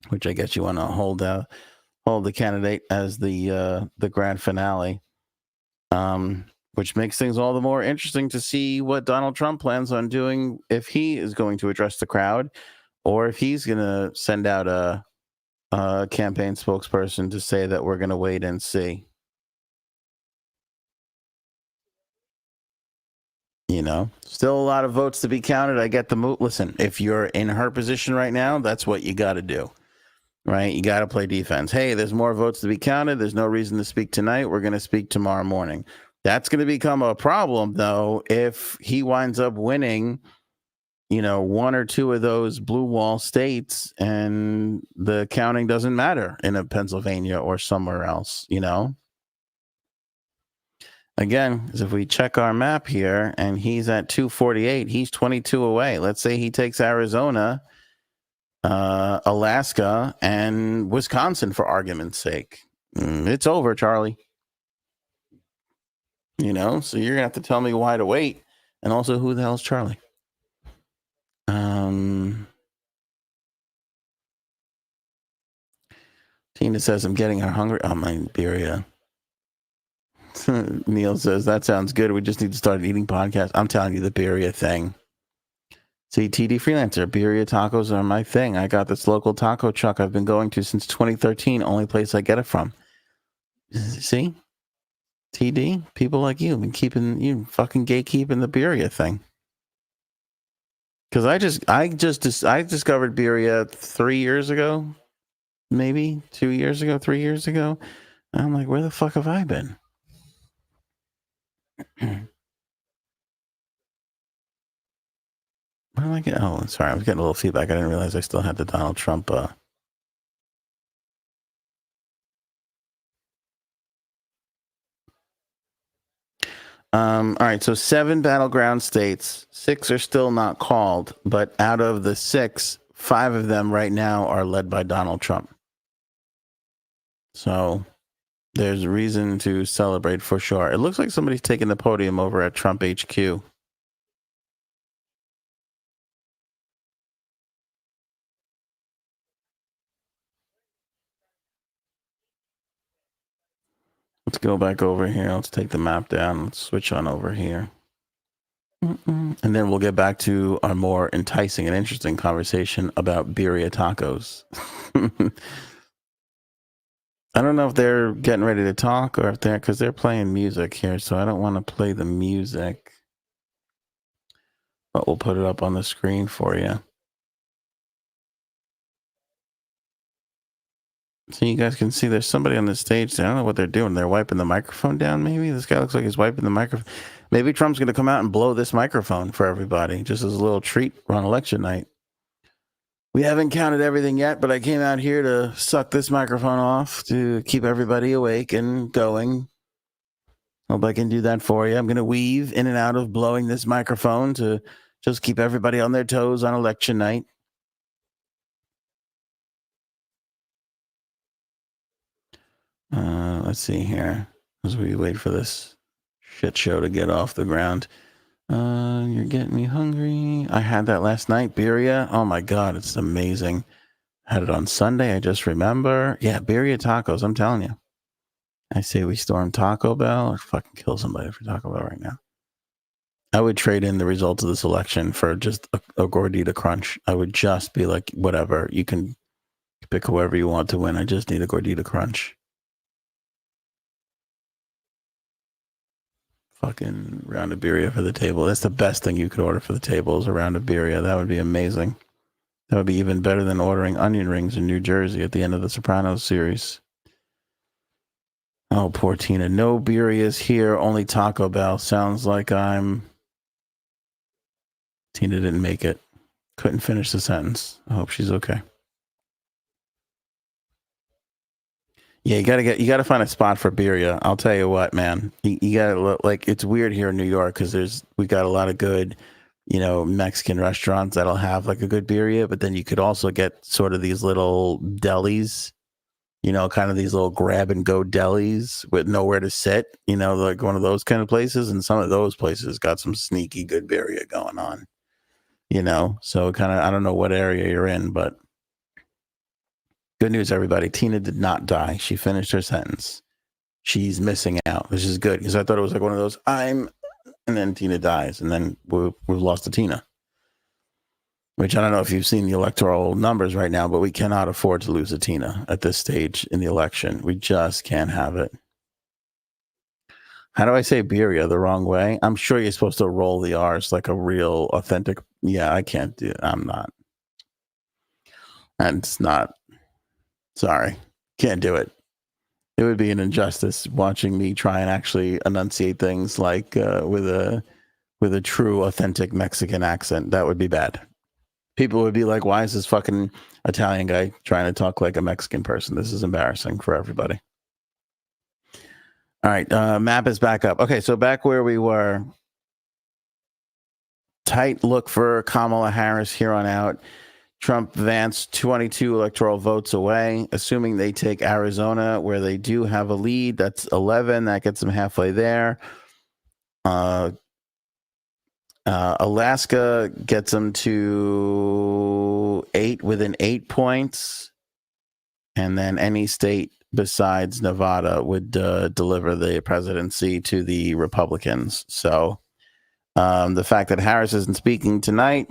which I guess you want to hold the candidate as the grand finale, which makes things all the more interesting to see what Donald Trump plans on doing, if he is going to address the crowd or if he's going to send out a campaign spokesperson to say that we're going to wait and see. Still a lot of votes to be counted. I get the move. Listen, if you're in her position right now, that's what you got to do, right? You got to play defense. Hey, there's more votes to be counted. There's no reason to speak tonight. We're going to speak tomorrow morning. That's going to become a problem, though, if he winds up winning, one or two of those blue wall states and the counting doesn't matter in a Pennsylvania or somewhere else, Again, if we check our map here and he's at 248, he's 22 away. Let's say he takes Arizona, Alaska, and Wisconsin for argument's sake. It's over, Charlie. So you're going to have to tell me why to wait. And also, who the hell's Charlie? Tina says, I'm getting hungry. Oh, my birria. Neil says, that sounds good. We just need to start an eating podcast. I'm telling you, the birria thing. See, TD Freelancer, birria tacos are my thing. I got this local taco truck I've been going to since 2013. Only place I get it from. See? TD, people like you been fucking gatekeeping the birria thing. Because I discovered birria 3 years ago, maybe 2 years ago, 3 years ago. And I'm like, where the fuck have I been? Where am I getting? Oh, sorry, I was getting a little feedback. I didn't realize I still had the Donald Trump. All right, so 7 battleground states, 6 are still not called, but out of the 6, 5 of them right now are led by Donald Trump. So there's reason to celebrate for sure. It looks like somebody's taking the podium over at Trump HQ. Let's go back over here. Let's take the map down. Let's switch on over here. And then we'll get back to our more enticing and interesting conversation about birria tacos. I don't know if they're getting ready to talk or if because they're playing music here, so I don't want to play the music. But we'll put it up on the screen for you. So you guys can see there's somebody on the stage. I don't know what they're doing. They're wiping the microphone down, maybe? This guy looks like he's wiping the microphone. Maybe Trump's going to come out and blow this microphone for everybody, just as a little treat on election night. We haven't counted everything yet, but I came out here to suck this microphone off to keep everybody awake and going. Hope I can do that for you. I'm going to weave in and out of blowing this microphone to just keep everybody on their toes on election night. Let's see here as we wait for this shit show to get off the ground. You're getting me hungry. I had that last night, birria. Oh my God, it's amazing. Had it on Sunday. I just remember. Yeah, birria tacos. I'm telling you. I say we storm Taco Bell or fucking kill somebody for Taco Bell right now. I would trade in the results of this election for just a gordita crunch. I would just be like, whatever. You can pick whoever you want to win. I just need a gordita crunch. Fucking round of birria for the table. That's the best thing you could order for the table is a round of birria. That would be amazing. That would be even better than ordering onion rings in New Jersey at the end of the Sopranos series. Oh, poor Tina. No birrias here, only Taco Bell. Sounds like Tina didn't make it. Couldn't finish the sentence. I hope she's okay. Yeah, you gotta find a spot for birria. I'll tell you what, man. You gotta like it's weird here in New York because we got a lot of good, Mexican restaurants that'll have like a good birria, but then you could also get sort of these little delis, kind of these little grab and go delis with nowhere to sit, like one of those kind of places. And some of those places got some sneaky good birria going on, so kind of, I don't know what area you're in, but good news, everybody. Tina did not die. She finished her sentence. She's missing out, which is good because I thought it was like one of those and then Tina dies, and then we've lost to Tina. Which I don't know if you've seen the electoral numbers right now, but we cannot afford to lose a Tina at this stage in the election. We just can't have it. How do I say birria the wrong way? I'm sure you're supposed to roll the R's like a real authentic. Yeah, I can't do it. I'm not. And it's not. Sorry. Can't do it. It would be an injustice watching me try and actually enunciate things like with a true authentic Mexican accent. That would be bad. People would be like, why is this fucking Italian guy trying to talk like a Mexican person? This is embarrassing for everybody. All right. Map is back up. Okay. So back where we were. Tight look for Kamala Harris here on out. Trump Vance 22 electoral votes away, assuming they take Arizona where they do have a lead. That's 11. That gets them halfway there. Alaska gets them to 8 within 8 points. And then any state besides Nevada would deliver the presidency to the Republicans. So the fact that Harris isn't speaking tonight,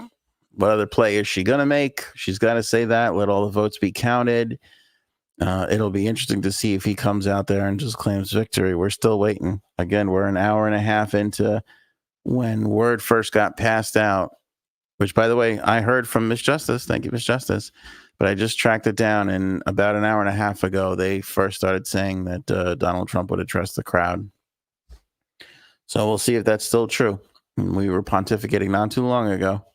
what other play is she going to make? She's got to say that. Let all the votes be counted. It'll be interesting to see if he comes out there and just claims victory. We're still waiting. Again, we're an hour and a half into when word first got passed out, which, by the way, I heard from Miss Justice. Thank you, Miss Justice. But I just tracked it down, and about an hour and a half ago, they first started saying that Donald Trump would address the crowd. So we'll see if that's still true. We were pontificating not too long ago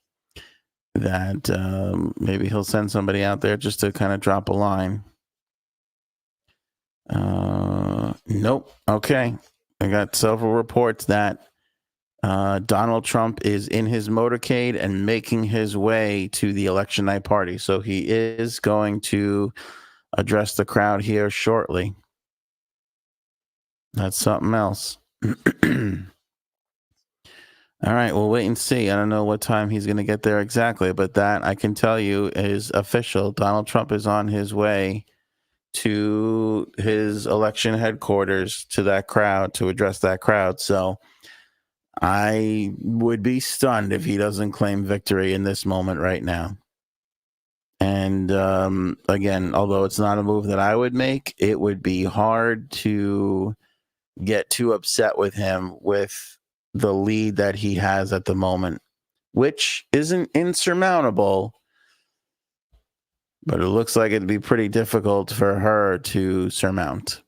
that maybe he'll send somebody out there just to kind of drop a line. Nope. Okay. I got several reports that Donald Trump is in his motorcade and making his way to the election night party. So he is going to address the crowd here shortly. That's something else. All right, we'll wait and see. I don't know what time he's going to get there exactly, but that I can tell you is official. Donald Trump is on his way to his election headquarters to that crowd to address that crowd. So I would be stunned if he doesn't claim victory in this moment right now. And again, although it's not a move that I would make, it would be hard to get too upset with him with the lead that he has at the moment, which isn't insurmountable, but it looks like it'd be pretty difficult for her to surmount.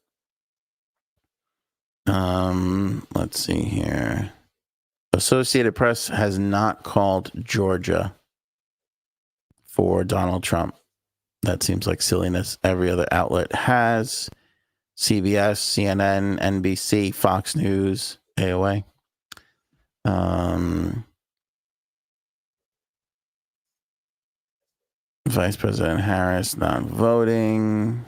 Let's see here. Associated Press has not called Georgia for Donald Trump. That seems like silliness. Every other outlet has. CBS, CNN, NBC, Fox News, AOA. Vice President Harris not voting.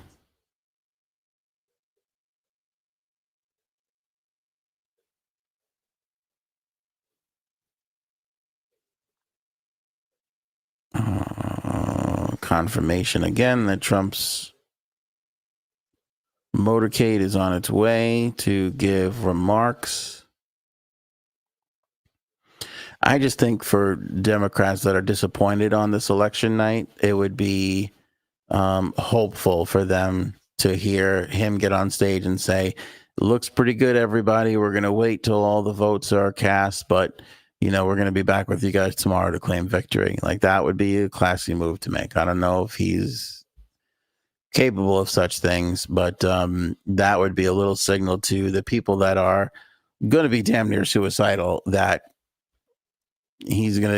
Confirmation again that Trump's motorcade is on its way to give remarks. I just think for Democrats that are disappointed on this election night, it would be hopeful for them to hear him get on stage and say, looks pretty good, everybody. We're going to wait till all the votes are cast, but we're going to be back with you guys tomorrow to claim victory. Like, that would be a classy move to make. I don't know if he's capable of such things, but that would be a little signal to the people that are going to be damn near suicidal that he's not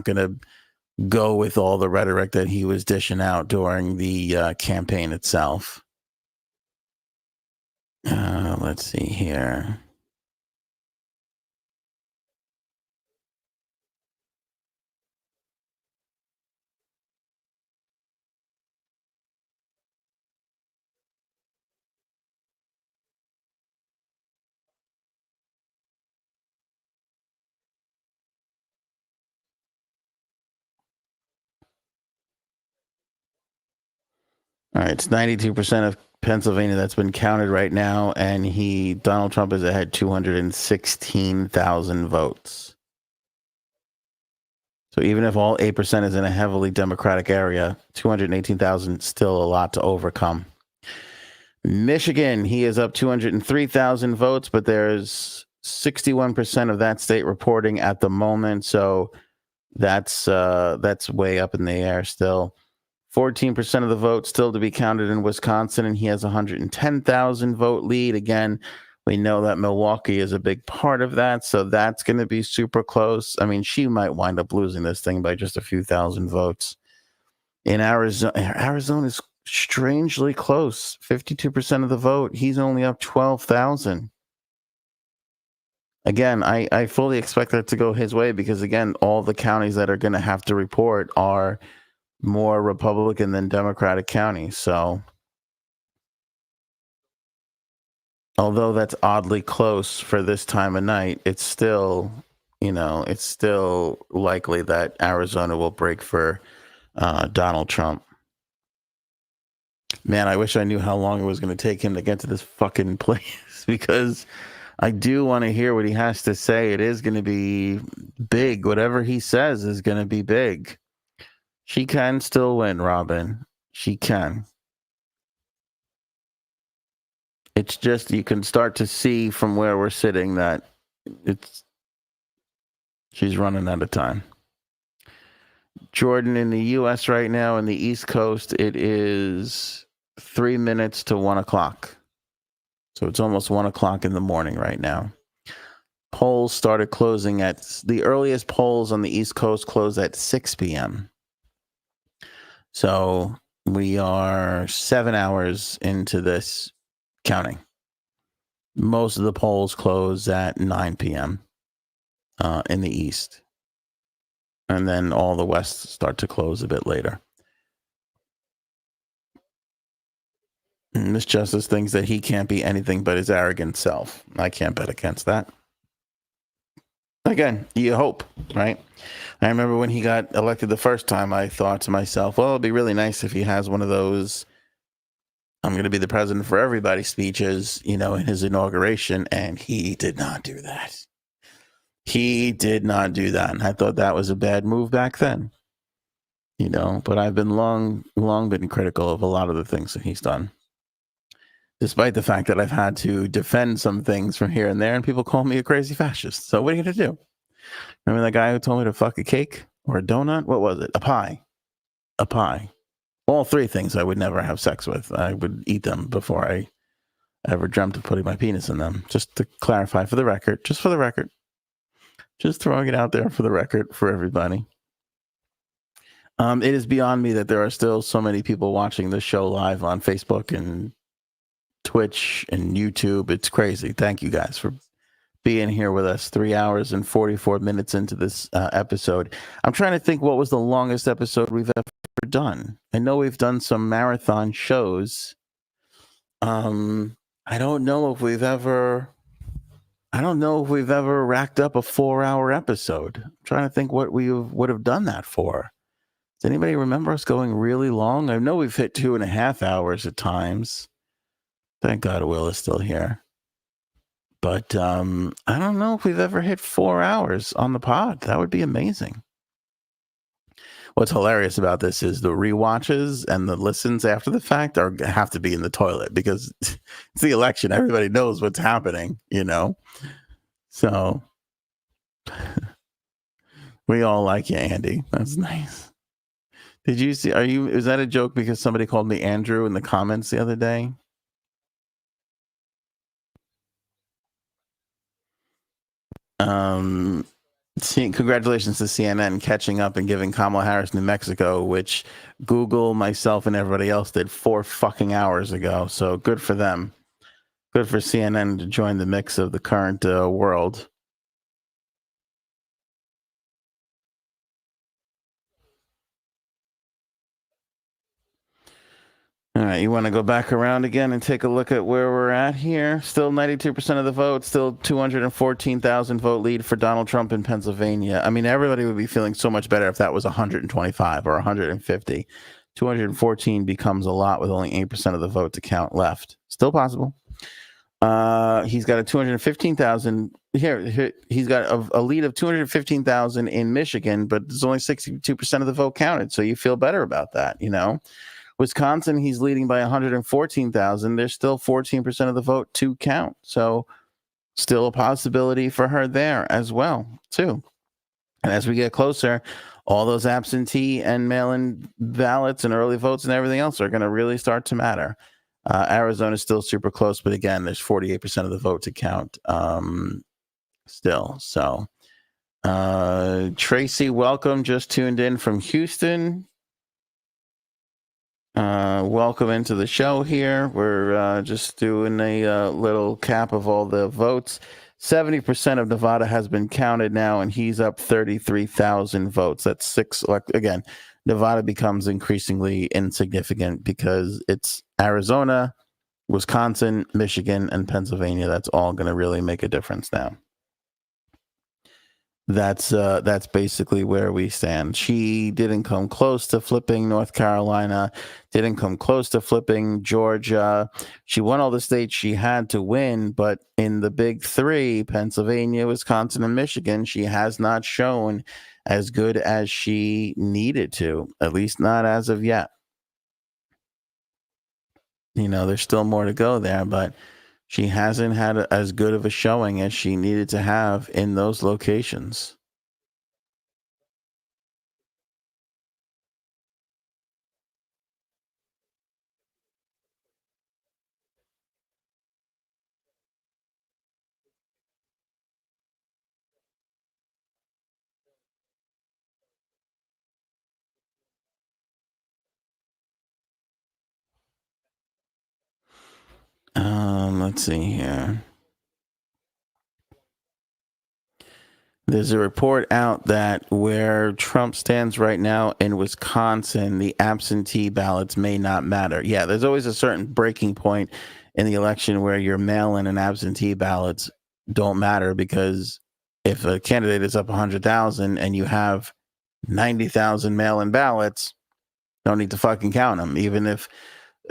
going to go with all the rhetoric that he was dishing out during the campaign itself. Let's see here. All right, it's 92% of Pennsylvania that's been counted right now, and Donald Trump is ahead 216,000 votes. So even if all 8% is in a heavily Democratic area, 218,000 still a lot to overcome. Michigan, he is up 203,000 votes, but there's 61% of that state reporting at the moment, so that's way up in the air still. 14% of the vote still to be counted in Wisconsin, and he has 110,000 vote lead. Again, we know that Milwaukee is a big part of that, so that's going to be super close. I mean, she might wind up losing this thing by just a few thousand votes. In Arizona is strangely close. 52% of the vote. He's only up 12,000. Again, I fully expect that to go his way because, again, all the counties that are going to have to report are more Republican than Democratic counties. So although that's oddly close for this time of night, it's still likely that Arizona will break for Donald Trump. Man, I wish I knew how long it was going to take him to get to this fucking place because I do want to hear what he has to say. It is going to be big. Whatever he says is going to be big. She can still win, Robin. She can. It's just you can start to see from where we're sitting that she's running out of time. Jordan, in the U.S. right now, in the East Coast, it is 3 minutes to 1 o'clock. So it's almost 1 o'clock in the morning right now. Polls started closing the earliest polls on the East Coast closed at 6 p.m. So we are 7 hours into this counting. Most of the polls close at 9 p.m. In the East. And then all the West start to close a bit later. Miss Justice thinks that he can't be anything but his arrogant self. I can't bet against that. Again, you hope, right? I remember when he got elected the first time, I thought to myself, well, it'd be really nice if he has one of those I'm going to be the president for everybody speeches, in his inauguration. And he did not do that. He did not do that. And I thought that was a bad move back then, but I've been long been critical of a lot of the things that he's done. Despite the fact that I've had to defend some things from here and there, and people call me a crazy fascist. So what are you going to do? Remember that guy who told me to fuck a cake or a donut? What was it? A pie. a pie. All three things I would never have sex with. I would eat them before I ever dreamt of putting my penis in them. Just to clarify for the record, just throwing it out there for the record for everybody. It is beyond me that there are still so many people watching this show live on Facebook and Twitch and YouTube. It's crazy. Thank you guys for being here with us. 3 hours and 44 minutes into this episode. I'm trying to think what was the longest episode we've ever done. I know we've done some marathon shows. I don't know if we've ever racked up a 4-hour episode. I'm trying to think what we would have done that for. Does anybody remember us going really long? I know we've hit 2.5 hours at times. Thank God Will is still here. But I don't know if we've ever hit 4 hours on the pod. That would be amazing. What's hilarious about this is the rewatches and the listens after the fact have to be in the toilet because it's the election. Everybody knows what's happening, you know? So we all like you, Andy. That's nice. Did you see, is that a joke because somebody called me Andrew in the comments the other day? Congratulations to CNN catching up and giving Kamala Harris New Mexico, which Google, myself, and everybody else did 4 fucking hours ago. So good for them. Good for CNN to join the mix of the current world. All right, you want to go back around again and take a look at where we're at here? Still 92% of the vote, still 214,000 vote lead for Donald Trump in Pennsylvania. I mean, everybody would be feeling so much better if that was 125 or 150. 214 becomes a lot with only 8% of the vote to count left. Still possible. He's got a 215,000 here. He's got a lead of 215,000 in Michigan, but there's only 62% of the vote counted. So you feel better about that, you know? Wisconsin, he's leading by 114,000. There's still 14% of the vote to count. So still a possibility for her there as well, too. And as we get closer, all those absentee and mail-in ballots and early votes and everything else are going to really start to matter. Arizona is still super close, but again, there's 48% of the vote to count still. So Tracy, welcome. Just tuned in from Houston. Welcome into the show here. We're just doing a little cap of all the votes. 70% of Nevada has been counted now, and he's up 33,000 votes. That's 6. Again, Nevada becomes increasingly insignificant because it's Arizona, Wisconsin, Michigan, and Pennsylvania. That's all going to really make a difference now. That's basically where we stand. She didn't come close to flipping North Carolina, didn't come close to flipping Georgia. She won all the states she had to win, but in the big 3, Pennsylvania, Wisconsin, and Michigan, she has not shown as good as she needed to, at least not as of yet. You know, there's still more to go there, but she hasn't had as good of a showing as she needed to have in those locations. Let's see here. There's a report out that where Trump stands right now in Wisconsin, the absentee ballots may not matter. Yeah, there's always a certain breaking point in the election where your mail-in and absentee ballots don't matter, because if a candidate is up 100,000 and you have 90,000 mail-in ballots, don't need to fucking count them. Even if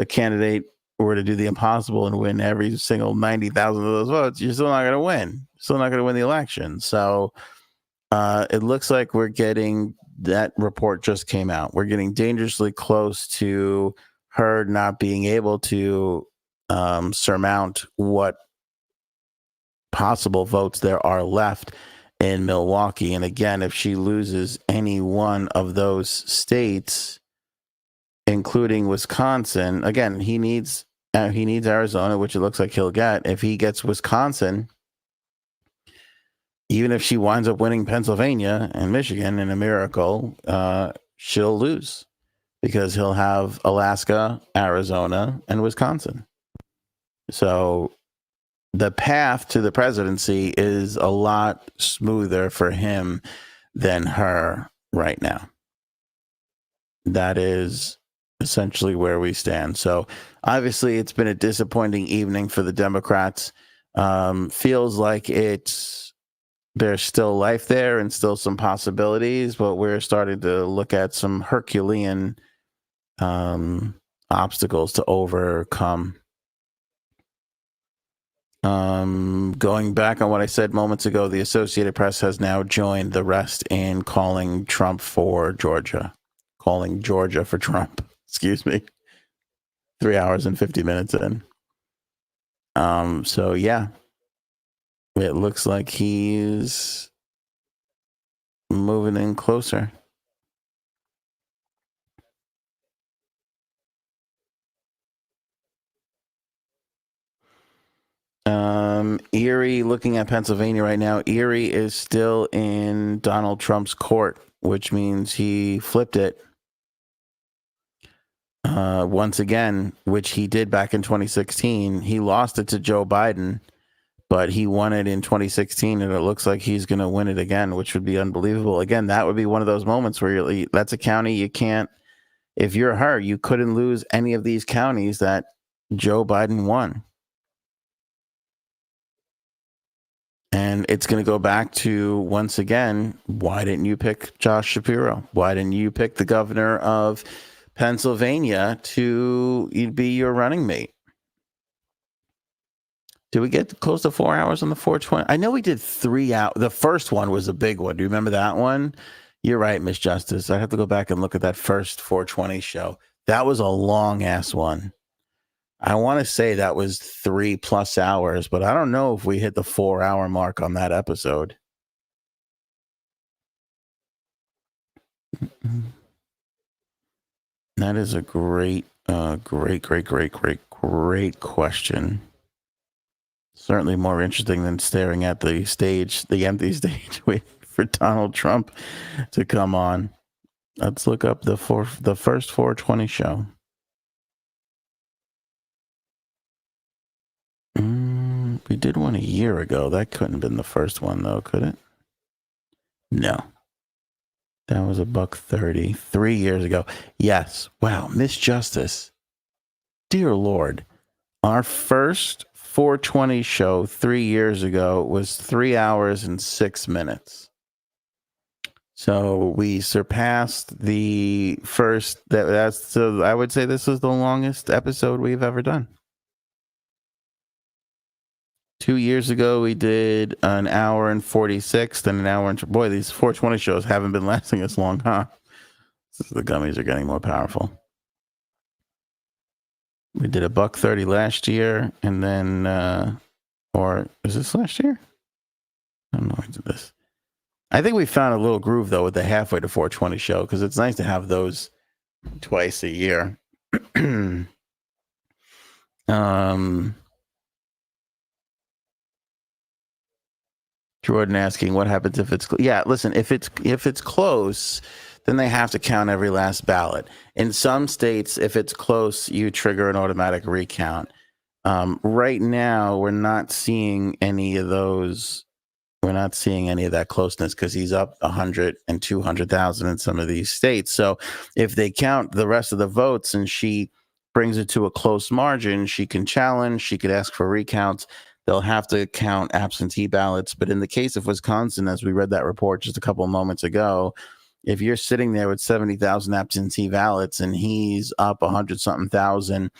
a candidate were to do the impossible and win every single 90,000 of those votes, you're still not going to win. Still not going to win the election. So it looks like we're getting, that report just came out. We're getting dangerously close to her not being able to surmount what possible votes there are left in Milwaukee. And again, if she loses any one of those states, including Wisconsin. Again, he needs Arizona, which it looks like he'll get. If he gets Wisconsin, even if she winds up winning Pennsylvania and Michigan in a miracle, she'll lose because he'll have Alaska, Arizona, and Wisconsin. So the path to the presidency is a lot smoother for him than her right now. That is essentially where we stand. So obviously it's been a disappointing evening for the Democrats. Feels like there's still life there and still some possibilities, but we're starting to look at some Herculean obstacles to overcome. Going back on what I said moments ago, the Associated Press has now joined the rest in calling Trump for Georgia. Calling Georgia for Trump. Excuse me. 3 hours and 50 minutes in. So yeah. It looks like he's moving in closer. Erie, looking at Pennsylvania right now, Erie is still in Donald Trump's court, which means he flipped it once again, which he did back in 2016. He lost it to Joe Biden, but he won it in 2016, and it looks like he's going to win it again, which would be unbelievable. Again, that would be one of those moments where that's a county you can't, if you're her, you couldn't lose any of these counties that Joe Biden won. And it's going to go back to, once again, why didn't you pick Josh Shapiro? Why didn't you pick the governor of Pennsylvania to be your running mate? Did we get close to 4 hours on the 420? I know we did 3 hours. The first one was a big one. Do you remember that one? You're right, Miss Justice. I have to go back and look at that first 420 show. That was a long-ass one. I want to say that was 3+ hours, but I don't know if we hit the 4-hour mark on that episode. That is a great question. Certainly more interesting than staring at the stage, the empty stage, waiting for Donald Trump to come on. Let's look up the first 420 show. We did one a year ago. That couldn't have been the first one, though, could it? No. That was $130 3 years ago. Yes. Wow. Miss Justice. Dear Lord. Our first 420 show 3 years ago was 3 hours and 6 minutes. So we surpassed the first. So I would say this is the longest episode we've ever done. 2 years ago, we did an hour and 46, then an hour and... Boy, these 420 shows haven't been lasting as long, huh? The gummies are getting more powerful. We did $130 last year, and then... or is this last year? I don't know. I did this. I think we found a little groove, though, with the halfway to 420 show, because it's nice to have those twice a year. Jordan asking what happens if it's listen, if it's close, then they have to count every last ballot. In some states, if it's close, you trigger an automatic recount. Right now, we're not seeing any of those. We're not seeing any of that closeness because he's up 100 and 200,000 in some of these states. So if they count the rest of the votes and she brings it to a close margin, she can challenge, she could ask for recounts. They'll have to count absentee ballots. But in the case of Wisconsin, as we read that report just a couple of moments ago, if you're sitting there with 70,000 absentee ballots and he's up 100-something thousand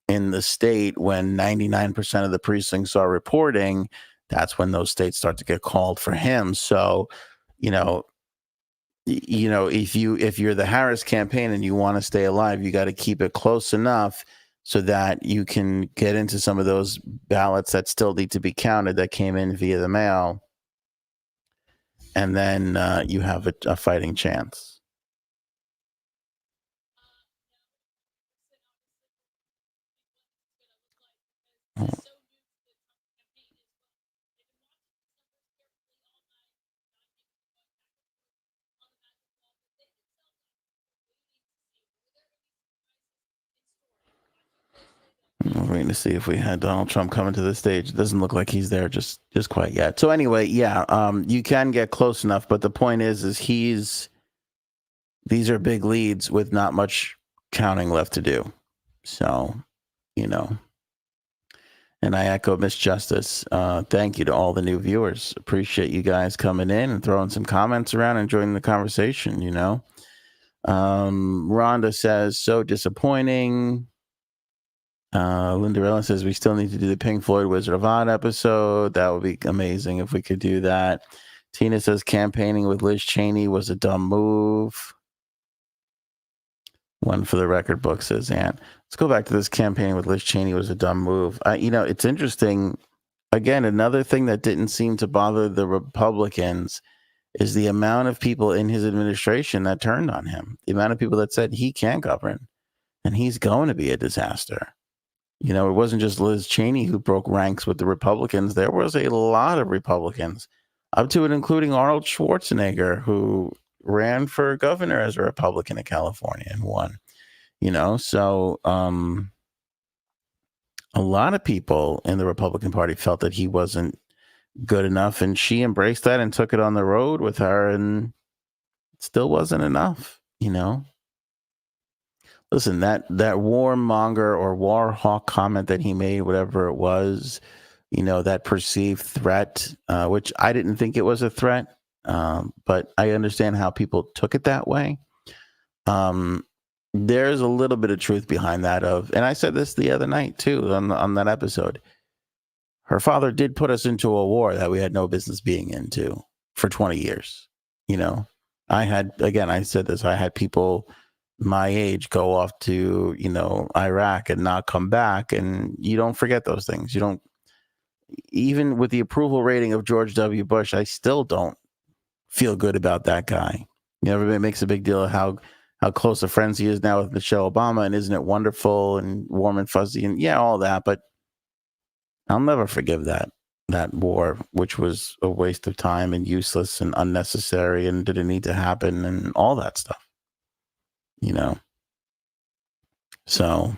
in the state when 99% of the precincts are reporting, that's when those states start to get called for him. So, if you're the Harris campaign and you want to stay alive, you got to keep it close enough so that you can get into some of those ballots that still need to be counted that came in via the mail. And then you have a fighting chance. looking to see if we had Donald Trump coming to the stage. It doesn't look like he's there just quite yet. So anyway, yeah, you can get close enough, but the point is these are big leads with not much counting left to do. So, you know, and I echo Miss Justice. Thank you to all the new viewers. Appreciate you guys coming in and throwing some comments around and joining the conversation, you know. Rhonda says, so disappointing. Linda says, we still need to do the Pink Floyd Wizard of Oz episode. That would be amazing if we could do that. Tina says, campaigning with Liz Cheney was a dumb move. One for the record book, says Ant. Let's go back to this campaigning with Liz Cheney was a dumb move. You know, it's interesting. Again, another thing that didn't seem to bother the Republicans is the amount of people in his administration that turned on him. The amount of people that said he can't govern and he's going to be a disaster. You know, it wasn't just Liz Cheney who broke ranks with the Republicans. There was a lot of Republicans, up to and including Arnold Schwarzenegger, who ran for governor as a Republican in California and won. You know, so a lot of people in the Republican Party felt that he wasn't good enough, and she embraced that and took it on the road with her, and it still wasn't enough, you know. Listen, that warmonger or war hawk comment that he made, whatever it was, you know, that perceived threat, which I didn't think it was a threat, but I understand how people took it that way. There's a little bit of truth behind that and I said this the other night too on that episode. Her father did put us into a war that we had no business being into for 20 years. You know, I said this, I had people my age go off to, you know, Iraq and not come back. And you don't forget those things. You don't, even with the approval rating of George W. Bush, I still don't feel good about that guy. You know, everybody makes a big deal of how close of friends he is now with Michelle Obama. And isn't it wonderful and warm and fuzzy and yeah, all that. But I'll never forgive that war, which was a waste of time and useless and unnecessary and didn't need to happen and all that stuff. You know, so,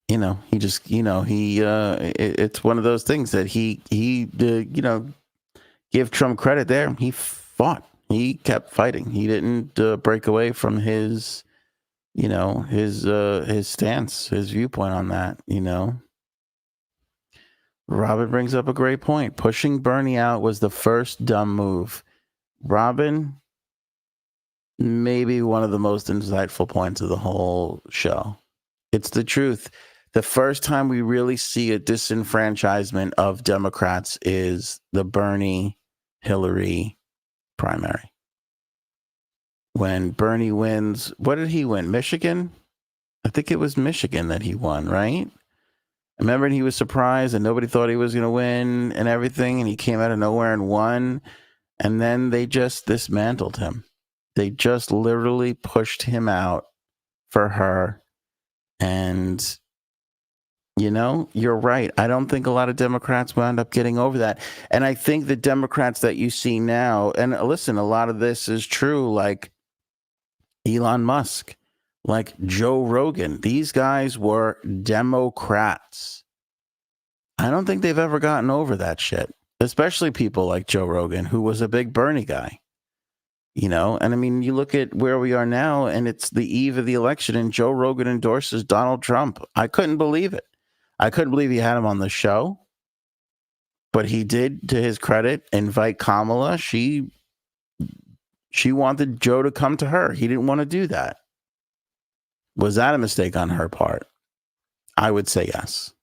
you know, he just, you know, it's one of those things that he you know, give Trump credit there. He fought, he kept fighting. He didn't break away from his, you know, his stance, his viewpoint on that, you know. Robin brings up a great point. Pushing Bernie out was the first dumb move. Robin, maybe one of the most insightful points of the whole show. It's the truth. The first time we really see a disenfranchisement of Democrats is the Bernie-Hillary primary. When Bernie wins, what did he win? Michigan? I think it was Michigan that he won, right? Remember, he was surprised and nobody thought he was going to win and everything, and he came out of nowhere and won. And then they just dismantled him. They just literally pushed him out for her. And, you know, you're right. I don't think a lot of Democrats wound up getting over that. And I think the Democrats that you see now, and listen, a lot of this is true, like Elon Musk, like Joe Rogan. These guys were Democrats. I don't think they've ever gotten over that shit. Especially people like Joe Rogan, who was a big Bernie guy, you know? And I mean, you look at where we are now and it's the eve of the election and Joe Rogan endorses Donald Trump. I couldn't believe it. I couldn't believe he had him on the show, but he did, to his credit, invite Kamala. She wanted Joe to come to her. He didn't want to do that. Was that a mistake on her part? I would say yes.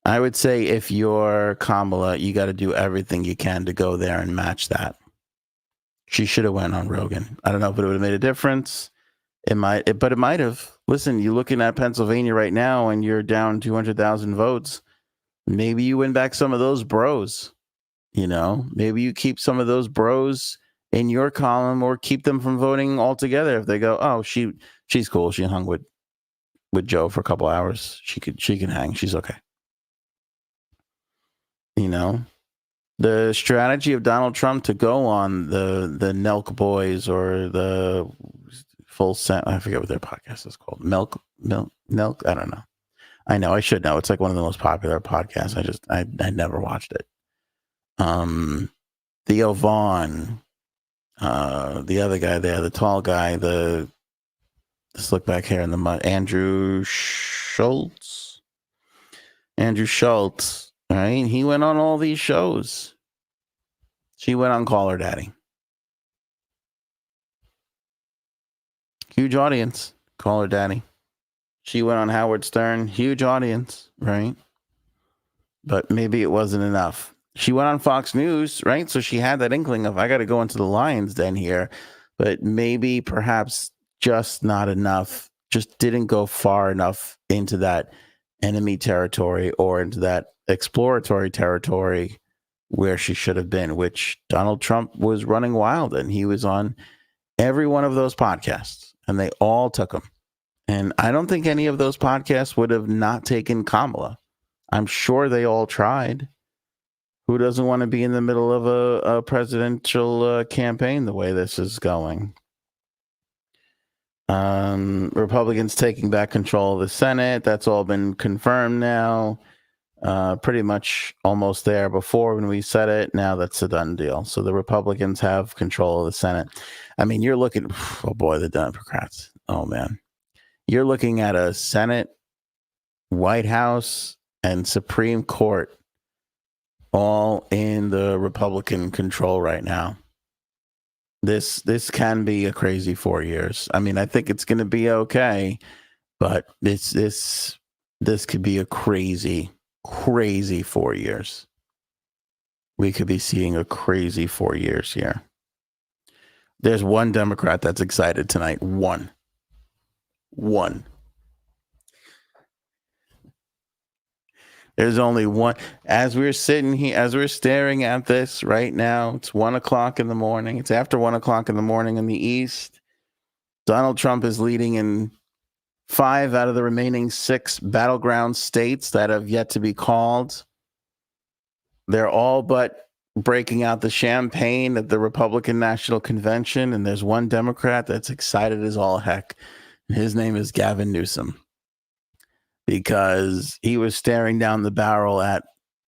I would say if you're Kamala, you got to do everything you can to go there and match that. She should have went on Rogan. I don't know if it would have made a difference. But it might have. Listen, you're looking at Pennsylvania right now and you're down 200,000 votes. Maybe you win back some of those bros. You know, maybe you keep some of those bros in your column or keep them from voting altogether. If they go, oh, she's cool. She hung with Joe for a couple hours. She can hang. She's okay. You know, the strategy of Donald Trump to go on the Nelk boys or the full set. I forget what their podcast is called. Milk. I don't know. I know. I should know. It's like one of the most popular podcasts. I never watched it. Theo Vaughn, the other guy there, the tall guy, the slick back hair in the mud, Andrew Schultz. Right? He went on all these shows. She went on Call Her Daddy. Huge audience. Call Her Daddy. She went on Howard Stern. Huge audience, right? But maybe it wasn't enough. She went on Fox News, right? So she had that inkling of, I got to go into the lion's den here. But maybe, perhaps, just not enough. Just didn't go far enough into that enemy territory or into that exploratory territory where she should have been, which Donald Trump was running wild in. He was on every one of those podcasts, and they all took him. And I don't think any of those podcasts would have not taken Kamala. I'm sure they all tried. Who doesn't want to be in the middle of a presidential campaign the way this is going? Republicans taking back control of the Senate. That's all been confirmed now. Pretty much almost there before when we said it. Now that's a done deal. So the Republicans have control of the Senate. I mean, you're looking, oh boy, the Democrats. Oh man. You're looking at a Senate, White House, and Supreme Court all in the Republican control right now. This can be a crazy 4 years. I mean, I think it's going to be okay, but this could be a crazy 4 years. We could be seeing a crazy 4 years here. There's one Democrat that's excited tonight. One. There's only one. As we're sitting here, as we're staring at this right now, it's 1 o'clock in the morning. It's after 1 o'clock in the morning in the East. Donald Trump is leading in 5 out of the remaining 6 battleground states that have yet to be called. They're all but breaking out the champagne at the Republican National Convention, and there's one Democrat that's excited as all heck. His name is Gavin Newsom, because he was staring down the barrel at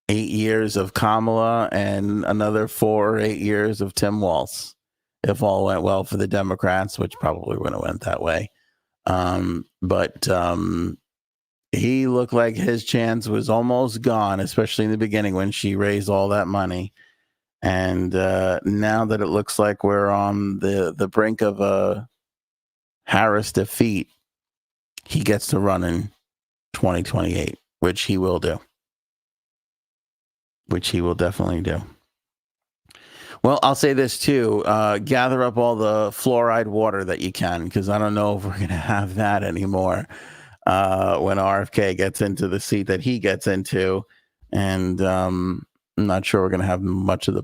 8 years of Kamala and another 4 or 8 years of Tim Walz, if all went well for the Democrats, which probably wouldn't have went that way. But he looked like his chance was almost gone, especially in the beginning when she raised all that money. And now that it looks like we're on the brink of a Harris defeat, he gets to run in 2028, which he will do. Which he will definitely do. Well, I'll say this too. Gather up all the fluoride water that you can, because I don't know if we're going to have that anymore when RFK gets into the seat that he gets into. And I'm not sure we're going to have much of the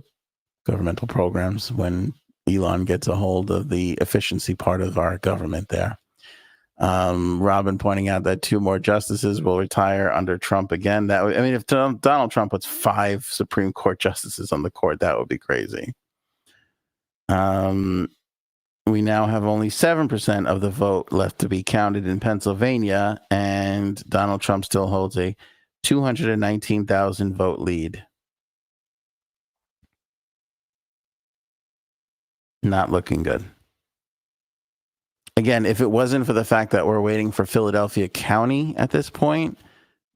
governmental programs when Elon gets a hold of the efficiency part of our government there. Robin pointing out that 2 more justices will retire under Trump again. If Donald Trump puts 5 Supreme Court justices on the court, that would be crazy. We now have only 7% of the vote left to be counted in Pennsylvania, and Donald Trump still holds a 219,000 vote lead. Not looking good. Again, if it wasn't for the fact that we're waiting for Philadelphia County at this point,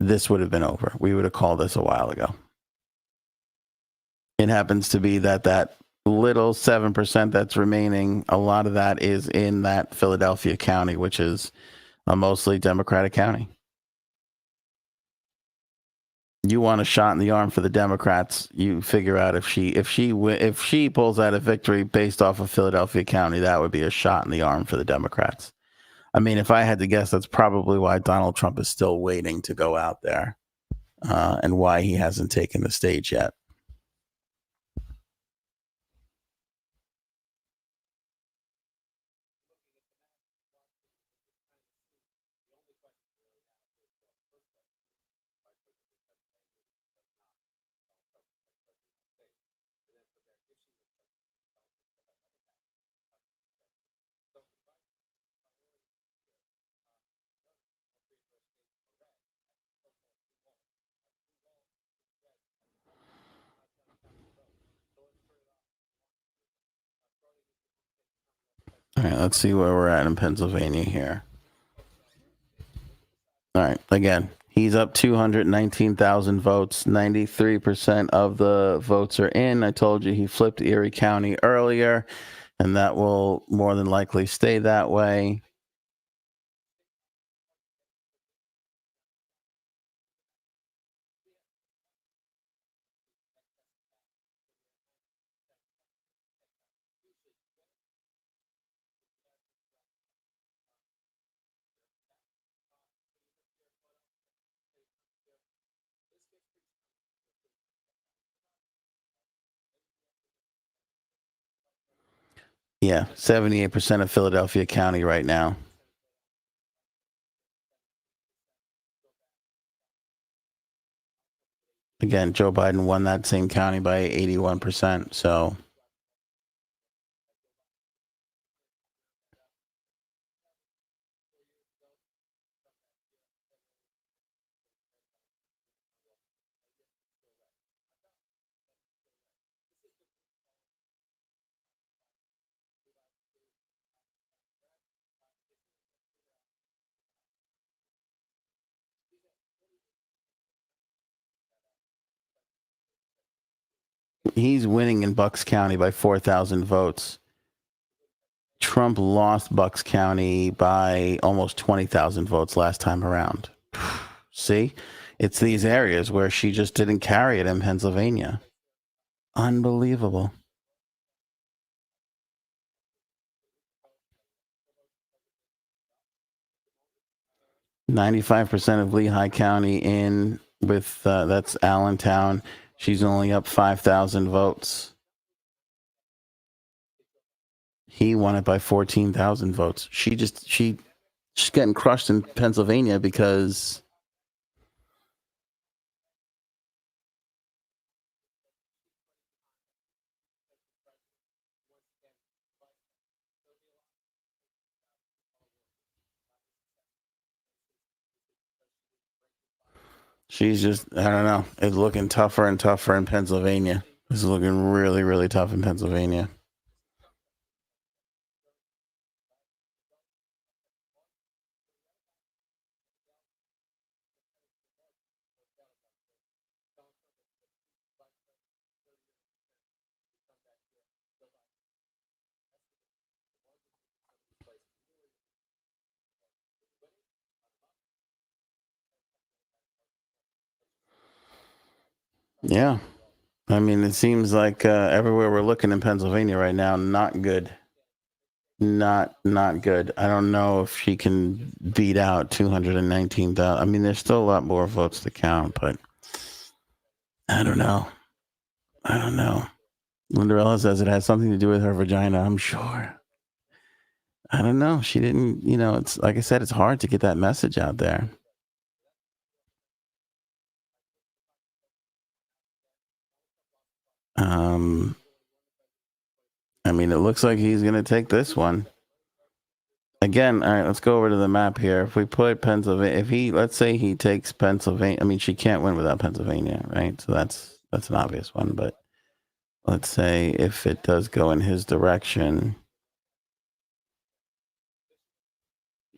this would have been over. We would have called this a while ago. It happens to be that little 7% that's remaining, a lot of that is in that Philadelphia County, which is a mostly Democratic county. You want a shot in the arm for the Democrats, you figure out if she pulls out a victory based off of Philadelphia County, that would be a shot in the arm for the Democrats. I mean, if I had to guess, that's probably why Donald Trump is still waiting to go out there, and why he hasn't taken the stage yet. All right, let's see where we're at in Pennsylvania here. All right, again, he's up 219,000 votes. 93% of the votes are in. I told you he flipped Erie County earlier, and that will more than likely stay that way. Yeah, 78% of Philadelphia County right now. Again, Joe Biden won that same county by 81%. So, he's winning in Bucks County by 4,000 votes. Trump lost Bucks County by almost 20,000 votes last time around. See, it's these areas where she just didn't carry it in Pennsylvania. Unbelievable. %95 of Lehigh County in with that's Allentown. She's only up 5,000 votes. He won it by 14,000 votes. She's getting crushed in Pennsylvania because she's just, I don't know. It's looking tougher and tougher in Pennsylvania. It's looking really, really tough in Pennsylvania. Yeah. I mean, it seems like everywhere we're looking in Pennsylvania right now, not good. Not good. I don't know if she can beat out 219,000. I mean, there's still a lot more votes to count, but I don't know. Linderella says it has something to do with her vagina, I'm sure. I don't know. She didn't, it's like I said, it's hard to get that message out there. I mean, it looks like he's going to take this one. Again, all right, let's go over to the map here. If we put Pennsylvania, let's say he takes Pennsylvania, I mean, she can't win without Pennsylvania, right? So that's an obvious one. But let's say if it does go in his direction,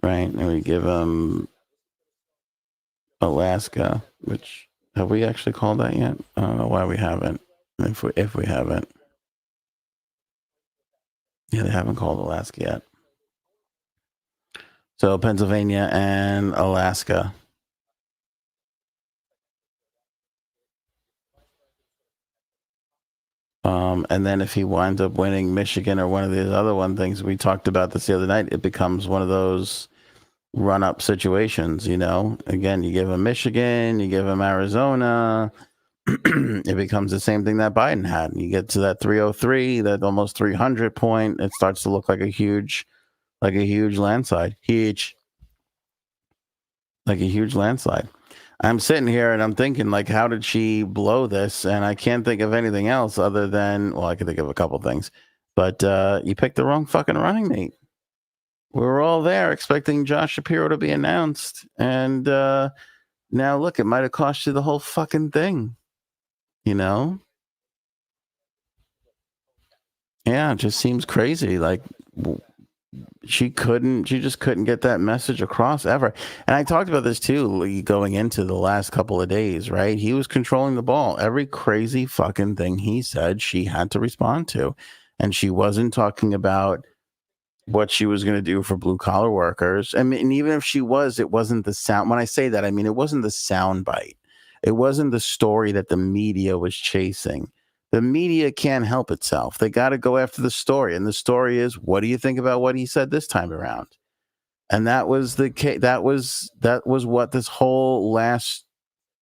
right? And we give him Alaska, which have we actually called that yet? I don't know why we haven't. If we haven't, yeah, they haven't called Alaska yet. So Pennsylvania and Alaska. And then if he winds up winning Michigan or one of these other things, we talked about this the other night, it becomes one of those run-up situations, Again, you give him Michigan, you give him Arizona, it becomes the same thing that Biden had. You get to that 303, that almost 300 point, it starts to look like a huge landslide. Like a huge landslide. I'm sitting here and I'm thinking, like, how did she blow this? And I can't think of anything else other than, well, I can think of a couple things, but you picked the wrong fucking running mate. We were all there expecting Josh Shapiro to be announced. And now look, it might have cost you the whole fucking thing. Yeah, it just seems crazy. Like, she just couldn't get that message across ever. And I talked about this too, going into the last couple of days, right? He was controlling the ball. Every crazy fucking thing he said, she had to respond to. And she wasn't talking about what she was going to do for blue collar workers. I mean, and even if she was, it wasn't the sound. When I say that, I mean, it wasn't the sound bite. It wasn't the story that the media was chasing. The media can't help itself. They got to go after the story. And the story is, what do you think about what he said this time around? And that was the case. That was what this whole last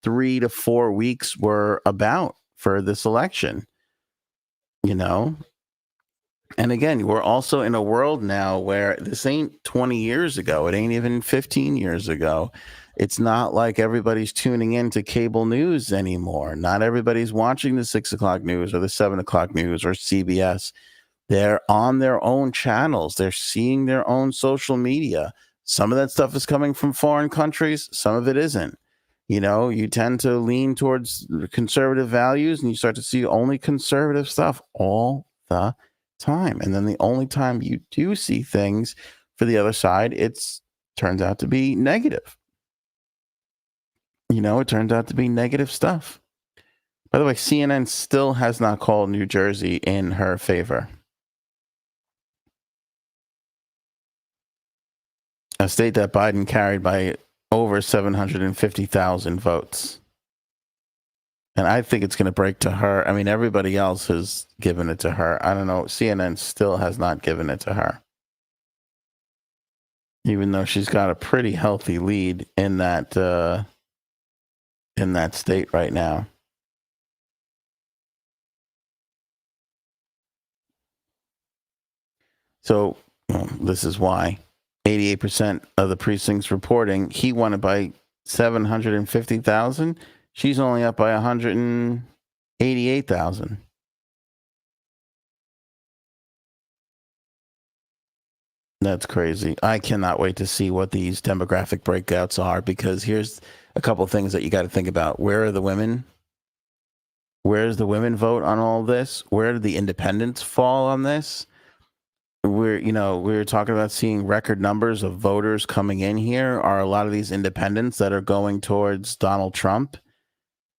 3 to 4 weeks were about for this election, you know? And again, we're also in a world now where this ain't 20 years ago. It ain't even 15 years ago. It's not like everybody's tuning into cable news anymore. Not everybody's watching the 6 o'clock news or the 7 o'clock news or CBS. They're on their own channels. They're seeing their own social media. Some of that stuff is coming from foreign countries. Some of it isn't. You know, you tend to lean towards conservative values and you start to see only conservative stuff all the time. And then the only time you do see things for the other side, turns out to be negative. You know, it turns out to be negative stuff. By the way, CNN still has not called New Jersey in her favor. A state that Biden carried by over 750,000 votes. And I think it's going to break to her. I mean, everybody else has given it to her. I don't know. CNN still has not given it to her. Even though she's got a pretty healthy lead in that state right now. So this is why 88% of the precincts reporting he won it by 750,000. She's only up by 188,000. That's crazy. I cannot wait to see what these demographic breakouts are, because here's a couple of things that you got to think about. Where are the women? Where's the women vote on all this? Where did the independents fall on this? We're talking about seeing record numbers of voters coming in here. Are a lot of these independents that are going towards Donald Trump?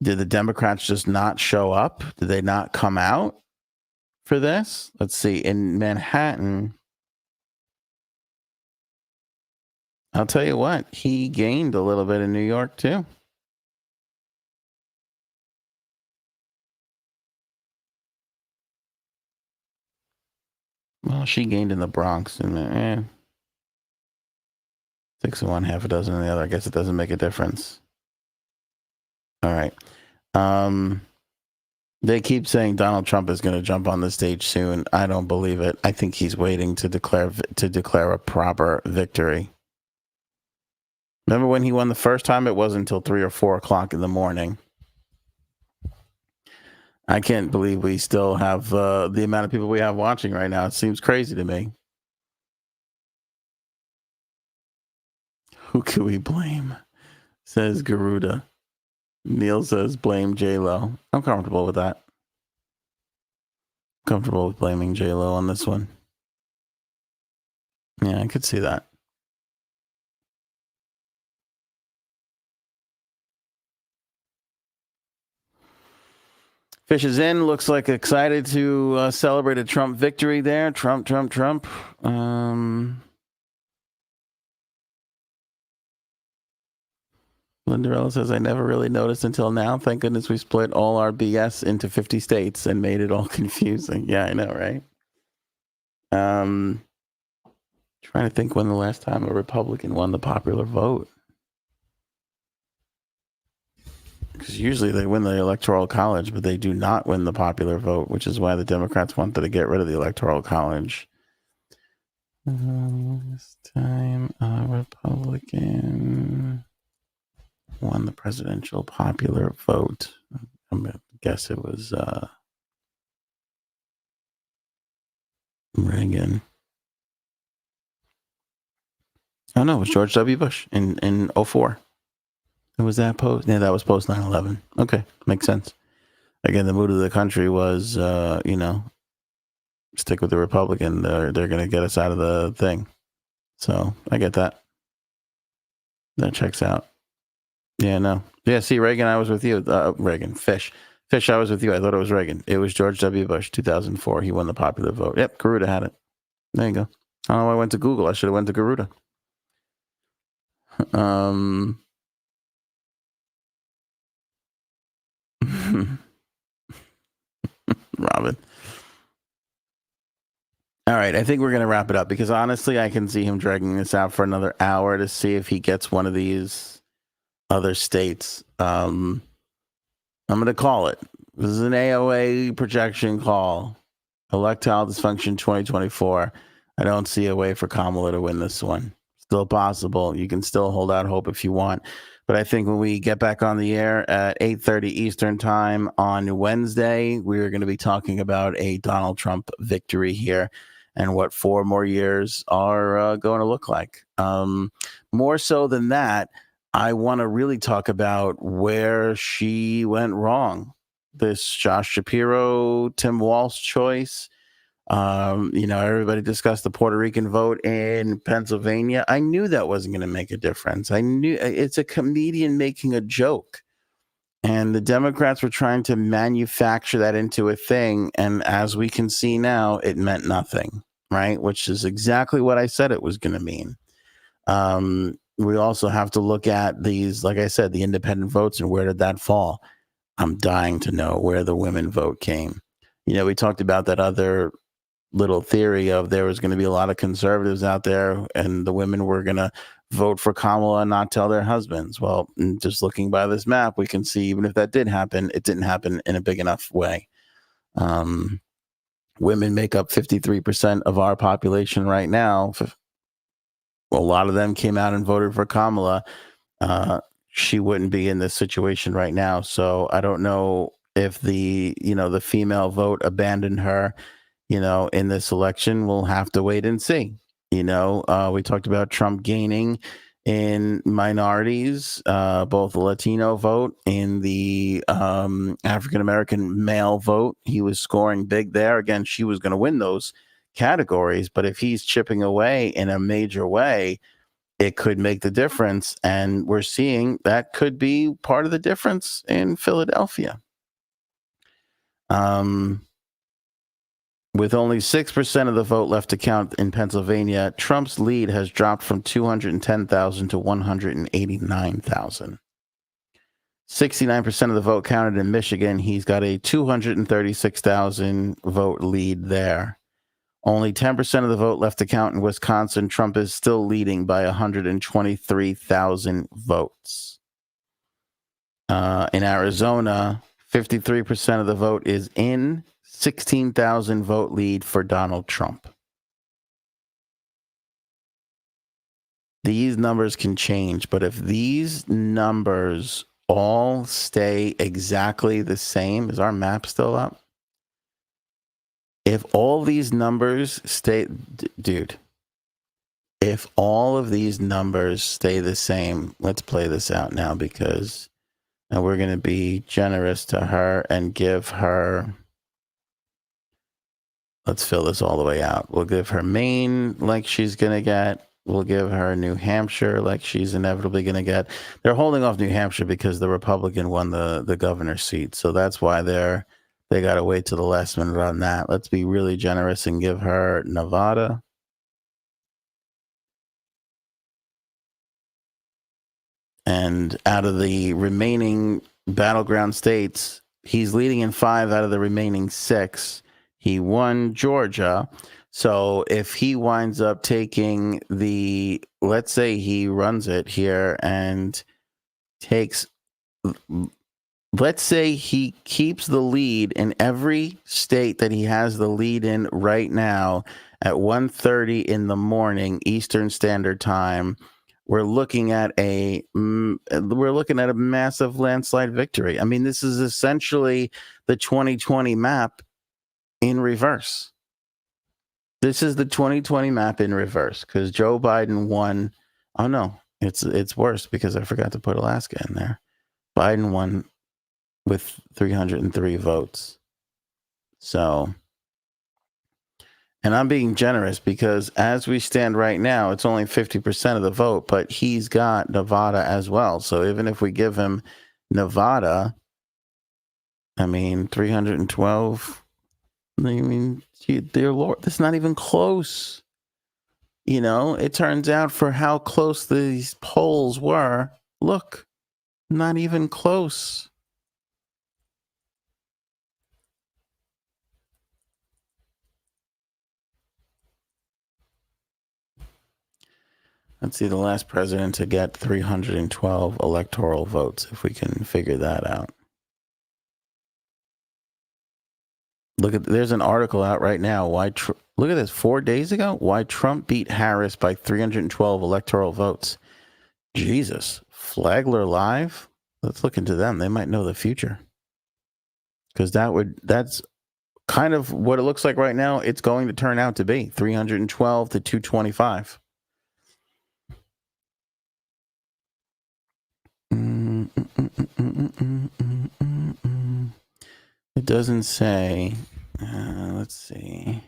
Did the Democrats just not show up? Did they not come out for this? Let's see. In Manhattan, I'll tell you what, he gained a little bit in New York too. Well, she gained in the Bronx, and 6 of one, half a dozen in the other. I guess it doesn't make a difference. All right. They keep saying Donald Trump is going to jump on the stage soon. I don't believe it. I think he's waiting to declare a proper victory. Remember when he won the first time? It wasn't until 3 or 4 o'clock in the morning. I can't believe we still have the amount of people we have watching right now. It seems crazy to me. Who can we blame? Says Garuda. Neil says blame J-Lo. I'm comfortable with that. Comfortable with blaming J-Lo on this one. Yeah, I could see that. Fish is in. Looks like excited to celebrate a Trump victory there. Trump. Lindarella says, I never really noticed until now. Thank goodness we split all our BS into 50 states and made it all confusing. Yeah, I know, right? Trying to think when the last time a Republican won the popular vote. Because usually they win the Electoral College, but they do not win the popular vote, which is why the Democrats wanted to get rid of the Electoral College. This time a Republican won the presidential popular vote. I'm going to guess it was Reagan. Oh, no, it was George W. Bush in 04. Was that post? Yeah, that was post 9/11. Okay, makes sense. Again, the mood of the country was, stick with the Republican. They're going to get us out of the thing. So I get that. That checks out. Yeah, no. Yeah, see, Reagan, I was with you. Reagan, Fish, I was with you. I thought it was Reagan. It was George W. Bush, 2004. He won the popular vote. Yep, Garuda had it. There you go. I don't know why I went to Google. I should have went to Garuda. Robin. All right, I think we're going to wrap it up because honestly, I can see him dragging this out for another hour to see if he gets one of these other states. I'm going to call it. This is an AOA projection call. Electile Dysfunction 2024. I don't see a way for Kamala to win this one. Still possible. You can still hold out hope if you want. But I think when we get back on the air at 8:30 Eastern time on Wednesday, we're going to be talking about a Donald Trump victory here and what 4 more years are going to look like. More so than that, I want to really talk about where she went wrong. This Josh Shapiro, Tim Walz choice. Everybody discussed the Puerto Rican vote in Pennsylvania. I knew that wasn't going to make a difference. I knew it's a comedian making a joke. And the Democrats were trying to manufacture that into a thing. And as we can see now, it meant nothing, right? Which is exactly what I said it was going to mean. We also have to look at these, like I said, the independent votes and where did that fall? I'm dying to know where the women vote came. We talked about that other little theory of there was going to be a lot of conservatives out there and the women were going to vote for Kamala and not tell their husbands. Well, just looking by this map, we can see even if that did happen, it didn't happen in a big enough way. Women make up 53% of our population right now. A lot of them came out and voted for Kamala. She wouldn't be in this situation right now. So I don't know if the female vote abandoned her, in this election. We'll have to wait and see. We talked about Trump gaining in minorities, both the Latino vote and the African-American male vote. He was scoring big there. Again, she was going to win those categories, but if he's chipping away in a major way, it could make the difference. And we're seeing that could be part of the difference in Philadelphia. With only 6% of the vote left to count in Pennsylvania, Trump's lead has dropped from 210,000 to 189,000. 69% of the vote counted in Michigan. He's got a 236,000 vote lead there. Only 10% of the vote left to count in Wisconsin. Trump is still leading by 123,000 votes. In Arizona, 53% of the vote is in. 16,000 vote lead for Donald Trump. These numbers can change, but if these numbers all stay exactly the same, is our map still up? If all these numbers stay, dude, if all of these numbers stay the same, let's play this out now because we're going to be generous to her and give her, let's fill this all the way out. We'll give her Maine like she's going to get. We'll give her New Hampshire like she's inevitably going to get. They're holding off New Hampshire because the Republican won the governor's seat. So that's why they got to wait to the last minute on that. Let's be really generous and give her Nevada. And out of the remaining battleground states, he's leading in 5 out of the remaining 6. He won Georgia. So if he winds up taking let's say he runs it here and takes, let's say he keeps the lead in every state that he has the lead in right now at 1:30 in the morning Eastern Standard Time. We're looking at a massive landslide victory. I mean, this is essentially the 2020 map in reverse. This is the 2020 map in reverse because Joe Biden won. Oh no, it's worse because I forgot to put Alaska in there. Biden won with 303 votes. So And I'm being generous because as we stand right now, it's only 50% of the vote, but he's got Nevada as well. So even if we give him Nevada, I mean, 312, I mean, dear Lord, that's not even close. You know, it turns out for how close these polls were, look, not even close. Let's see, the last president to get 312 electoral votes, if we can figure that out. Look at, there's an article out right now. Look at this, 4 days ago, why Trump beat Harris by 312 electoral votes. Jesus, Flagler Live? Let's look into them. They might know the future. Because that's kind of what it looks like right now. It's going to turn out to be 312 to 225. It doesn't say. Let's see.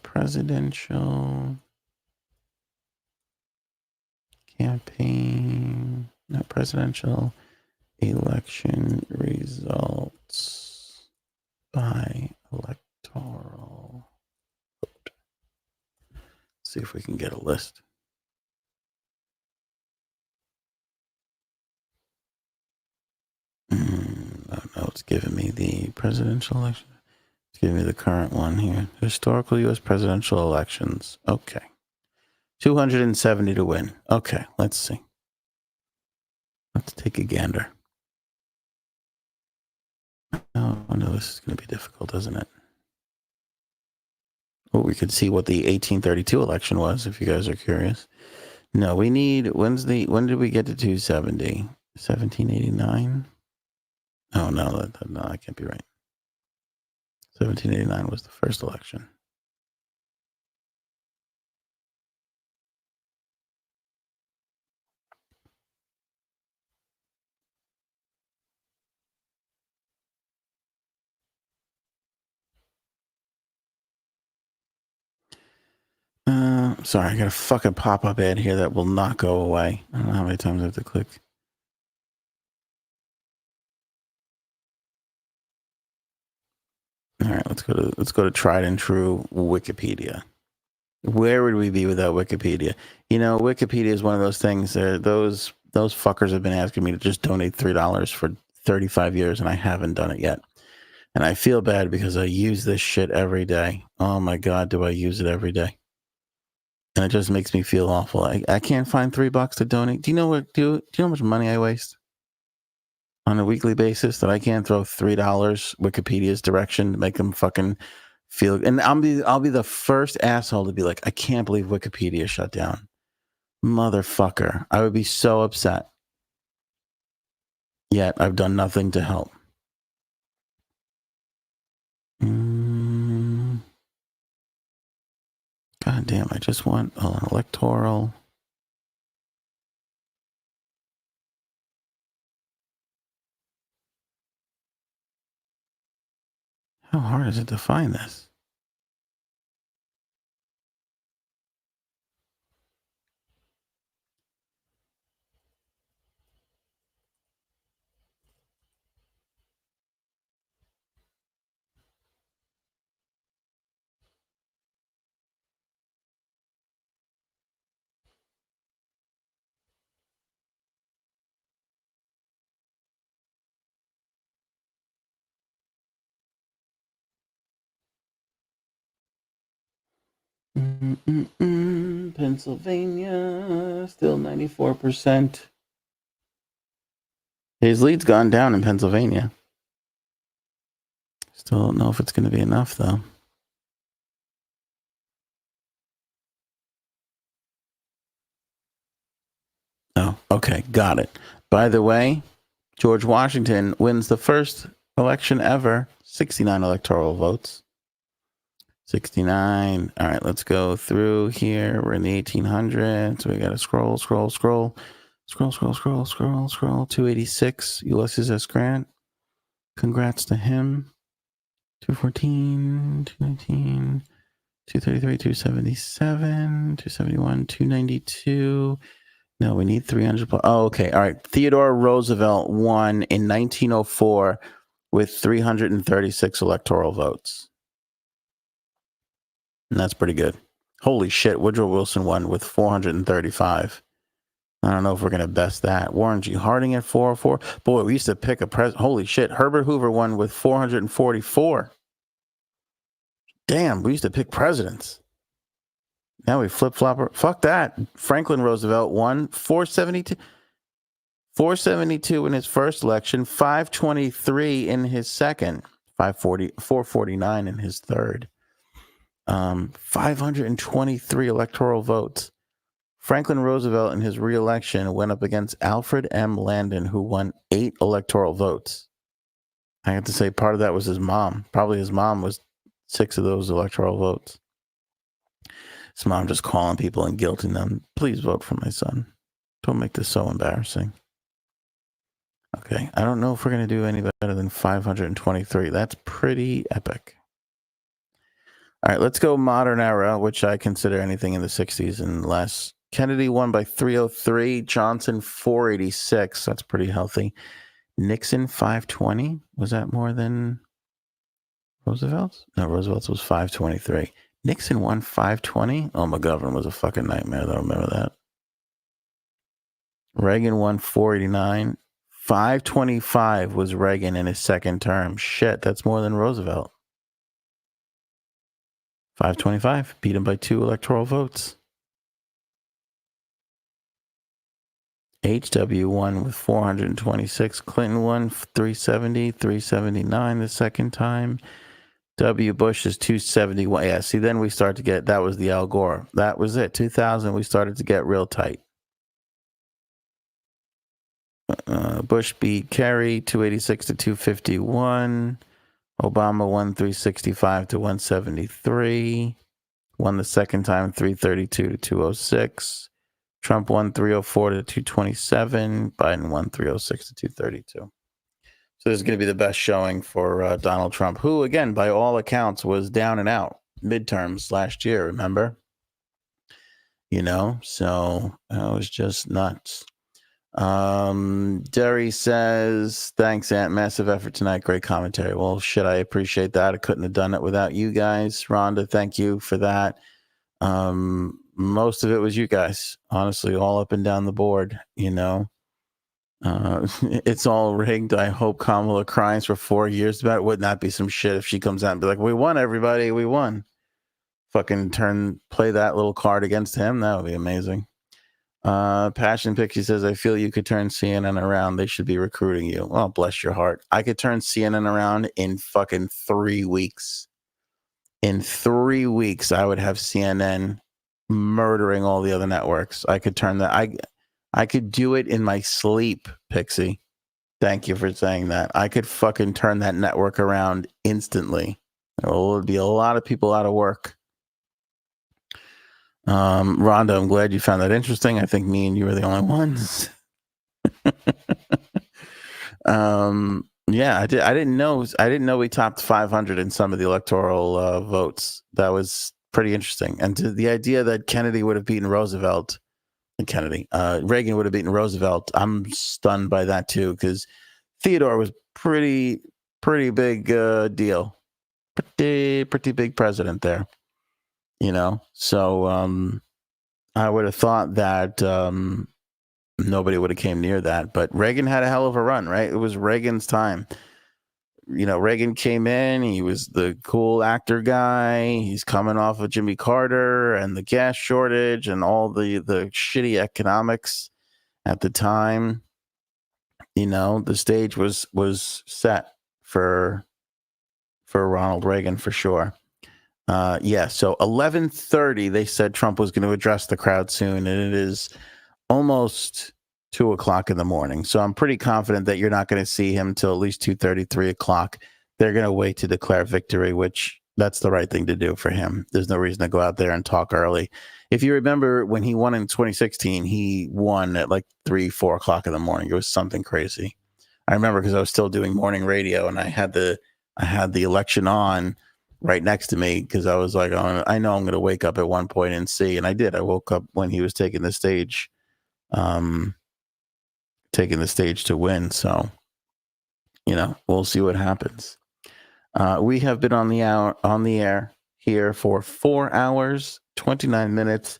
Presidential campaign. No, presidential election results by electoral vote. Let's see if we can get a list. Oh no, it's giving me the presidential election. It's giving me the current one here. Historical U.S. presidential elections. Okay. 270 to win. Okay, let's see. Let's take a gander. Oh, no, this is going to be difficult, isn't it? Oh, we could see what the 1832 election was, if you guys are curious. No, we need, when did we get to 270? 1789? Oh, no, no, that can't be right. 1789 was the first election. Sorry, I got a fucking pop-up ad here that will not go away. I don't know how many times I have to click. All right, let's go to tried and true Wikipedia. Where would we be without Wikipedia? You know, Wikipedia is one of those things. Those fuckers have been asking me to just donate $3 for 35 years, and I haven't done it yet. And I feel bad because I use this shit every day. Oh my God, do I use it every day? And it just makes me feel awful. I can't find $3 to donate. Do you know how much money I waste on a weekly basis that I can't throw $3 Wikipedia's direction to make them fucking feel? And I'll be the first asshole to be like, I can't believe Wikipedia shut down. Motherfucker. I would be so upset. Yet I've done nothing to help. God damn, I just want an electoral. How hard is it to find this? Pennsylvania, still 94%. His lead's gone down in Pennsylvania. Still don't know if it's going to be enough, though. Oh, okay, got it. By the way, George Washington wins the first election ever, 69 electoral votes. 69. All right, let's go through here. We're in the 1800s. We got to scroll. 286, Ulysses S. Grant. Congrats to him. 214, 219, 233, 277, 271, 292. No, we need 300. Oh, okay. All right. Theodore Roosevelt won in 1904 with 336 electoral votes. And that's pretty good. Holy shit. Woodrow Wilson won with 435. I don't know if we're going to best that. Warren G. Harding at 404. Boy, we used to pick a president. Holy shit. Herbert Hoover won with 444. Damn, we used to pick presidents. Now we flip-flopper. Fuck that. Franklin Roosevelt won 472. 472 in his first election, 523 in his second, 449 in his third. 523 electoral votes. Franklin Roosevelt in his re-election went up against Alfred M. Landon, who won 8 electoral votes. I have to say part of that was his mom. Probably his mom was 6 of those electoral votes. His mom just calling people and guilting them. Please vote for my son. Don't make this so embarrassing. Okay, I don't know if we're going to do any better than 523. That's pretty epic. All right, let's go modern era, which I consider anything in the 60s and less. Kennedy won by 303. Johnson 486. That's pretty healthy. Nixon 520. Was that more than Roosevelt's? No, Roosevelt's was 523. Nixon won 520. Oh, McGovern was a fucking nightmare, though. Remember that? Reagan won 489. 525 was Reagan in his second term. Shit, that's more than Roosevelt. 525. Beat him by 2 electoral votes. HW won with 426. Clinton won 370, 379 the second time. W. Bush is 271. Yeah, see, then we start to get, that was the Al Gore. That was it. 2000, we started to get real tight. Bush beat Kerry 286 to 251. Obama won 365 to 173. Won the second time 332 to 206. Trump won 304 to 227. Biden won 306 to 232. So this is going to be the best showing for Donald Trump, who, again, by all accounts, was down and out midterms last year, remember? You know, so it was just nuts. Derry says, thanks, Ant. Massive effort tonight. Great commentary. Well, shit, I appreciate that. I couldn't have done it without you guys. Rhonda, thank you for that. Most of it was you guys, honestly, all up and down the board, you know. It's all rigged. I hope Kamala cries for 4 years about it. Wouldn't that be some shit if she comes out and be like, we won, everybody, we won. Fucking play that little card against him. That would be amazing. Passion Pixie says, I feel you could turn CNN around. They should be recruiting you. Well, bless your heart. I could turn CNN around in fucking 3 weeks. In 3 weeks, I would have CNN murdering all the other networks. I could turn that. I could do it in my sleep, Pixie. Thank you for saying that. I could fucking turn that network around instantly. There would be a lot of people out of work. Rhonda, I'm glad you found that interesting. I think me and you are the only ones. Yeah, I didn't know we topped 500 in some of the electoral votes. That was pretty interesting. And to the idea that Kennedy would have beaten Roosevelt, Reagan would have beaten Roosevelt, I'm stunned by that too, because Theodore was pretty big deal, pretty big president there, you know. So I would have thought that nobody would have came near that, but Reagan had a hell of a run, right? It was Reagan's time. You know, Reagan came in, he was the cool actor guy. He's coming off of Jimmy Carter and the gas shortage and all the shitty economics at the time. You know, the stage was set for Ronald Reagan for sure. Yeah, so 11:30, they said Trump was going to address the crowd soon, and it is almost 2 o'clock in the morning. So I'm pretty confident that you're not going to see him till at least 2:30, 3 o'clock. They're going to wait to declare victory, which that's the right thing to do for him. There's no reason to go out there and talk early. If you remember when he won in 2016, he won at like 3, 4 o'clock in the morning. It was something crazy. I remember because I was still doing morning radio and I had the I had the election on right next to me because I was like, oh, I know I'm going to wake up at one point and see. And I did. I woke up when he was taking the stage to win. So, we'll see what happens. We have been on the air here for 4 hours, 29 minutes,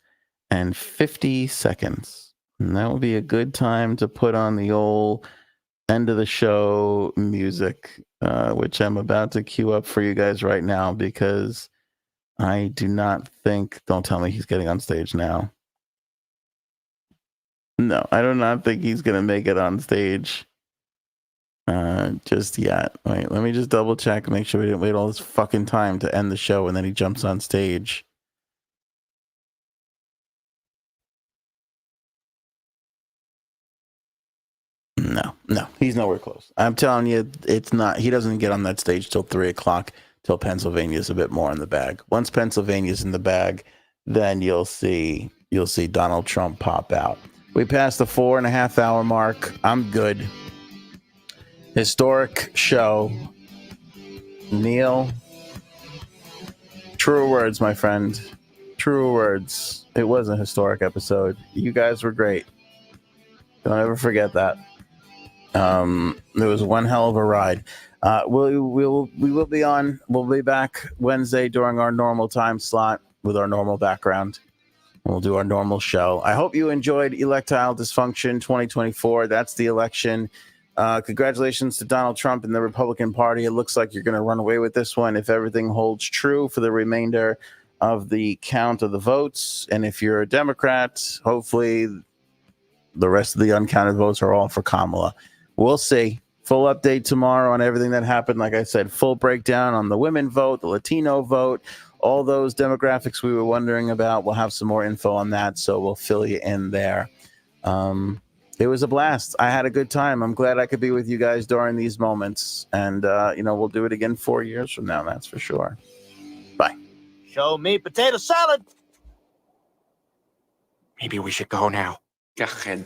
and 50 seconds. And that will be a good time to put on the old end of the show music, which I'm about to cue up for you guys right now, because I do not think, don't tell me he's getting on stage now. No, I do not think he's going to make it on stage just yet. Wait, let me just double check, make sure we didn't wait all this fucking time to end the show and then he jumps on stage. No, he's nowhere close. I'm telling you, it's not. He doesn't get on that stage till 3:00, till Pennsylvania's a bit more in the bag. Once Pennsylvania's in the bag, then you'll see Donald Trump pop out. We passed the 4.5 hour mark. I'm good. Historic show. Neil, true words, my friend. True words. It was a historic episode. You guys were great. Don't ever forget that. It was one hell of a ride. We'll be back Wednesday during our normal time slot with our normal background. We'll do our normal show. I hope you enjoyed Electile Dysfunction 2024. That's the election. Congratulations to Donald Trump and the Republican Party. It looks like you're going to run away with this one if everything holds true for the remainder of the count of the votes. And if you're a Democrat, hopefully the rest of the uncounted votes are all for Kamala. We'll see. Full update tomorrow on everything that happened. Like I said, full breakdown on the women vote, the Latino vote, all those demographics we were wondering about. We'll have some more info on that, so we'll fill you in there. It was a blast. I had a good time. I'm glad I could be with you guys during these moments. And, we'll do it again 4 years from now. That's for sure. Bye. Show me potato salad. Maybe we should go now. Go ahead.